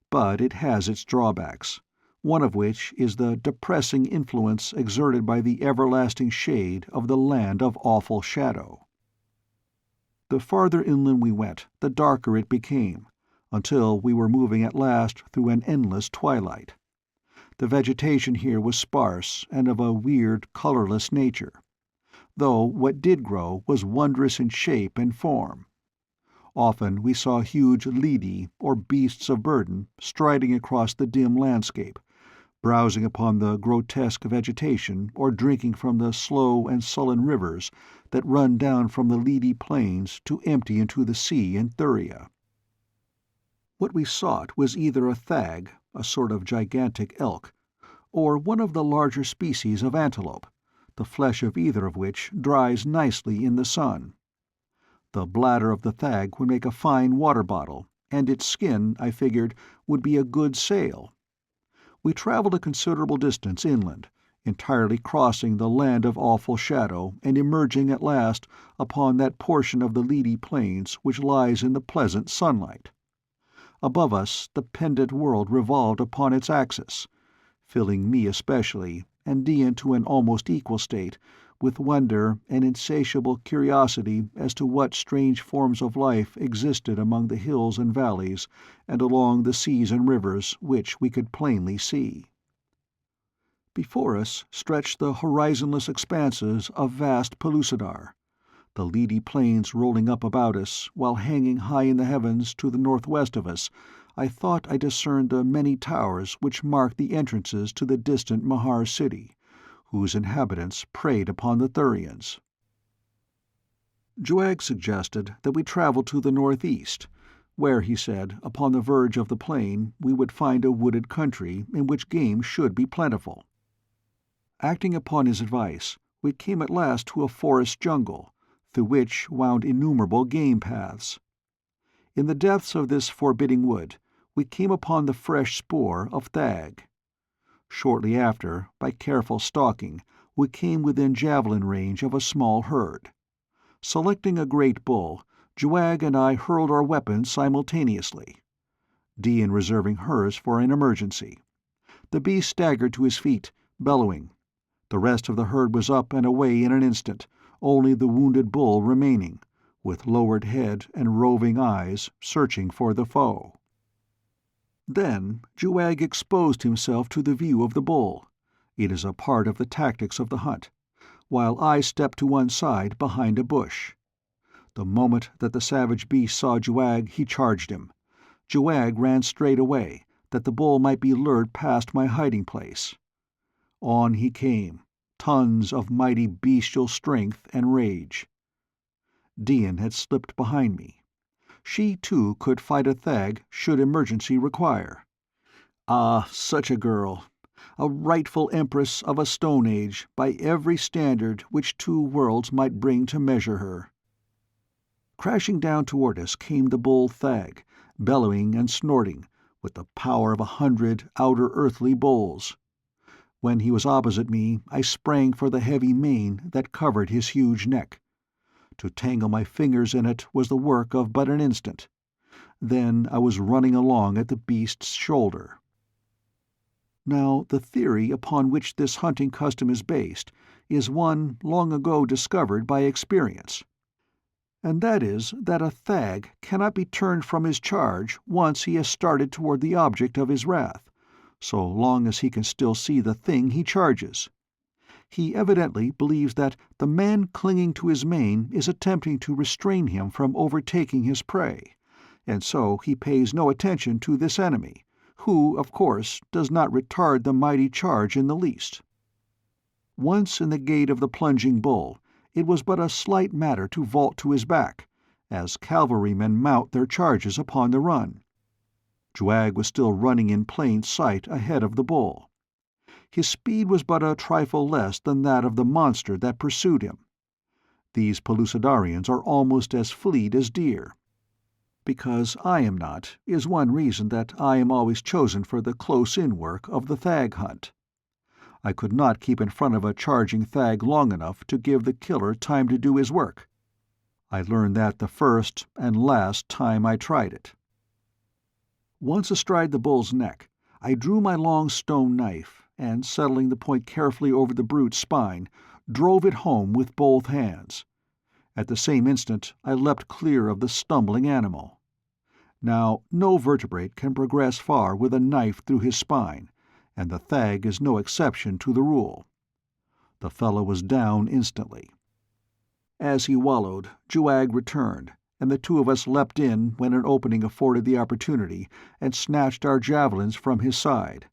But it has its drawbacks, one of which is the depressing influence exerted by the everlasting shade of the land of awful shadow. The farther inland we went, the darker it became, until we were moving at last through an endless twilight. The vegetation here was sparse and of a weird, colorless nature, though what did grow was wondrous in shape and form. Often we saw huge lidi, or beasts of burden, striding across the dim landscape, browsing upon the grotesque vegetation or drinking from the slow and sullen rivers that run down from the Lidi plains to empty into the sea in Thuria. What we sought was either a thag, a sort of gigantic elk, or one of the larger species of antelope, the flesh of either of which dries nicely in the sun. The bladder of the thag would make a fine water bottle, and its skin, I figured, would be a good sail. We traveled a considerable distance inland, entirely crossing the land of awful shadow and emerging at last upon that portion of the Lidi plains which lies in the pleasant sunlight. Above us the Pendent World revolved upon its axis, filling me especially, and Dian to an almost equal state, with wonder and insatiable curiosity as to what strange forms of life existed among the hills and valleys and along the seas and rivers which we could plainly see. Before us stretched the horizonless expanses of vast Pellucidar, the Lidi plains rolling up about us, while hanging high in the heavens to the northwest of us I thought I discerned the many towers which marked the entrances to the distant Mahar city, whose inhabitants preyed upon the Thurians. Juag suggested that we travel to the northeast, where, he said, upon the verge of the plain we would find a wooded country in which game should be plentiful. Acting upon his advice, we came at last to a forest jungle, through which wound innumerable game paths. In the depths of this forbidding wood we came upon the fresh spoor of thag. Shortly after, by careful stalking, we came within javelin range of a small herd. Selecting a great bull, Juag and I hurled our weapons simultaneously, Dian reserving hers for an emergency. The beast staggered to his feet, bellowing. The rest of the herd was up and away in an instant, only the wounded bull remaining, with lowered head and roving eyes, searching for the foe. Then Juag exposed himself to the view of the bull. It is a part of the tactics of the hunt, while I stepped to one side behind a bush. The moment that the savage beast saw Juag, he charged him. Juag ran straight away, that the bull might be lured past my hiding place. On he came, tons of mighty bestial strength and rage. Dian had slipped behind me. She, too, could fight a thag should emergency require. Ah, such a girl! A rightful empress of a Stone Age by every standard which two worlds might bring to measure her. Crashing down toward us came the bull thag, bellowing and snorting, with the power of 100 outer earthly bulls. When he was opposite me, I sprang for the heavy mane that covered his huge neck. To tangle my fingers in it was the work of but an instant. Then I was running along at the beast's shoulder. Now, the theory upon which this hunting custom is based is one long ago discovered by experience, and that is that a thag cannot be turned from his charge once he has started toward the object of his wrath, so long as he can still see the thing he charges. He evidently believes that the man clinging to his mane is attempting to restrain him from overtaking his prey, and so he pays no attention to this enemy, who, of course, does not retard the mighty charge in the least. Once in the gait of the plunging bull, it was but a slight matter to vault to his back, as cavalrymen mount their charges upon the run. Juag was still running in plain sight ahead of the bull. His speed was but a trifle less than that of the monster that pursued him. These Pellucidarians are almost as fleet as deer. Because I am not, is one reason that I am always chosen for the close-in work of the thag hunt. I could not keep in front of a charging thag long enough to give the killer time to do his work. I learned that the first and last time I tried it. Once astride the bull's neck, I drew my long stone knife, and settling the point carefully over the brute's spine, drove it home with both hands. At the same instant I leapt clear of the stumbling animal. Now, no vertebrate can progress far with a knife through his spine, and the thag is no exception to the rule. The fellow was down instantly. As he wallowed, Juag returned, and the two of us leapt in when an opening afforded the opportunity, and snatched our javelins from his side.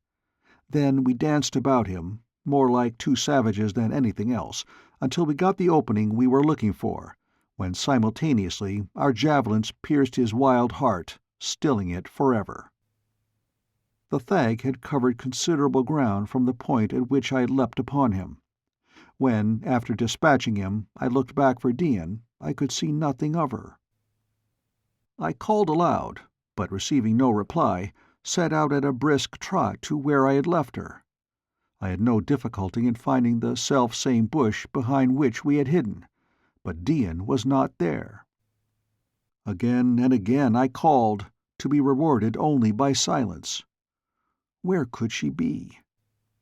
Then we danced about him, more like two savages than anything else, until we got the opening we were looking for, when simultaneously our javelins pierced his wild heart, stilling it forever. The thag had covered considerable ground from the point at which I had leapt upon him. When, after dispatching him, I looked back for Dian, I could see nothing of her. I called aloud, but receiving no reply, set out at a brisk trot to where I had left her. I had no difficulty in finding the self-same bush behind which we had hidden, but Dian was not there. Again and again I called, to be rewarded only by silence. Where could she be?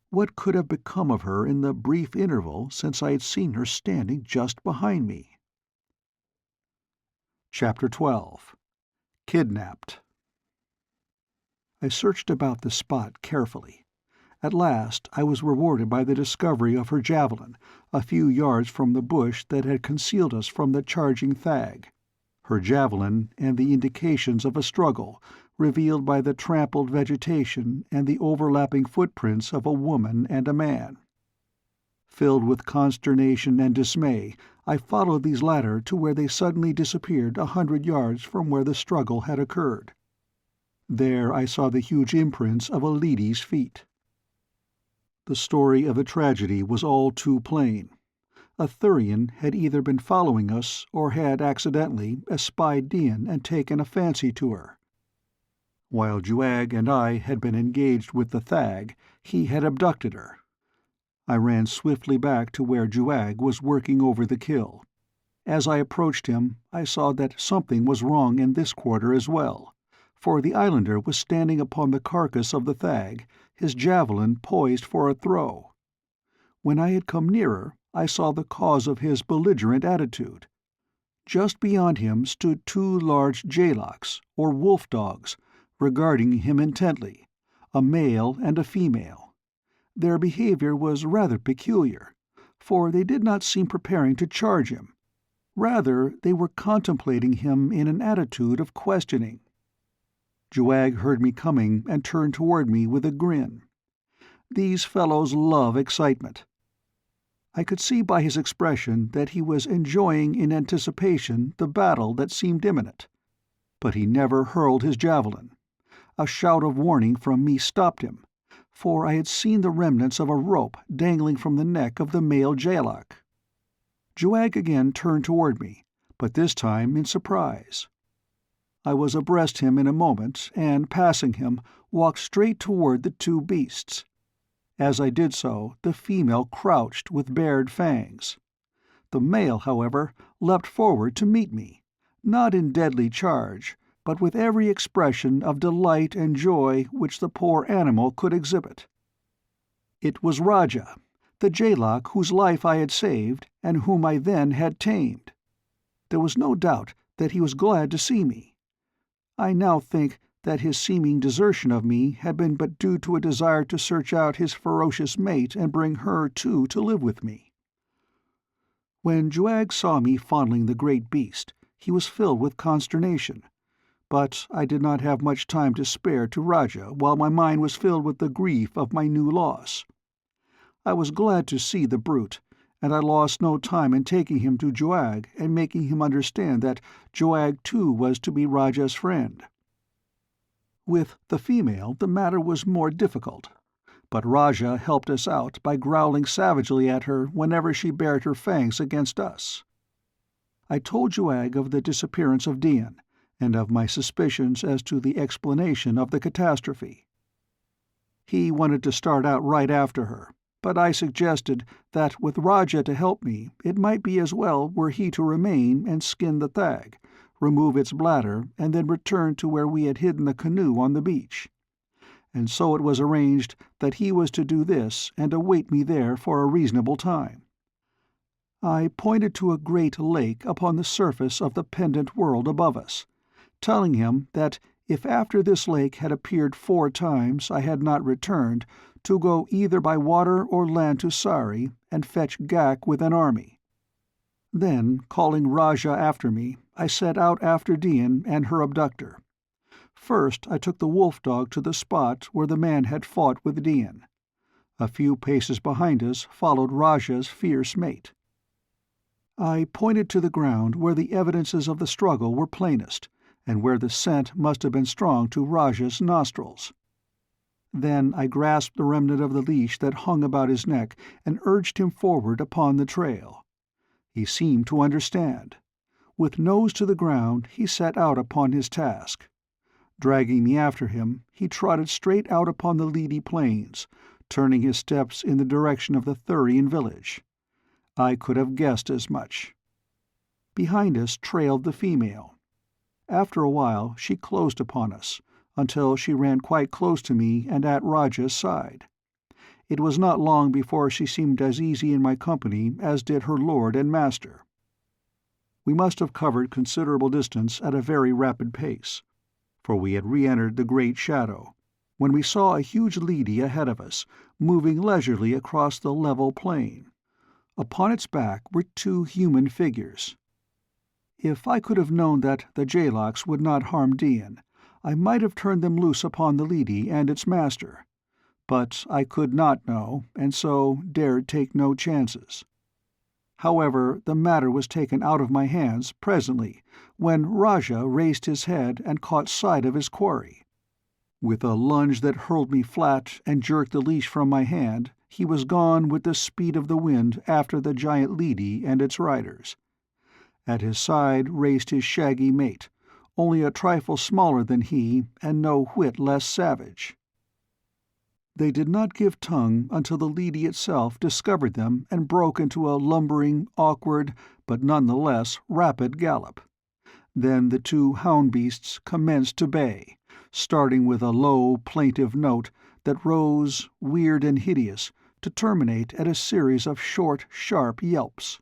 What could have become of her in the brief interval since I had seen her standing just behind me? Chapter 12. Kidnapped. I searched about the spot carefully. At last I was rewarded by the discovery of her javelin, a few yards from the bush that had concealed us from the charging thag. Her javelin and the indications of a struggle, revealed by the trampled vegetation and the overlapping footprints of a woman and a man. Filled with consternation and dismay, I followed these latter to where they suddenly disappeared 100 yards from where the struggle had occurred. There I saw the huge imprints of a lady's feet. The story of the tragedy was all too plain. A Thurian had either been following us or had accidentally espied Dian and taken a fancy to her. While Juag and I had been engaged with the thag, he had abducted her. I ran swiftly back to where Juag was working over the kill. As I approached him, I saw that something was wrong in this quarter as well, for the islander was standing upon the carcass of the thag, his javelin poised for a throw. When I had come nearer, I saw the cause of his belligerent attitude. Just beyond him stood two large jaylocks, or wolf-dogs, regarding him intently, a male and a female. Their behavior was rather peculiar, for they did not seem preparing to charge him. Rather, they were contemplating him in an attitude of questioning. Juag heard me coming and turned toward me with a grin. These fellows love excitement. I could see by his expression that he was enjoying in anticipation the battle that seemed imminent. But he never hurled his javelin. A shout of warning from me stopped him, for I had seen the remnants of a rope dangling from the neck of the male jaylock. Juag again turned toward me, but this time in surprise. I was abreast him in a moment, and, passing him, walked straight toward the two beasts. As I did so, the female crouched with bared fangs. The male, however, leapt forward to meet me, not in deadly charge, but with every expression of delight and joy which the poor animal could exhibit. It was Raja, the jaylock whose life I had saved and whom I then had tamed. There was no doubt that he was glad to see me. I now think that his seeming desertion of me had been but due to a desire to search out his ferocious mate and bring her, too, to live with me. When Juag saw me fondling the great beast, he was filled with consternation, but I did not have much time to spare to Rajah while my mind was filled with the grief of my new loss. I was glad to see the brute, and I lost no time in taking him to Joag and making him understand that Joag too was to be Rajah's friend. With the female the matter was more difficult, but Rajah helped us out by growling savagely at her whenever she bared her fangs against us. I told Joag of the disappearance of Dian, and of my suspicions as to the explanation of the catastrophe. He wanted to start out right after her, but I suggested that with Rajah to help me, it might be as well were he to remain and skin the thag, remove its bladder, and then return to where we had hidden the canoe on the beach. And so it was arranged that he was to do this and await me there for a reasonable time. I pointed to a great lake upon the surface of the Pendent World above us, telling him that if after this lake had appeared 4 times I had not returned, to go either by water or land to Sari and fetch Ghak with an army. Then, calling Rajah after me, I set out after Dian and her abductor. First I took the wolf-dog to the spot where the man had fought with Dian. A few paces behind us followed Rajah's fierce mate. I pointed to the ground where the evidences of the struggle were plainest, and where the scent must have been strong to Rajah's nostrils. Then I grasped the remnant of the leash that hung about his neck and urged him forward upon the trail. He seemed to understand. With nose to the ground he set out upon his task. Dragging me after him, he trotted straight out upon the leady plains, turning his steps in the direction of the Thurian village. I could have guessed as much. Behind us trailed the female. After a while she closed upon us, until she ran quite close to me and at Rajah's side. It was not long before she seemed as easy in my company as did her lord and master. We must have covered considerable distance at a very rapid pace, for we had re-entered the great shadow, when we saw a huge leady ahead of us, moving leisurely across the level plain. Upon its back were 2 human figures. If I could have known that the Jalox would not harm Dian, I might have turned them loose upon the leady and its master. But I could not know, and so dared take no chances. However, the matter was taken out of my hands presently, when Rajah raised his head and caught sight of his quarry. With a lunge that hurled me flat and jerked the leash from my hand, he was gone with the speed of the wind after the giant leady and its riders. At his side raced his shaggy mate, only a trifle smaller than he and no whit less savage. They did not give tongue until the leady itself discovered them and broke into a lumbering, awkward, but none the less rapid gallop. Then the 2 hound beasts commenced to bay, starting with a low, plaintive note that rose, weird and hideous, to terminate at a series of short, sharp yelps.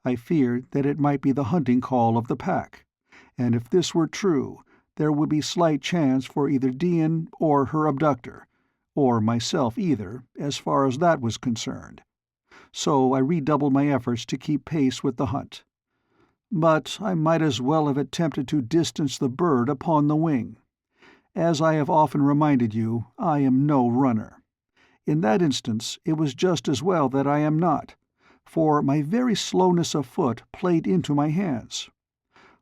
I feared that it might be the hunting call of the pack, and if this were true, there would be slight chance for either Dian or her abductor, or myself either, as far as that was concerned. So I redoubled my efforts to keep pace with the hunt. But I might as well have attempted to distance the bird upon the wing. As I have often reminded you, I am no runner. In that instance it was just as well that I am not, for my very slowness of foot played into my hands.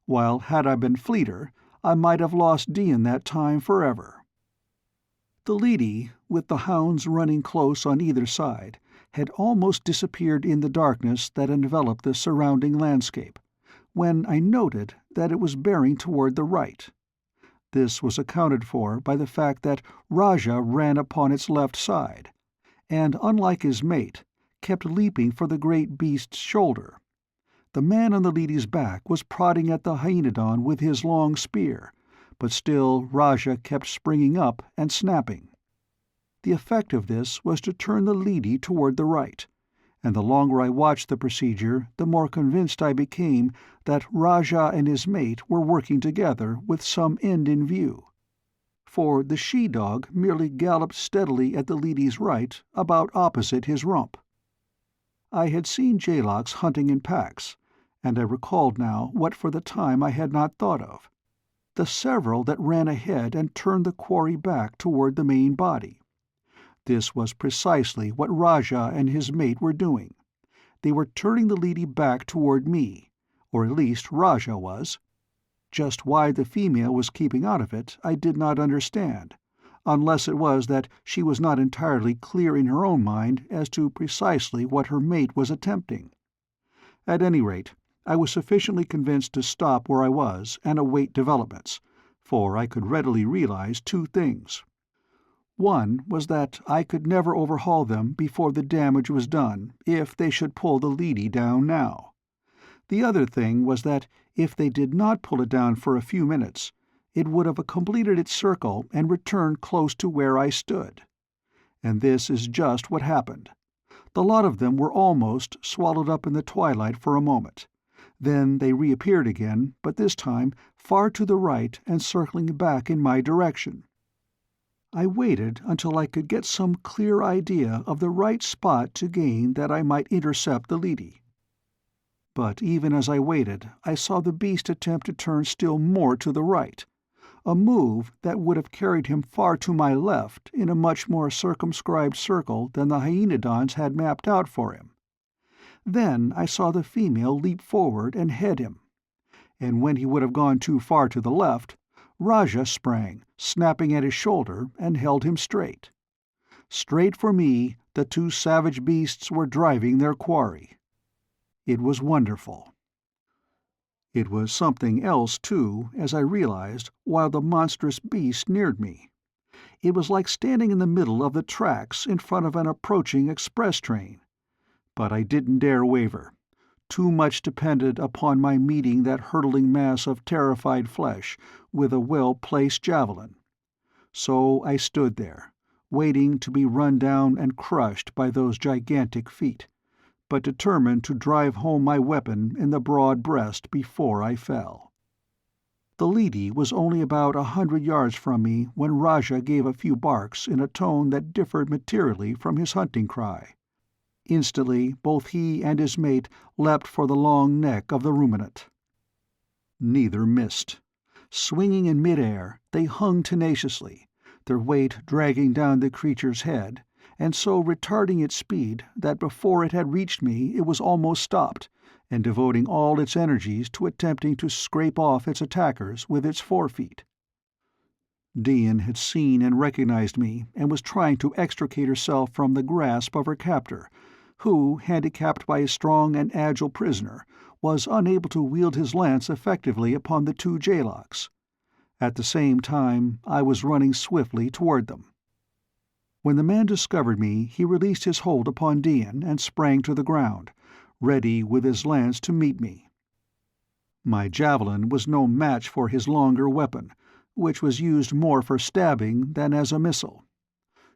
While had I been fleeter, I might have lost Dian that time forever. The leady, with the hounds running close on either side, had almost disappeared in the darkness that enveloped the surrounding landscape, when I noted that it was bearing toward the right. This was accounted for by the fact that Rajah ran upon its left side, and, unlike his mate, kept leaping for the great beast's shoulder. The man on the leady's back was prodding at the hyaenodon with his long spear, but still Rajah kept springing up and snapping. The effect of this was to turn the leady toward the right, and the longer I watched the procedure, the more convinced I became that Rajah and his mate were working together with some end in view. For the she-dog merely galloped steadily at the leady's right, about opposite his rump. I had seen Jalox hunting in packs, and I recalled now what for the time I had not thought of. the several that ran ahead and turned the quarry back toward the main body. This was precisely what Rajah and his mate were doing. They were turning the leady back toward me, or at least Rajah was. Just why the female was keeping out of it I did not understand, unless it was that she was not entirely clear in her own mind as to precisely what her mate was attempting. At any rate, I was sufficiently convinced to stop where I was and await developments, for I could readily realize two things. One was that I could never overhaul them before the damage was done if they should pull the leady down now. The other thing was that if they did not pull it down for a few minutes, it would have completed its circle and returned close to where I stood. And this is just what happened. The lot of them were almost swallowed up in the twilight for a moment. Then they reappeared again, but this time far to the right and circling back in my direction. I waited until I could get some clear idea of the right spot to gain that I might intercept the leady. But even as I waited, I saw the beast attempt to turn still more to the right, a move that would have carried him far to my left in a much more circumscribed circle than the hyaenodons had mapped out for him. Then I saw the female leap forward and head him, and when he would have gone too far to the left, Rajah sprang, snapping at his shoulder, and held him straight. Straight for me the two savage beasts were driving their quarry. It was wonderful. It was something else, too, as I realized, while the monstrous beast neared me. It was like standing in the middle of the tracks in front of an approaching express train. But I didn't dare waver. Too much depended upon my meeting that hurtling mass of terrified flesh with a well-placed javelin. So I stood there, waiting to be run down and crushed by those gigantic feet, but determined to drive home my weapon in the broad breast before I fell. The leady was only about 100 yards from me when Rajah gave a few barks in a tone that differed materially from his hunting cry. Instantly both he and his mate leapt for the long neck of the ruminant. Neither missed. Swinging in mid-air, they hung tenaciously, their weight dragging down the creature's head, and so retarding its speed that before it had reached me it was almost stopped, and devoting all its energies to attempting to scrape off its attackers with its forefeet. Dian had seen and recognized me, and was trying to extricate herself from the grasp of her captor, who, handicapped by a strong and agile prisoner, was unable to wield his lance effectively upon the two jaylocks. At the same time, I was running swiftly toward them. When the man discovered me, he released his hold upon Dian and sprang to the ground, ready with his lance to meet me. My javelin was no match for his longer weapon, which was used more for stabbing than as a missile.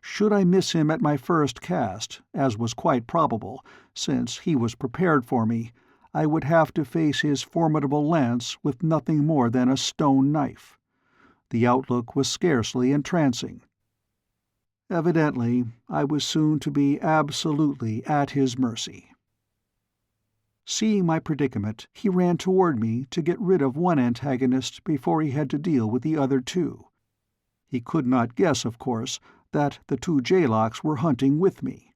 Should I miss him at my first cast, as was quite probable, since he was prepared for me, I would have to face his formidable lance with nothing more than a stone knife. The outlook was scarcely entrancing. Evidently, I was soon to be absolutely at his mercy. Seeing my predicament, he ran toward me to get rid of one antagonist before he had to deal with the other two. He could not guess, of course, that the two jaylocks were hunting with me.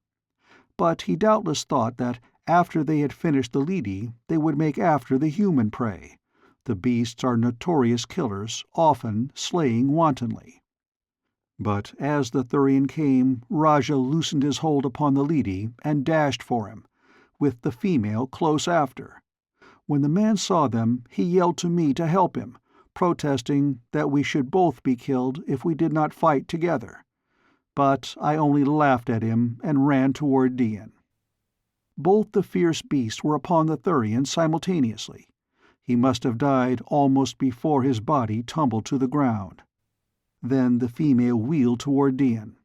But he doubtless thought that after they had finished the leady, they would make after the human prey. The beasts are notorious killers, often slaying wantonly. But as the Thurian came, Rajah loosened his hold upon the leady and dashed for him, with the female close after. When the man saw them, he yelled to me to help him, protesting that we should both be killed if we did not fight together. But I only laughed at him and ran toward Dian. Both the fierce beasts were upon the Thurian simultaneously. He must have died almost before his body tumbled to the ground. Then the female wheeled toward Dian.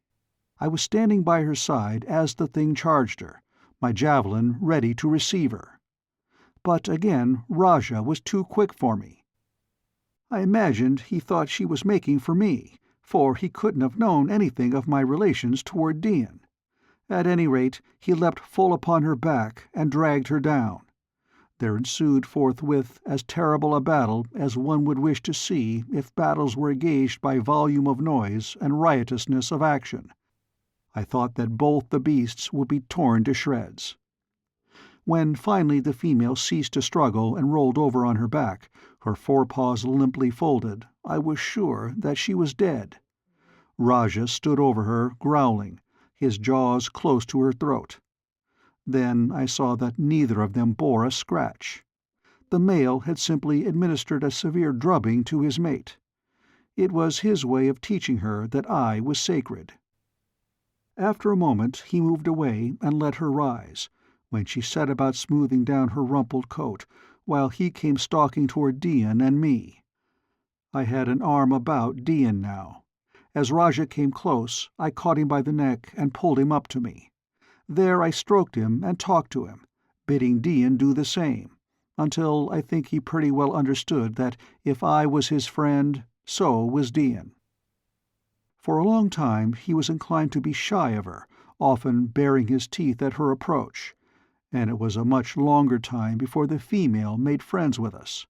I was standing by her side as the thing charged her, my javelin ready to receive her. But again Rajah was too quick for me. I imagined he thought she was making for me, for he couldn't have known anything of my relations toward Dian. At any rate, he leapt full upon her back and dragged her down. There ensued forthwith as terrible a battle as one would wish to see if battles were gauged by volume of noise and riotousness of action. I thought that both the beasts would be torn to shreds. When finally the female ceased to struggle and rolled over on her back, her forepaws limply folded, I was sure that she was dead. Raja stood over her, growling, his jaws close to her throat. Then I saw that neither of them bore a scratch. The male had simply administered a severe drubbing to his mate. It was his way of teaching her that I was sacred. After a moment he moved away and let her rise, when she set about smoothing down her rumpled coat, while he came stalking toward Dian and me. I had an arm about Dian now. As Raja came close, I caught him by the neck and pulled him up to me. There I stroked him and talked to him, bidding Dian do the same, until I think he pretty well understood that if I was his friend, so was Dian. For a long time he was inclined to be shy of her, often baring his teeth at her approach, and it was a much longer time before the female made friends with us.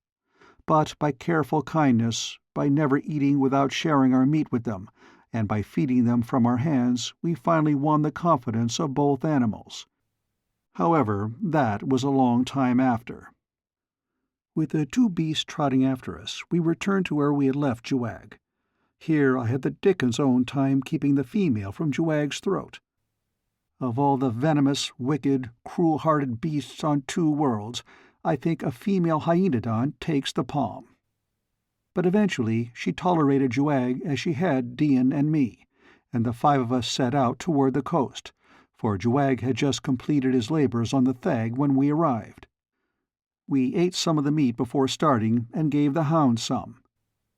But by careful kindness, by never eating without sharing our meat with them, and by feeding them from our hands, we finally won the confidence of both animals. However, that was a long time after. With the two beasts trotting after us, we returned to where we had left Juag. Here I had the Dickens' own time keeping the female from Juag's throat. Of all the venomous, wicked, cruel-hearted beasts on two worlds, I think a female hyaenodon takes the palm. But eventually she tolerated Juag as she had Dian and me, and the five of us set out toward the coast, for Juag had just completed his labors on the Thag when we arrived. We ate some of the meat before starting and gave the hounds some.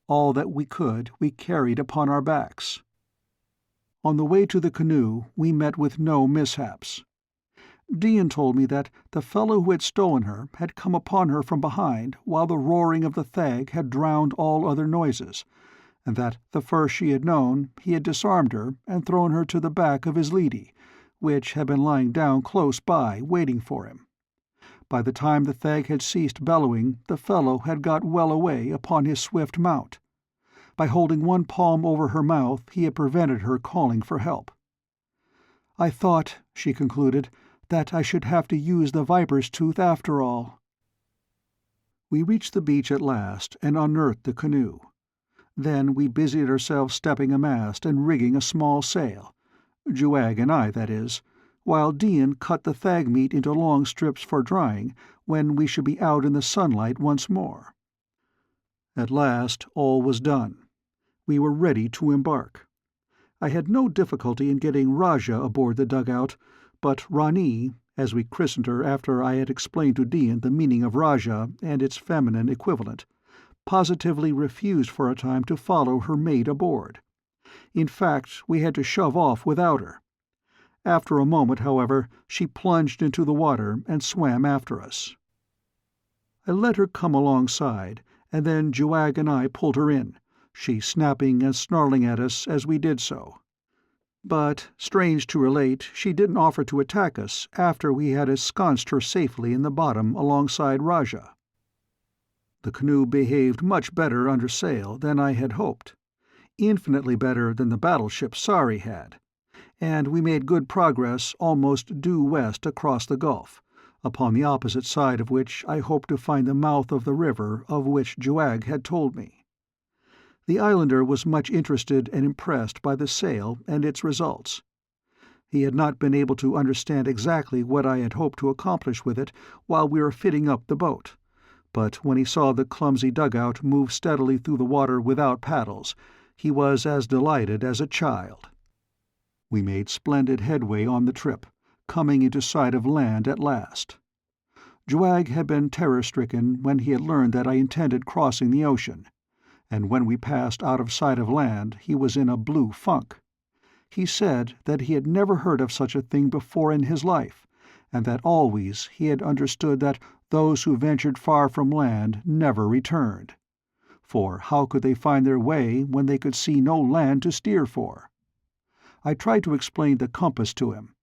All that we could we carried upon our backs. On the way to the canoe we met with no mishaps. Dian told me that the fellow who had stolen her had come upon her from behind while the roaring of the Thag had drowned all other noises, and that the first she had known he had disarmed her and thrown her to the back of his leady, which had been lying down close by waiting for him. By the time the Thag had ceased bellowing, the fellow had got well away upon his swift mount. By holding one palm over her mouth he had prevented her calling for help. "I thought," she concluded, "that I should have to use the viper's tooth after all." We reached the beach at last and unearthed the canoe. Then we busied ourselves stepping a mast and rigging a small sail, Juag and I, that is, while Dian cut the Thag meat into long strips for drying when we should be out in the sunlight once more. At last all was done. We were ready to embark. I had no difficulty in getting Raja aboard the dugout, but Rani, as we christened her after I had explained to Dian the meaning of Raja and its feminine equivalent, positively refused for a time to follow her mate aboard. In fact, we had to shove off without her. After a moment, however, she plunged into the water and swam after us. I let her come alongside, and then Juag and I pulled her in, she snapping and snarling at us as we did so. But, strange to relate, she didn't offer to attack us after we had ensconced her safely in the bottom alongside Raja. The canoe behaved much better under sail than I had hoped, infinitely better than the battleship Sari had, and we made good progress almost due west across the gulf, upon the opposite side of which I hoped to find the mouth of the river of which Juag had told me. The islander was much interested and impressed by the sail and its results. He had not been able to understand exactly what I had hoped to accomplish with it while we were fitting up the boat, but when he saw the clumsy dugout move steadily through the water without paddles, he was as delighted as a child. We made splendid headway on the trip, coming into sight of land at last. Juag had been terror-stricken when he had learned that I intended crossing the ocean, and when we passed out of sight of land he was in a blue funk. He said that he had never heard of such a thing before in his life, and that always he had understood that those who ventured far from land never returned. For how could they find their way when they could see no land to steer for? I tried to explain the compass to him,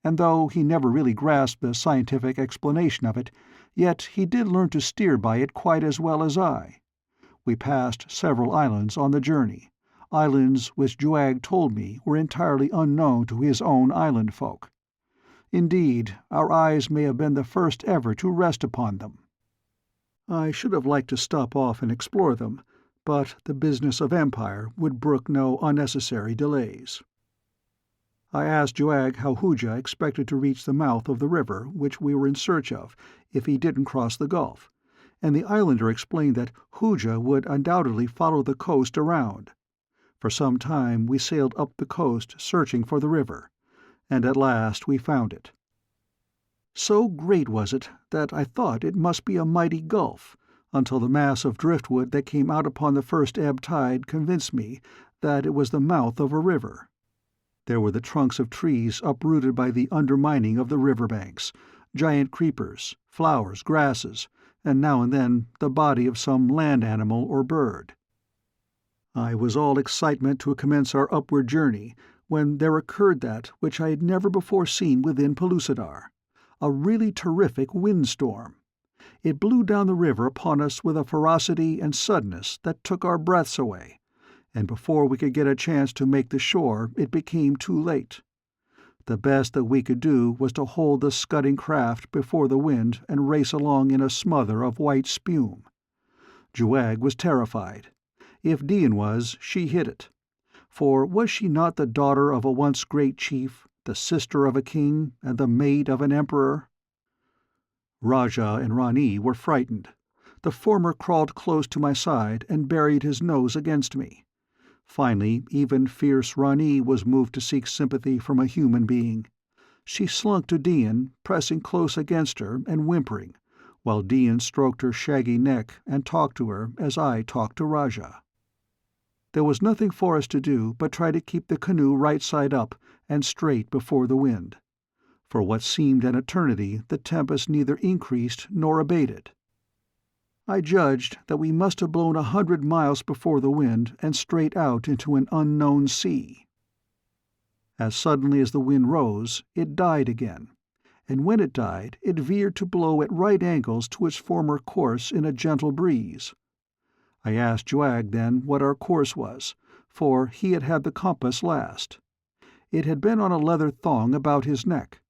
and though he never really grasped the scientific explanation of it, yet he did learn to steer by it quite as well as I. We passed several islands on the journey, islands which Juag told me were entirely unknown to his own island folk. Indeed, our eyes may have been the first ever to rest upon them. I should have liked to stop off and explore them, but the business of empire would brook no unnecessary delays. I asked Juag how Hooja expected to reach the mouth of the river which we were in search of if he didn't cross the gulf, and the islander explained that Hooja would undoubtedly follow the coast around. For some time we sailed up the coast searching for the river, and at last we found it. So great was it that I thought it must be a mighty gulf, until the mass of driftwood that came out upon the first ebb tide convinced me that it was the mouth of a river. There were the trunks of trees uprooted by the undermining of the river banks, giant creepers, flowers, grasses, and now and then the body of some land animal or bird. I was all excitement to commence our upward journey, when there occurred that which I had never before seen within Pellucidar, a really terrific windstorm. It blew down the river upon us with a ferocity and suddenness that took our breaths away, and before we could get a chance to make the shore it became too late. The best that we could do was to hold the scudding craft before the wind and race along in a smother of white spume. Juag was terrified. If Dian was, she hid it. For was she not the daughter of a once great chief, the sister of a king, and the maid of an emperor? Rajah and Rani were frightened. The former crawled close to my side and buried his nose against me. Finally, even fierce Rani was moved to seek sympathy from a human being. She slunk to Dian, pressing close against her and whimpering, while Dian stroked her shaggy neck and talked to her as I talked to Rajah. There was nothing for us to do but try to keep the canoe right side up and straight before the wind. For what seemed an eternity the tempest neither increased nor abated. I judged that we must have blown 100 miles before the wind and straight out into an unknown sea. As suddenly as the wind rose, it died again, and when it died it veered to blow at right angles to its former course in a gentle breeze. I asked Juag then what our course was, for he had had the compass last. It had been on a leather thong about his neck.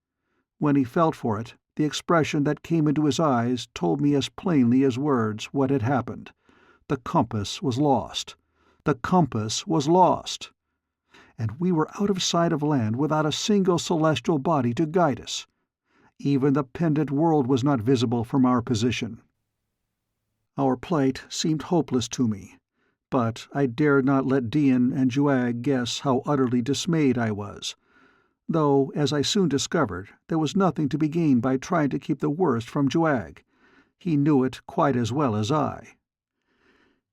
When he felt for it, the expression that came into his eyes told me as plainly as words what had happened. The compass was lost. The compass was lost. And we were out of sight of land without a single celestial body to guide us. Even the Pendent World was not visible from our position. Our plight seemed hopeless to me, but I dared not let Dian and Juag guess how utterly dismayed I was, though, as I soon discovered, there was nothing to be gained by trying to keep the worst from Juag. He knew it quite as well as I.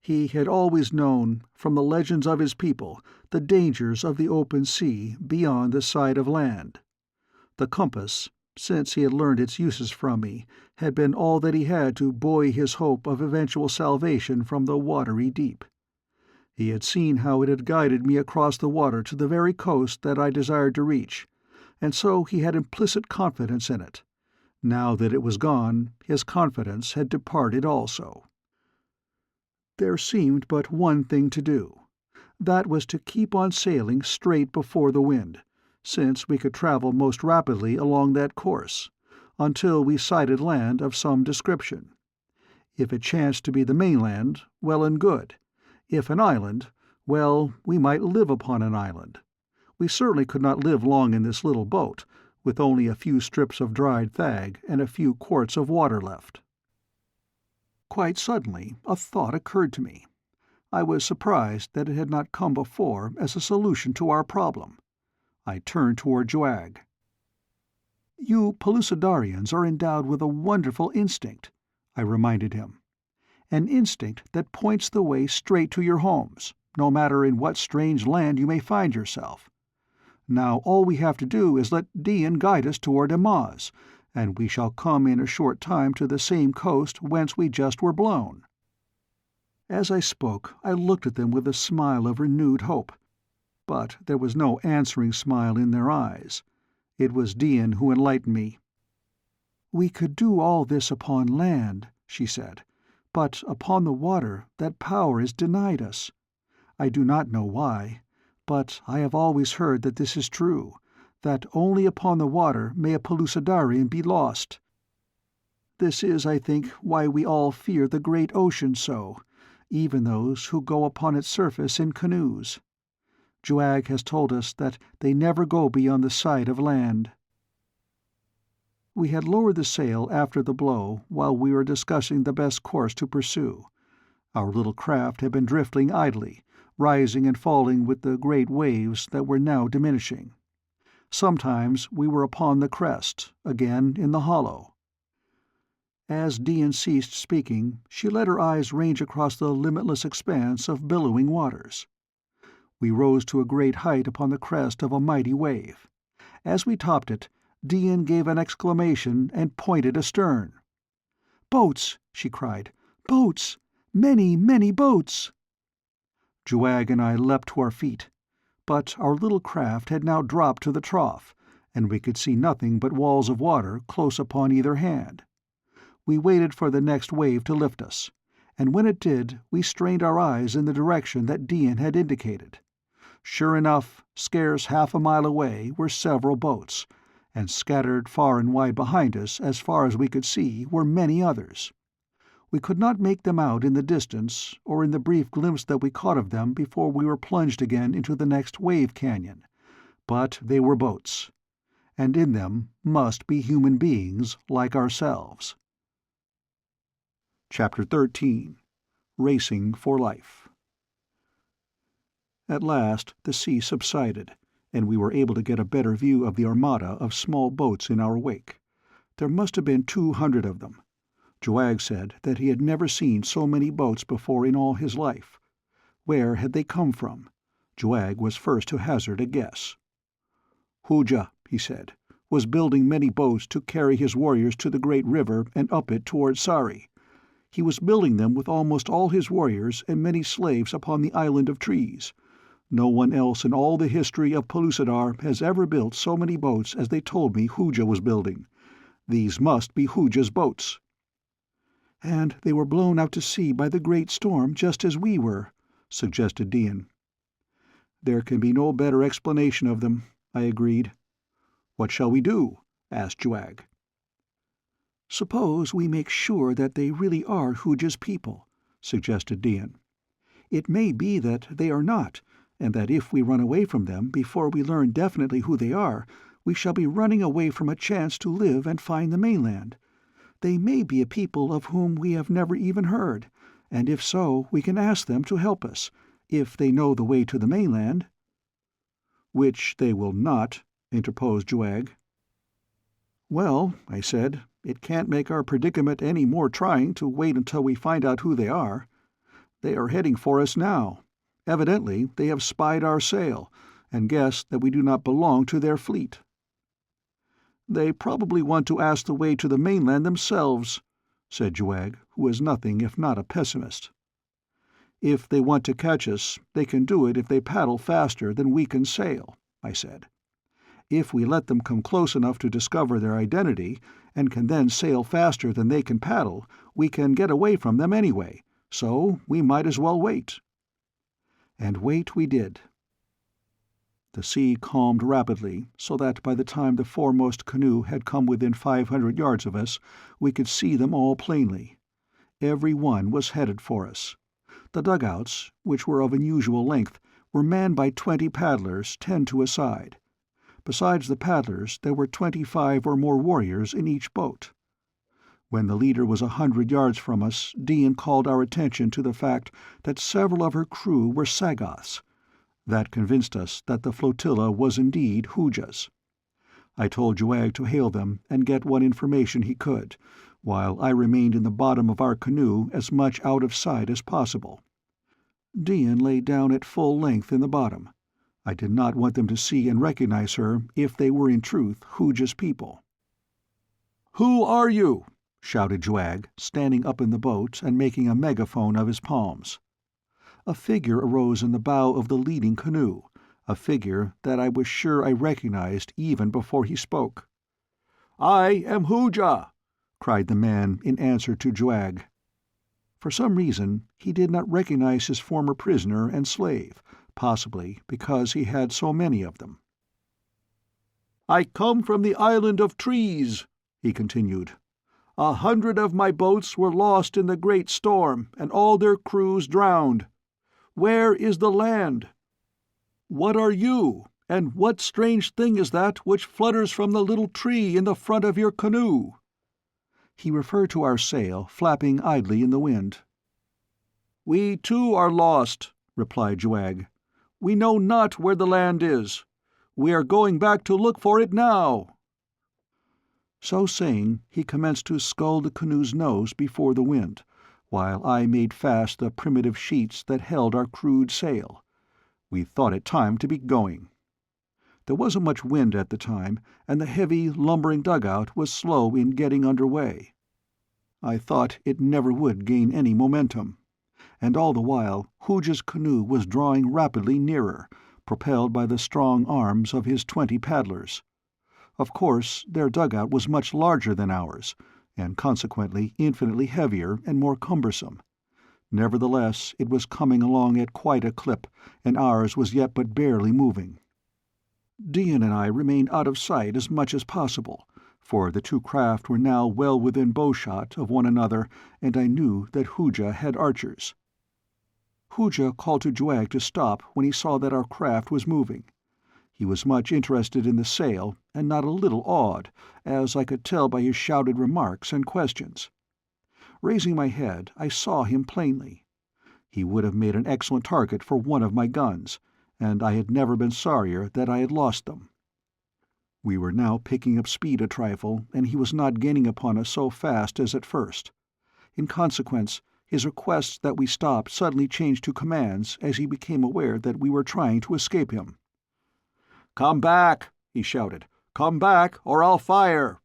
He had always known, from the legends of his people, the dangers of the open sea beyond the sight of land. The compass, since he had learned its uses from me, had been all that he had to buoy his hope of eventual salvation from the watery deep. He had seen how it had guided me across the water to the very coast that I desired to reach, and so he had implicit confidence in it. Now that it was gone, his confidence had departed also. There seemed but one thing to do. That was to keep on sailing straight before the wind, since we could travel most rapidly along that course, until we sighted land of some description. If it chanced to be the mainland, well and good. If an island, well, we might live upon an island. We certainly could not live long in this little boat, with only a few strips of dried thag and a few quarts of water left. Quite suddenly a thought occurred to me. I was surprised that it had not come before as a solution to our problem. I turned toward Juag. "You Pellucidarians are endowed with a wonderful instinct," I reminded him. "An instinct that points the way straight to your homes, no matter in what strange land you may find yourself. Now all we have to do is let Dian guide us toward Amaz, and we shall come in a short time to the same coast whence we just were blown." As I spoke, I looked at them with a smile of renewed hope, but there was no answering smile in their eyes. It was Dian who enlightened me. "We could do all this upon land," she said, "but upon the water that power is denied us. I do not know why, but I have always heard that this is true, that only upon the water may a Pellucidarian be lost. This is, I think, why we all fear the great ocean so, even those who go upon its surface in canoes. Juag has told us that they never go beyond the sight of land." We had lowered the sail after the blow while we were discussing the best course to pursue. Our little craft had been drifting idly, rising and falling with the great waves that were now diminishing. Sometimes we were upon the crest, again in the hollow. As Dian ceased speaking, she let her eyes range across the limitless expanse of billowing waters. We rose to a great height upon the crest of a mighty wave. As we topped it, Dian gave an exclamation and pointed astern. "Boats!" she cried. "Boats! Many, many boats!" Juag and I leapt to our feet. But our little craft had now dropped to the trough, and we could see nothing but walls of water close upon either hand. We waited for the next wave to lift us, and when it did we strained our eyes in the direction that Dian had indicated. Sure enough, scarce half a mile away were several boats, and scattered far and wide behind us as far as we could see were many others. We could not make them out in the distance, or in the brief glimpse that we caught of them before we were plunged again into the next wave canyon, but they were boats, and in them must be human beings like ourselves. Chapter 13. Racing for Life. At last the sea subsided, and we were able to get a better view of the armada of small boats in our wake. There must have been 200 of them. Juag said that he had never seen so many boats before in all his life. Where had they come from? Juag was first to hazard a guess. "Hooja," he said, "was building many boats to carry his warriors to the great river and up it towards Sari. He was building them with almost all his warriors and many slaves upon the island of trees. No one else in all the history of Pellucidar has ever built so many boats as they told me Hooja was building. These must be Hooja's boats." "And they were blown out to sea by the great storm just as we were," suggested Dian. "There can be no better explanation of them," I agreed. "What shall we do?" asked Juag. "Suppose we make sure that they really are Hooja's people," suggested Dian. "It may be that they are not, and that if we run away from them before we learn definitely who they are, we shall be running away from a chance to live and find the mainland. They may be a people of whom we have never even heard, and if so, we can ask them to help us, if they know the way to the mainland." "Which they will not," interposed Juag. "Well," I said, "it can't make our predicament any more trying to wait until we find out who they are. They are heading for us now. Evidently they have spied our sail, and guessed that we do not belong to their fleet." "They probably want to ask the way to the mainland themselves," said Juag, who was nothing if not a pessimist. "If they want to catch us, they can do it if they paddle faster than we can sail," I said. "If we let them come close enough to discover their identity, and can then sail faster than they can paddle, we can get away from them anyway, so we might as well wait." And wait we did. The sea calmed rapidly, so that by the time the foremost canoe had come within 500 yards of us, we could see them all plainly. Every one was headed for us. The dugouts, which were of unusual length, were manned by 20 paddlers, 10 to a side. Besides the paddlers, there were 25 or more warriors in each boat. When the leader was 100 yards from us, Dian called our attention to the fact that several of her crew were Sagoths. That convinced us that the flotilla was indeed Hooja's. I told Juag to hail them and get what information he could, while I remained in the bottom of our canoe as much out of sight as possible. Dian lay down at full length in the bottom. I did not want them to see and recognize her if they were in truth Hooja's people. "Who are you?" shouted Juag, standing up in the boat and making a megaphone of his palms. A figure arose in the bow of the leading canoe, a figure that I was sure I recognized even before he spoke. "I am Hooja!" cried the man in answer to Juag. For some reason he did not recognize his former prisoner and slave, possibly because he had so many of them. "I come from the island of trees," he continued. 100 of my boats were lost in the great storm, and all their crews drowned. Where is the land? What are you, and what strange thing is that which flutters from the little tree in the front of your canoe?" He referred to our sail flapping idly in the wind. "We too are lost," replied Juag. "We know not where the land is. We are going back to look for it now." So saying, he commenced to scull the canoe's nose before the wind, while I made fast the primitive sheets that held our crude sail. We thought it time to be going. There wasn't much wind at the time, and the heavy, lumbering dugout was slow in getting under way. I thought it never would gain any momentum. And all the while Hooja's canoe was drawing rapidly nearer, propelled by the strong arms of his 20 paddlers. Of course, their dugout was much larger than ours, and consequently infinitely heavier and more cumbersome. Nevertheless, it was coming along at quite a clip, and ours was yet but barely moving. Dian and I remained out of sight as much as possible, for the two craft were now well within bowshot of one another, and I knew that Hooja had archers. Hooja called to Juag to stop when he saw that our craft was moving. He was much interested in the sail, and not a little awed, as I could tell by his shouted remarks and questions. Raising my head, I saw him plainly. He would have made an excellent target for one of my guns, and I had never been sorrier that I had lost them. We were now picking up speed a trifle, and he was not gaining upon us so fast as at first. In consequence, his requests that we stop suddenly changed to commands as he became aware that we were trying to escape him. "Come back!" he shouted. "Come back, or I'll fire!"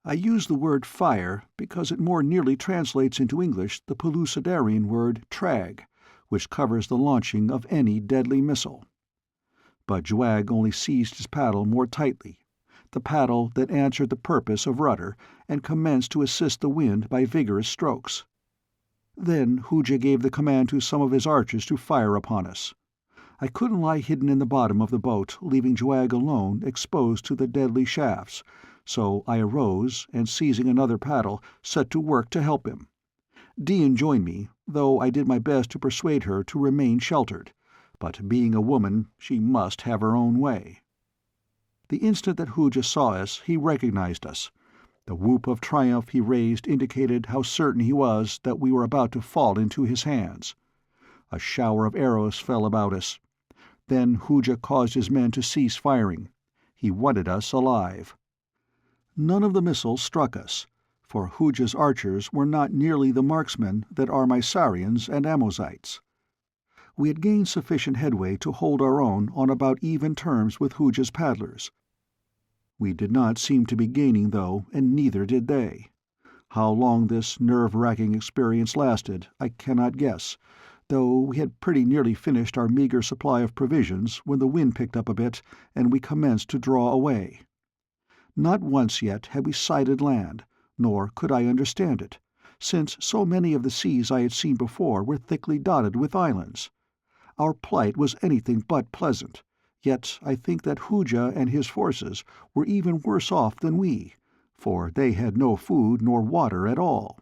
I use the word fire because it more nearly translates into English the Pellucidarian word trag, which covers the launching of any deadly missile. But Juag only seized his paddle more tightly, the paddle that answered the purpose of rudder, and commenced to assist the wind by vigorous strokes. Then Hooja gave the command to some of his archers to fire upon us. I couldn't lie hidden in the bottom of the boat, leaving Juag alone exposed to the deadly shafts, so I arose, and seizing another paddle, set to work to help him. Dian joined me, though I did my best to persuade her to remain sheltered, but being a woman, she must have her own way. The instant that Hooja saw us, he recognized us. The whoop of triumph he raised indicated how certain he was that we were about to fall into his hands. A shower of arrows fell about us. Then Hooja caused his men to cease firing. He wanted us alive. None of the missiles struck us, for Hooja's archers were not nearly the marksmen that are Mysareans and Amozites. We had gained sufficient headway to hold our own on about even terms with Hooja's paddlers. We did not seem to be gaining, though, and neither did they. How long this nerve-wracking experience lasted, I cannot guess, though we had pretty nearly finished our meager supply of provisions when the wind picked up a bit and we commenced to draw away. Not once yet had we sighted land, nor could I understand it, since so many of the seas I had seen before were thickly dotted with islands. Our plight was anything but pleasant, yet I think that Hooja and his forces were even worse off than we, for they had no food nor water at all.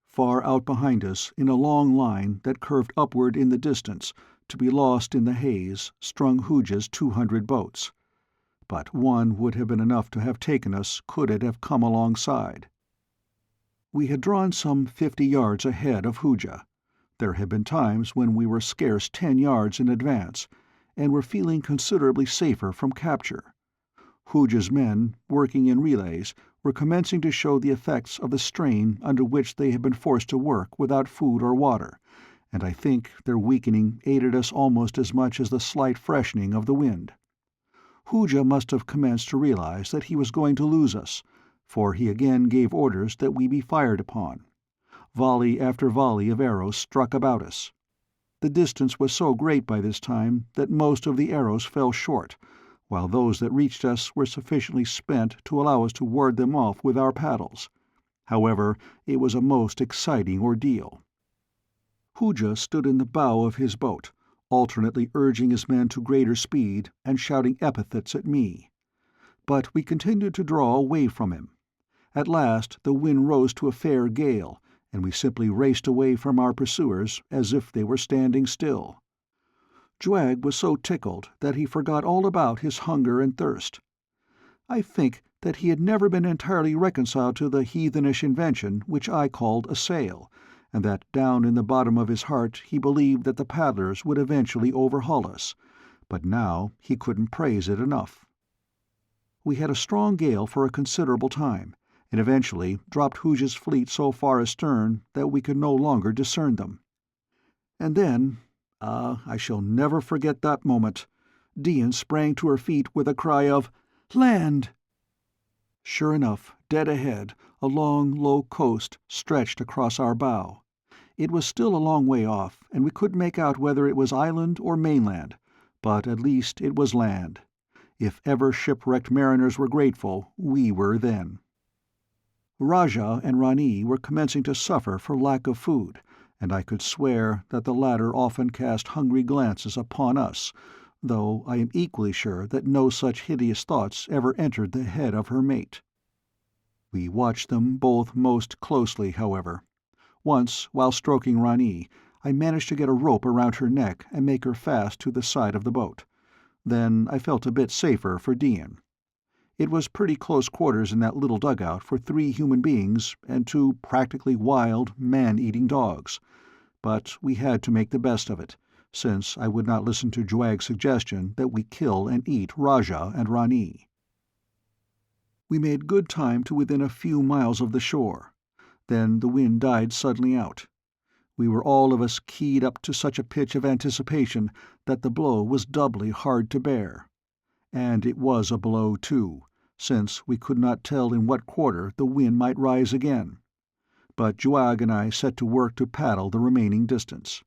Far out behind us, in a long line that curved upward in the distance, to be lost in the haze, strung Hooja's 200 boats. But one would have been enough to have taken us could it have come alongside. We had drawn some 50 yards ahead of Hooja. There had been times when we were scarce 10 yards in advance, and were feeling considerably safer from capture. Hooja's men, working in relays, were commencing to show the effects of the strain under which they had been forced to work without food or water, and I think their weakening aided us almost as much as the slight freshening of the wind. Hooja must have commenced to realize that he was going to lose us, for he again gave orders that we be fired upon. Volley after volley of arrows struck about us. The distance was so great by this time that most of the arrows fell short, while those that reached us were sufficiently spent to allow us to ward them off with our paddles. However, it was a most exciting ordeal. Hooja stood in the bow of his boat, alternately urging his men to greater speed and shouting epithets at me. But we continued to draw away from him. At last the wind rose to a fair gale, and we simply raced away from our pursuers as if they were standing still. Juag was so tickled that he forgot all about his hunger and thirst. I think that he had never been entirely reconciled to the heathenish invention which I called a sail, and that down in the bottom of his heart he believed that the paddlers would eventually overhaul us, but now he couldn't praise it enough. We had a strong gale for a considerable time, and eventually dropped Hooja's fleet so far astern that we could no longer discern them. And then, I shall never forget that moment, Dian sprang to her feet with a cry of, "Land!" Sure enough, dead ahead, a long, low coast stretched across our bow. It was still a long way off, and we couldn't make out whether it was island or mainland, but at least it was land. If ever shipwrecked mariners were grateful, we were then. Rajah and Rani were commencing to suffer for lack of food, and I could swear that the latter often cast hungry glances upon us, though I am equally sure that no such hideous thoughts ever entered the head of her mate. We watched them both most closely, however. Once, while stroking Rani, I managed to get a rope around her neck and make her fast to the side of the boat. Then I felt a bit safer for Dian. It was pretty close quarters in that little dugout for 3 human beings and 2 practically wild, man-eating dogs. But we had to make the best of it, since I would not listen to Juag's suggestion that we kill and eat Rajah and Rani. We made good time to within a few miles of the shore. Then the wind died suddenly out. We were all of us keyed up to such a pitch of anticipation that the blow was doubly hard to bear. And it was a blow, too, since we could not tell in what quarter the wind might rise again. But Juag and I set to work to paddle the remaining distance.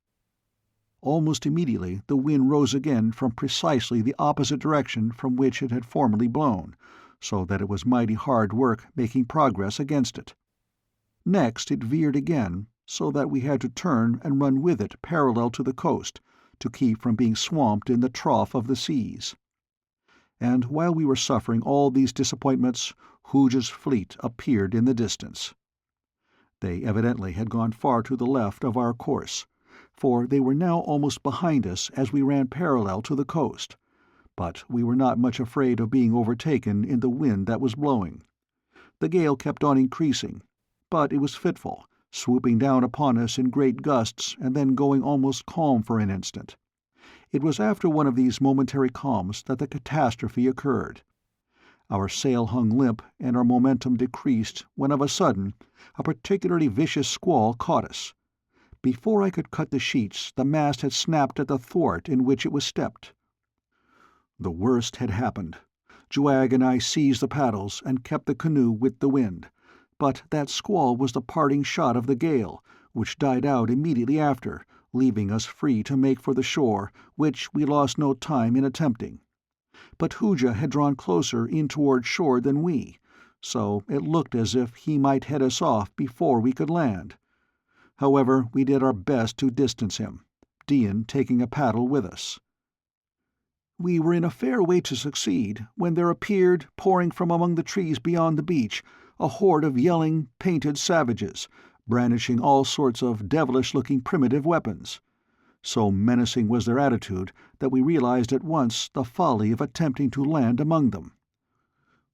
Almost immediately the wind rose again from precisely the opposite direction from which it had formerly blown, so that it was mighty hard work making progress against it. Next it veered again, so that we had to turn and run with it parallel to the coast, to keep from being swamped in the trough of the seas. And while we were suffering all these disappointments, Hooja's fleet appeared in the distance. They evidently had gone far to the left of our course, for they were now almost behind us as we ran parallel to the coast, but we were not much afraid of being overtaken in the wind that was blowing. The gale kept on increasing, but it was fitful, swooping down upon us in great gusts and then going almost calm for an instant. It was after one of these momentary calms that the catastrophe occurred. Our sail hung limp and our momentum decreased when of a sudden a particularly vicious squall caught us. Before I could cut the sheets, the mast had snapped at the thwart in which it was stepped. The worst had happened. Juag and I seized the paddles and kept the canoe with the wind, but that squall was the parting shot of the gale, which died out immediately after, leaving us free to make for the shore, which we lost no time in attempting. But Hooja had drawn closer in toward shore than we, so it looked as if he might head us off before we could land. However, we did our best to distance him, Dian taking a paddle with us. We were in a fair way to succeed when there appeared, pouring from among the trees beyond the beach, a horde of yelling, painted savages, brandishing all sorts of devilish-looking primitive weapons. So menacing was their attitude that we realized at once the folly of attempting to land among them.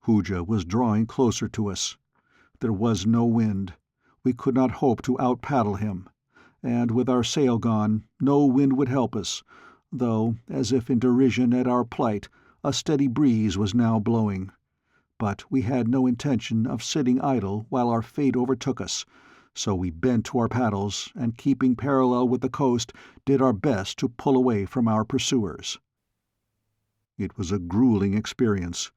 Hooja was drawing closer to us. There was no wind. We could not hope to out-paddle him, and with our sail gone, no wind would help us, though, as if in derision at our plight, a steady breeze was now blowing. But we had no intention of sitting idle while our fate overtook us, so we bent to our paddles, and keeping parallel with the coast, did our best to pull away from our pursuers. It was a grueling experience.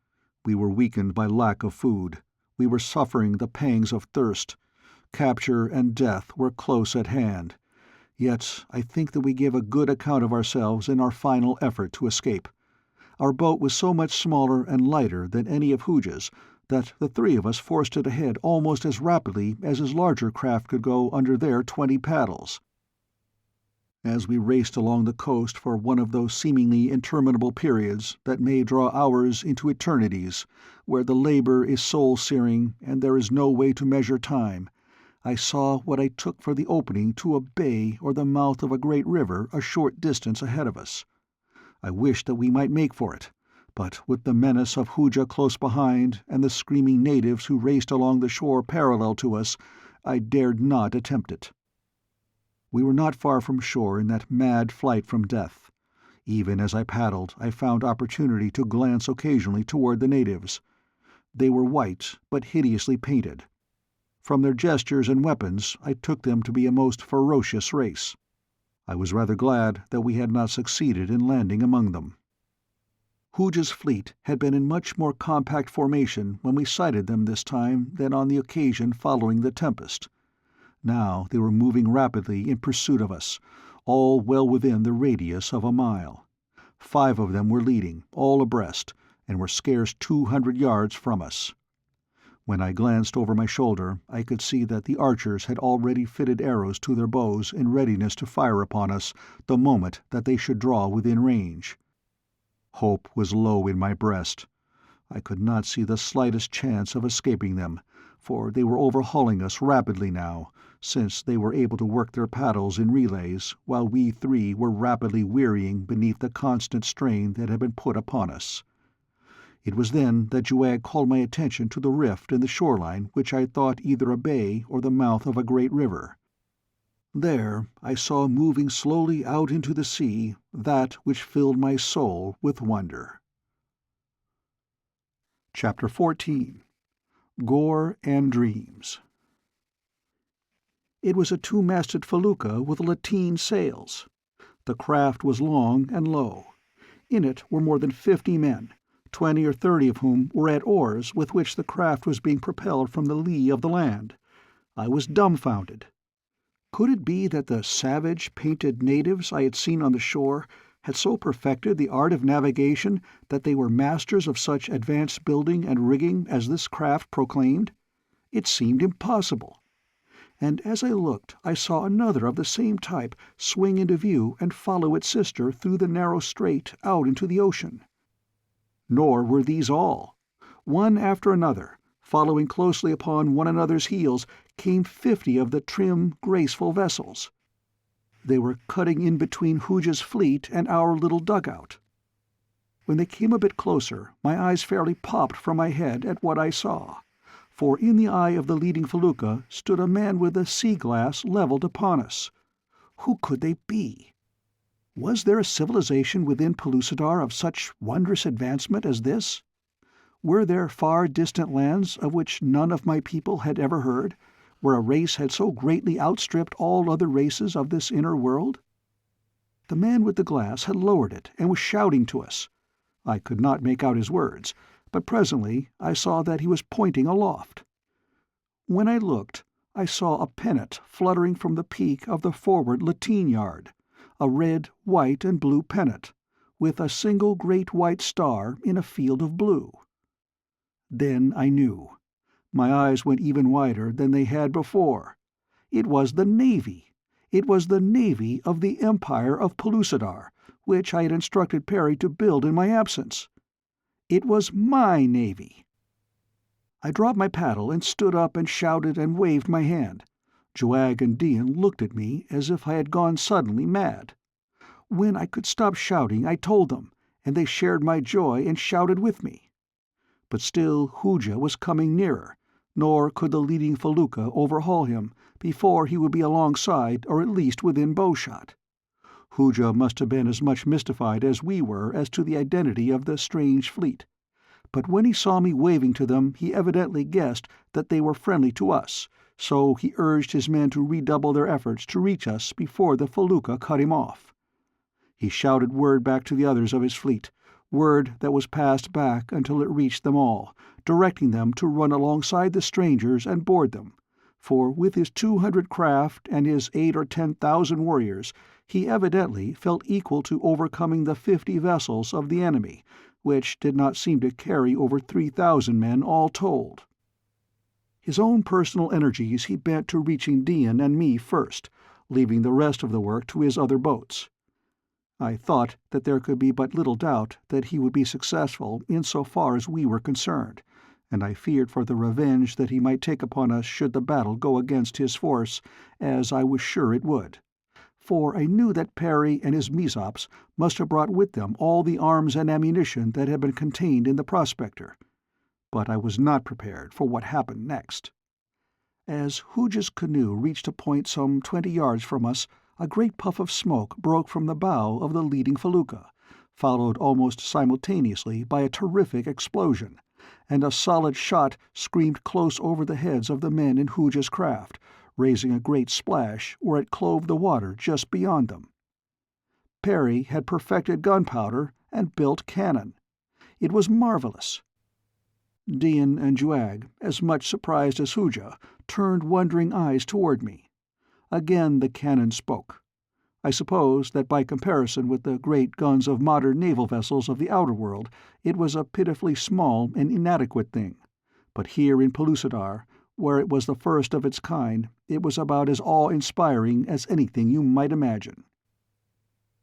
We were weakened by lack of food. We were suffering the pangs of thirst. Capture and death were close at hand. Yet I think that we gave a good account of ourselves in our final effort to escape. Our boat was so much smaller and lighter than any of Hooja's that the three of us forced it ahead almost as rapidly as his larger craft could go under their 20 paddles. As we raced along the coast for one of those seemingly interminable periods that may draw hours into eternities, where the labor is soul-searing and there is no way to measure time, I saw what I took for the opening to a bay or the mouth of a great river a short distance ahead of us. I wished that we might make for it, but with the menace of Hooja close behind and the screaming natives who raced along the shore parallel to us, I dared not attempt it. We were not far from shore in that mad flight from death. Even as I paddled, I found opportunity to glance occasionally toward the natives. They were white, but hideously painted. From their gestures and weapons, I took them to be a most ferocious race. I was rather glad that we had not succeeded in landing among them. Hooja's fleet had been in much more compact formation when we sighted them this time than on the occasion following the tempest. Now they were moving rapidly in pursuit of us, all well within the radius of a mile. 5 of them were leading, all abreast, and were scarce 200 yards from us. When I glanced over my shoulder, I could see that the archers had already fitted arrows to their bows in readiness to fire upon us the moment that they should draw within range. Hope was low in my breast. I could not see the slightest chance of escaping them, for they were overhauling us rapidly now, since they were able to work their paddles in relays, while we 3 were rapidly wearying beneath the constant strain that had been put upon us. It was then that Juag called my attention to the rift in the shoreline which I thought either a bay or the mouth of a great river. There I saw moving slowly out into the sea that which filled my soul with wonder. Chapter 14. Gore and Dreams. It was a 2-masted felucca with lateen sails. The craft was long and low. In it were more than 50 men, 20 or 30 of whom were at oars with which the craft was being propelled from the lee of the land. I was dumbfounded. Could it be that the savage, painted natives I had seen on the shore had so perfected the art of navigation that they were masters of such advanced building and rigging as this craft proclaimed? It seemed impossible. And as I looked, I saw another of the same type swing into view and follow its sister through the narrow strait out into the ocean. Nor were these all. One after another, following closely upon one another's heels, came 50 of the trim, graceful vessels. They were cutting in between Hooja's fleet and our little dugout. When they came a bit closer, my eyes fairly popped from my head at what I saw, for in the eye of the leading felucca stood a man with a sea-glass levelled upon us. Who could they be? Was there a civilization within Pellucidar of such wondrous advancement as this? Were there far distant lands of which none of my people had ever heard, where a race had so greatly outstripped all other races of this inner world? The man with the glass had lowered it and was shouting to us. I could not make out his words, but presently I saw that he was pointing aloft. When I looked, I saw a pennant fluttering from the peak of the forward lateen yard, a red, white, and blue pennant, with a single great white star in a field of blue. Then I knew. My eyes went even wider than they had before. It was the Navy. It was the Navy of the Empire of Pellucidar, which I had instructed Perry to build in my absence. It was my Navy. I dropped my paddle and stood up and shouted and waved my hand. Juag and Dian looked at me as if I had gone suddenly mad. When I could stop shouting, I told them, and they shared my joy and shouted with me. But still Hooja was coming nearer, nor could the leading felucca overhaul him before he would be alongside or at least within bowshot. Hooja must have been as much mystified as we were as to the identity of the strange fleet. But when he saw me waving to them, he evidently guessed that they were friendly to us, so he urged his men to redouble their efforts to reach us before the felucca cut him off. He shouted word back to the others of his fleet, word that was passed back until it reached them all, directing them to run alongside the strangers and board them, for with his 200 craft and his 8 or 10,000 warriors, he evidently felt equal to overcoming the 50 vessels of the enemy, which did not seem to carry over 3,000 men all told. His own personal energies he bent to reaching Dian and me first, leaving the rest of the work to his other boats. I thought that there could be but little doubt that he would be successful in so far as we were concerned, and I feared for the revenge that he might take upon us should the battle go against his force, as I was sure it would. For I knew that Perry and his Mesops must have brought with them all the arms and ammunition that had been contained in the prospector. But I was not prepared for what happened next. As Hooja's canoe reached a point some 20 yards from us, a great puff of smoke broke from the bow of the leading felucca, followed almost simultaneously by a terrific explosion, and a solid shot screamed close over the heads of the men in Hooja's craft, raising a great splash where it clove the water just beyond them. Perry had perfected gunpowder and built cannon. It was marvelous. Dian and Juag, as much surprised as Hooja, turned wondering eyes toward me. Again the cannon spoke. I suppose that by comparison with the great guns of modern naval vessels of the outer world, it was a pitifully small and inadequate thing. But here in Pellucidar, where it was the first of its kind, it was about as awe-inspiring as anything you might imagine.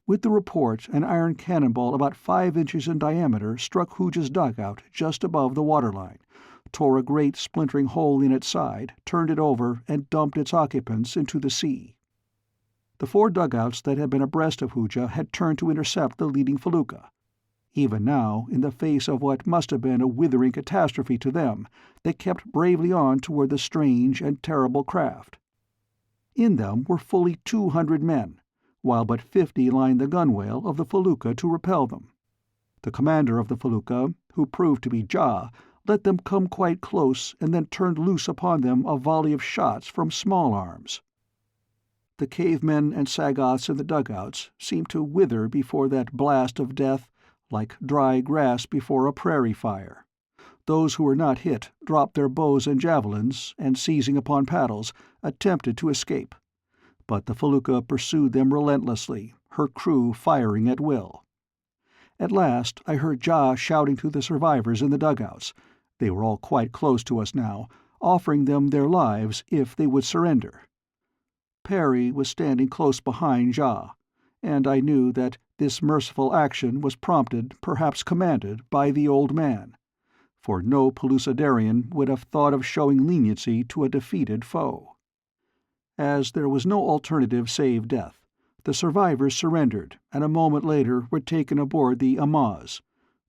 With the report, an iron cannonball about 5 inches in diameter struck Hooja's dugout just above the waterline, tore a great splintering hole in its side, turned it over, and dumped its occupants into the sea. The 4 dugouts that had been abreast of Hooja had turned to intercept the leading felucca. Even now, in the face of what must have been a withering catastrophe to them, they kept bravely on toward the strange and terrible craft. In them were fully 200 men, while but 50 lined the gunwale of the felucca to repel them. The commander of the felucca, who proved to be Ja, let them come quite close and then turned loose upon them a volley of shots from small arms. The cavemen and Sagoths in the dugouts seemed to wither before that blast of death like dry grass before a prairie fire. Those who were not hit dropped their bows and javelins, and seizing upon paddles, attempted to escape. But the felucca pursued them relentlessly, her crew firing at will. At last I heard Ja shouting to the survivors in the dugouts. They were all quite close to us now, offering them their lives if they would surrender. Perry was standing close behind Ja, and I knew that this merciful action was prompted, perhaps commanded, by the old man, for no Pellucidarian would have thought of showing leniency to a defeated foe. As there was no alternative save death, the survivors surrendered, and a moment later were taken aboard the Amaz,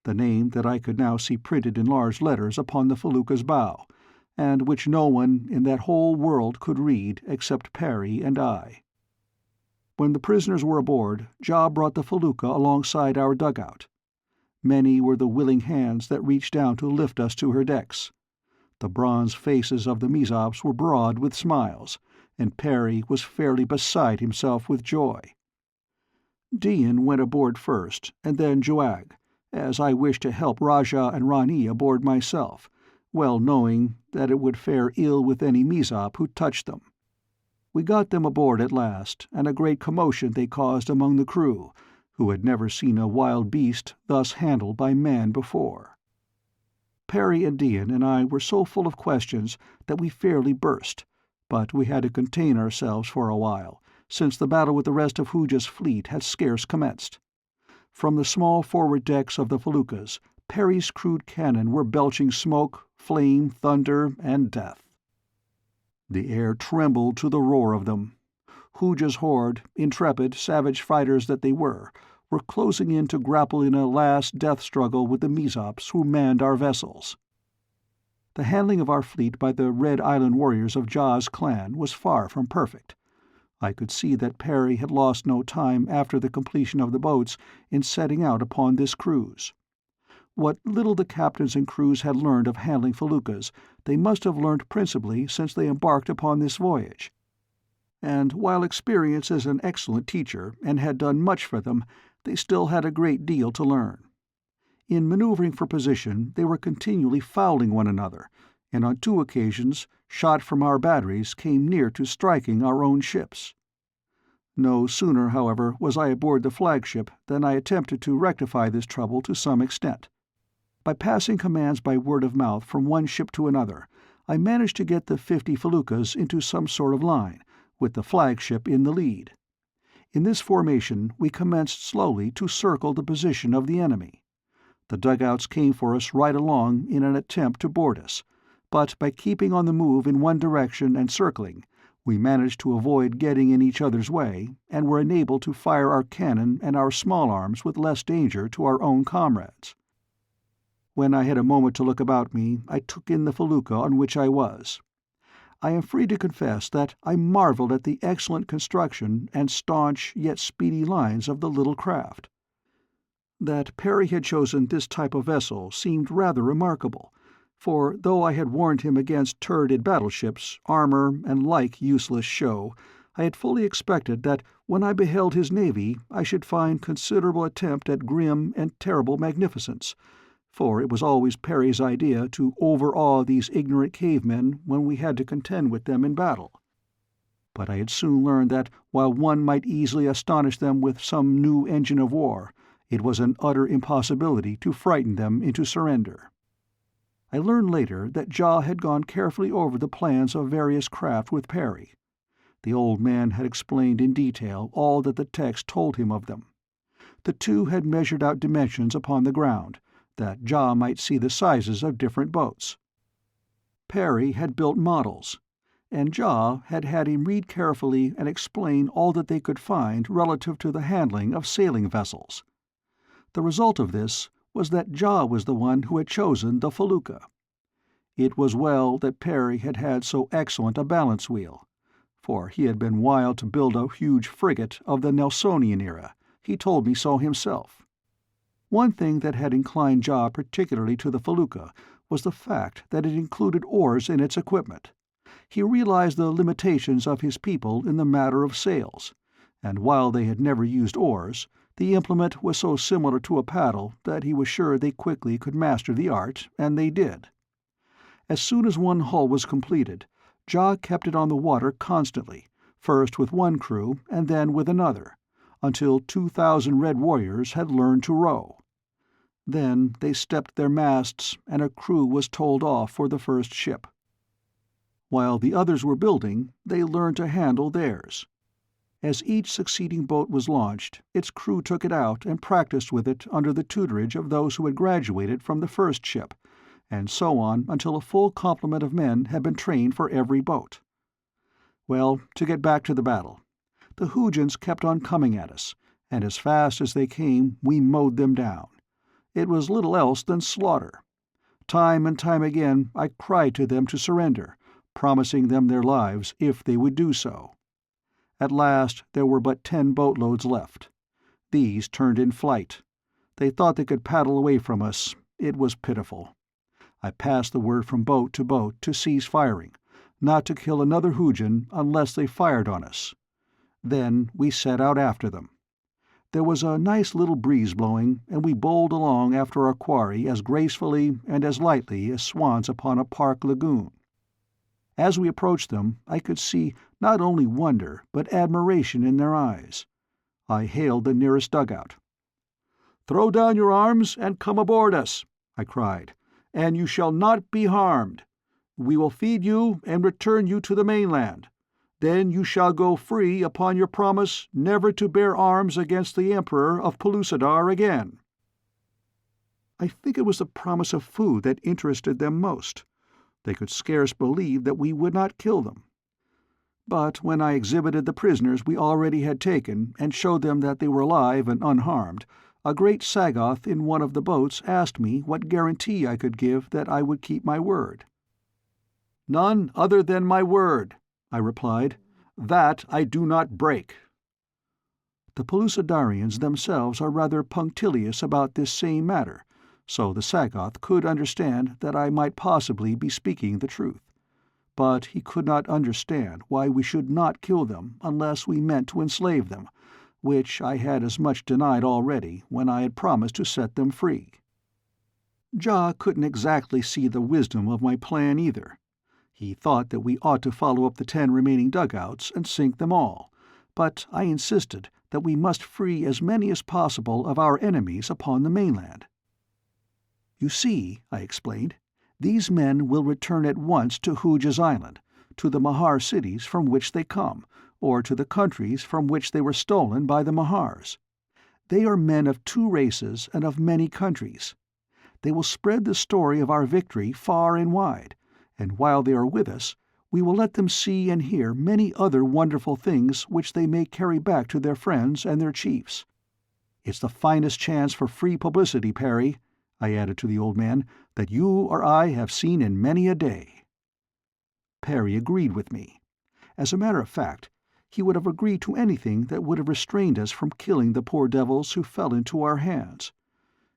the name that I could now see printed in large letters upon the felucca's bow, and which no one in that whole world could read except Perry and I. When the prisoners were aboard, Ja brought the felucca alongside our dugout. Many were the willing hands that reached down to lift us to her decks. The bronze faces of the Mesops were broad with smiles, and Perry was fairly beside himself with joy. Dian went aboard first, and then Juag, as I wished to help Rajah and Rani aboard myself, well knowing that it would fare ill with any Mesop who touched them. We got them aboard at last, and a great commotion they caused among the crew, who had never seen a wild beast thus handled by man before. Perry and Dian and I were so full of questions that we fairly burst, but we had to contain ourselves for a while, since the battle with the rest of Hooja's fleet had scarce commenced. From the small forward decks of the feluccas, Perry's crude cannon were belching smoke, flame, thunder, and death. The air trembled to the roar of them. Hooja's horde, intrepid, savage fighters that they were closing in to grapple in a last death struggle with the Mesops who manned our vessels. The handling of our fleet by the Red Island warriors of Ja's clan was far from perfect. I could see that Perry had lost no time after the completion of the boats in setting out upon this cruise. What little the captains and crews had learned of handling feluccas they must have learned principally since they embarked upon this voyage. And while experience is an excellent teacher and had done much for them, they still had a great deal to learn. In maneuvering for position they were continually fouling one another, and on 2 occasions shot from our batteries came near to striking our own ships. No sooner, however, was I aboard the flagship than I attempted to rectify this trouble to some extent. By passing commands by word of mouth from one ship to another, I managed to get the 50 feluccas into some sort of line, with the flagship in the lead. In this formation we commenced slowly to circle the position of the enemy. The dugouts came for us right along in an attempt to board us, but by keeping on the move in one direction and circling, we managed to avoid getting in each other's way, and were enabled to fire our cannon and our small arms with less danger to our own comrades. When I had a moment to look about me, I took in the felucca on which I was. I am free to confess that I marveled at the excellent construction and staunch yet speedy lines of the little craft. That Perry had chosen this type of vessel seemed rather remarkable, for though I had warned him against turreted battleships, armor, and like useless show, I had fully expected that when I beheld his navy I should find considerable attempt at grim and terrible magnificence, for it was always Perry's idea to overawe these ignorant cavemen when we had to contend with them in battle. But I had soon learned that while one might easily astonish them with some new engine of war, it was an utter impossibility to frighten them into surrender. I learned later that Ja had gone carefully over the plans of various craft with Perry. The old man had explained in detail all that the text told him of them. The two had measured out dimensions upon the ground, that Ja might see the sizes of different boats. Perry had built models, and Ja had had him read carefully and explain all that they could find relative to the handling of sailing vessels. The result of this was that Ja was the one who had chosen the felucca. It was well that Perry had had so excellent a balance wheel, for he had been wild to build a huge frigate of the Nelsonian era. He told me so himself. One thing that had inclined Ja particularly to the felucca was the fact that it included oars in its equipment. He realized the limitations of his people in the matter of sails, and while they had never used oars, the implement was so similar to a paddle that he was sure they quickly could master the art, and they did. As soon as one hull was completed, Ja kept it on the water constantly, first with one crew and then with another, until 2,000 red warriors had learned to row. Then they stepped their masts, and a crew was told off for the first ship. While the others were building, they learned to handle theirs. As each succeeding boat was launched, its crew took it out and practiced with it under the tutorage of those who had graduated from the first ship, and so on until a full complement of men had been trained for every boat. Well, to get back to the battle. The Hoojans kept on coming at us, and as fast as they came we mowed them down. It was little else than slaughter. Time and time again I cried to them to surrender, promising them their lives if they would do so. At last there were but 10 boatloads left. These turned in flight. They thought they could paddle away from us. It was pitiful. I passed the word from boat to cease firing, not to kill another Hoojan unless they fired on us. Then we set out after them. There was a nice little breeze blowing, and we bowled along after our quarry as gracefully and as lightly as swans upon a park lagoon. As we approached them, I could see not only wonder but admiration in their eyes. I hailed the nearest dugout. "Throw down your arms and come aboard us," I cried, "and you shall not be harmed. We will feed you and return you to the mainland. Then you shall go free upon your promise never to bear arms against the Emperor of Pellucidar again." I think it was the promise of food that interested them most. They could scarce believe that we would not kill them. But when I exhibited the prisoners we already had taken and showed them that they were alive and unharmed, a great Sagoth in one of the boats asked me what guarantee I could give that I would keep my word. "None other than my word," I replied. "That I do not break." The Pellucidarians themselves are rather punctilious about this same matter, so the Sagoth could understand that I might possibly be speaking the truth. But he could not understand why we should not kill them unless we meant to enslave them, which I had as much denied already when I had promised to set them free. Ja couldn't exactly see the wisdom of my plan either. He thought that we ought to follow up the 10 remaining dugouts and sink them all, but I insisted that we must free as many as possible of our enemies upon the mainland. "You see," I explained, "these men will return at once to Hooja's island, to the Mahar cities from which they come, or to the countries from which they were stolen by the Mahars. They are men of 2 races and of many countries. They will spread the story of our victory far and wide, and while they are with us, we will let them see and hear many other wonderful things which they may carry back to their friends and their chiefs. It's the finest chance for free publicity, Perry," I added to the old man, "that you or I have seen in many a day." Perry agreed with me. As a matter of fact, he would have agreed to anything that would have restrained us from killing the poor devils who fell into our hands.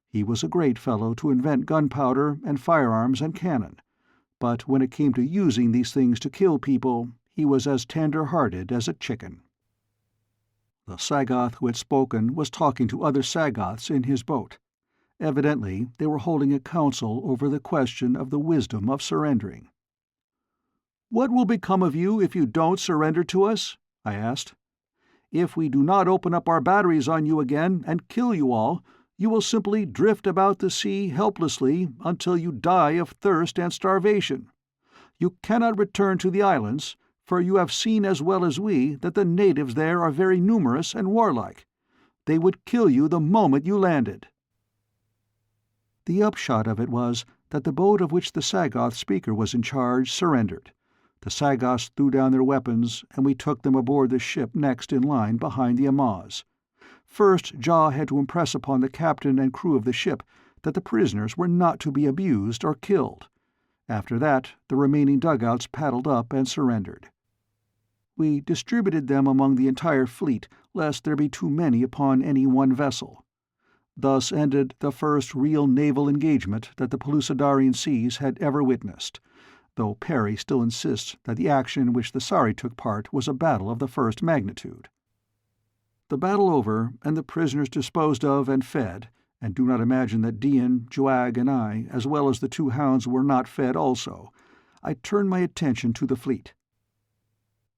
He was a great fellow to invent gunpowder and firearms and cannon, but when it came to using these things to kill people, he was as tender-hearted as a chicken. The Sagoth who had spoken was talking to other Sagoths in his boat. Evidently they were holding a council over the question of the wisdom of surrendering. "What will become of you if you don't surrender to us?" I asked. "If we do not open up our batteries on you again and kill you all, you will simply drift about the sea helplessly until you die of thirst and starvation. You cannot return to the islands, for you have seen as well as we that the natives there are very numerous and warlike. They would kill you the moment you landed." The upshot of it was that the boat of which the Sagoth speaker was in charge surrendered. The Sagoths threw down their weapons, and we took them aboard the ship next in line behind the Amaz. First, Jah had to impress upon the captain and crew of the ship that the prisoners were not to be abused or killed. After that, the remaining dugouts paddled up and surrendered. We distributed them among the entire fleet, lest there be too many upon any one vessel. Thus ended the first real naval engagement that the Pellucidarian seas had ever witnessed, though Perry still insists that the action in which the Sari took part was a battle of the first magnitude. The battle over, and the prisoners disposed of and fed, and do not imagine that Dian, Joag, and I, as well as the 2 hounds, were not fed also, I turned my attention to the fleet.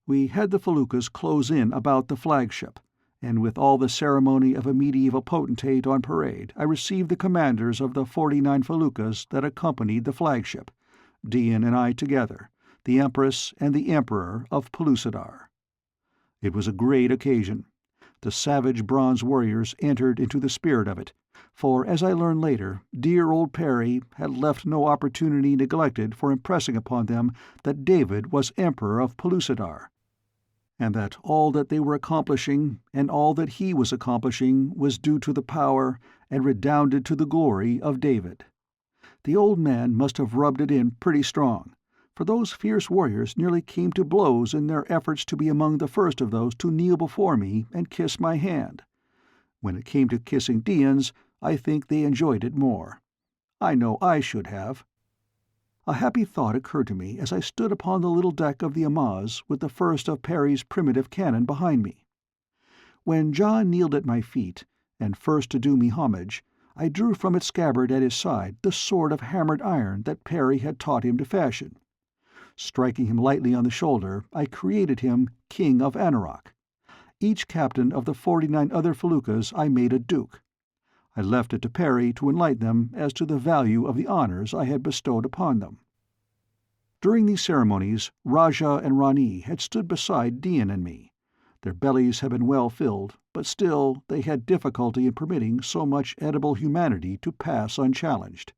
We had the feluccas close in about the flagship, and with all the ceremony of a medieval potentate on parade, I received the commanders of the 49 feluccas that accompanied the flagship, Dian and I together, the Empress and the Emperor of Pellucidar. It was a great occasion. The savage bronze warriors entered into the spirit of it, for, as I learned later, dear old Perry had left no opportunity neglected for impressing upon them that David was Emperor of Pellucidar, and that all that they were accomplishing and all that he was accomplishing was due to the power and redounded to the glory of David. The old man must have rubbed it in pretty strong, for those fierce warriors nearly came to blows in their efforts to be among the first of those to kneel before me and kiss my hand. When it came to kissing Dian's, I think they enjoyed it more. I know I should have. A happy thought occurred to me as I stood upon the little deck of the Amaz with the first of Perry's primitive cannon behind me. When John kneeled at my feet, and first to do me homage, I drew from its scabbard at his side the sword of hammered iron that Perry had taught him to fashion. Striking him lightly on the shoulder, I created him King of Anauroch. Each captain of the 49 other feluccas I made a duke. I left it to Perry to enlighten them as to the value of the honors I had bestowed upon them. During these ceremonies, Rajah and Rani had stood beside Dian and me. Their bellies had been well filled, but still they had difficulty in permitting so much edible humanity to pass unchallenged.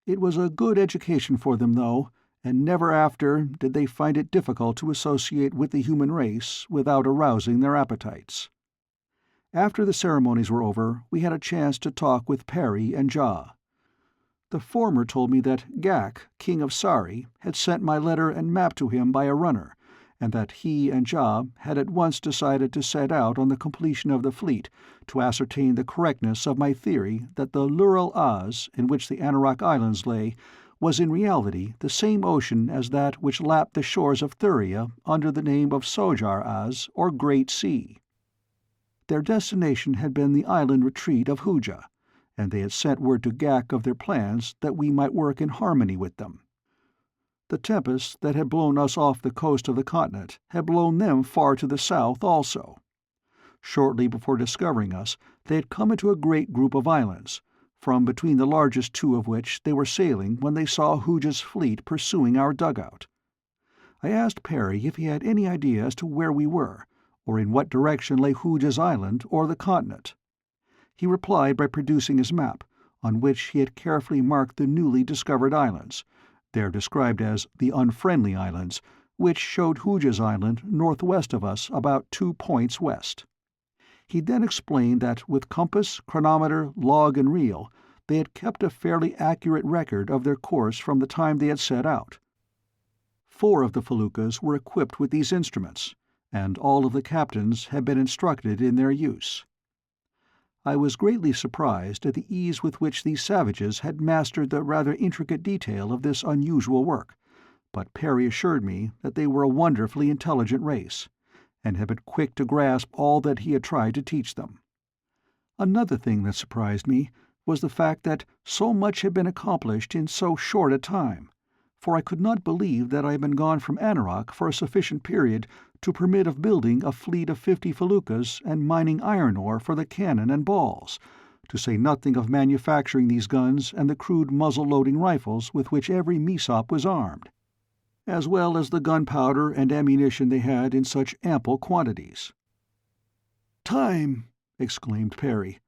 It was a good education for them, though, and never after did they find it difficult to associate with the human race without arousing their appetites. After the ceremonies were over, we had a chance to talk with Perry and Jah. The former told me that Gak, king of Sari, had sent my letter and map to him by a runner, and that he and Jah had at once decided to set out on the completion of the fleet to ascertain the correctness of my theory that the Lural Az, in which the Anauroch Islands lay, was in reality the same ocean as that which lapped the shores of Thuria under the name of Sojar Az, or Great Sea. Their destination had been the island retreat of Hooja, and they had sent word to Gak of their plans that we might work in harmony with them. The tempests that had blown us off the coast of the continent had blown them far to the south also. Shortly before discovering us, they had come into a great group of islands, from between the largest two of which they were sailing when they saw Hooja's fleet pursuing our dugout. I asked Perry if he had any idea as to where we were, or in what direction lay Hooja's island or the continent. He replied by producing his map, on which he had carefully marked the newly discovered islands. They're described as the Unfriendly Islands, which showed Hooja's island northwest of us about 2 points west. He then explained that with compass, chronometer, log, and reel, they had kept a fairly accurate record of their course from the time they had set out. 4 of the feluccas were equipped with these instruments, and all of the captains had been instructed in their use. I was greatly surprised at the ease with which these savages had mastered the rather intricate detail of this unusual work, but Perry assured me that they were a wonderfully intelligent race, and had been quick to grasp all that he had tried to teach them. Another thing that surprised me was the fact that so much had been accomplished in so short a time, for I could not believe that I had been gone from Anarok for a sufficient period to permit of building a fleet of 50 feluccas and mining iron ore for the cannon and balls, to say nothing of manufacturing these guns and the crude muzzle-loading rifles with which every Mesop was armed, as well as the gunpowder and ammunition they had in such ample quantities. "Time!" exclaimed Perry.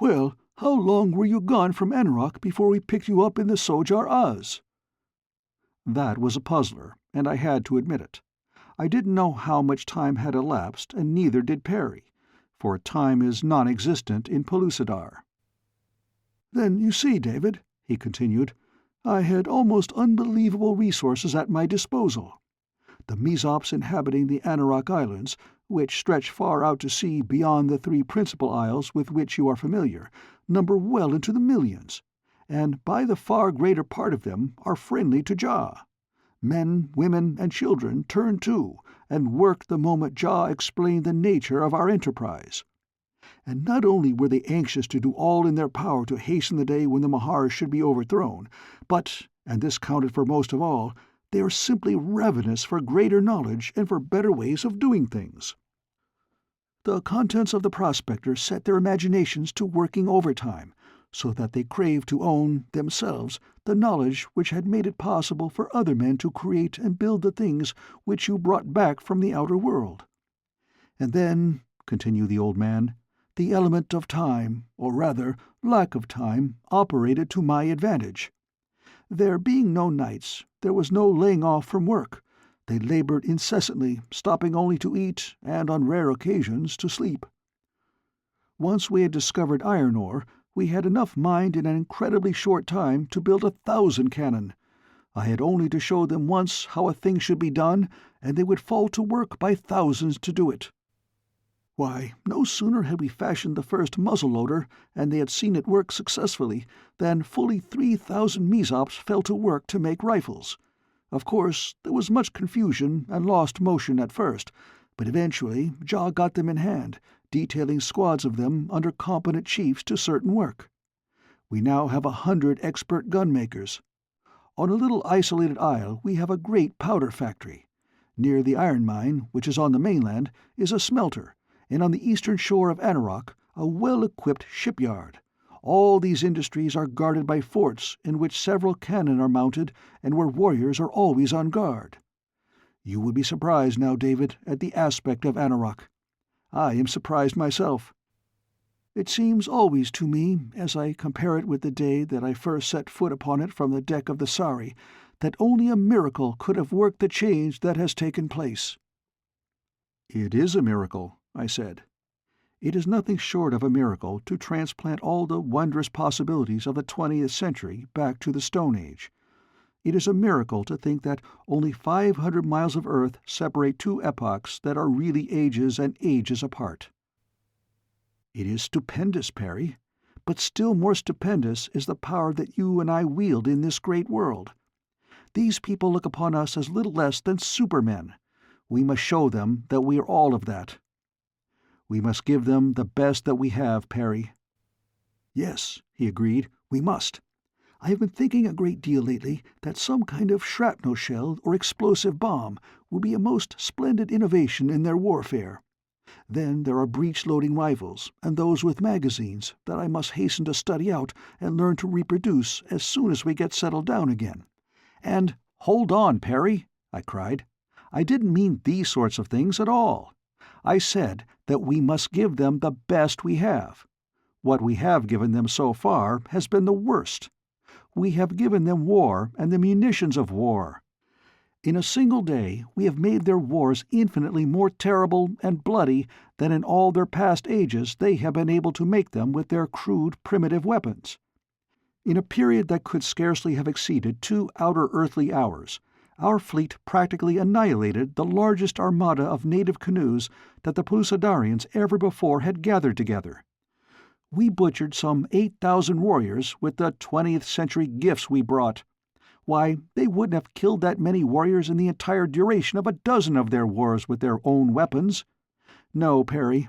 "Well, how long were you gone from Anarok before we picked you up in the Sojar Oz?" That was a puzzler, and I had to admit it. I didn't know how much time had elapsed, and neither did Perry, for time is non-existent in Pellucidar. "Then you see, David," he continued, "I had almost unbelievable resources at my disposal. The Mesops inhabiting the Anarok Islands, which stretch far out to sea beyond the 3 principal isles with which you are familiar, number well into the millions, and by the far greater part of them are friendly to Jah. Men, women, and children turned to and worked the moment Jah explained the nature of our enterprise. And not only were they anxious to do all in their power to hasten the day when the Mahars should be overthrown, but, and this counted for most of all, they are simply ravenous for greater knowledge and for better ways of doing things. The contents of the prospector set their imaginations to working overtime, so that they craved to own, themselves, the knowledge which had made it possible for other men to create and build the things which you brought back from the outer world. And then," continued the old man, "the element of time, or rather lack of time, operated to my advantage. There being no nights, there was no laying off from work. They labored incessantly, stopping only to eat, and on rare occasions to sleep. Once we had discovered iron ore, we had enough mined in an incredibly short time to build 1,000 cannon. I had only to show them once how a thing should be done, and they would fall to work by thousands to do it. Why, no sooner had we fashioned the first muzzle-loader, and they had seen it work successfully, than fully 3,000 Mesops fell to work to make rifles. Of course, there was much confusion and lost motion at first, but eventually Jah got them in hand, detailing squads of them under competent chiefs to certain work. We now have 100 expert gun-makers. On a little isolated isle we have a great powder factory. Near the iron mine, which is on the mainland, is a smelter, and on the eastern shore of Anarok a well-equipped shipyard. All these industries are guarded by forts in which several cannon are mounted and where warriors are always on guard. You would be surprised now, David, at the aspect of Anarok. I am surprised myself. It seems always to me, as I compare it with the day that I first set foot upon it from the deck of the Sari, that only a miracle could have worked the change that has taken place." "It is a miracle," I said. "It is nothing short of a miracle to transplant all the wondrous possibilities of the 20th century back to the Stone Age. It is a miracle to think that only 500 miles of earth separate 2 epochs that are really ages and ages apart." "It is stupendous, Perry, but still more stupendous is the power that you and I wield in this great world. These people look upon us as little less than supermen. We must show them that we are all of that. We must give them the best that we have, Perry." "Yes," he agreed, "we must. I have been thinking a great deal lately that some kind of shrapnel shell or explosive bomb will be a most splendid innovation in their warfare. Then there are breech-loading rifles, and those with magazines, that I must hasten to study out and learn to reproduce as soon as we get settled down again. And hold on, Perry, I cried. I didn't mean these sorts of things at all. I said that we must give them the best we have. What we have given them so far has been the worst. We have given them war and the munitions of war. In a single day we have made their wars infinitely more terrible and bloody than in all their past ages they have been able to make them with their crude primitive weapons. In a period that could scarcely have exceeded 2 outer earthly hours, our fleet practically annihilated the largest armada of native canoes that the Pellucidarians ever before had gathered together. We butchered some 8,000 warriors with the 20th century gifts we brought. Why, they wouldn't have killed that many warriors in the entire duration of a dozen of their wars with their own weapons. No, Perry,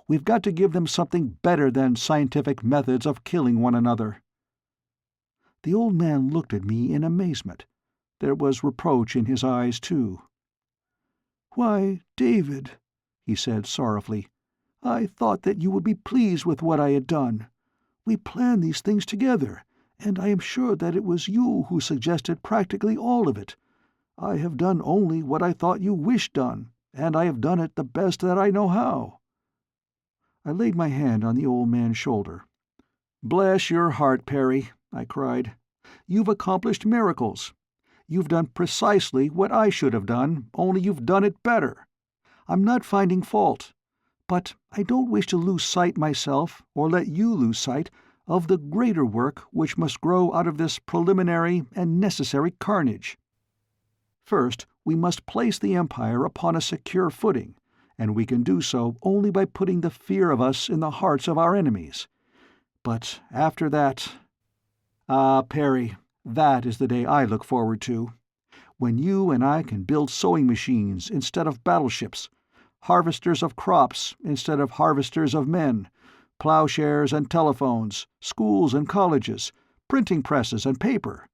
we've got to give them something better than scientific methods of killing one another." The old man looked at me in amazement. There was reproach in his eyes, too. "Why, David," he said sorrowfully, "I thought that you would be pleased with what I had done. We planned these things together, and I am sure that it was you who suggested practically all of it. I have done only what I thought you wished done, and I have done it the best that I know how." I laid my hand on the old man's shoulder. "Bless your heart, Perry," I cried. "You've accomplished miracles. You've done precisely what I should have done, only you've done it better. I'm not finding fault. But I don't wish to lose sight myself, or let you lose sight, of the greater work which must grow out of this preliminary and necessary carnage. First, we must place the Empire upon a secure footing, and we can do so only by putting the fear of us in the hearts of our enemies. But after that— Ah, Perry, that is the day I look forward to. When you and I can build sewing machines instead of battleships, harvesters of crops instead of harvesters of men, plowshares and telephones, schools and colleges, printing presses and paper.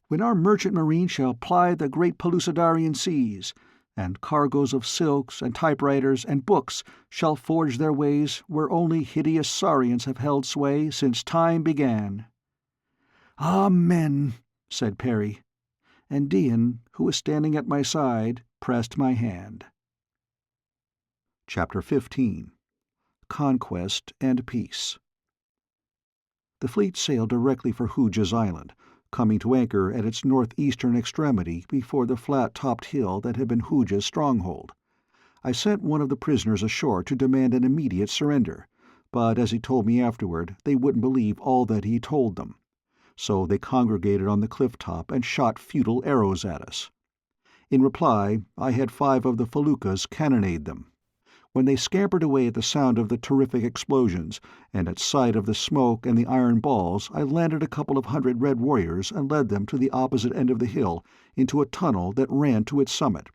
When our merchant marine shall ply the great Pellucidarian seas, and cargoes of silks and typewriters and books shall forge their ways where only hideous saurians have held sway since time began." "Amen," said Perry, and Dian, who was standing at my side, pressed my hand. Chapter 15. Conquest and Peace. The fleet sailed directly for Hooja's island, coming to anchor at its northeastern extremity before the flat-topped hill that had been Hooja's stronghold. I sent one of the prisoners ashore to demand an immediate surrender, but as he told me afterward, they wouldn't believe all that he told them. So they congregated on the cliff-top and shot futile arrows at us. In reply, I had 5 of the feluccas cannonade them. When they scampered away at the sound of the terrific explosions, and at sight of the smoke and the iron balls, I landed a couple of hundred red warriors and led them to the opposite end of the hill, into a tunnel that ran to its summit.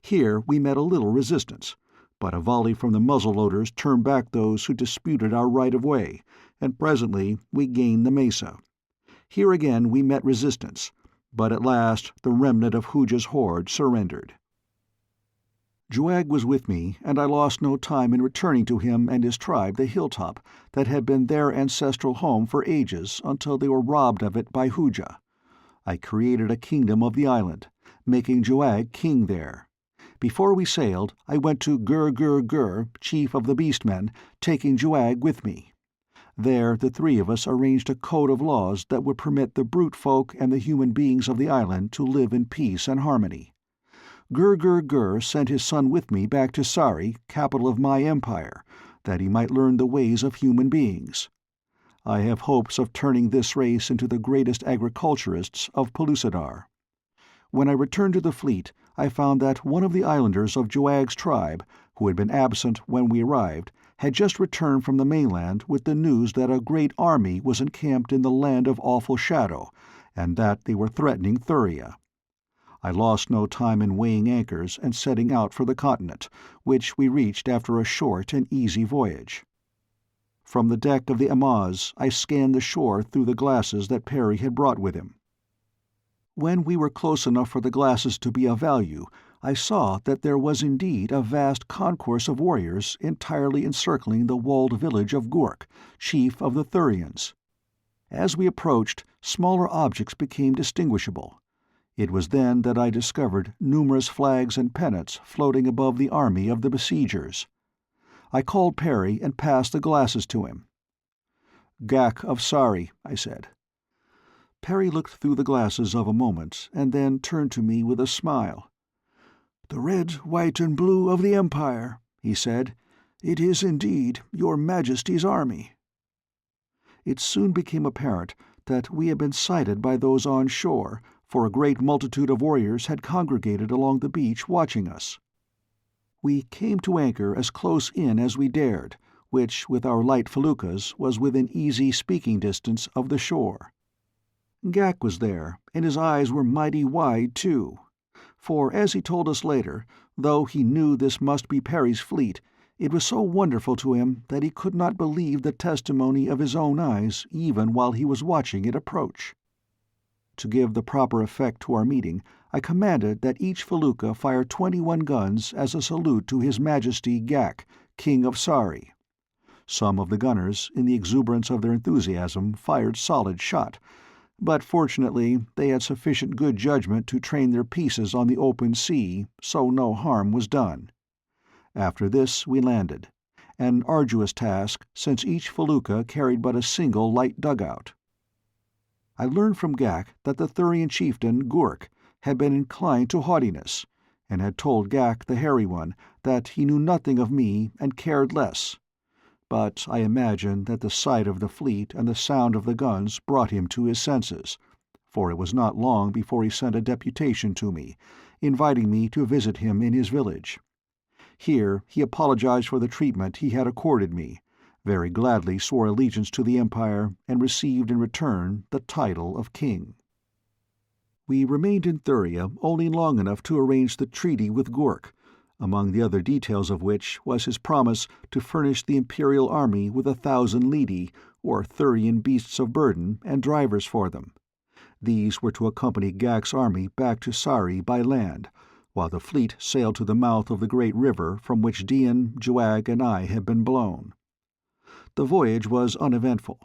Here we met a little resistance, but a volley from the muzzle-loaders turned back those who disputed our right of way, and presently we gained the mesa. Here again we met resistance, but at last the remnant of Hooja's horde surrendered. Juag was with me, and I lost no time in returning to him and his tribe the hilltop that had been their ancestral home for ages until they were robbed of it by Hooja. I created a kingdom of the island, making Juag king there. Before we sailed, I went to Gur, chief of the Beastmen, taking Juag with me. There the 3 of us arranged a code of laws that would permit the brute folk and the human beings of the island to live in peace and harmony. Gur sent his son with me back to Sari, capital of my empire, that he might learn the ways of human beings. I have hopes of turning this race into the greatest agriculturists of Pellucidar. When I returned to the fleet, I found that one of the islanders of Juag's tribe, who had been absent when we arrived, had just returned from the mainland with the news that a great army was encamped in the Land of Awful Shadow, and that they were threatening Thuria. I lost no time in weighing anchors and setting out for the continent, which we reached after a short and easy voyage. From the deck of the Amaz, I scanned the shore through the glasses that Perry had brought with him. When we were close enough for the glasses to be of value, I saw that there was indeed a vast concourse of warriors entirely encircling the walled village of Gurk, chief of the Thurians. As we approached, smaller objects became distinguishable. It was then that I discovered numerous flags and pennants floating above the army of the besiegers. I called Perry and passed the glasses to him. "Ghak of Sari," I said. Perry looked through the glasses of a moment, and then turned to me with a smile. "The red, white, and blue of the Empire," he said. "It is indeed your Majesty's army." It soon became apparent that we had been sighted by those on shore, for a great multitude of warriors had congregated along the beach watching us. We came to anchor as close in as we dared, which, with our light feluccas, was within easy speaking distance of the shore. Ghak was there, and his eyes were mighty wide, too. For, as he told us later, though he knew this must be Perry's fleet, it was so wonderful to him that he could not believe the testimony of his own eyes even while he was watching it approach. To give the proper effect to our meeting, I commanded that each felucca fire 21 guns as a salute to His Majesty Ghak, King of Sari. Some of the gunners, in the exuberance of their enthusiasm, fired solid shot, but fortunately they had sufficient good judgment to train their pieces on the open sea, so no harm was done. After this we landed, an arduous task, since each felucca carried but a single light dugout. I learned from Ghak that the Thurian chieftain Gurk had been inclined to haughtiness, and had told Ghak the Hairy One that he knew nothing of me and cared less. But I imagine that the sight of the fleet and the sound of the guns brought him to his senses, for it was not long before he sent a deputation to me, inviting me to visit him in his village. Here he apologized for the treatment he had accorded me, very gladly swore allegiance to the Empire, and received in return the title of king. We remained in Thuria only long enough to arrange the treaty with Gurk, among the other details of which was his promise to furnish the Imperial army with 1,000 lidi, or Thurian beasts of burden, and drivers for them. These were to accompany Ghak's army back to Sari by land, while the fleet sailed to the mouth of the great river from which Dian, Juag, and I had been blown. The voyage was uneventful.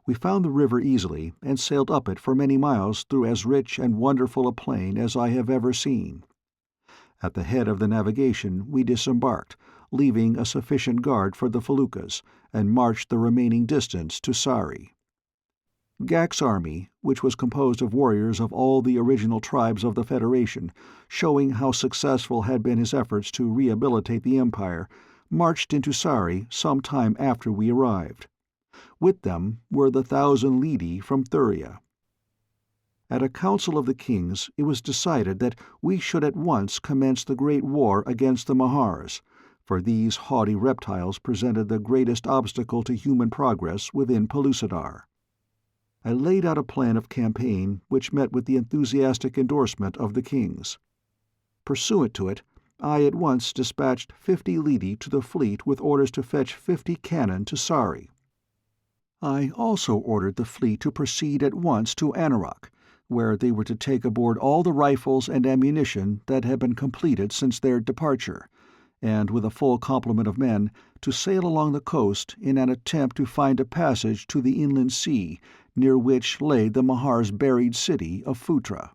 We found the river easily, and sailed up it for many miles through as rich and wonderful a plain as I have ever seen. At the head of the navigation we disembarked, leaving a sufficient guard for the feluccas, and marched the remaining distance to Sari. Ghak's army, which was composed of warriors of all the original tribes of the Federation, showing how successful had been his efforts to rehabilitate the Empire, marched into Sari some time after we arrived. With them were the 1,000 lidi from Thuria. At a council of the kings it was decided that we should at once commence the great war against the Mahars, for these haughty reptiles presented the greatest obstacle to human progress within Pellucidar. I laid out a plan of campaign which met with the enthusiastic endorsement of the kings. Pursuant to it, I at once dispatched 50 lidi to the fleet with orders to fetch 50 cannon to Sari. I also ordered the fleet to proceed at once to Anarok, where they were to take aboard all the rifles and ammunition that had been completed since their departure, and with a full complement of men, to sail along the coast in an attempt to find a passage to the inland sea near which lay the Mahar's buried city of Phutra.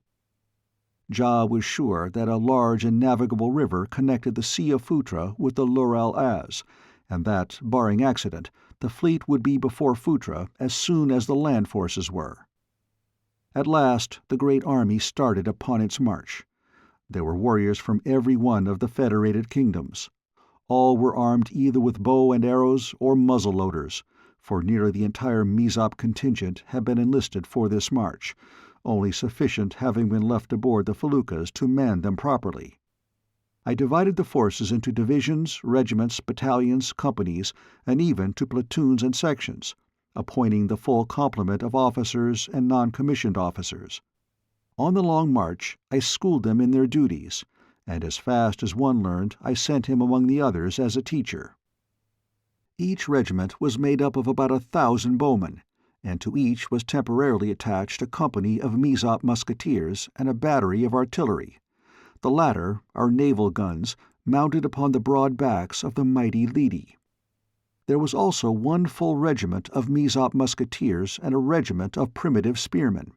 Jah was sure that a large and navigable river connected the Sea of Phutra with the Lur al-Az, and that, barring accident, the fleet would be before Phutra as soon as the land forces were. At last the great army started upon its march. There were warriors from every one of the federated kingdoms. All were armed either with bow and arrows or muzzle-loaders, for nearly the entire Mezop contingent had been enlisted for this march, only sufficient having been left aboard the feluccas to man them properly. I divided the forces into divisions, regiments, battalions, companies, and even to platoons and sections, appointing the full complement of officers and non-commissioned officers. On the long march I schooled them in their duties, and as fast as one learned I sent him among the others as a teacher. Each regiment was made up of about 1,000 bowmen, and to each was temporarily attached a company of Mezop musketeers and a battery of artillery, the latter, our naval guns, mounted upon the broad backs of the mighty Lidi. There was also one full regiment of Mezop musketeers and a regiment of primitive spearmen.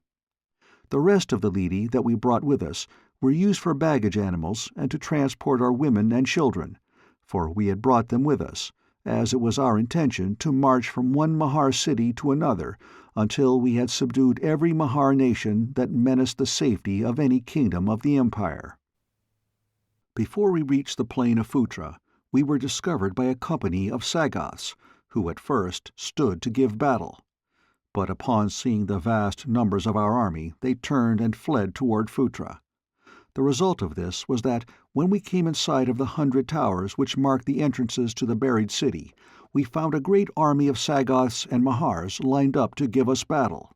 The rest of the Lidi that we brought with us were used for baggage animals and to transport our women and children, for we had brought them with us, as it was our intention to march from one Mahar city to another until we had subdued every Mahar nation that menaced the safety of any kingdom of the Empire. Before we reached the plain of Phutra, we were discovered by a company of Sagoths, who at first stood to give battle. But upon seeing the vast numbers of our army, they turned and fled toward Phutra. The result of this was that, when we came in sight of the 100 towers which marked the entrances to the buried city, we found a great army of Sagoths and Mahars lined up to give us battle.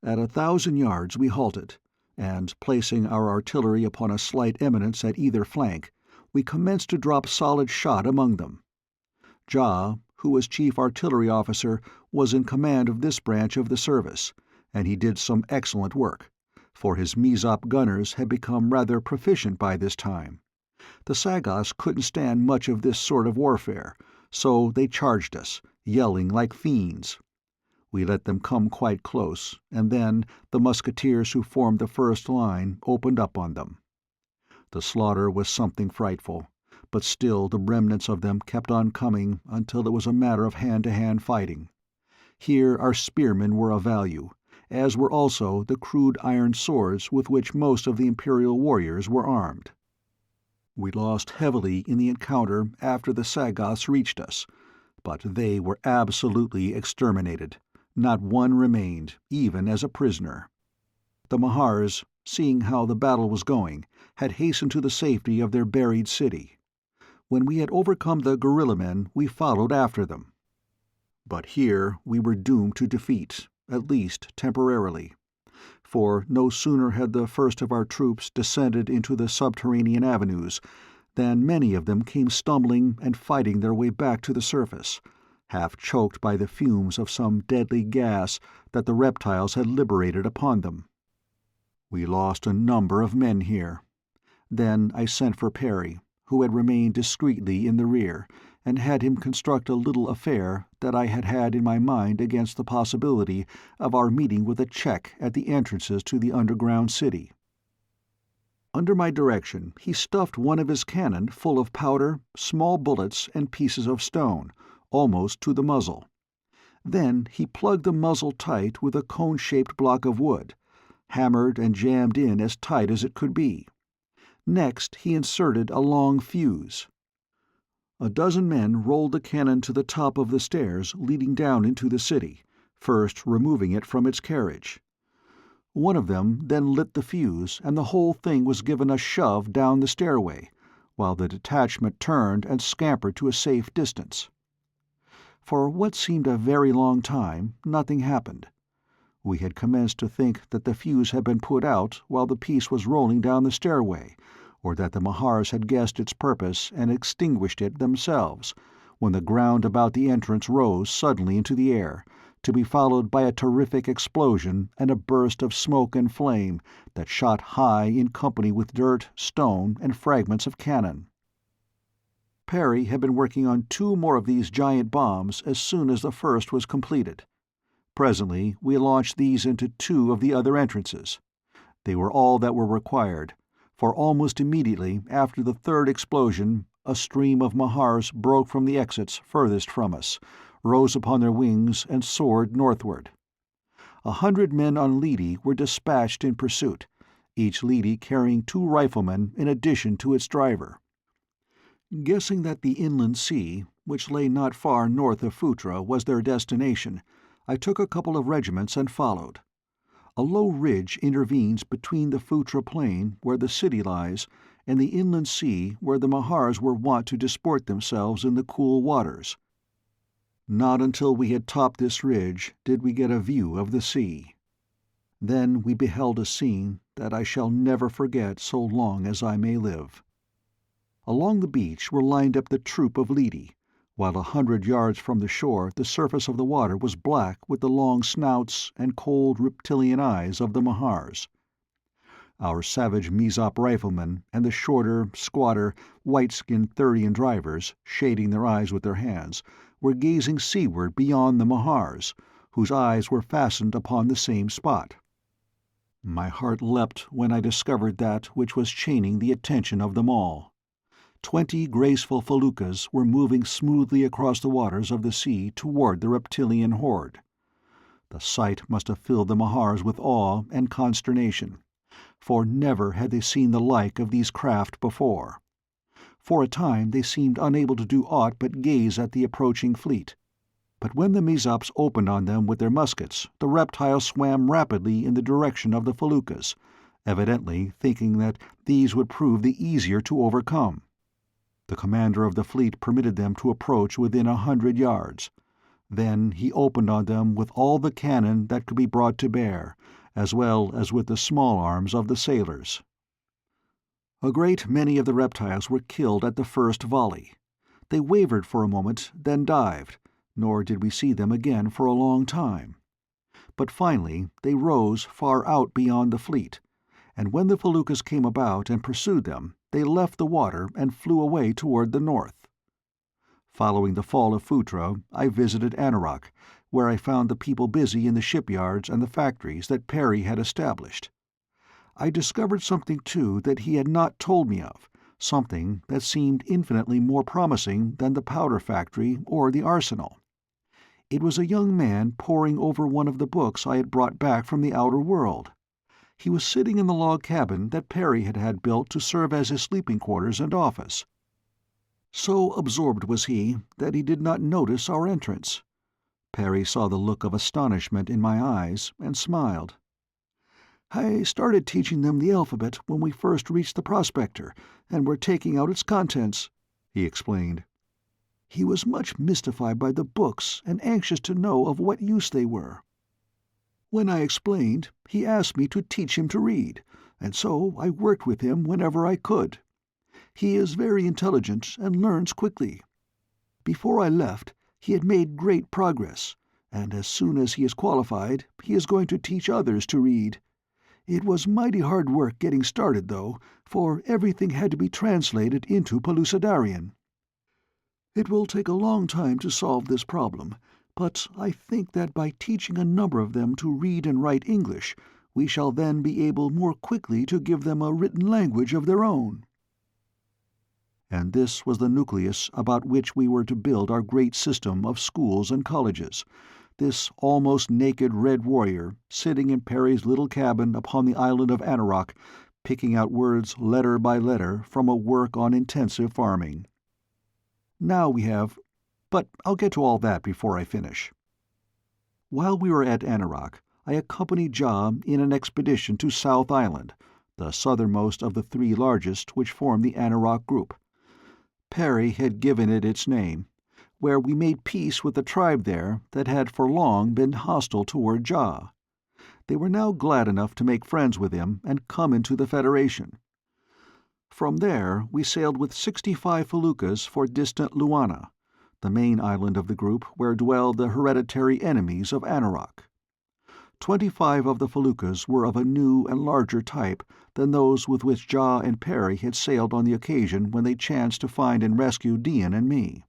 At 1,000 yards we halted, and, placing our artillery upon a slight eminence at either flank, we commenced to drop solid shot among them. Ja, who was chief artillery officer, was in command of this branch of the service, and he did some excellent work, for his Mezop gunners had become rather proficient by this time. The Sagoths couldn't stand much of this sort of warfare, so they charged us, yelling like fiends. We let them come quite close, and then the musketeers who formed the first line opened up on them. The slaughter was something frightful, but still the remnants of them kept on coming until it was a matter of hand-to-hand fighting. Here our spearmen were of value, as were also the crude iron swords with which most of the Imperial warriors were armed. We lost heavily in the encounter after the Sagoths reached us, but they were absolutely exterminated. Not one remained, even as a prisoner. The Mahars, seeing how the battle was going, had hastened to the safety of their buried city. When we had overcome the guerrilla men, we followed after them. But here we were doomed to defeat, at least temporarily. For no sooner had the first of our troops descended into the subterranean avenues than many of them came stumbling and fighting their way back to the surface, half choked by the fumes of some deadly gas that the reptiles had liberated upon them. We lost a number of men here. Then I sent for Perry, who had remained discreetly in the rear, and had him construct a little affair that I had had in my mind against the possibility of our meeting with a check at the entrances to the underground city. Under my direction, he stuffed one of his cannon full of powder, small bullets, and pieces of stone, almost to the muzzle. Then he plugged the muzzle tight with a cone-shaped block of wood, hammered and jammed in as tight as it could be. Next he inserted a long fuse. A dozen men rolled the cannon to the top of the stairs leading down into the city, first removing it from its carriage. One of them then lit the fuse, and the whole thing was given a shove down the stairway, while the detachment turned and scampered to a safe distance. For what seemed a very long time, nothing happened. We had commenced to think that the fuse had been put out while the piece was rolling down the stairway, or that the Mahars had guessed its purpose and extinguished it themselves, when the ground about the entrance rose suddenly into the air, to be followed by a terrific explosion and a burst of smoke and flame that shot high in company with dirt, stone, and fragments of cannon. Perry had been working on 2 more of these giant bombs as soon as the first was completed. Presently we launched these into 2 of the other entrances. They were all that were required, for almost immediately after the third explosion a stream of Mahars broke from the exits furthest from us, rose upon their wings, and soared northward. 100 men on Lidi were dispatched in pursuit, each Lidi carrying 2 riflemen in addition to its driver. Guessing that the inland sea, which lay not far north of Phutra, was their destination, I took a couple of regiments and followed. A low ridge intervenes between the Phutra plain, where the city lies, and the inland sea where the Mahars were wont to disport themselves in the cool waters. Not until we had topped this ridge did we get a view of the sea. Then we beheld a scene that I shall never forget so long as I may live. Along the beach were lined up the troop of Lidi, while 100 yards from the shore the surface of the water was black with the long snouts and cold reptilian eyes of the Mahars. Our savage Mizop riflemen and the shorter, squatter, white-skinned Thurian drivers, shading their eyes with their hands, were gazing seaward beyond the Mahars, whose eyes were fastened upon the same spot. My heart leapt when I discovered that which was chaining the attention of them all. 20 graceful feluccas were moving smoothly across the waters of the sea toward the reptilian horde. The sight must have filled the Mahars with awe and consternation, for never had they seen the like of these craft before. For a time they seemed unable to do aught but gaze at the approaching fleet, but when the Mizops opened on them with their muskets, the reptiles swam rapidly in the direction of the feluccas, evidently thinking that these would prove the easier to overcome. The commander of the fleet permitted them to approach within 100 yards. Then he opened on them with all the cannon that could be brought to bear, as well as with the small arms of the sailors. A great many of the reptiles were killed at the first volley. They wavered for a moment, then dived, nor did we see them again for a long time. But finally they rose far out beyond the fleet, and when the feluccas came about and pursued them, they left the water and flew away toward the north. Following the fall of Phutra, I visited Anauroch, where I found the people busy in the shipyards and the factories that Perry had established. I discovered something, too, that he had not told me of, something that seemed infinitely more promising than the powder factory or the arsenal. It was a young man poring over one of the books I had brought back from the outer world. He was sitting in the log cabin that Perry had had built to serve as his sleeping quarters and office. So absorbed was he that he did not notice our entrance. Perry saw the look of astonishment in my eyes and smiled. "I started teaching them the alphabet when we first reached the prospector and were taking out its contents," he explained. "He was much mystified by the books and anxious to know of what use they were. When I explained, he asked me to teach him to read, and so I worked with him whenever I could. He is very intelligent and learns quickly. Before I left, he had made great progress, and as soon as he is qualified, he is going to teach others to read. It was mighty hard work getting started, though, for everything had to be translated into Pellucidarian. It will take a long time to solve this problem, but I think that by teaching a number of them to read and write English, we shall then be able more quickly to give them a written language of their own." And this was the nucleus about which we were to build our great system of schools and colleges, this almost naked Red Warrior sitting in Perry's little cabin upon the island of Anauroch, picking out words letter by letter from a work on intensive farming. Now we have— but I'll get to all that before I finish. While we were at Anauroch, I accompanied Ja in an expedition to South Island, the southernmost of the 3 largest which form the Anauroch group. Perry had given it its name, where we made peace with the tribe there that had for long been hostile toward Ja. They were now glad enough to make friends with him and come into the Federation. From there we sailed with 65 feluccas for distant Luana, the main island of the group where dwell the hereditary enemies of Anauroch. 25 of the feluccas were of a new and larger type than those with which Ja and Perry had sailed on the occasion when they chanced to find and rescue Dian and me.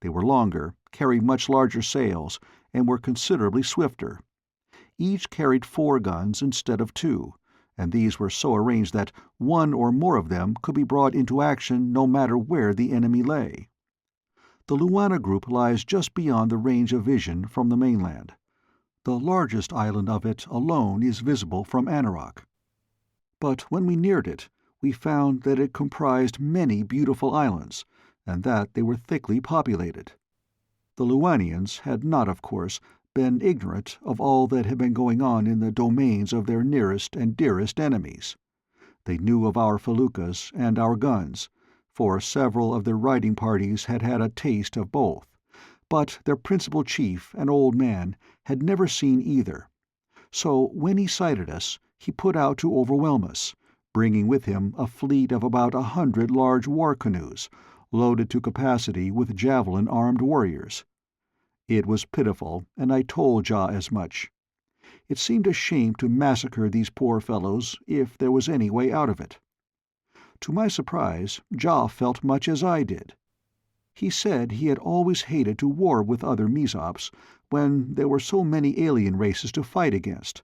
They were longer, carried much larger sails, and were considerably swifter. Each carried 4 guns instead of 2, and these were so arranged that 1 or more of them could be brought into action no matter where the enemy lay. The Luana group lies just beyond the range of vision from the mainland. The largest island of it alone is visible from Anauroch. But when we neared it, we found that it comprised many beautiful islands, and that they were thickly populated. The Luanians had not, of course, been ignorant of all that had been going on in the domains of their nearest and dearest enemies. They knew of our feluccas and our guns, for several of their riding parties had had a taste of both, but their principal chief, an old man, had never seen either. So when he sighted us, he put out to overwhelm us, bringing with him a fleet of about 100 large war canoes, loaded to capacity with javelin-armed warriors. It was pitiful, and I told Ja as much. It seemed a shame to massacre these poor fellows, if there was any way out of it. To my surprise, Ja felt much as I did. He said he had always hated to war with other Mesops, when there were so many alien races to fight against.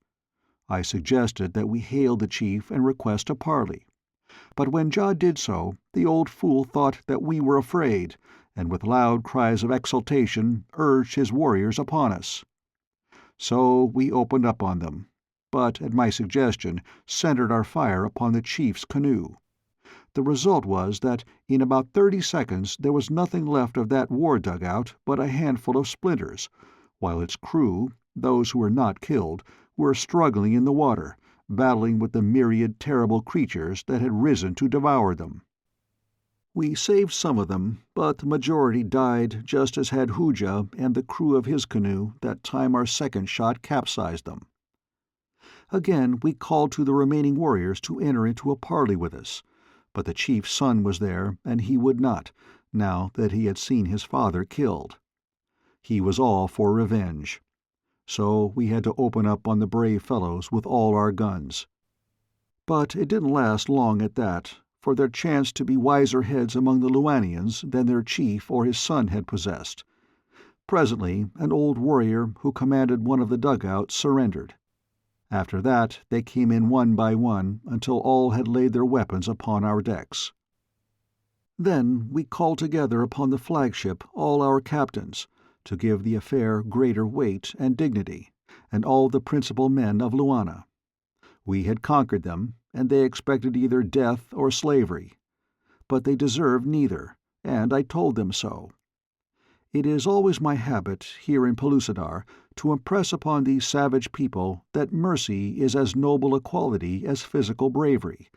I suggested that we hail the chief and request a parley. But when Ja did so, the old fool thought that we were afraid, and with loud cries of exultation urged his warriors upon us. So we opened up on them, but at my suggestion centered our fire upon the chief's canoe. The result was that in about 30 seconds there was nothing left of that war dugout but a handful of splinters, while its crew, those who were not killed, were struggling in the water, battling with the myriad terrible creatures that had risen to devour them. We saved some of them, but the majority died just as had Hooja and the crew of his canoe that time our second shot capsized them. Again we called to the remaining warriors to enter into a parley with us, but the chief's son was there, and he would not, now that he had seen his father killed. He was all for revenge. So we had to open up on the brave fellows with all our guns. But it didn't last long at that, for there chanced to be wiser heads among the Luanians than their chief or his son had possessed. Presently an old warrior who commanded one of the dugouts surrendered. After that they came in one by one until all had laid their weapons upon our decks. Then we called together upon the flagship all our captains, to give the affair greater weight and dignity, and all the principal men of Luana. We had conquered them, and they expected either death or slavery. But they deserved neither, and I told them so. It is always my habit, here in Pellucidar, to impress upon these savage people that mercy is as noble a quality as physical bravery,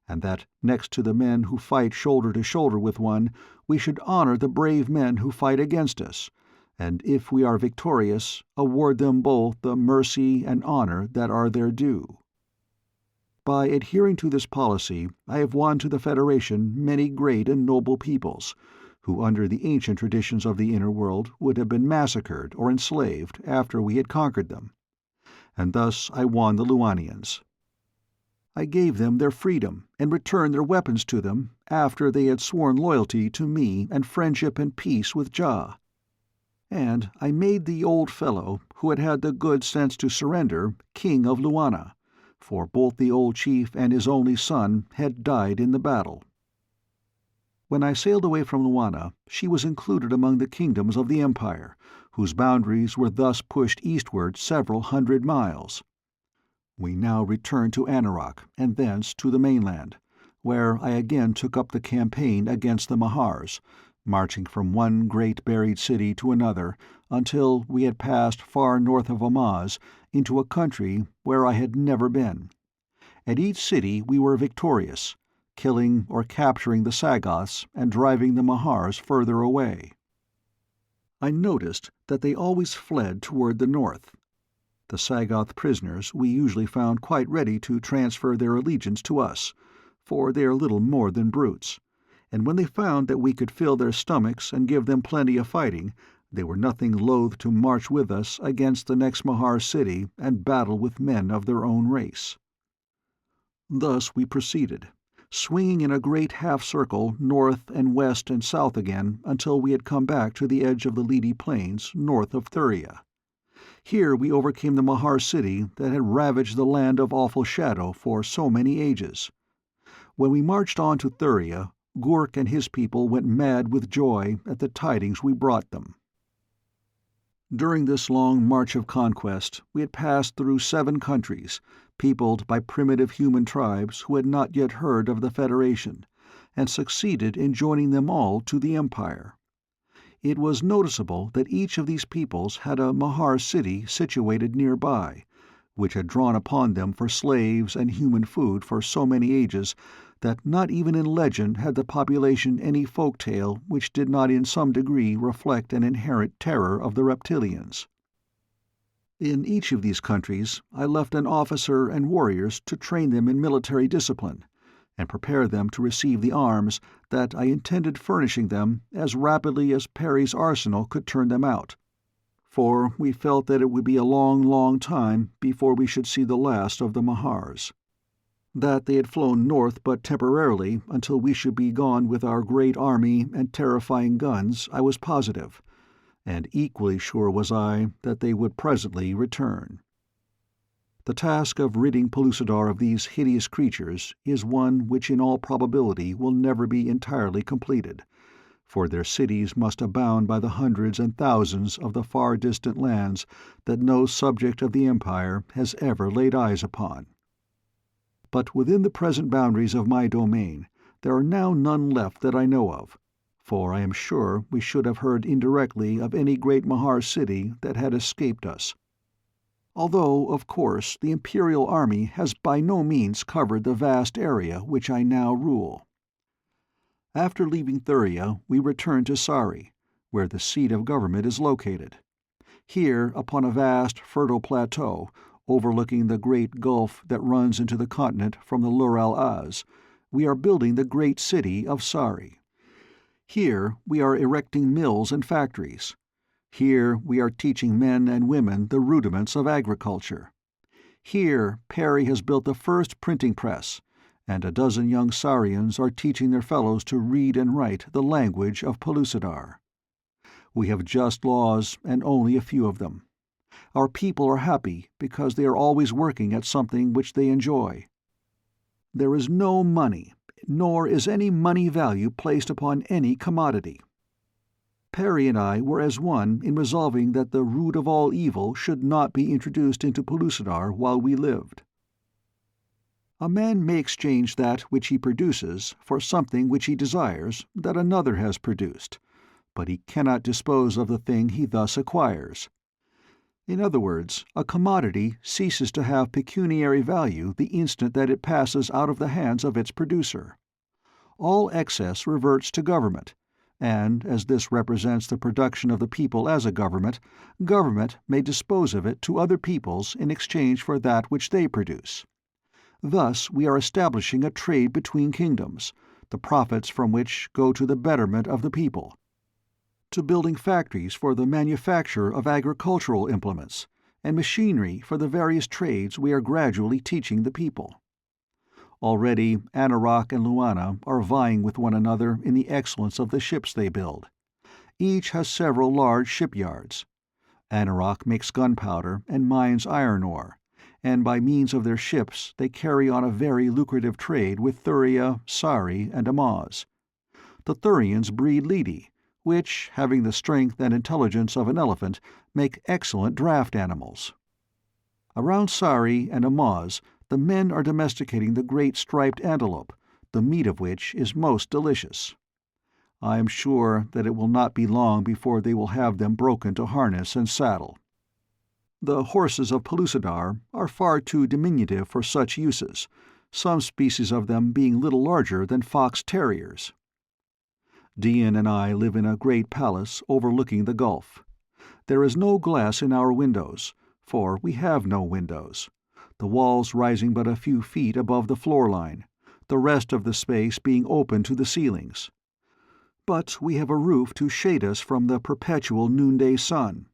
and that next to the men who fight shoulder to shoulder with one, we should honor the brave men who fight against us, and if we are victorious, award them both the mercy and honor that are their due. By adhering to this policy, I have won to the Federation many great and noble peoples, who under the ancient traditions of the inner world would have been massacred or enslaved after we had conquered them. And thus I won the Luanians. I gave them their freedom and returned their weapons to them after they had sworn loyalty to me and friendship and peace with Ja. And I made the old fellow, who had had the good sense to surrender, king of Luana, for both the old chief and his only son had died in the battle. When I sailed away from Luana, she was included among the kingdoms of the Empire, whose boundaries were thus pushed eastward several hundred miles. We now returned to Anarok, and thence to the mainland, where I again took up the campaign against the Mahars, marching from one great buried city to another until we had passed far north of Amaz into a country where I had never been. At each city we were victorious, killing or capturing the Sagoths and driving the Mahars further away. I noticed that they always fled toward the north. The Sagoth prisoners we usually found quite ready to transfer their allegiance to us, for they are little more than brutes, and when they found that we could fill their stomachs and give them plenty of fighting, they were nothing loath to march with us against the next Mahar city and battle with men of their own race. Thus we proceeded, swinging in a great half-circle north and west and south again until we had come back to the edge of the Lidi Plains north of Thuria. Here we overcame the Mahar city that had ravaged the land of awful shadow for so many ages. When we marched on to Thuria, Gurk and his people went mad with joy at the tidings we brought them. During this long march of conquest, we had passed through 7 countries, peopled by primitive human tribes who had not yet heard of the Federation, and succeeded in joining them all to the Empire. It was noticeable that each of these peoples had a Mahar city situated nearby, which had drawn upon them for slaves and human food for so many ages that not even in legend had the population any folk tale which did not in some degree reflect an inherent terror of the reptilians. In each of these countries I left an officer and warriors to train them in military discipline, and prepare them to receive the arms that I intended furnishing them as rapidly as Perry's arsenal could turn them out, for we felt that it would be a long, long time before we should see the last of the Mahars. That they had flown north but temporarily until we should be gone with our great army and terrifying guns I was positive, and equally sure was I that they would presently return. The task of ridding Pellucidar of these hideous creatures is one which in all probability will never be entirely completed, for their cities must abound by the hundreds and thousands of the far-distant lands that no subject of the Empire has ever laid eyes upon. But within the present boundaries of my domain there are now none left that I know of, for I am sure we should have heard indirectly of any great Mahar city that had escaped us. Although, of course, the Imperial Army has by no means covered the vast area which I now rule. After leaving Thuria, we returned to Sari, where the seat of government is located. Here, upon a vast, fertile plateau, overlooking the great gulf that runs into the continent from the Lur al-Az, we are building the great city of Sari. Here we are erecting mills and factories. Here we are teaching men and women the rudiments of agriculture. Here Perry has built the first printing press, and a dozen young Sarians are teaching their fellows to read and write the language of Pellucidar. We have just laws, and only a few of them. Our people are happy because they are always working at something which they enjoy. There is no money, nor is any money value placed upon any commodity. Perry and I were as one in resolving that the root of all evil should not be introduced into Pellucidar while we lived. A man may exchange that which he produces for something which he desires that another has produced, but he cannot dispose of the thing he thus acquires. In other words, a commodity ceases to have pecuniary value the instant that it passes out of the hands of its producer. All excess reverts to government, and as this represents the production of the people as a government, government may dispose of it to other peoples in exchange for that which they produce. Thus we are establishing a trade between kingdoms, the profits from which go to the betterment of the people, to building factories for the manufacture of agricultural implements, and machinery for the various trades we are gradually teaching the people. Already Anauroch and Luana are vying with one another in the excellence of the ships they build. Each has several large shipyards. Anauroch makes gunpowder and mines iron ore, and by means of their ships they carry on a very lucrative trade with Thuria, Sari, and Amaz. The Thurians breed Lidi, which, having the strength and intelligence of an elephant, make excellent draught animals. Around Sari and Amaz the men are domesticating the great striped antelope, the meat of which is most delicious. I am sure that it will not be long before they will have them broken to harness and saddle. The horses of Pellucidar are far too diminutive for such uses, some species of them being little larger than fox terriers. Dian and I live in a great palace overlooking the gulf. There is no glass in our windows, for we have no windows, the walls rising but a few feet above the floor line, the rest of the space being open to the ceilings. But we have a roof to shade us from the perpetual noonday sun.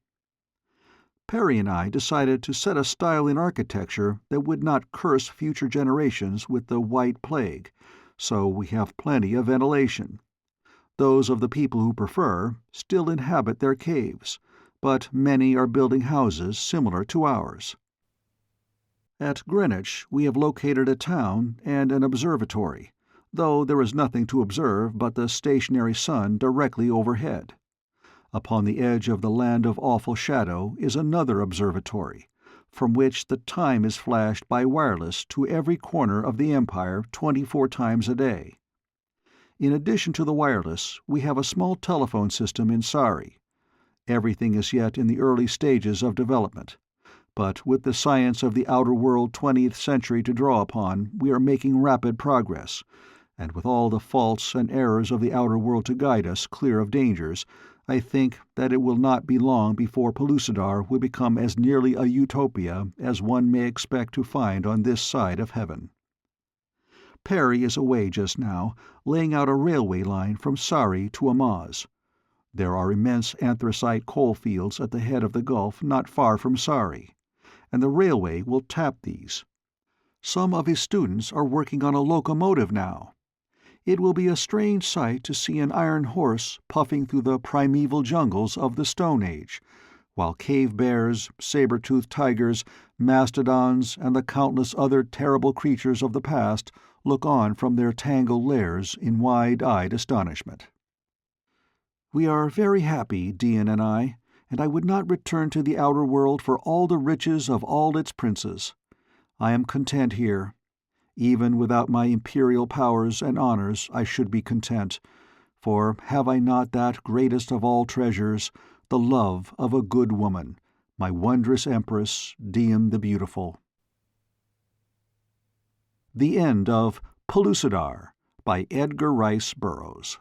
Perry and I decided to set a style in architecture that would not curse future generations with the white plague, so we have plenty of ventilation. Those of the people who prefer still inhabit their caves, but many are building houses similar to ours. At Greenwich we have located a town and an observatory, though there is nothing to observe but the stationary sun directly overhead. Upon the edge of the land of awful shadow is another observatory, from which the time is flashed by wireless to every corner of the Empire 24 times a day. In addition to the wireless, we have a small telephone system in Sari. Everything is yet in the early stages of development, but with the science of the outer world 20th century to draw upon, we are making rapid progress, and with all the faults and errors of the outer world to guide us clear of dangers, I think that it will not be long before Pellucidar will become as nearly a utopia as one may expect to find on this side of heaven. Perry is away just now, laying out a railway line from Sari to Amaz. There are immense anthracite coal fields at the head of the gulf not far from Sari, and the railway will tap these. Some of his students are working on a locomotive now. It will be a strange sight to see an iron horse puffing through the primeval jungles of the Stone Age, while cave bears, saber-toothed tigers, mastodons, and the countless other terrible creatures of the past look on from their tangled lairs in wide-eyed astonishment. We are very happy, Dian and I would not return to the outer world for all the riches of all its princes. I am content here. Even without my imperial powers and honors I should be content, for have I not that greatest of all treasures, the love of a good woman, my wondrous empress, Dian the Beautiful. The end of Pellucidar by Edgar Rice Burroughs.